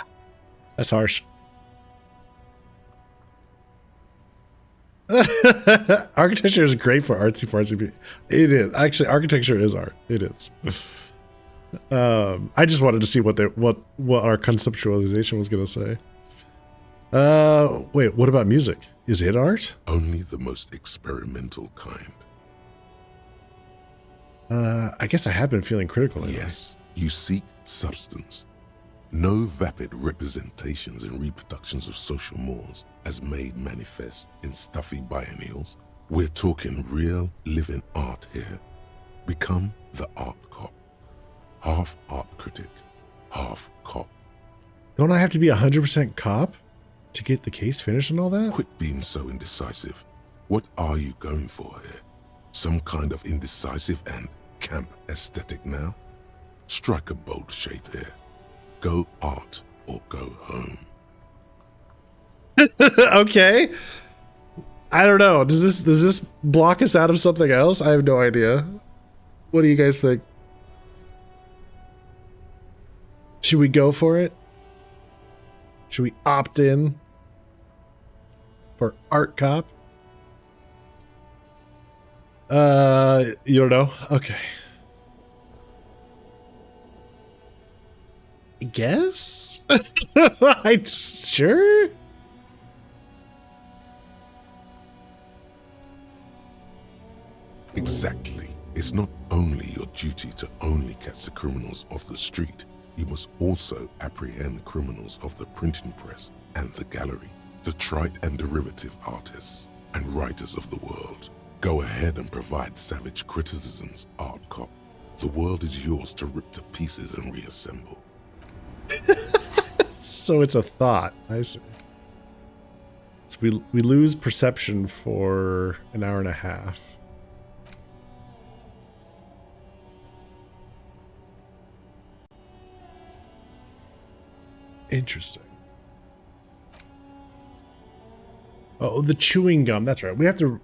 That's harsh. Architecture is great for artsy. It is. Actually, architecture is art. It is. I just wanted to see what our conceptualization was going to say. Wait, what about music? Is it art? Only the most experimental kind. I guess I have been feeling critical. Anyway. Yes, you seek substance. No vapid representations and reproductions of social mores as made manifest in stuffy biennials. We're talking real living art here. Become the art cop. Half art critic, half cop. Don't I have to be 100% cop to get the case finished and all that? Quit being so indecisive. What are you going for here? Some kind of indecisive and camp aesthetic now? Strike a bold shape here. Go art or go home. Okay. I don't know. Does this block us out of something else? I have no idea. What do you guys think? Should we go for it? Should we opt in for art cop? You don't know? Okay. I guess? I sure? Exactly. It's not only your duty to only catch the criminals off the street, you must also apprehend criminals of the printing press and the gallery, the trite and derivative artists and writers of the world. Go ahead and provide savage criticisms, art cop. The world is yours to rip to pieces and reassemble. So it's a thought. I see. So we lose perception for an hour and a half. Interesting. Oh, the chewing gum. That's right. We have to...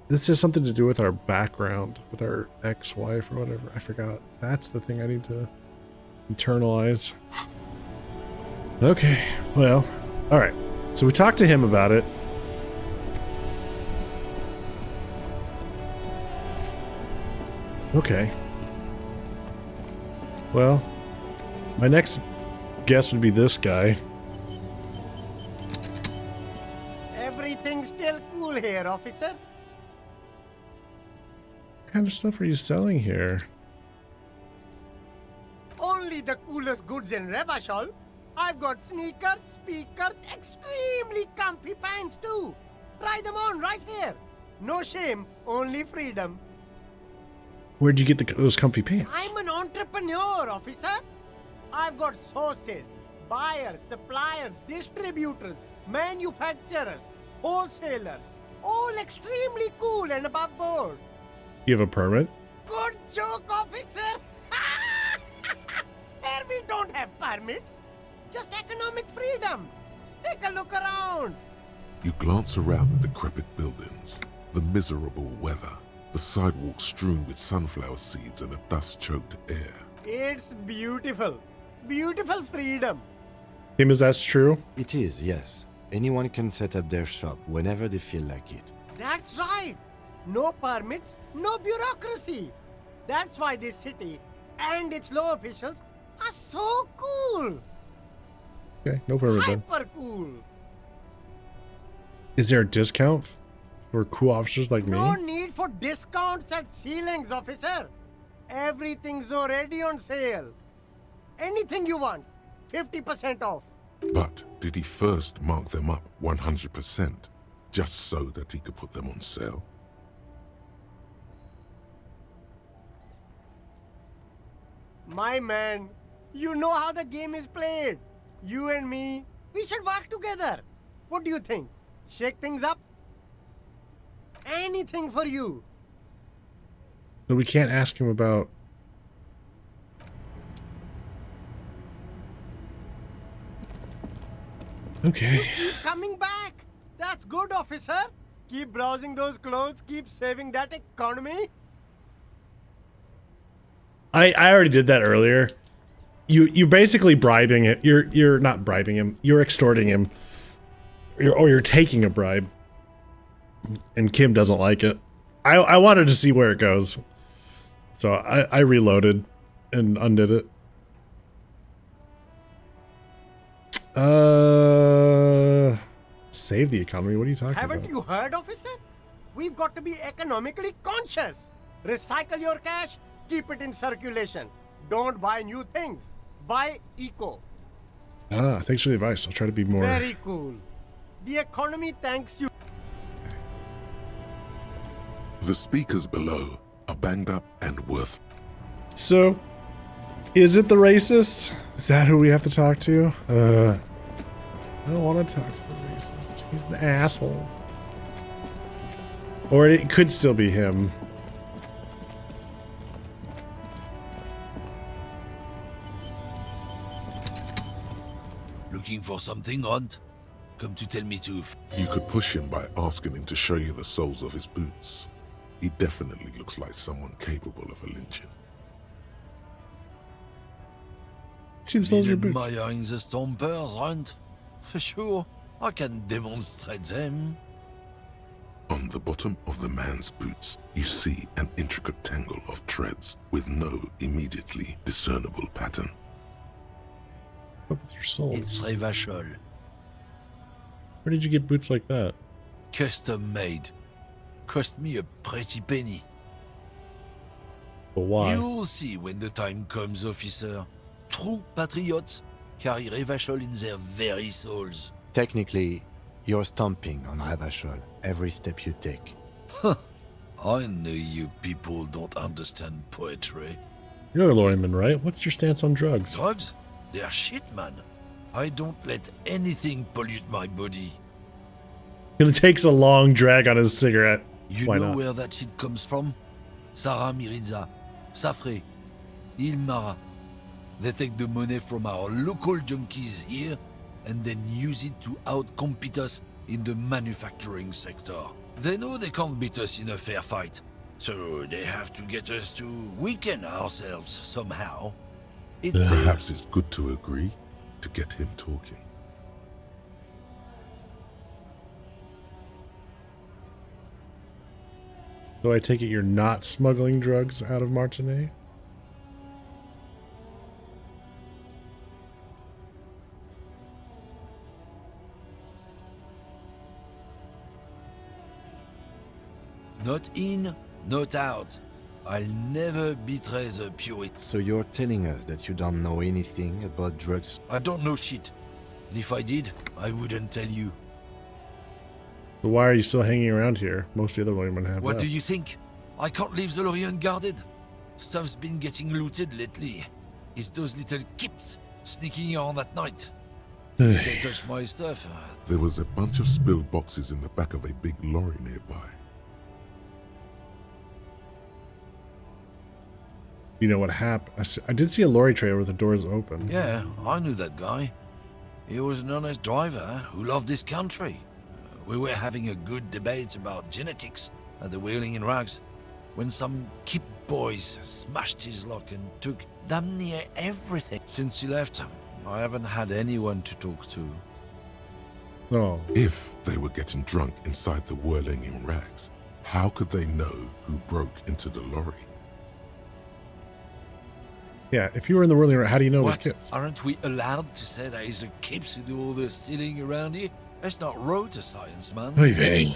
This has something to do with our background, with our ex-wife or whatever. I forgot. That's the thing I need to internalize. Okay, well, all right. So we talked to him about it. Okay. Well, my next guess would be this guy. Everything's still cool here, officer. What kind of stuff are you selling here? Only the coolest goods in Revachol. I've got sneakers, speakers, extremely comfy pants too. Try them on right here. No shame, only freedom. Where'd you get those comfy pants? I'm an entrepreneur, officer. I've got sources, buyers, suppliers, distributors, manufacturers, wholesalers, all extremely cool and above board. You have a permit? Good joke, officer. Here we don't have permits. Just economic freedom. Take a look around. You glance around the decrepit buildings, the miserable weather, the sidewalks strewn with sunflower seeds and a dust-choked air. It's beautiful. Beautiful freedom. Tim, is that true? It is, yes. Anyone can set up their shop whenever they feel like it. That's right. No permits, no bureaucracy. That's why this city and its low officials are so cool. Okay, no permit then. Hyper cool. Is there a discount for cool officers like me? No need for discounts at ceilings, officer. Everything's already on sale. Anything you want, 50% off. But did he first mark them up 100%, just so that he could put them on sale? My man, you know how the game is played. You and me, we should work together. What do you think? Shake things up? Anything for you. So we can't ask him about... Okay. Keep coming back. That's good, officer. Keep browsing those clothes. Keep saving that economy. I already did that earlier. You're basically bribing it. You're not bribing him. You're extorting him. You're taking a bribe. And Kim doesn't like it. I wanted to see where it goes. So I reloaded and undid it. Save the economy? What are you talking Haven't about? you heard, officer? We've got to be economically conscious. Recycle your cash, keep it in circulation. Don't buy new things. Buy eco. Ah, thanks for the advice. I'll try to be more... Very cool. The economy thanks you. The speakers below are banged up and worth. So, is it the racist? Is that who we have to talk to? I don't want to talk to the racist. He's an asshole. Or it could still be him. Looking for something, Hunt? Come to tell me to... You could push him by asking him to show you the soles of his boots. He definitely looks like someone capable of a lynching. See the soles of your boots. Admiring the stompers, Hunt? Sure, I can demonstrate them. On the bottom of the man's boots, you see an intricate tangle of threads with no immediately discernible pattern. What with your soles? It's Revachol. Where did you get boots like that? Custom made. Cost me a pretty penny. But why? You'll see when the time comes, officer. True patriots carry Revachol in their very souls. Technically, you're stomping on Revachol every step you take. I know you people don't understand poetry. You're a lawyerman, right? What's your stance on drugs? Drugs? They're shit, man. I don't let anything pollute my body. He takes a long drag on his cigarette. You Why know not? where that shit comes from? Sarah Miriza, Safre, Ilmara. They take the money from our local junkies here and then use it to outcompete us in the manufacturing sector. They know they can't beat us in a fair fight, so they have to get us to weaken ourselves somehow. Perhaps it's good to agree to get him talking. So I take it you're not smuggling drugs out of Martinique? Not in, not out. I'll never betray the purity. So you're telling us that you don't know anything about drugs? I don't know shit. And if I did, I wouldn't tell you. So why are you still hanging around here? Most of the other lawyermen have What left. do you think? I can't leave the lorry unguarded. Stuff's been getting looted lately. It's those little kips sneaking around at night. If they touch my stuff. There was a bunch of spilled boxes in the back of a big lorry nearby. You know what happened? I did see a lorry trailer with the doors open. Yeah, I knew that guy. He was an honest driver who loved his country. We were having a good debate about genetics at the Wheeling in Rags when some Kip boys smashed his lock and took damn near everything. Since he left, I haven't had anyone to talk to. Oh. If they were getting drunk inside the Whirling in Rags, how could they know who broke into the lorry? Yeah, if you were in the Whirling, how do you know it was What? Kips? Aren't we allowed to say that it's the Kips who do all the stealing around here? That's not road to science, man. Oy vey.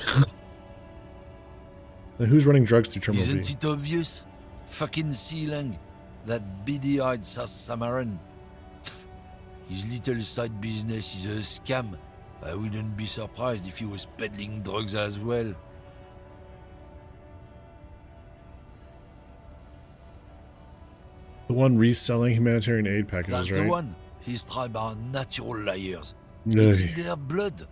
Then who's running drugs through Terminal Isn't B? it obvious? Fucking Sealang, that beady-eyed South Samaran. His little side business is a scam. I wouldn't be surprised if he was peddling drugs as well. The one reselling humanitarian aid packages, That's right? the one. His tribe are natural liars. Ugh. It's in their blood.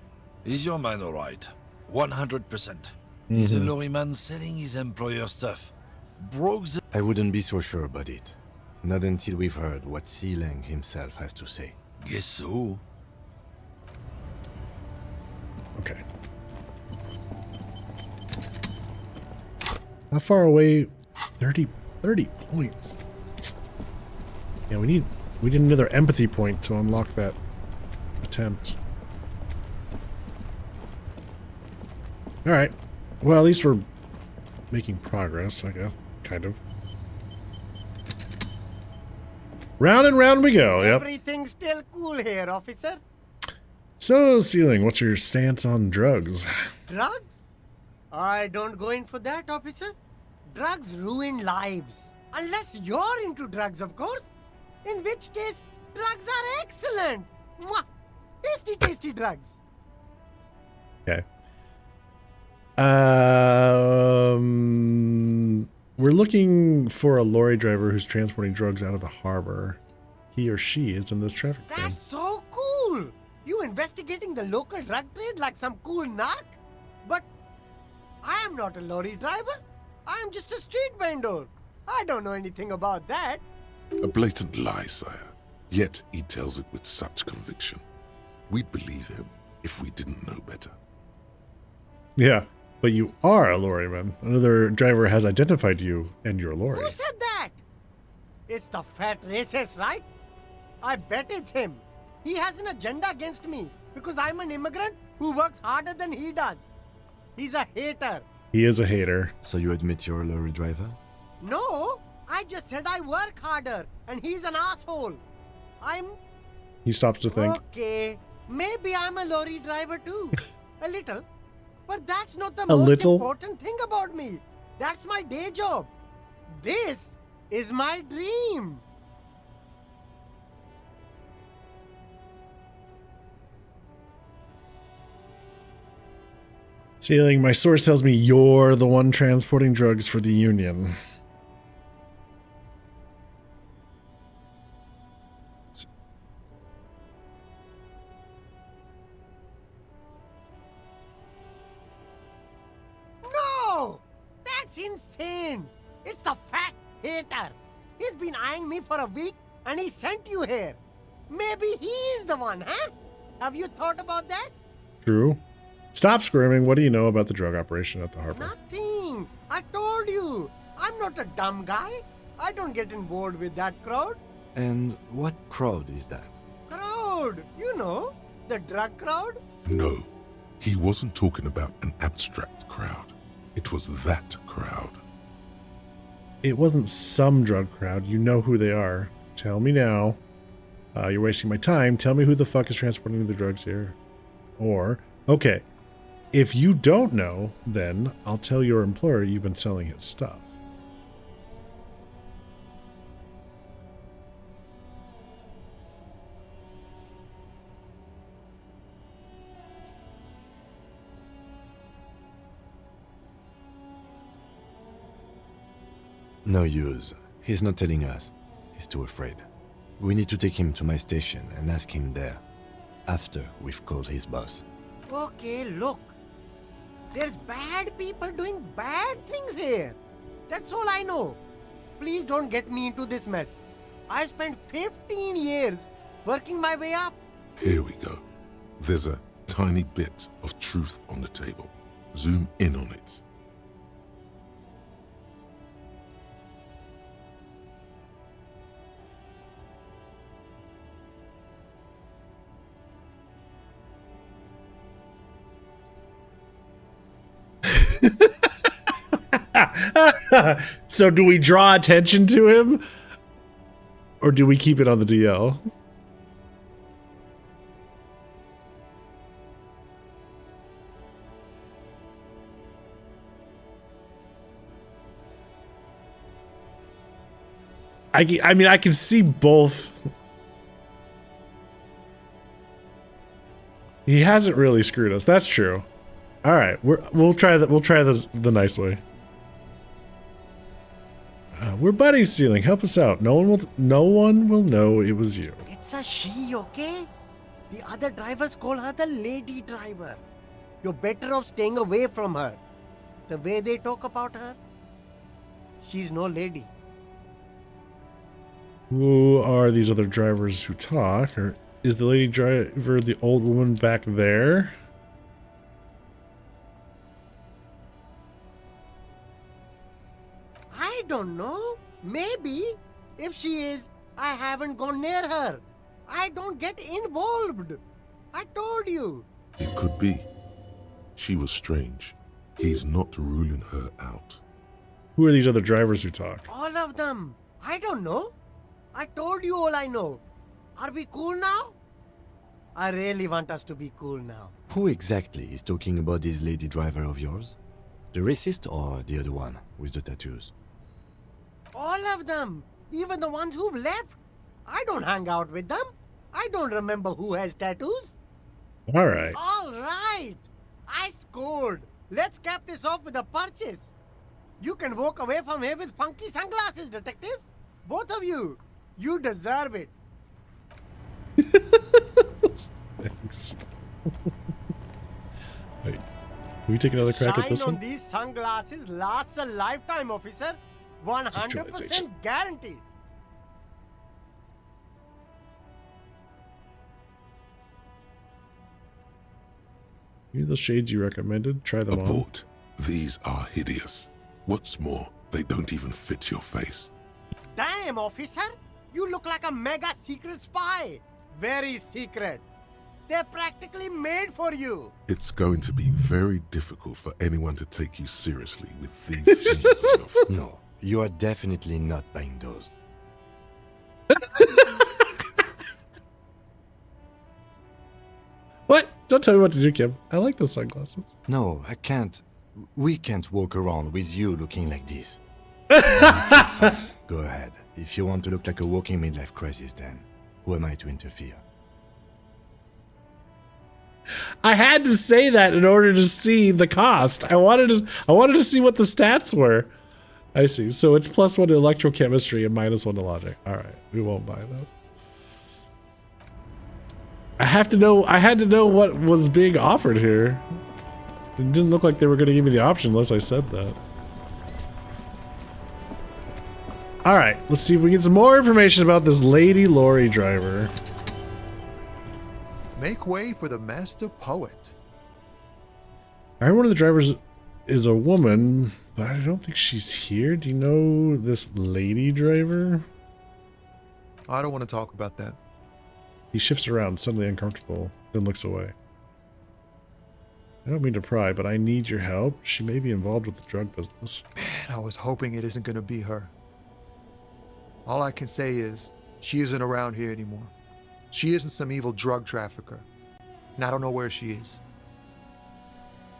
Is your man alright? 100%. He's a Mhm. lorry man selling his employer stuff. Broke the... I wouldn't be so sure about it. Not until we've heard what Sealang himself has to say. Guess so. Okay. How far away? 30 points. Yeah, we need another empathy point to unlock that attempt. All right. Well, at least we're making progress, I guess. Kind of. Round and round we go. Yep. Everything's still cool here, officer. So, Sealing, what's your stance on drugs? Drugs? I don't go in for that, officer. Drugs ruin lives. Unless you're into drugs, of course. In which case, drugs are excellent. Mwah! Tasty, tasty drugs. Okay. We're looking for a lorry driver who's transporting drugs out of the harbor. He or she is in this traffic jam. That's so cool. You investigating the local drug trade like some cool narc? But I am not a lorry driver. I am just a street vendor. I don't know anything about that. A blatant lie, sire. Yet he tells it with such conviction. We'd believe him if we didn't know better. Yeah, but you are a lorryman. Another driver has identified you and your lorry. Who said that? It's the fat racist, right? I bet it's him. He has an agenda against me because I'm an immigrant who works harder than he does. He's a hater. He is a hater. So you admit you're a lorry driver? No, I just said I work harder and he's an asshole. He stops to think. Okay, maybe I'm a lorry driver too. A little. But that's not the A most little? important thing about me. That's my day job. This is my dream. Sealing, my source tells me you're the one transporting drugs for the Union. No! That's insane! It's the fat hater. He's been eyeing me for a week and he sent you here. Maybe he's the one, huh? Have you thought about that? True. Stop screaming. What do you know about the drug operation at the harbor? Nothing. I told you. I'm not a dumb guy. I don't get involved with that crowd. And what crowd is that? Crowd! You know, the drug crowd? No, he wasn't talking about an abstract crowd. It was that crowd. It wasn't some drug crowd. You know who they are. Tell me now. You're wasting my time. Tell me who the fuck is transporting the drugs here. Or, okay, if you don't know, then I'll tell your employer you've been selling his stuff. No use. He's not telling us. He's too afraid. We need to take him to my station and ask him there. After we've called his boss. Okay, look. There's bad people doing bad things here. That's all I know. please don't get me into this mess. I spent 15 years working my way up. Here we go. There's a tiny bit of truth on the table. Zoom in on it. So do we draw attention to him? Or do we keep it on the DL? I mean, I can see both. He hasn't really screwed us. That's true. All right, we'll try the nice way. We're buddy stealing. Help us out. No one will know it was you. It's a she, okay? The other drivers call her the lady driver. You're better off staying away from her. The way they talk about her, she's no lady. Who are these other drivers who talk? Or is the lady driver the old woman back there? I don't know. Maybe. If she is, I haven't gone near her. I don't get involved. I told you. It could be. She was strange. He's not ruling her out. Who are these other drivers who talk? All of them. I don't know. I told you all I know. Are we cool now? I really want us to be cool now. Who exactly is talking about this lady driver of yours? The racist or the other one with the tattoos? All of them. Even the ones who've left. I don't hang out with them. I don't remember who has tattoos. All right. All right. I scored. Let's cap this off with a purchase. You can walk away from here with funky sunglasses, detectives. Both of you. You deserve it. Thanks. Wait, can we take another crack at this Shine on one? these sunglasses lasts a lifetime, officer. 100% guaranteed. Here are the shades you recommended. Try them on. Abort. These are hideous. What's more, they don't even fit your face. Damn, officer. You look like a mega secret spy. Very secret. They're practically made for you. It's going to be very difficult for anyone to take you seriously with these jeans of... No, you are definitely not buying those. What? Don't tell me what to do, Kim. I like those sunglasses. No, I can't. We can't walk around with you looking like this. Go ahead. If you want to look like a walking midlife crisis, then who am I to interfere? I had to say that in order to see the cost. I wanted to see what the stats were. I see. So it's +1 to electrochemistry and -1 to logic. All right, we won't buy that. I had to know what was being offered here. It didn't look like they were going to give me the option unless I said that. All right, let's see if we get some more information about this lady lorry driver. Make way for the master poet. I heard one of the drivers is a woman, but I don't think she's here. Do you know this lady driver? I don't want to talk about that. He shifts around, suddenly uncomfortable, then looks away. I don't mean to pry, but I need your help. She may be involved with the drug business. Man, I was hoping it isn't going to be her. All I can say is, she isn't around here anymore. She isn't some evil drug trafficker. And I don't know where she is.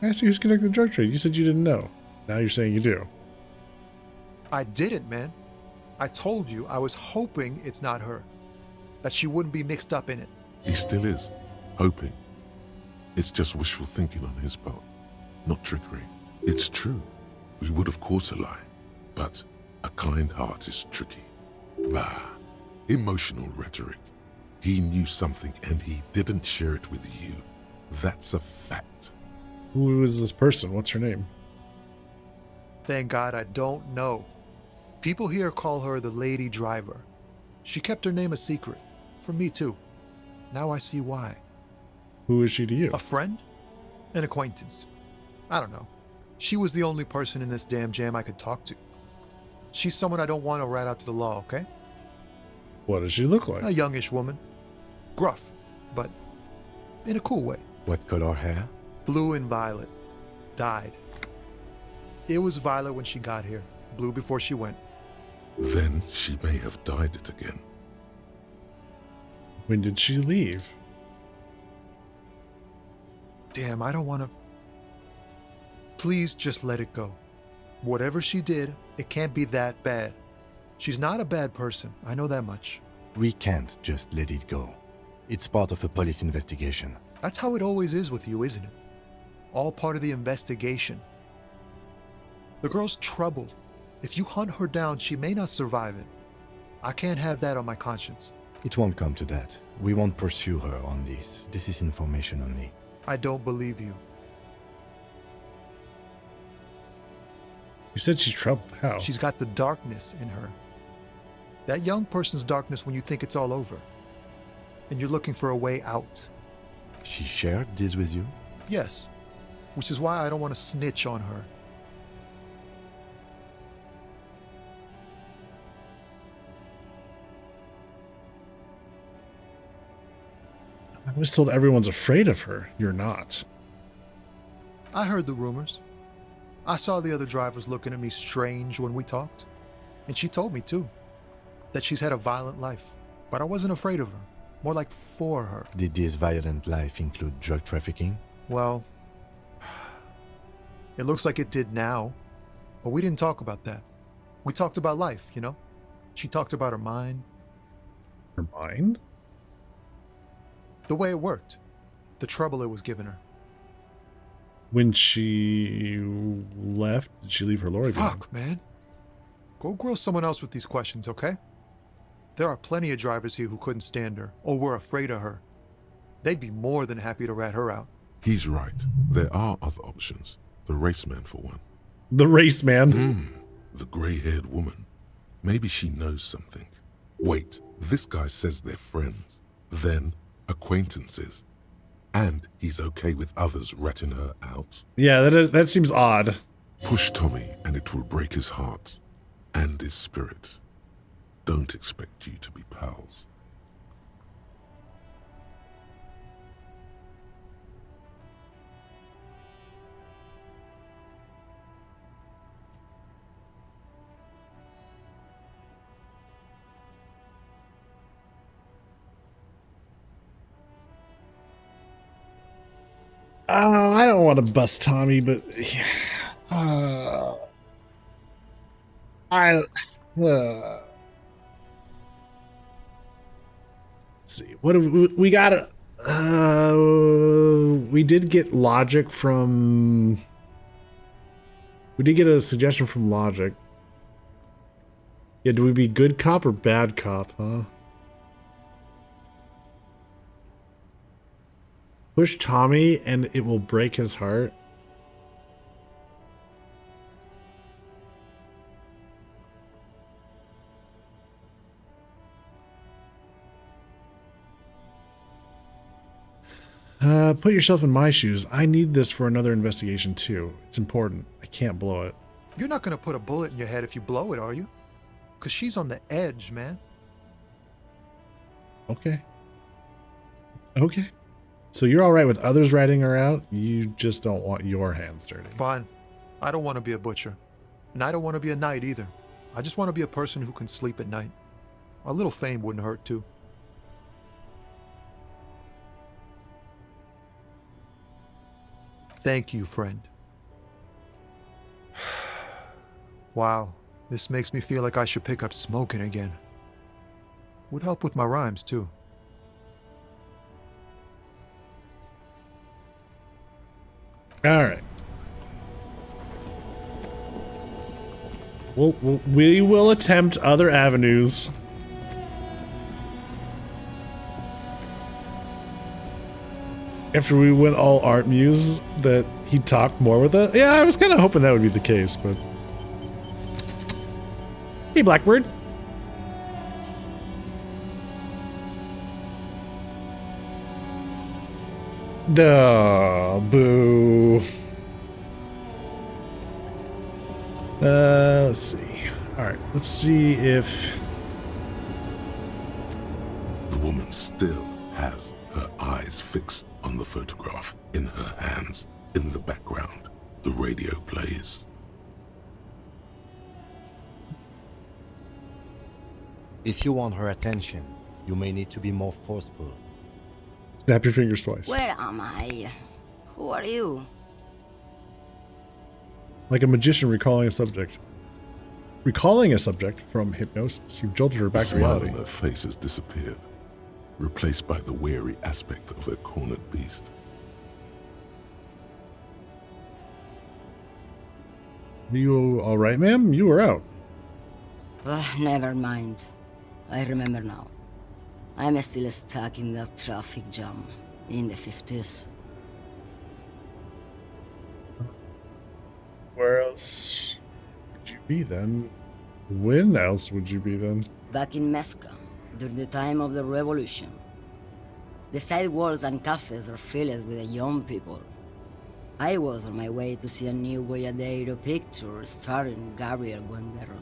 I asked you who's connected to the drug trade. You said you didn't know. Now you're saying you do. I didn't, man. I told you I was hoping it's not her. That she wouldn't be mixed up in it. He still is. Hoping. It's just wishful thinking on his part. Not trickery. It's true. We would of course a lie. But a kind heart is tricky. Bah. Emotional rhetoric. He knew something and he didn't share it with you. That's a fact. Who is this person? What's her name? Thank God I don't know. People here call her the Lady Driver. She kept her name a secret. From me, too. Now I see why. Who is she to you? A friend? An acquaintance. I don't know. She was the only person in this damn jam I could talk to. She's someone I don't want to rat out to the law, okay? What does she look like? A youngish woman. Gruff, but in a cool way. What color hair? Blue and violet. Dyed. It was violet when she got here. Blue before she went. Then she may have dyed it again. When did she leave? Damn, I don't want to... Please just let it go. Whatever she did, it can't be that bad. She's not a bad person, I know that much. We can't just let it go. It's part of a police investigation. That's how it always is with you, isn't it? All part of the investigation. The girl's troubled. If you hunt her down, she may not survive it. I can't have that on my conscience. It won't come to that. We won't pursue her on this. This is information only. I don't believe you. You said she's troubled. How? She's got the darkness in her. That young person's darkness when you think it's all over. And you're looking for a way out. She shared this with you? Yes. Which is why I don't want to snitch on her. I was told everyone's afraid of her. You're not. I heard the rumors. I saw the other drivers looking at me strange when we talked. And she told me, too, that she's had a violent life. But I wasn't afraid of her. More like for her. Did this violent life include drug trafficking? Well, it looks like it did now. But we didn't talk about that. We talked about life, you know? She talked about her mind. Her mind? The way it worked. The trouble it was giving her. When she left, did she leave her lorry behind? Fuck, man. Go grill someone else with these questions, okay? There are plenty of drivers here who couldn't stand her, or were afraid of her. They'd be more than happy to rat her out. He's right. There are other options. The raceman, for one. The raceman? The grey-haired woman. Maybe she knows something. Wait, this guy says they're friends. Then, acquaintances. And he's okay with others ratting her out. Yeah, that seems odd. Push Tommy and it will break his heart and his spirit. Don't expect you to be pals. I don't want to bust Tommy, but let's see. What have we got? We did get logic from. We did get a suggestion from Logic. Yeah, do we be good cop or bad cop, huh? Push Tommy and it will break his heart. Put yourself in my shoes. I need this for another investigation too. It's important. I can't blow it. You're not gonna put a bullet in your head if you blow it, are you? Because she's on the edge, man. Okay. Okay. So you're all right with others ratting her out? You just don't want your hands dirty. Fine. I don't want to be a butcher. And I don't want to be a knight either. I just want to be a person who can sleep at night. A little fame wouldn't hurt too. Thank you, friend. Wow, this makes me feel like I should pick up smoking again. Would help with my rhymes too. All right. We will attempt other avenues. After we went all art muse, that he'd talk more with us. Yeah, I was kind of hoping that would be the case, but Hey, Blackbird. Duh, boo. Let's see. All right, let's see if The woman still has her eyes fixed on the photograph in her hands. In the background, the radio plays. If you want her attention, you may need to be more forceful. Snap your fingers twice. Where am I? Who are you? Like a magician recalling a subject. Recalling a subject from hypnosis, you've jolted her back The to smile reality. on her face has disappeared, replaced by the weary aspect of a cornered beast. Are you all right, ma'am? You were out. Never mind. I remember now. I'm still stuck in that traffic jam in the 50s. Where else would you be then? When else would you be then? Back in Mecca, during the time of the revolution. The sidewalks and cafes are filled with young people. I was on my way to see a new Boyadero picture starring Gabriel Buenguerro.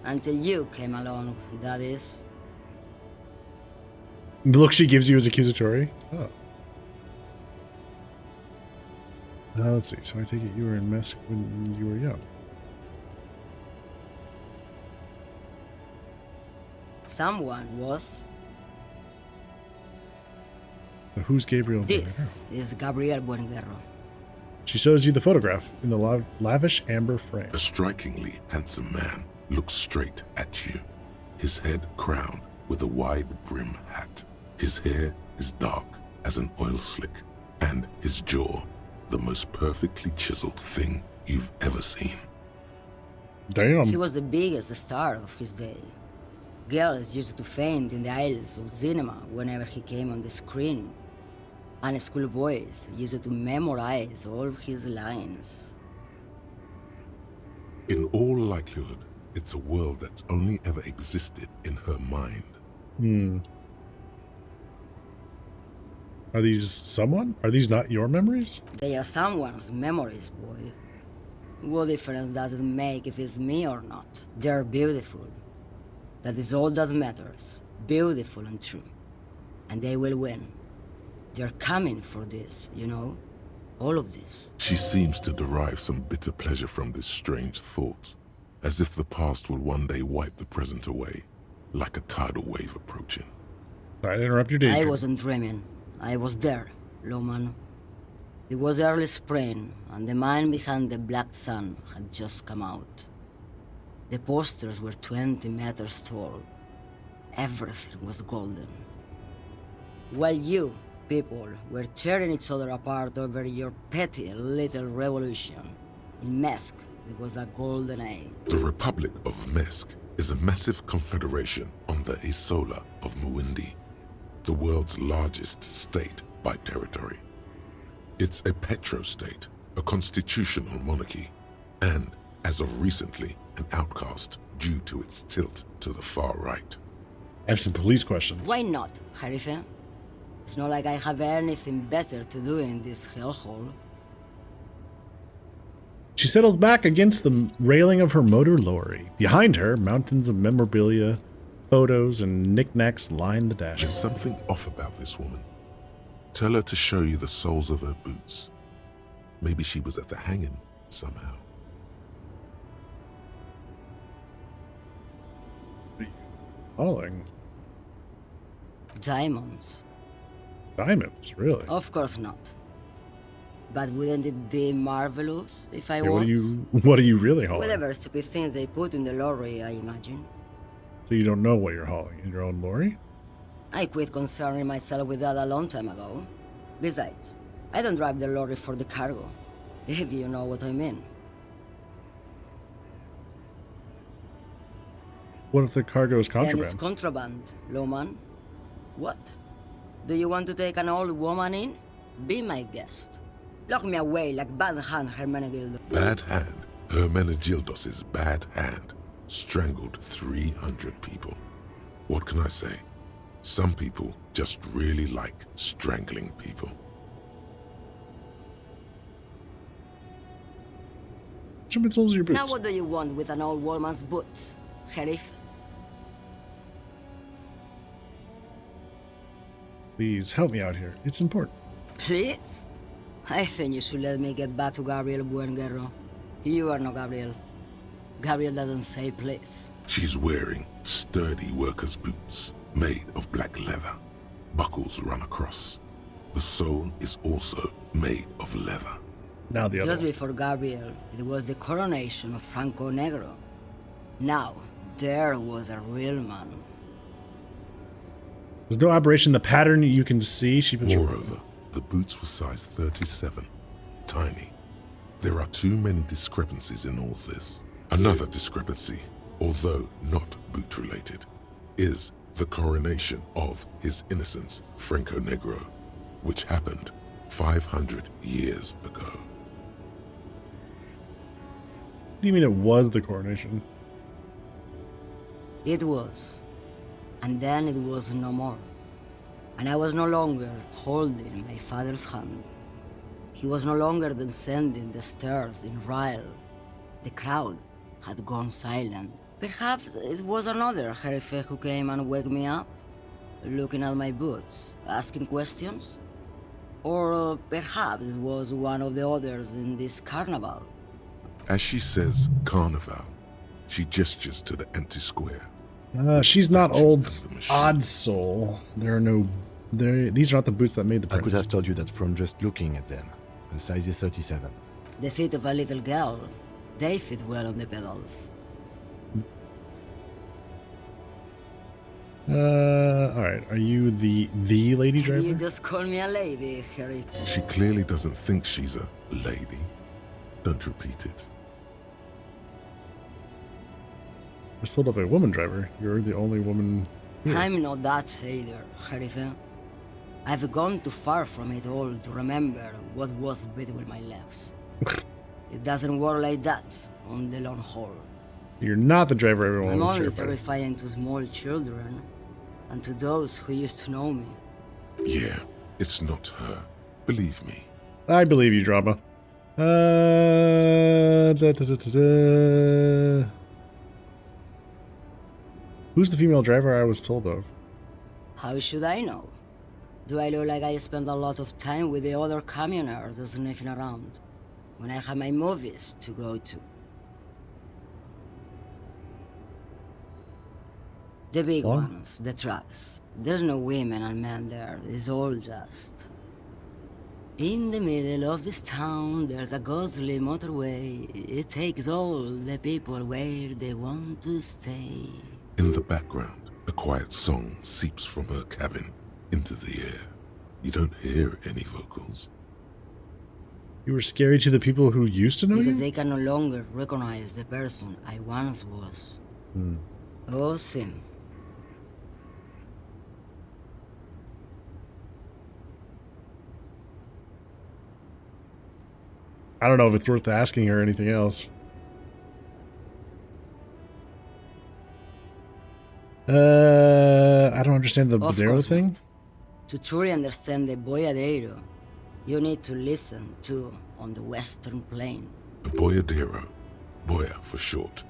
Until you came along, that is. The look she gives you is accusatory. Oh. Let's see. So I take it you were in Mesk when you were young. Someone was. But who's Gabriel? This Buenguerro? is Gabriel Buenguerro. She shows you the photograph in the lavish amber frame. A strikingly handsome man looks straight at you, his head crowned with a wide brim hat. His hair is dark as an oil slick, and his jaw the most perfectly chiseled thing you've ever seen. Damn. He was the biggest star of his day. Girls used to faint in the aisles of cinema whenever he came on the screen. And schoolboys used to memorize all of his lines. In all likelihood, it's a world that's only ever existed in her mind. Hmm. Are these someone? Are these not your memories? They are someone's memories, boy. What difference does it make if it's me or not? They're beautiful. That is all that matters. Beautiful and true. And they will win. They're coming for this, you know? All of this. She seems to derive some bitter pleasure from this strange thought, as if the past will one day wipe the present away, like a tidal wave approaching. Sorry to interrupt your daydream. I wasn't dreaming. I was there, Lowman. It was early spring, and the man behind the black sun had just come out. The posters were 20 meters tall. Everything was golden. While you, people, were tearing each other apart over your petty little revolution, in Meth, it was a golden age. The Republic of Mesk is a massive confederation on the Isola of Muindi, the world's largest state by territory. It's a petrostate, a constitutional monarchy, and, as of recently, an outcast due to its tilt to the far right. I have some police questions. Why not, Harife? It's not like I have anything better to do in this hellhole. She settles back against the railing of her motor lorry. Behind her, mountains of memorabilia, photos, and knickknacks line the There's dashboard. something off about this woman. Tell her to show you the soles of her boots. Maybe she was at the hanging somehow. Falling. Diamonds. Diamonds, really? Of course not. But wouldn't it be marvelous if I Yeah, was? what are you really hauling? Whatever stupid things they put in the lorry, I imagine. So you don't know what you're hauling in your own lorry? I quit concerning myself with that a long time ago. Besides, I don't drive the lorry for the cargo, if you know what I mean. What if the cargo is Then contraband? it's contraband, Lowman. What? Do you want to take an old woman in? Be my guest. Lock me away like Bad Hand Hermenegildo. Bad hand. Hermenegildos's bad hand. strangled 300 people. What can I say? Some people just really like strangling people. Those are your boots. Now what do you want with an old woman's boots, Sheriff? Please help me out here. It's important. Please? I think you should let me get back to Gabriel Buenguerro. You are not Gabriel. Gabriel doesn't say please. She's wearing sturdy workers' boots made of black leather. Buckles run across. The sole is also made of leather. Now the other Just one. before Gabriel, it was the coronation of Franco Negro. Now, there was a real man. There's no aberration. The pattern you can see. Moreover, the boots were size 37. Tiny. There are too many discrepancies in all this. Another discrepancy, although not boot-related, is the coronation of His Innocence Franco Negro, which happened 500 years ago. What do you mean it was the coronation? It was. And then it was no more. And I was no longer holding my father's hand. He was no longer descending the stairs in Ryle. The crowd had gone silent. Perhaps it was another Sheriff who came and woke me up, looking at my boots, asking questions. Or perhaps it was one of the others in this carnival. As she says carnival, she gestures to the empty square. She's not old odd soul. There are no. These are not the boots that made the I prince. could have told you that from just looking at them. The size is 37. The feet of a little girl, they fit well on the pedals. Alright. Are you the lady driver? You just call me a lady, Harry. She clearly doesn't think she's a lady. Don't repeat it. I was told of a woman driver. You're the only woman here. I'm not that either, Sheriff. I've gone too far from it all to remember what was between my legs. It doesn't work like that on the long haul. You're not the driver everyone I'm wants only here, buddy. terrifying to small children and to those who used to know me. Yeah, it's not her. Believe me. I believe you, drama. Who's the female driver I was told of? How should I know? Do I look like I spend a lot of time with the other communers sniffing around when I have my movies to go to? The big ones, the trucks. There's no women and men there, it's all just... In the middle of this town, there's a ghostly motorway. It takes all the people where they want to stay. In the background, a quiet song seeps from her cabin into the air. You don't hear any vocals. You were scary to the people who used to know Because you? they can no longer recognize the person I once was. Oh, Sim. I don't know if it's worth asking her anything else. I don't understand the Of Bodero course thing. not. To truly understand the Boyadero, you need to listen to On the Western Plain. A boyadero, boya for short,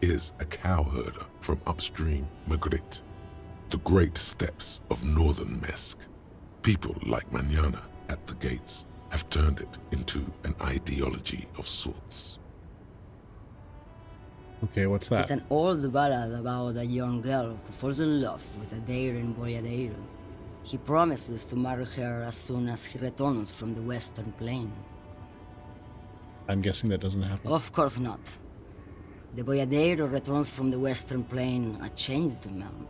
is a cowherder from upstream Magritte, the great steppes of northern Mesk. People like Mañana at the gates have turned it into an ideology of sorts. Okay, what's that? It's an old ballad about a young girl who falls in love with a daring Boyadero. He promises to marry her as soon as he returns from the Western Plain. I'm guessing that doesn't happen. Of course not. The Boyadero returns from the Western Plain a changed man.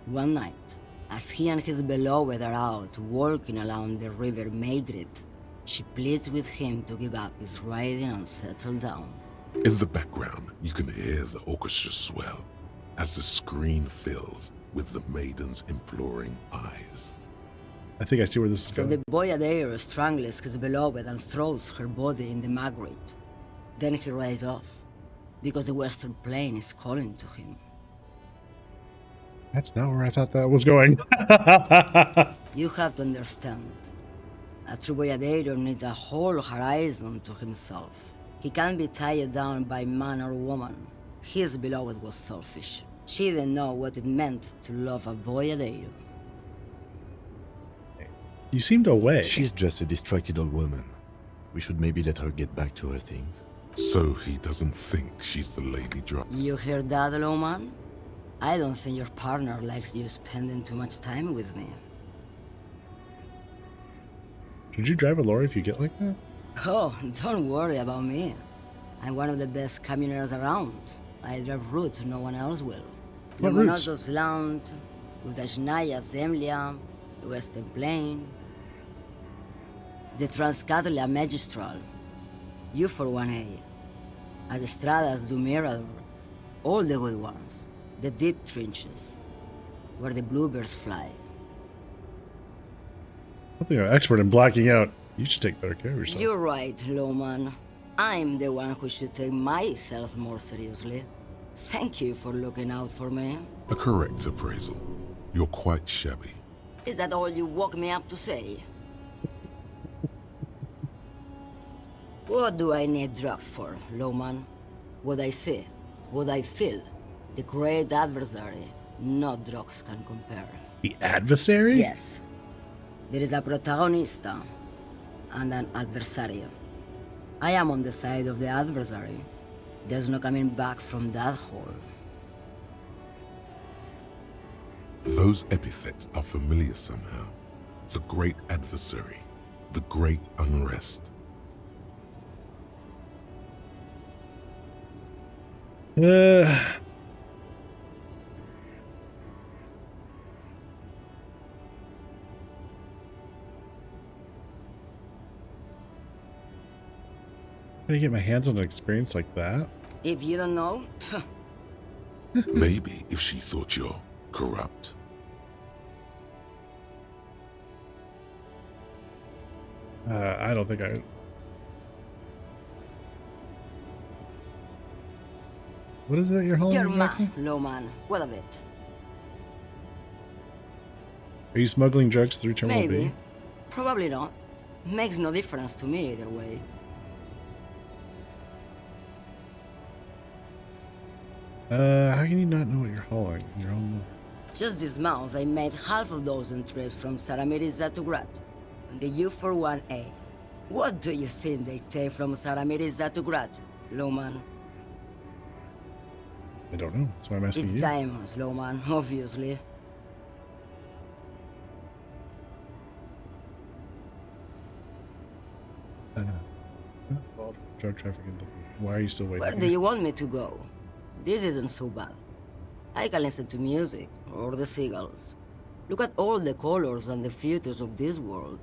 One night, as he and his beloved are out walking along the river Maigret, she pleads with him to give up his riding and settle down. In the background, you can hear the orchestra swell as the screen fills with the maiden's imploring eyes. I think I see where this is So going. the Boyadero strangles his beloved and throws her body in the Magritte. Then he rides off, Because the Western Plain is calling to him. That's not where I thought that was going. You have to understand. A true boyadeiro needs a whole horizon to himself. He can't be tied down by man or woman. His beloved was selfish. She didn't know what it meant to love a boyadeiro. You seemed away. She's just a distracted old woman. We should maybe let her get back to her things. So he doesn't think she's the lady driver. You hear that, Lowman? I don't think your partner likes you spending too much time with me. Should you drive a lorry if you get like that? Oh, don't worry about me. I'm one of the best camioners around. I drive routes no one else will. What the routes? Monot's Land, Udajnaya Zemlya, the Western Plain, the Transcatlia Magistral, U41A, Adestradas do Mirador, all the good ones, the deep trenches, where the bluebirds fly. I think I'm an expert in blacking out. You should take better care of yourself. You're right, Lowman. I'm the one who should take my health more seriously. Thank you for looking out for me. A correct appraisal. You're quite shabby. Is that all you woke me up to say? What do I need drugs for, Lowman? What I see, what I feel. The great adversary, no drugs can compare. The adversary? Yes. There is a protagonista and an adversario. I am on the side of the adversary. There's no coming back from that hole. Those epithets are familiar somehow. The great adversary. The great unrest. Can I get my hands on an experience like that? If you don't know, Maybe if she thought you're corrupt. I don't think I... What is that you're hauling you're exactly? man, Lowman. What of it? Are you smuggling drugs through Terminal Maybe. B? Probably not. Makes no difference to me either way. How can you not know what you're hauling? Your own... Just this month, I made half a dozen trips from Saramirizza to Grad on the U41A. What do you think they take from Saramirizza to Grad, Lowman? I don't know. That's why I'm asking It's you. diamonds, Lowman, obviously. Well, drug trafficking. Why are you still waiting? Where do you want me to go? This isn't so bad. I can listen to music, or the seagulls. Look at all the colors and the futures of this world.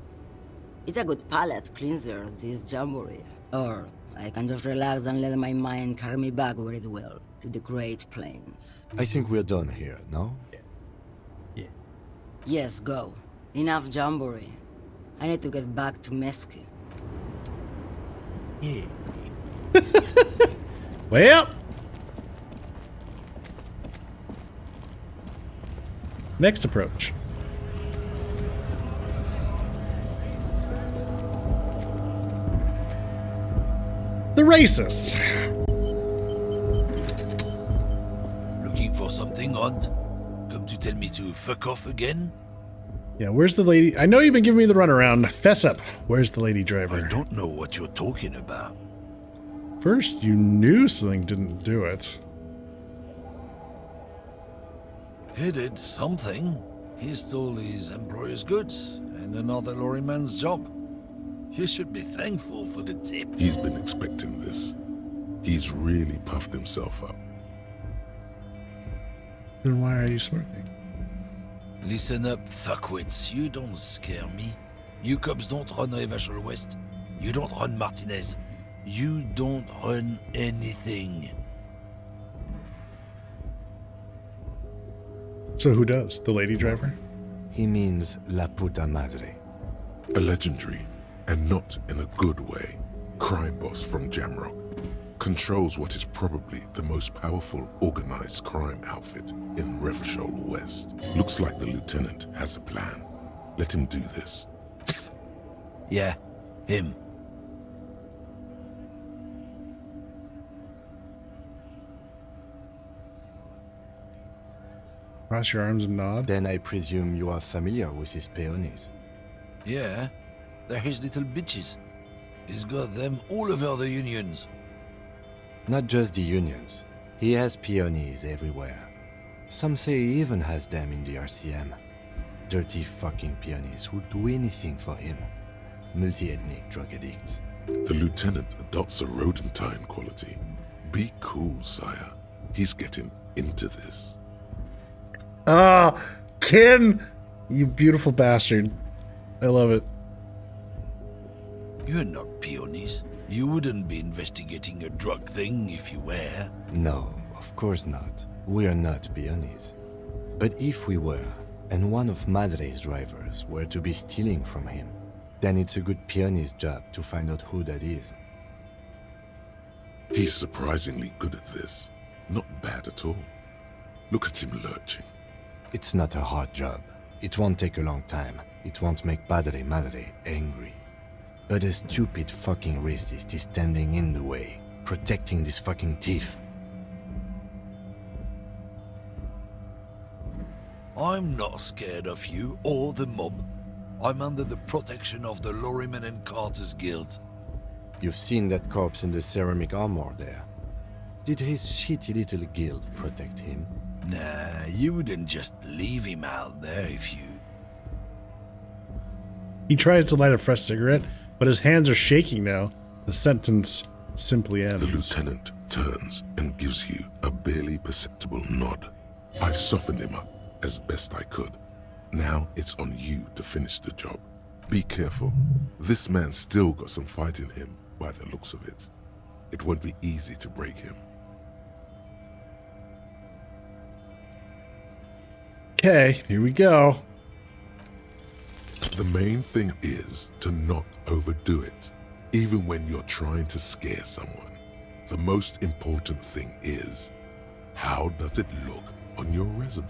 It's a good palate cleanser, this jamboree. Or I can just relax and let my mind carry me back where it will, to the Great Plains. I think we're done here, no? Yeah. Yes, go. Enough jamboree. I need to get back to Mesky. Yeah. Well. Next approach. The racist. Looking for something, Rond? Come to tell me to fuck off again? Yeah, where's the lady? I know you've been giving me the runaround. Fess up. Where's the lady driver? I don't know what you're talking about. First, you knew something didn't do it. He did something. He stole his employer's goods and another lorryman's job. You should be thankful for the tip. He's been expecting this. He's really puffed himself up. Then why are you smirking? Listen up, fuckwits. You don't scare me. You cops don't run Revachol West. You don't run Martinez. You don't run anything. So who does? The lady driver? He means La Puta Madre. A legendary, and not in a good way, crime boss from Jamrock. controls what is probably the most powerful organized crime outfit in Revachol West. Looks like the lieutenant has a plan. Let him do this. Yeah, him. Cross your arms and nod. Then I presume you are familiar with his peonies. Yeah, they're his little bitches. He's got them all over the unions. Not just the unions. He has peonies everywhere. Some say he even has them in the RCM. Dirty fucking peonies who'd do anything for him. Multi-ethnic drug addicts. The lieutenant adopts a rodentine quality. Be cool, sire. He's getting into this. Ah, Kim! You beautiful bastard. I love it. You're not peonies. You wouldn't be investigating a drug thing if you were. No, of course not. We are not peonies. But if we were, and one of Madre's drivers were to be stealing from him, then it's a good peony's job to find out who that is. He's surprisingly good at this. Not bad at all. Look at him lurching. It's not a hard job. It won't take a long time. It won't make Madre angry. But a stupid fucking racist is standing in the way, protecting this fucking thief. I'm not scared of you or the mob. I'm under the protection of the Lorryman and Carter's Guild. You've seen that corpse in the ceramic armor there. Did his shitty little guild protect him? Nah, you wouldn't just leave him out there if you... He tries to light a fresh cigarette, but his hands are shaking now. The sentence simply ends. The lieutenant turns and gives you a barely perceptible nod. I've softened him up as best I could. Now it's on you to finish the job. Be careful. This man's still got some fight in him by the looks of it. It won't be easy to break him. Okay, here we go. The main thing is to not overdo it, even when you're trying to scare someone. The most important thing is, how does it look on your resume?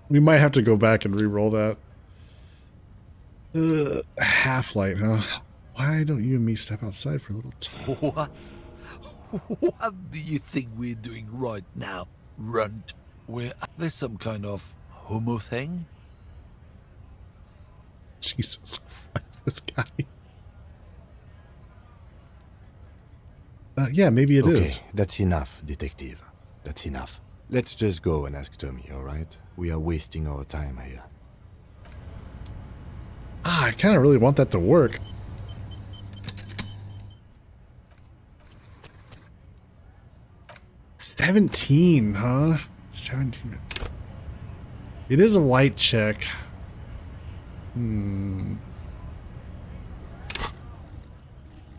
We might have to go back and re-roll that. Half-light, huh? Why don't you and me step outside for a little time? What? What do you think we're doing right now, runt? There's some kind of homo thing? Jesus Christ, this guy. Yeah, maybe it is. Okay, that's enough, detective. That's enough. Let's just go and ask Tommy, alright? We are wasting our time here. I kind of really want that to work. $17, huh? 17. It is a light check.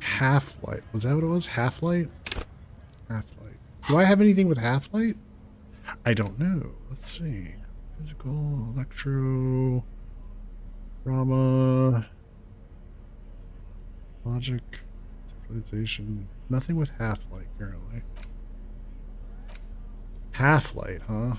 Half-light. Was that what it was? Half-light? Half-light. Do I have anything with half-light? I don't know. Let's see. Physical, electro, drama, logic, centralization. Nothing with half-light currently. Half-light, huh?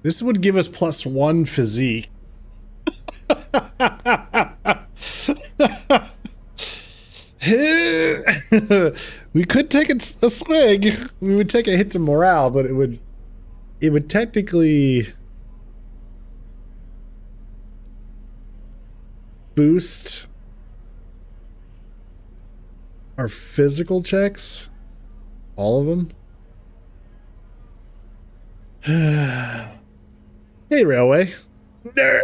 This would give us +1 physique. We could take a swig. We would take a hit to morale, but it would technically boost our physical checks. All of them. Hey, Railway. Nerd.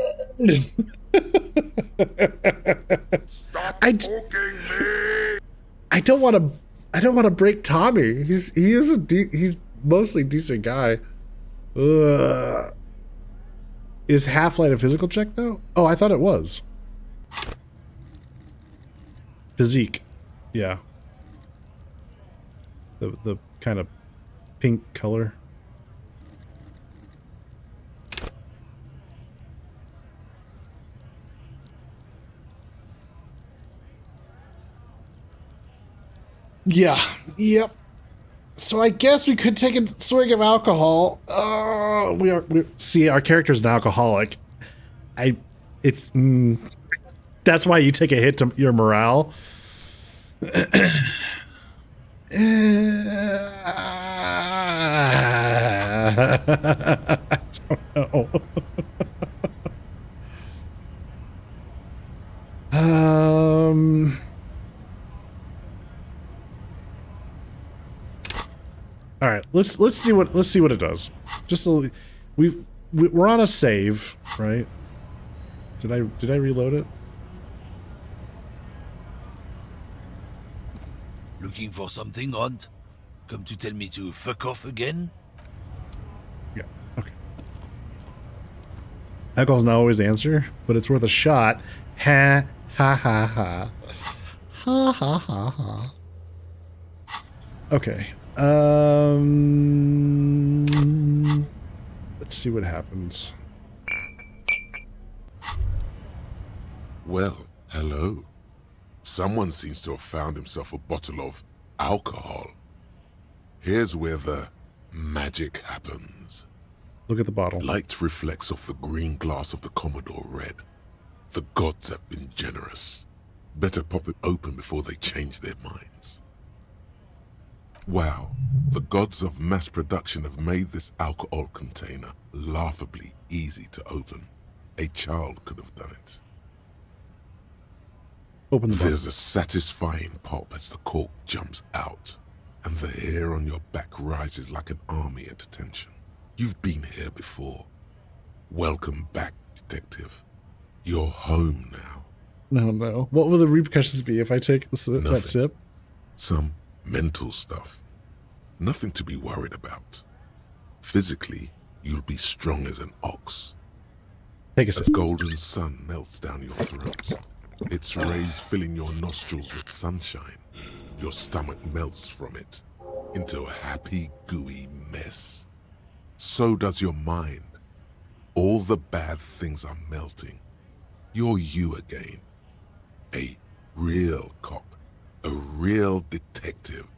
I don't want to break Tommy. He's mostly decent guy. Ugh. Is Half-Light a physical check, though? Oh, I thought it was. Physique. Yeah. The kind of pink color. Yeah. Yep. So I guess we could take a swig of alcohol. We see, our character's an alcoholic. That's why you take a hit to your morale. I don't know. All right, let's see what it does. Just so we're on a save, right? Did I reload it? Looking for something, Hunt? Come to tell me to fuck off again? Yeah. Okay. Alcohol's not always the answer, but it's worth a shot. Ha ha ha ha. Ha ha ha ha. Okay. Let's see what happens. Well, hello. Someone seems to have found himself a bottle of alcohol. Here's where the magic happens. Look at the bottle. Light reflects off the green glass of the Commodore Red. The gods have been generous. Better pop it open before they change their minds. Wow, the gods of mass production have made this alcohol container laughably easy to open. A child could have done it. Open the bottle. There's a satisfying pop as the cork jumps out, and the hair on your back rises like an army at attention. You've been here before. Welcome back, detective. You're home now. No. What will the repercussions be if I take that sip? Some mental stuff. Nothing to be worried about. Physically, you'll be strong as an ox. Take a sip. A golden sun melts down your throat. Its rays filling your nostrils with sunshine. Your stomach melts from it into a happy, gooey mess. So does your mind. All the bad things are melting. You're you again. A real cop. A real detective.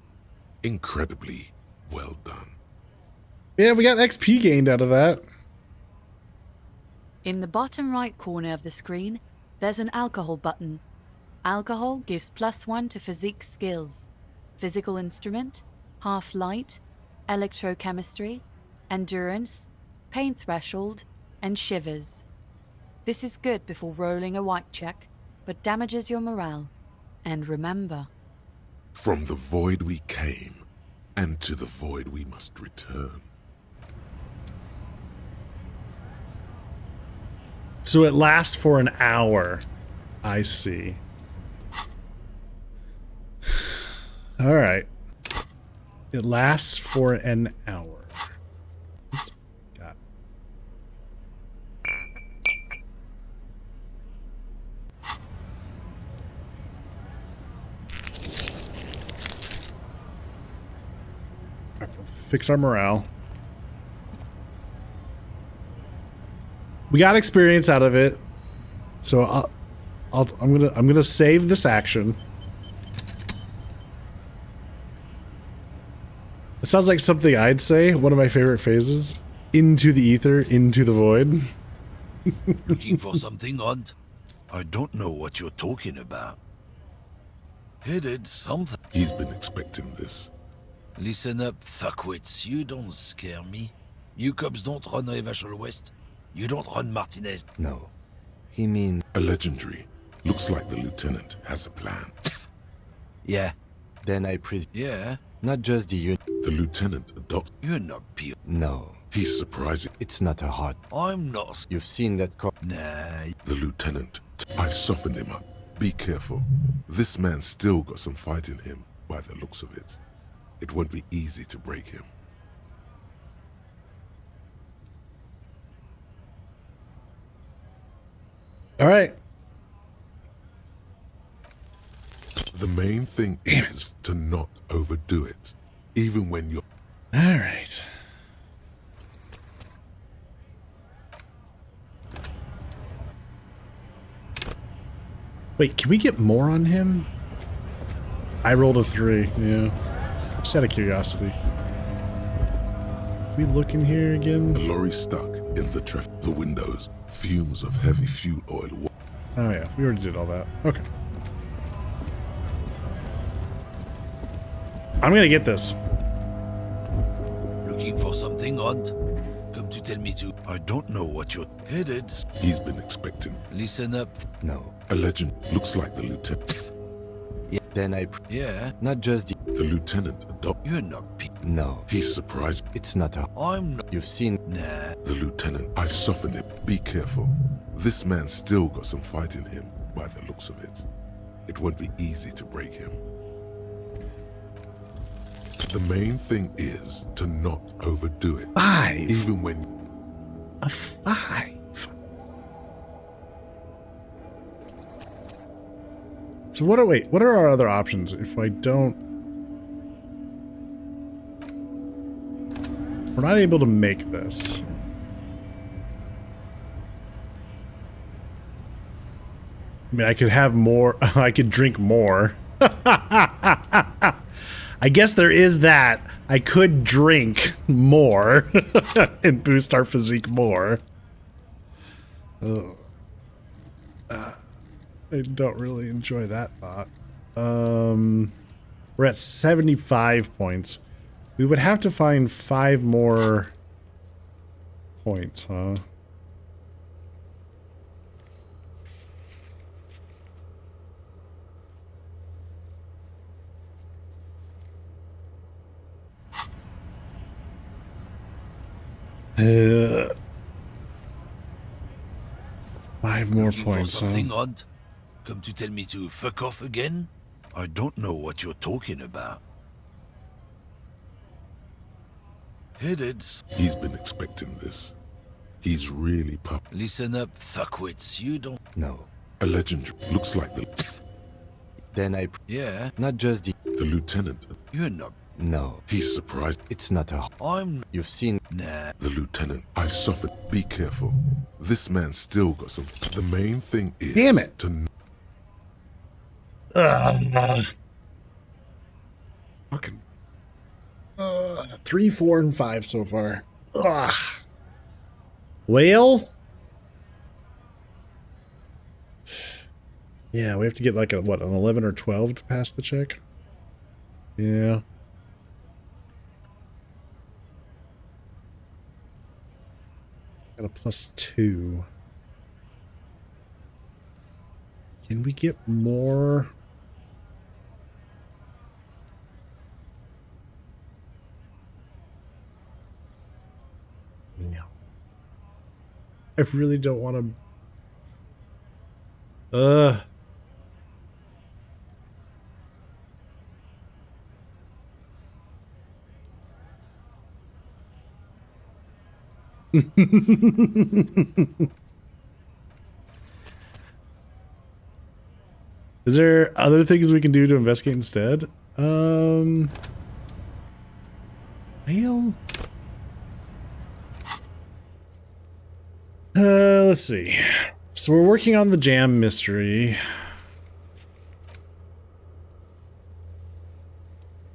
Incredibly well done. Yeah, we got XP gained out of that. In the bottom right corner of the screen, there's an alcohol button. Alcohol gives +1 to physique skills. Physical instrument, half light, electrochemistry, endurance, pain threshold, and shivers. This is good before rolling a white check, but damages your morale. And remember, from the void we came, and to the void we must return. So it lasts for an hour. I see. All right. It lasts for an hour. Oops. Got it. Fix our morale. We got experience out of it, so I'm gonna save this action. It sounds like something I'd say. One of my favorite phases: into the ether, into the void. Looking for something, Hunt? I don't know what you're talking about. Headed something. He's been expecting this. Listen up, fuckwits. You don't scare me. You cops don't run Revachol West. You don't run Martinez. No. He means... A legendary. Looks like the lieutenant has a plan. Yeah. Then I presume... Yeah. Not just the unit. The lieutenant adopts... You're not pure. No. He's surprising. It's not a heart. I'm not. You've seen that cop. Nah. The lieutenant. I've softened him up. Be careful. This man's still got some fight in him, by the looks of it. It won't be easy to break him. All right. The main thing is to not overdo it, even when you're... All right. Wait, can we get more on him? I rolled a 3, yeah. Just out of curiosity. Can we look in here again? A lorry stuck in the windows, fumes of heavy fuel oil. Oh yeah, we already did all that. Okay. I'm gonna get this. Looking for something, Hunt? Come to tell me to. I don't know what you're headed. He's been expecting. Listen up. No. A legend. Looks like the lieutenant. Yeah, then yeah, not just the lieutenant. You're not No. He's surprised. It's not a... I'm not. You've seen... Nah. The lieutenant. I've softened him. Be careful. This man's still got some fight in him, by the looks of it. It won't be easy to break him. The main thing is to not overdo it. 5. Even when... A 5. So what are our other options if I don't... We're not able to make this. I mean, I could have more, I could drink more. I guess there is that. I could drink more and boost our physique more. I don't really enjoy that thought. We're at 75 points. We would have to find 5 more points, huh? Five more points, huh? Something odd? Come to tell me to fuck off again? I don't know what you're talking about. Headeds. He's been expecting this. He's really pumped. Listen up, fuckwits. You don't... No. A legend. Looks like the... Then Yeah. Not just the... The lieutenant. You're not... No. He's surprised. It's not a... You've seen... Nah. The lieutenant. I've suffered. Be careful. This man's still got some... The main thing is... Damn it! To... Fucking... 3, 4, and 5 so far. Ugh. Whale? Yeah, we have to get like a, what, an 11 or 12 to pass the check? Yeah. Got a +2. Can we get more? No. I really don't want to... Is there other things we can do to investigate instead? Well, let's see. So we're working on the jam mystery.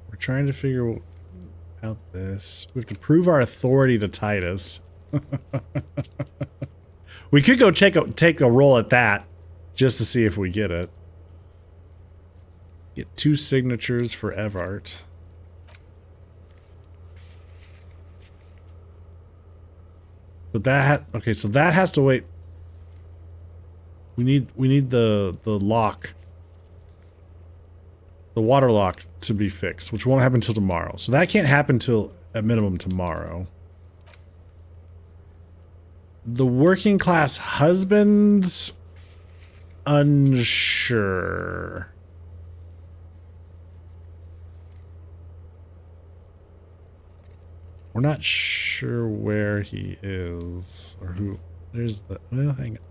We're trying to figure out this. We have to prove our authority to Titus. We could go take a roll at that just to see if we get it. Get 2 signatures for Evart. But that okay, so that has to wait. We need the lock. The water lock to be fixed, which won't happen until tomorrow. So that can't happen till at minimum tomorrow. The working class husbands, unsure. We're not sure where he is or who. There's the, well, hang on.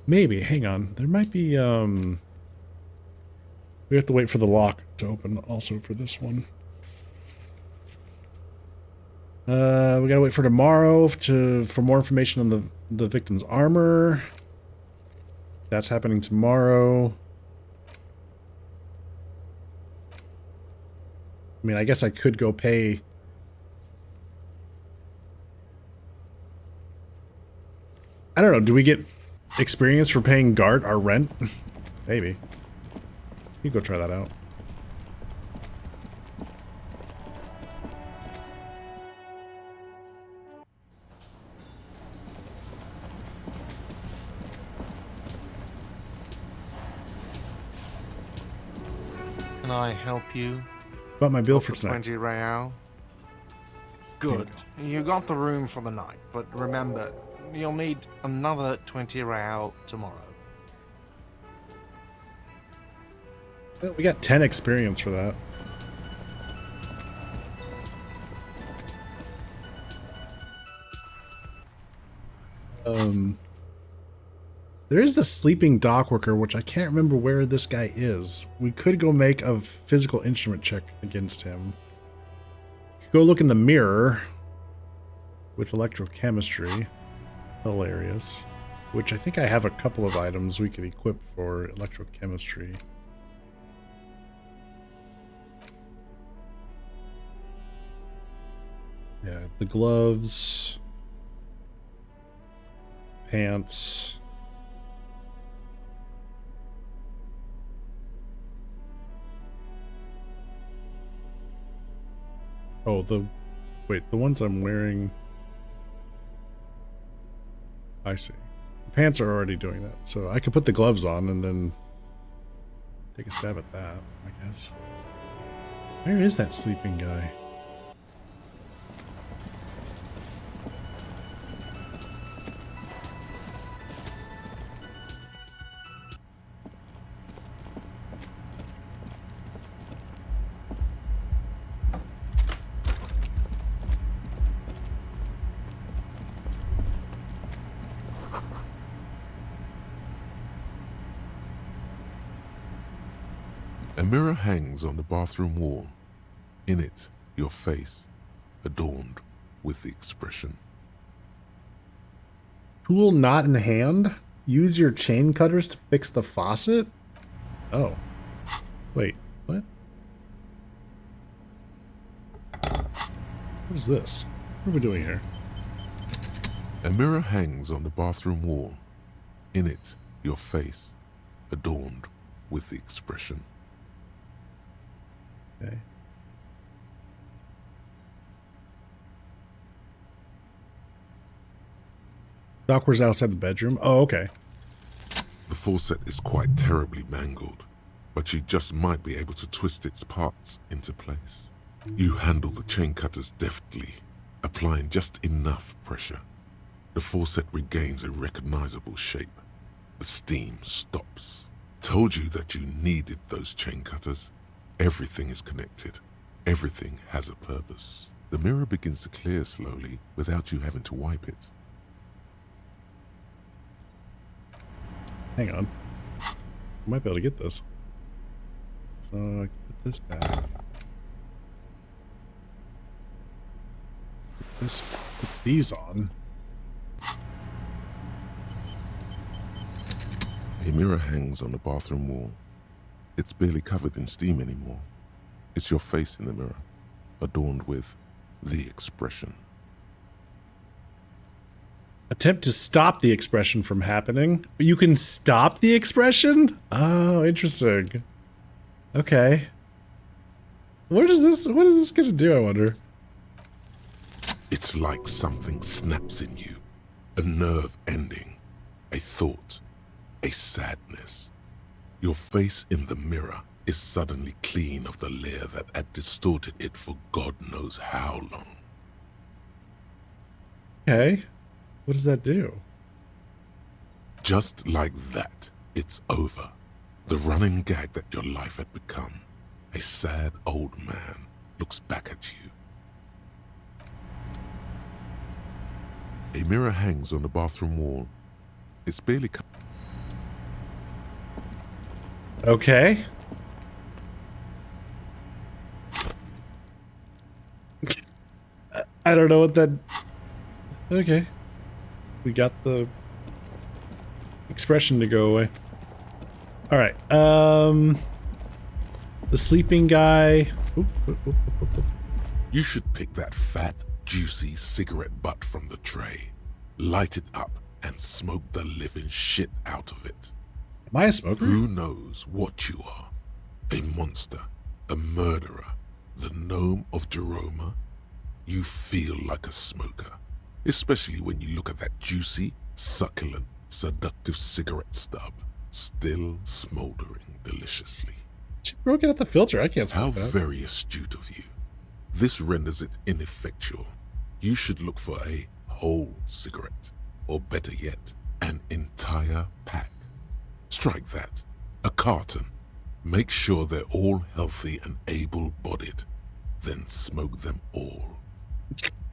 Maybe. Hang on. There might be, we have to wait for the lock to open also for this one. We gotta wait for tomorrow for more information on the victim's armor. That's happening tomorrow. I mean, I guess I could go pay. I don't know. Do we get experience for paying Gart our rent? Maybe. You go try that out. Can I help you? About my bill for tonight. 20 real. Good. You got the room for the night, but remember, you'll need another 20 real tomorrow. Well, we got 10 experience for that. There is the sleeping dock worker, which I can't remember where this guy is. We could go make a physical instrument check against him. Go look in the mirror with electrochemistry. Hilarious. Which I think I have a couple of items we could equip for electrochemistry. Yeah, the gloves, pants. Oh, wait, the ones I'm wearing. I see. The pants are already doing that, so I could put the gloves on and then take a stab at that, I guess. Where is that sleeping guy? A mirror hangs on the bathroom wall. In it, your face, adorned with the expression. Tool not in hand? Use your chain cutters to fix the faucet? Oh. Wait, what? What is this? What are we doing here? A mirror hangs on the bathroom wall. In it, your face, adorned with the expression. Okay. Docker's outside the bedroom. Oh, okay. The faucet is quite terribly mangled, but you just might be able to twist its parts into place. You handle the chain cutters deftly, applying just enough pressure. The faucet regains a recognizable shape. The steam stops. Told you that you needed those chain cutters. Everything is connected. Everything has a purpose. The mirror begins to clear slowly without you having to wipe it. Hang on. I might be able to get this. So I can put this back. Put these on. A mirror hangs on the bathroom wall. It's barely covered in steam anymore. It's your face in the mirror, adorned with the expression. Attempt to stop the expression from happening. You can stop the expression? Oh, interesting. Okay. What is this gonna do, I wonder? It's like something snaps in you. A nerve ending. A thought. A sadness. Your face in the mirror is suddenly clean of the layer that had distorted it for God knows how long. Okay. What does that do? Just like that, it's over. The running gag that your life had become. A sad old man looks back at you. A mirror hangs on the bathroom wall. It's barely Okay. I don't know what that... Okay. We got the expression to go away. Alright, the sleeping guy... Oop, oop, oop, oop, oop. You should pick that fat, juicy cigarette butt from the tray, light it up, and smoke the living shit out of it. Am I a smoker? Who knows what you are? A monster, a murderer, the gnome of Jeroma? You feel like a smoker, especially when you look at that juicy, succulent, seductive cigarette stub, still smoldering deliciously. She broke it at the filter. I can't smoke that. How very astute of you. This renders it ineffectual. You should look for a whole cigarette, or better yet, an entire pack. Strike that. A carton. Make sure they're all healthy and able-bodied. Then smoke them all.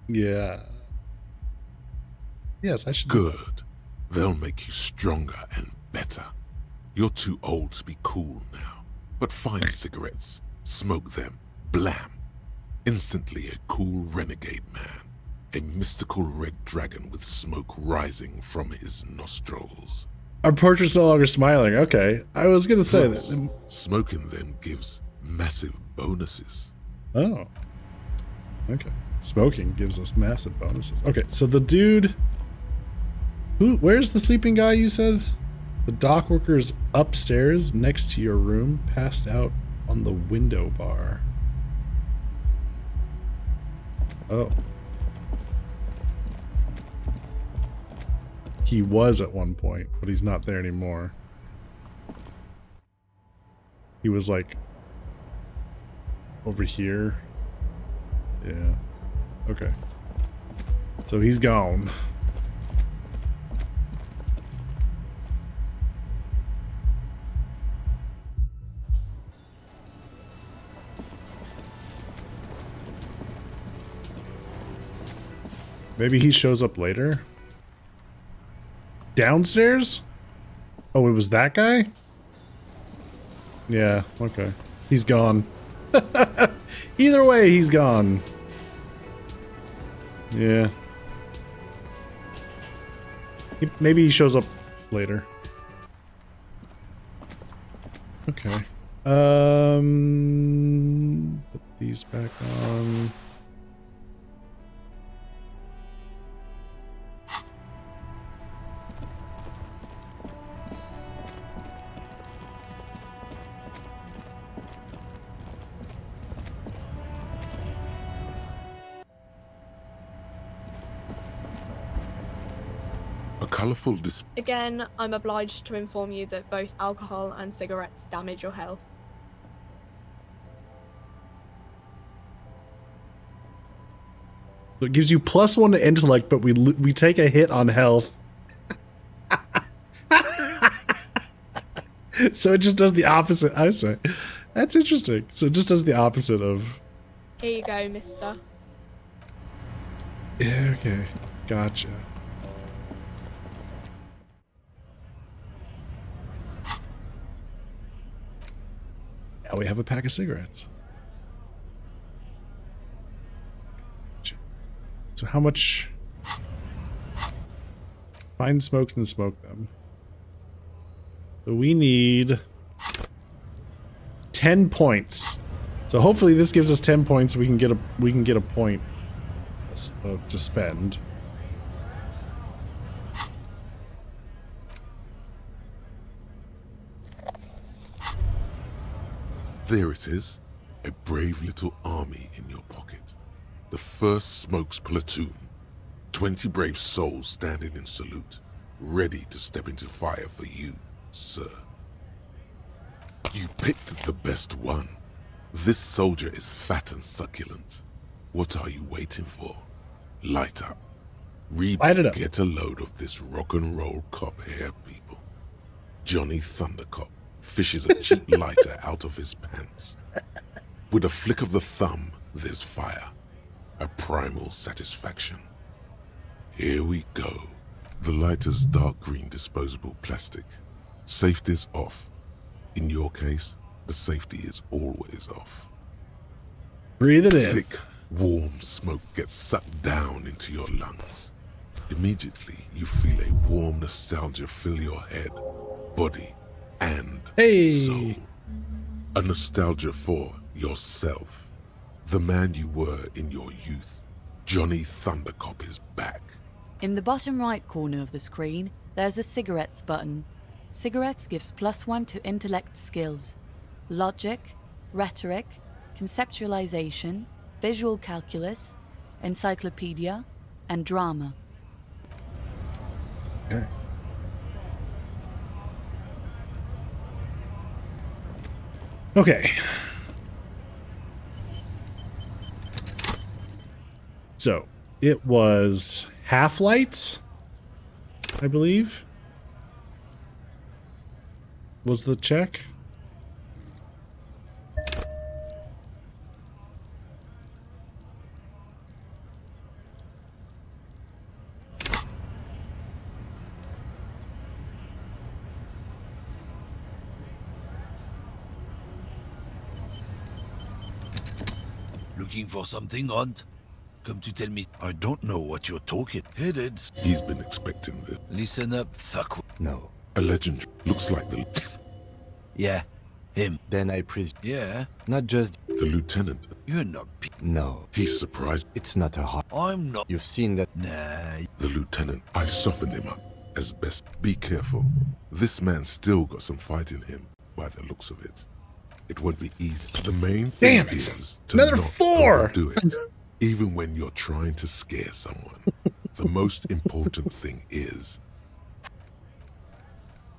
Yeah. Yes, I should. Good. They'll make you stronger and better. You're too old to be cool now. But find cigarettes, smoke them, blam. Instantly a cool renegade man. A mystical red dragon with smoke rising from his nostrils. Our portrait's no longer smiling. Okay. I was going to say that. Smoking them gives massive bonuses. Oh. Okay. Smoking gives us massive bonuses. Okay, so the dude... Where's the sleeping guy you said? The dock worker's upstairs next to your room, passed out on the window bar. Oh. He was at one point, but he's not there anymore. He was like over here. Yeah. Okay. So he's gone. Maybe he shows up later? Downstairs? Oh, it was that guy? Yeah, okay. He's gone. Either way, he's gone. Yeah. Maybe he shows up later. Okay. Put these back on. Colourful display. Again, I'm obliged to inform you that both alcohol and cigarettes damage your health. So it gives you +1 to intellect, but we take a hit on health. So it just does the opposite. I say, that's interesting. So it just does the opposite of. Here you go, mister. Yeah. Okay. Gotcha. Now we have a pack of cigarettes. So how much? Find smokes and smoke them. So we need 10 points. So hopefully this gives us 10 points. We can get a point to spend. There it is, a brave little army in your pocket. The 1st Smokes platoon. 20 brave souls standing in salute, ready to step into fire for you, sir. You picked the best one. This soldier is fat and succulent. What are you waiting for? Light up. Get a load of this rock and roll cop here, people. Johnny Thundercop fishes a cheap lighter out of his pants. With a flick of the thumb, there's fire. A primal satisfaction. Here we go. The lighter's dark green disposable plastic. Safety's off. In your case, the safety is always off. Breathe it in. Thick, warm smoke gets sucked down into your lungs. Immediately, you feel a warm nostalgia fill your head, body, and soul. A nostalgia for yourself. The man you were in your youth. Johnny Thundercop is back. In the bottom right corner of the screen, there's a cigarettes button. Cigarettes gives +1 to intellect skills. Logic, rhetoric, conceptualization, visual calculus, encyclopedia, and drama. Okay. Okay. So, it was half-light, I believe, was the check. Looking for something, Aunt? Come to tell me. I don't know what you're talking. Headed. He's been expecting this. Listen up, fuck. No. A legend looks like the... Yeah, him. Then I Yeah, not just... The lieutenant. You're not... No. He's surprised. It's not a hot... I'm not... You've seen that... Nah. The lieutenant. I've softened him up as best. Be careful. This man's still got some fight in him, by the looks of it. It won't be easy. The main thing is to Another not 4! do it, even when you're trying to scare someone. The most important thing is...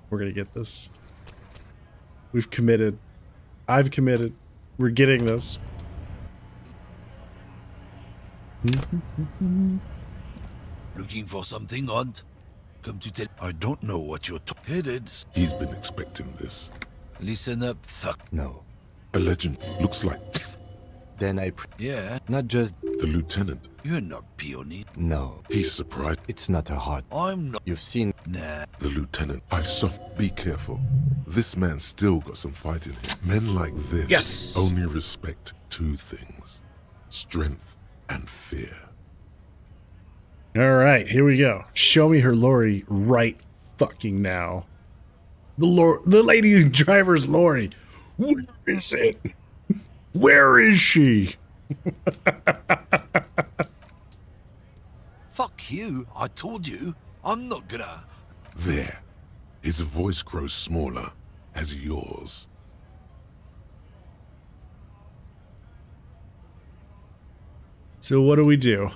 We're gonna get this. We've committed. I've committed. We're getting this. Looking for something, Aunt? Come to tell... I don't know what you're headed. He's been expecting this. Listen up, fuck. No. A legend looks like... Then I... Yeah. Not just... The lieutenant. You're not peony. No. He's surprised. It's not a hard... I'm not... You've seen... Nah. The lieutenant. I've Be careful. This man's still got some fight in him. Men like this only respect two things. Strength and fear. All right, here we go. Show me her lorry right fucking now. The lady driver's lorry. Where is it? Where is she? Fuck you. I told you. I'm not gonna... There. His voice grows smaller as yours. So what do we do?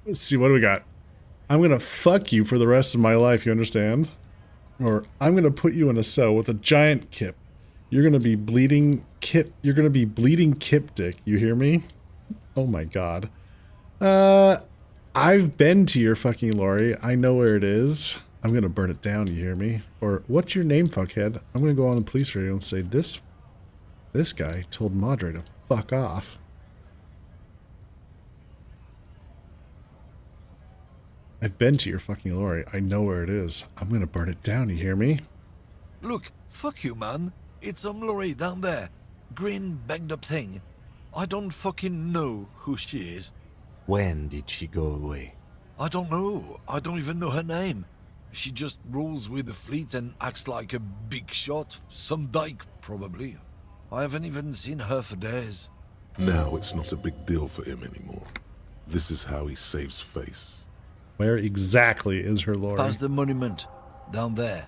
Let's see, what do we got? I'm gonna fuck you for the rest of my life, you understand? Or I'm gonna put you in a cell with a giant kip. You're gonna be bleeding kip. You're gonna be bleeding kip dick. You hear me? Oh my god. I've been to your fucking lorry. I know where it is. I'm gonna burn it down. You hear me? Or what's your name, fuckhead? I'm gonna go on the police radio and say this guy told Madre to fuck off. I've been to your fucking lorry. I know where it is. I'm gonna burn it down, you hear me? Look, fuck you, man. It's some lorry down there. Green, banged up thing. I don't fucking know who she is. When did she go away? I don't know. I don't even know her name. She just rolls with the fleet and acts like a big shot. Some dyke, probably. I haven't even seen her for days. Now it's not a big deal for him anymore. This is how he saves face. Where exactly is her lorry? Past the monument. Down there.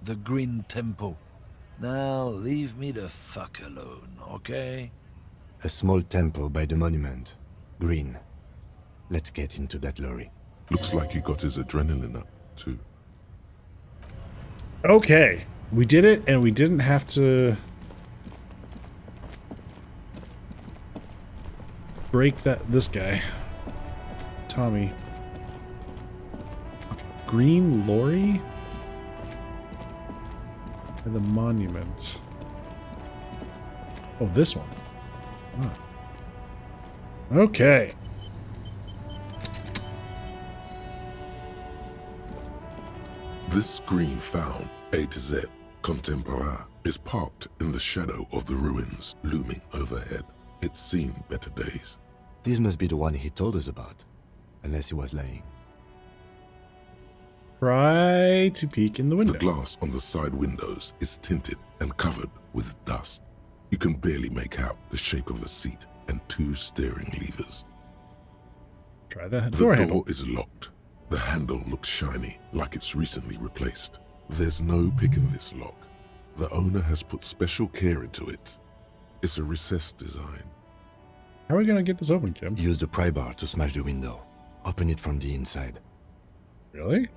The Green Temple. Now leave me the fuck alone, okay? A small temple by the monument. Green. Let's get into that lorry. Looks like he got his adrenaline up, too. Okay. We did it, and we didn't have to... break this guy. Tommy. Okay. Green lorry? And the monument. Oh, this one. Huh. Okay. This screen found, A to Z, contemporain, is parked in the shadow of the ruins looming overhead. It's seen better days. This must be the one he told us about, unless he was lying. Try to peek in the window. The glass on the side windows is tinted and covered with dust. You can barely make out the shape of the seat and 2 steering levers. Try the The door door handle. is locked. The handle looks shiny, like it's recently replaced. There's no pick in this lock. The owner has put special care into it. It's a recessed design. How are we gonna get this open, Kim? Use the pry bar to smash the window. Open it from the inside. Really?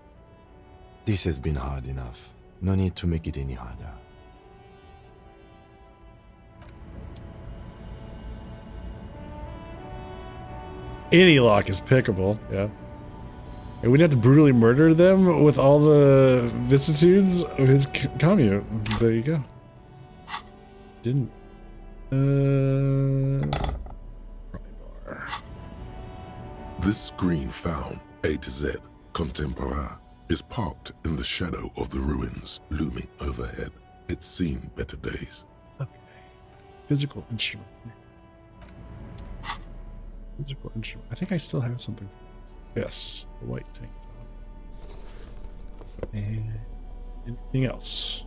This has been hard enough. No need to make it any harder. Any lock is pickable, yeah. And we'd have to brutally murder them with all the vicissitudes of his commute. There you go. Didn't. Pry bar. This screen found, A to Z, contemporain, is parked in the shadow of the ruins looming overhead. It's seen better days. Okay. Physical instrument. Physical instrument. I think I still have something. Yes, the white tank top. And anything else?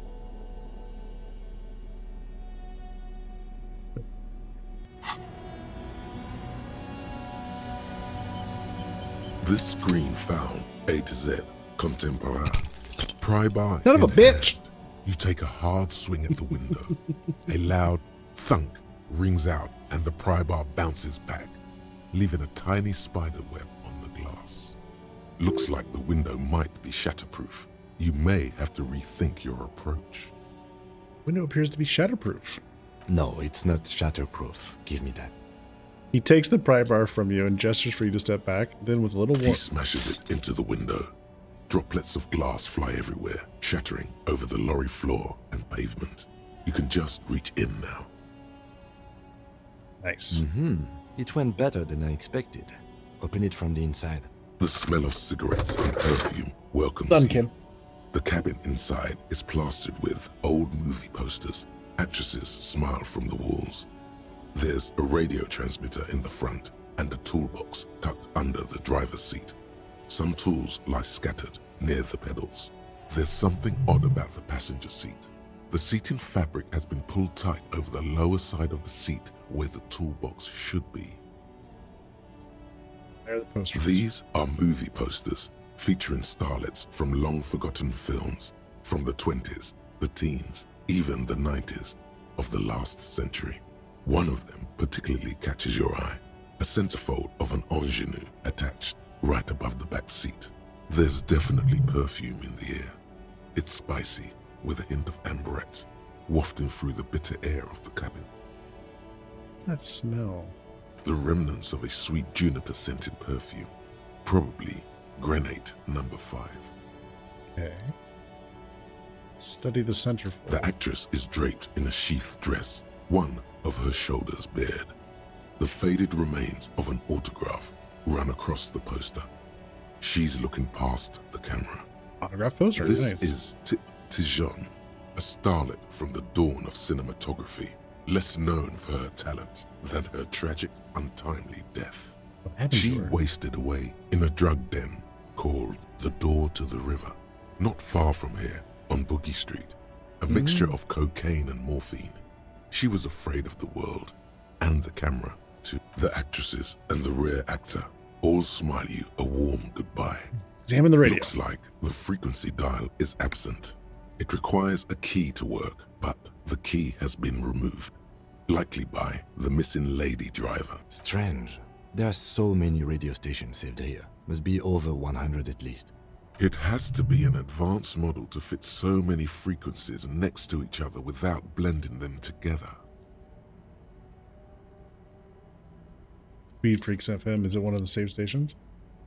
This screen found, A to Z, contemporain. Pry bar. Son of a bitch! You take a hard swing at the window. A loud thunk rings out and the pry bar bounces back, leaving a tiny spider web on the glass. Looks like the window might be shatterproof. You may have to rethink your approach. Window appears to be shatterproof. No, it's not shatterproof. Give me that. He takes the pry bar from you and gestures for you to step back. Then with a little He warmth, smashes it into the window. Droplets of glass fly everywhere, shattering over the lorry floor and pavement. You can just reach in now. Nice. It went better than I expected. Open it from the inside. The smell of cigarettes and perfume welcomes Done, you. Kim. The cabin inside is plastered with old movie posters. Actresses smile from the walls. There's a radio transmitter in the front and a toolbox tucked under the driver's seat. Some tools lie scattered near the pedals. There's something odd about the passenger seat. The seating fabric has been pulled tight over the lower side of the seat where the toolbox should be. There are the posters. These are movie posters featuring starlets from long-forgotten films from the 20s, the teens, even the 90s of the last century. One of them particularly catches your eye, a centerfold of an ingenue attached right above the back seat. There's definitely perfume in the air. It's spicy, with a hint of amberette, wafting through the bitter air of the cabin. What's that smell? The remnants of a sweet juniper-scented perfume, probably Grenade number 5. Okay. Study the centerfold. The actress is draped in a sheathed dress, one of her shoulders bared. The faded remains of an autograph run across the poster. She's looking past the camera. Autograph poster. This Nice. is Tijon, a starlet from the dawn of cinematography, less known for her talent than her tragic, untimely death. What happened She to her? wasted away in a drug den called the Door to the River, not far from here on Boogie Street, a mixture of cocaine and morphine. She was afraid of the world and the camera too. The actresses and the rear actor all smile you a warm goodbye. Examine the radio. Looks like the frequency dial is absent. It requires a key to work, but the key has been removed, likely by the missing lady driver. Strange. There are so many radio stations saved here. Must be over 100 at least. It has to be an advanced model to fit so many frequencies next to each other without blending them together. Speed Freaks FM. Is it one of the save stations?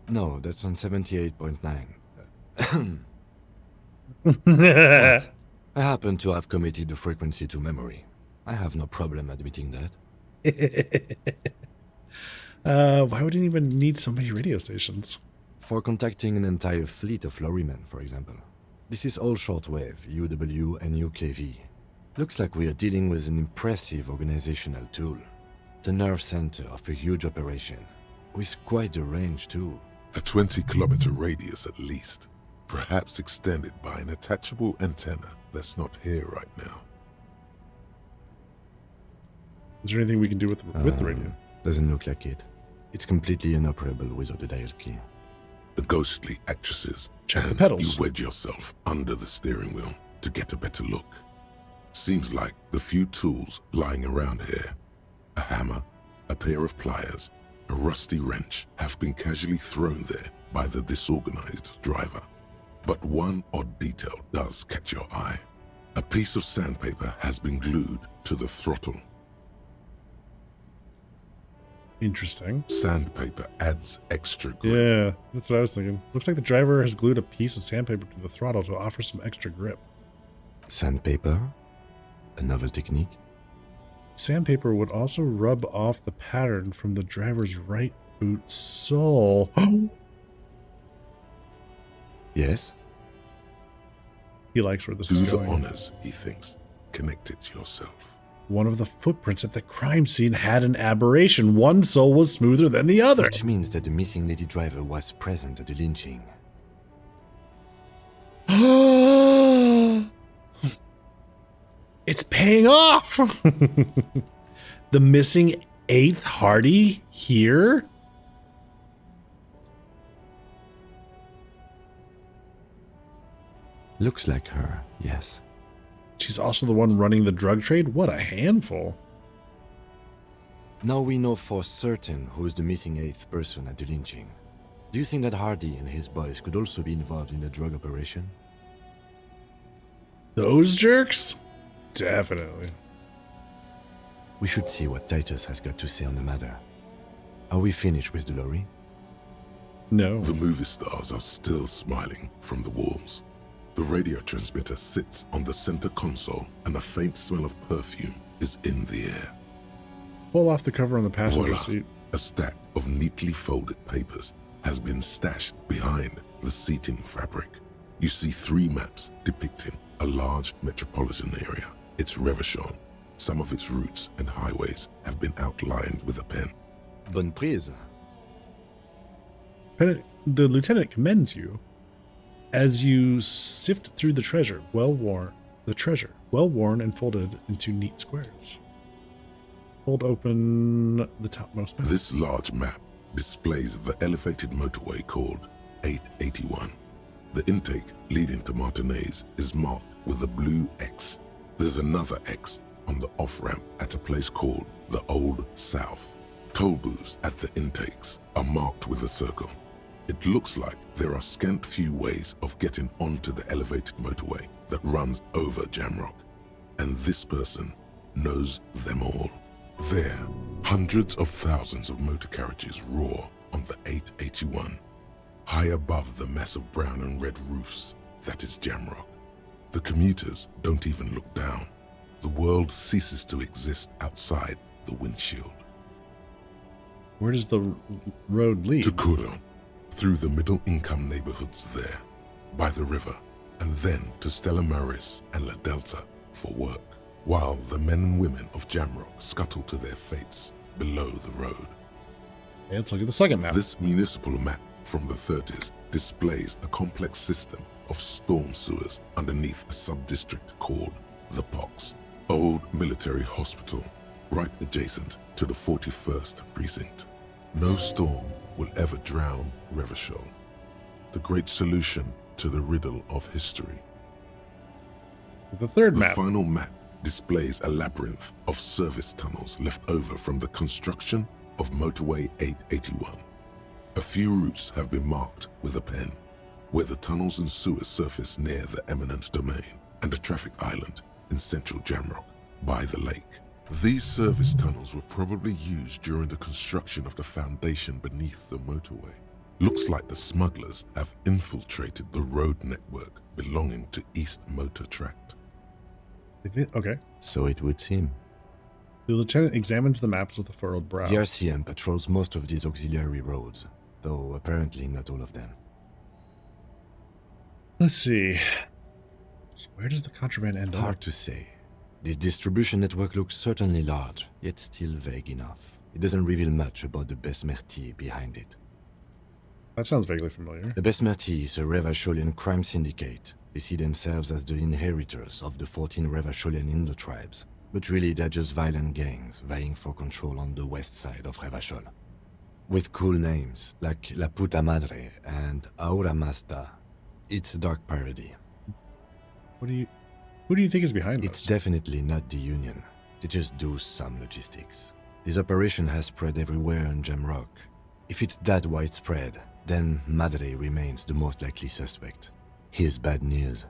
No, that's on 78.9. What? I happen to have committed the frequency to memory. I have no problem admitting that. Why would anyone need so many radio stations? For contacting an entire fleet of lorrymen, for example. This is all shortwave, UW and UKV. Looks like we are dealing with an impressive organizational tool. The nerve center of a huge operation, with quite a range too. A 20-kilometer radius at least, perhaps extended by an attachable antenna that's not here right now. Is there anything we can do with the radio? Doesn't look like it. It's completely inoperable without a dial key. The ghostly actresses. Check and the pedals. You wedge yourself under the steering wheel to get a better look. Seems like the few tools lying around here, a hammer, a pair of pliers, a rusty wrench, have been casually thrown there by the disorganized driver. But one odd detail does catch your eye. A piece of sandpaper has been glued to the throttle. Interesting. Sandpaper adds extra grip. Yeah, that's what I was thinking. Looks like the driver has glued a piece of sandpaper to the throttle to offer some extra grip. Sandpaper? A novel technique? Sandpaper would also rub off the pattern from the driver's right boot sole. Yes? He likes where this Do is the going. honors, he thinks. Connect it yourself. One of the footprints at the crime scene had an aberration. One sole was smoother than the other. Which means that the missing lady driver was present at the lynching. It's paying off! The missing 8th Hardy here? Looks like her, yes. She's also the one running the drug trade? What a handful. Now we know for certain who's the missing 8th person at the lynching. Do you think that Hardy and his boys could also be involved in the drug operation? Those jerks? Definitely. We should see what Titus has got to say on the matter. Are we finished with the lorry? No. The movie stars are still smiling from the walls. The radio transmitter sits on the center console and a faint smell of perfume is in the air. Pull off the cover on the passenger Voila. seat. A stack of neatly folded papers has been stashed behind the seating fabric. You see 3 maps depicting a large metropolitan area. It's Revachol. Some of its routes and highways have been outlined with a pen. Bonne prise. The lieutenant commends you as you sift through the treasure, well worn and folded into neat squares. Hold open the topmost map. This large map displays the elevated motorway called 881. The intake leading to Martinez is marked with a blue X. There's another X on the off-ramp at a place called the Old South. Toll booths at the intakes are marked with a circle. It looks like there are scant few ways of getting onto the elevated motorway that runs over Jamrock, and this person knows them all. There, hundreds of thousands of motor carriages roar on the 881, high above the mass of brown and red roofs that is Jamrock. The commuters don't even look down. The world ceases to exist outside the windshield. Where does the road lead? To Kuro, through the middle-income neighborhoods there, by the river, and then to Stella Maris and La Delta for work, while the men and women of Jamrock scuttle to their fates below the road. Okay, let's look at the second map. This municipal map from the 30s displays a complex system of storm sewers underneath a sub-district called the Pox, old military hospital, right adjacent to the 41st precinct. No storm will ever drown Revachol, the great solution to the riddle of history. The third The map. final map displays a labyrinth of service tunnels left over from the construction of Motorway 881. A few routes have been marked with a pen, where the tunnels and sewers surface near the eminent domain and a traffic island in central Jamrock by the lake. These service tunnels were probably used during the construction of the foundation beneath the motorway. Looks like the smugglers have infiltrated the road network belonging to East Motor Tract. Okay. So it would seem. The lieutenant examines the maps with a furrowed brow. The RCM patrols most of these auxiliary roads, though apparently not all of them. Let's see. So where does the contraband end up? Hard to say. This distribution network looks certainly large, yet still vague enough. It doesn't reveal much about the Besmerti behind it. That sounds vaguely familiar. The Besmerti is a Revacholian crime syndicate. They see themselves as the inheritors of the 14 Revacholian Indo-tribes. But really they're just violent gangs vying for control on the west side of Revachol. With cool names like La Puta Madre and Aura Masta. It's a dark parody. Who do you think is behind this? It's definitely not the Union. They just do some logistics. This operation has spread everywhere in Jamrock. If it's that widespread, then Madre remains the most likely suspect. Here's bad news.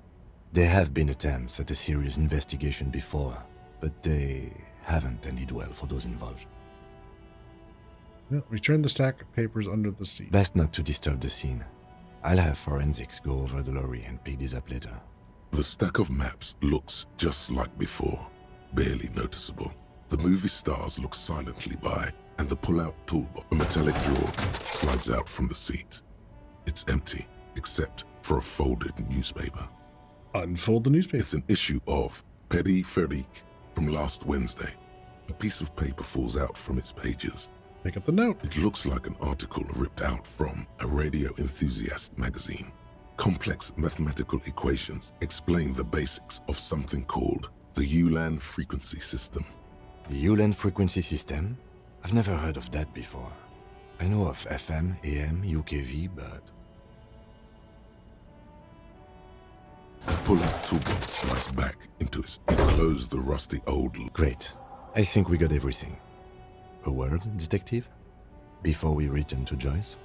There have been attempts at a serious investigation before, but they haven't ended well for those involved. Well, return the stack of papers under the seat. Best not to disturb the scene. I'll have forensics go over the lorry and pick this up later. The stack of maps looks just like before, barely noticeable. The movie stars look silently by, and the pull-out toolbox, a metallic drawer, slides out from the seat. It's empty, except for a folded newspaper. Unfold the newspaper. It's an issue of Peri-Ferik from last Wednesday. A piece of paper falls out from its pages. Pick up the note. It looks like an article ripped out from a radio enthusiast magazine. Complex mathematical equations explain the basics of something called the Ulan frequency system. The Ulan frequency system? I've never heard of that before. I know of FM, AM, UKV, but... The pull-out toolbox slides back into its enclosed the rusty old... Great. I think we got everything. A word, detective? Before we return to Joyce?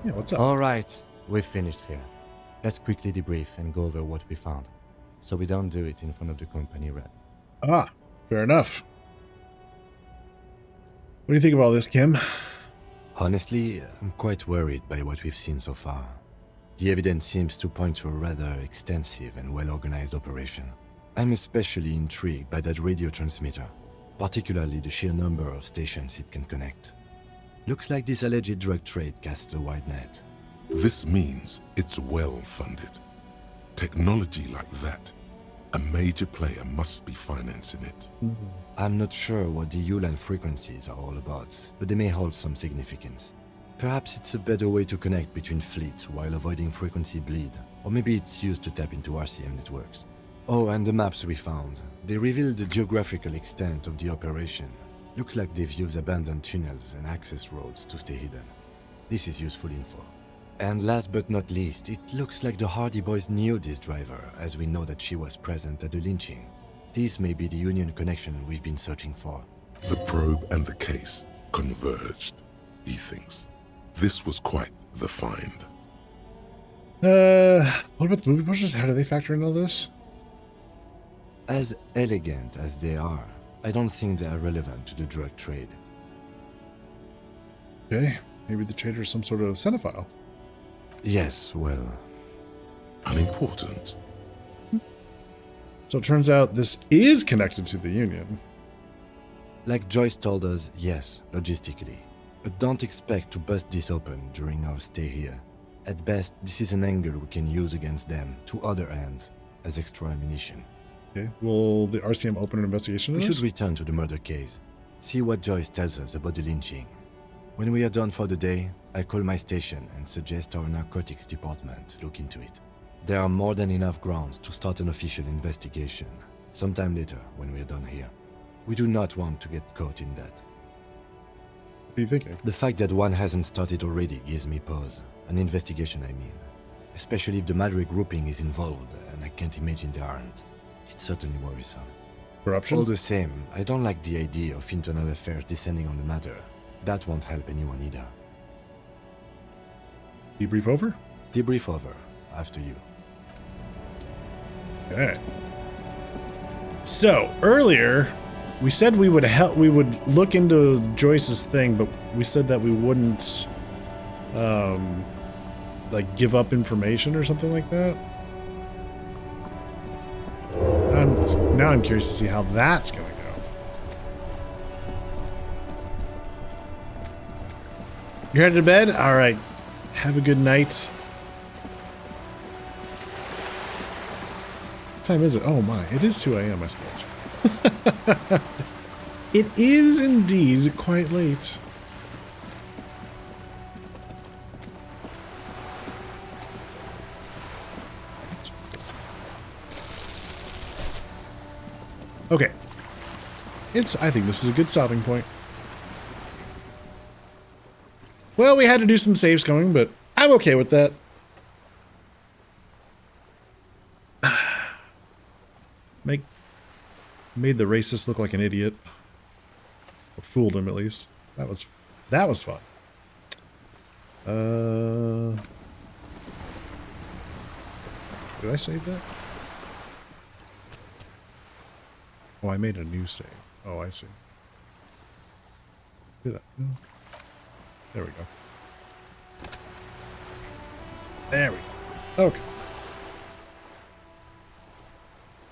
Yeah, what's up? All right, we've finished here. Let's quickly debrief and go over what we found, so we don't do it in front of the company rep. Ah, fair enough. What do you think of all this, Kim? Honestly, I'm quite worried by what we've seen so far. The evidence seems to point to a rather extensive and well-organized operation. I'm especially intrigued by that radio transmitter, particularly the sheer number of stations it can connect. Looks like this alleged drug trade casts a wide net. This means it's well-funded. Technology like that, a major player must be financing it. I'm not sure what the Ulan frequencies are all about, but they may hold some significance. Perhaps it's a better way to connect between fleets while avoiding frequency bleed, or maybe it's used to tap into RCM networks. Oh, and the maps we found. They reveal the geographical extent of the operation. Looks like they've used abandoned tunnels and access roads to stay hidden. This is useful info. And last but not least, it looks like the Hardy Boys knew this driver, as we know that she was present at the lynching. This may be the Union connection we've been searching for. The probe and the case converged, he thinks. This was quite the find. What about the movie posters? How do they factor in all this? As elegant as they are, I don't think they are relevant to the drug trade. Okay, maybe the trader is some sort of cinephile. Yes, well... Unimportant. So it turns out this is connected to the Union. Like Joyce told us, yes, logistically. But don't expect to bust this open during our stay here. At best, this is an angle we can use against them to other ends as extra ammunition. Okay, will the RCM open an investigation? We should return to the murder case. See what Joyce tells us about the lynching. When we are done for the day, I call my station and suggest our narcotics department look into it. There are more than enough grounds to start an official investigation, sometime later when we are done here. We do not want to get caught in that. What are you thinking? The fact that one hasn't started already gives me pause. An investigation, I mean. Especially if the Madrid grouping is involved, and I can't imagine they aren't. It's certainly worrisome. Corruption? All the same, I don't like the idea of internal affairs descending on the matter. That won't help anyone either. Debrief over? Debrief over. After you. Okay. So, earlier, we said we would help. We would look into Joyce's thing, but we said that we wouldn't, like, give up information or something like that. Now I'm curious to see how that's gonna go. You're headed to bed? All right. Have a good night. time is it? Oh my, it is 2 a.m. I suppose. It is indeed quite late. Okay. I think this is a good stopping point. Well, we had to do some saves coming, but I'm okay with that. Made the racist look like an idiot. Or fooled him at least. That was fun. Did I save that? Oh, I made a new save. Oh, I see. Did I? No. There we go. There we go. Okay.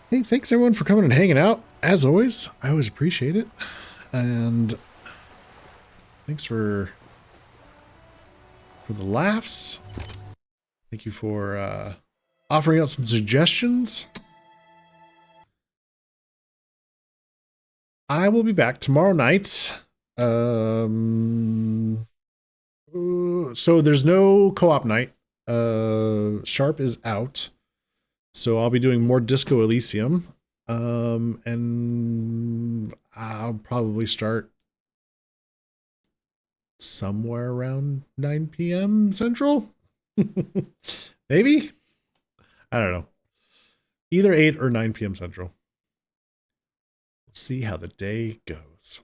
Hey, thanks everyone for coming and hanging out. As always, I always appreciate it. And thanks for the laughs. Thank you for offering out some suggestions. I will be back tomorrow night. So there's no co-op night. Sharp is out. So I'll be doing more Disco Elysium. And I'll probably start somewhere around 9 p.m. Central. Maybe? I don't know. Either 8 or 9 p.m. Central. We'll see how the day goes.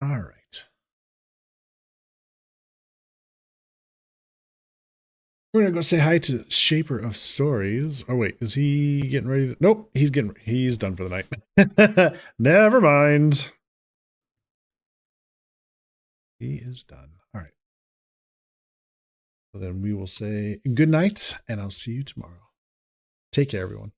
All right. We're gonna go say hi to Shaper of Stories. Oh wait, is he getting ready to? Nope, he's done for the night. Never mind. He is done. All right. So then we will say good night, and I'll see you tomorrow. Take care, everyone.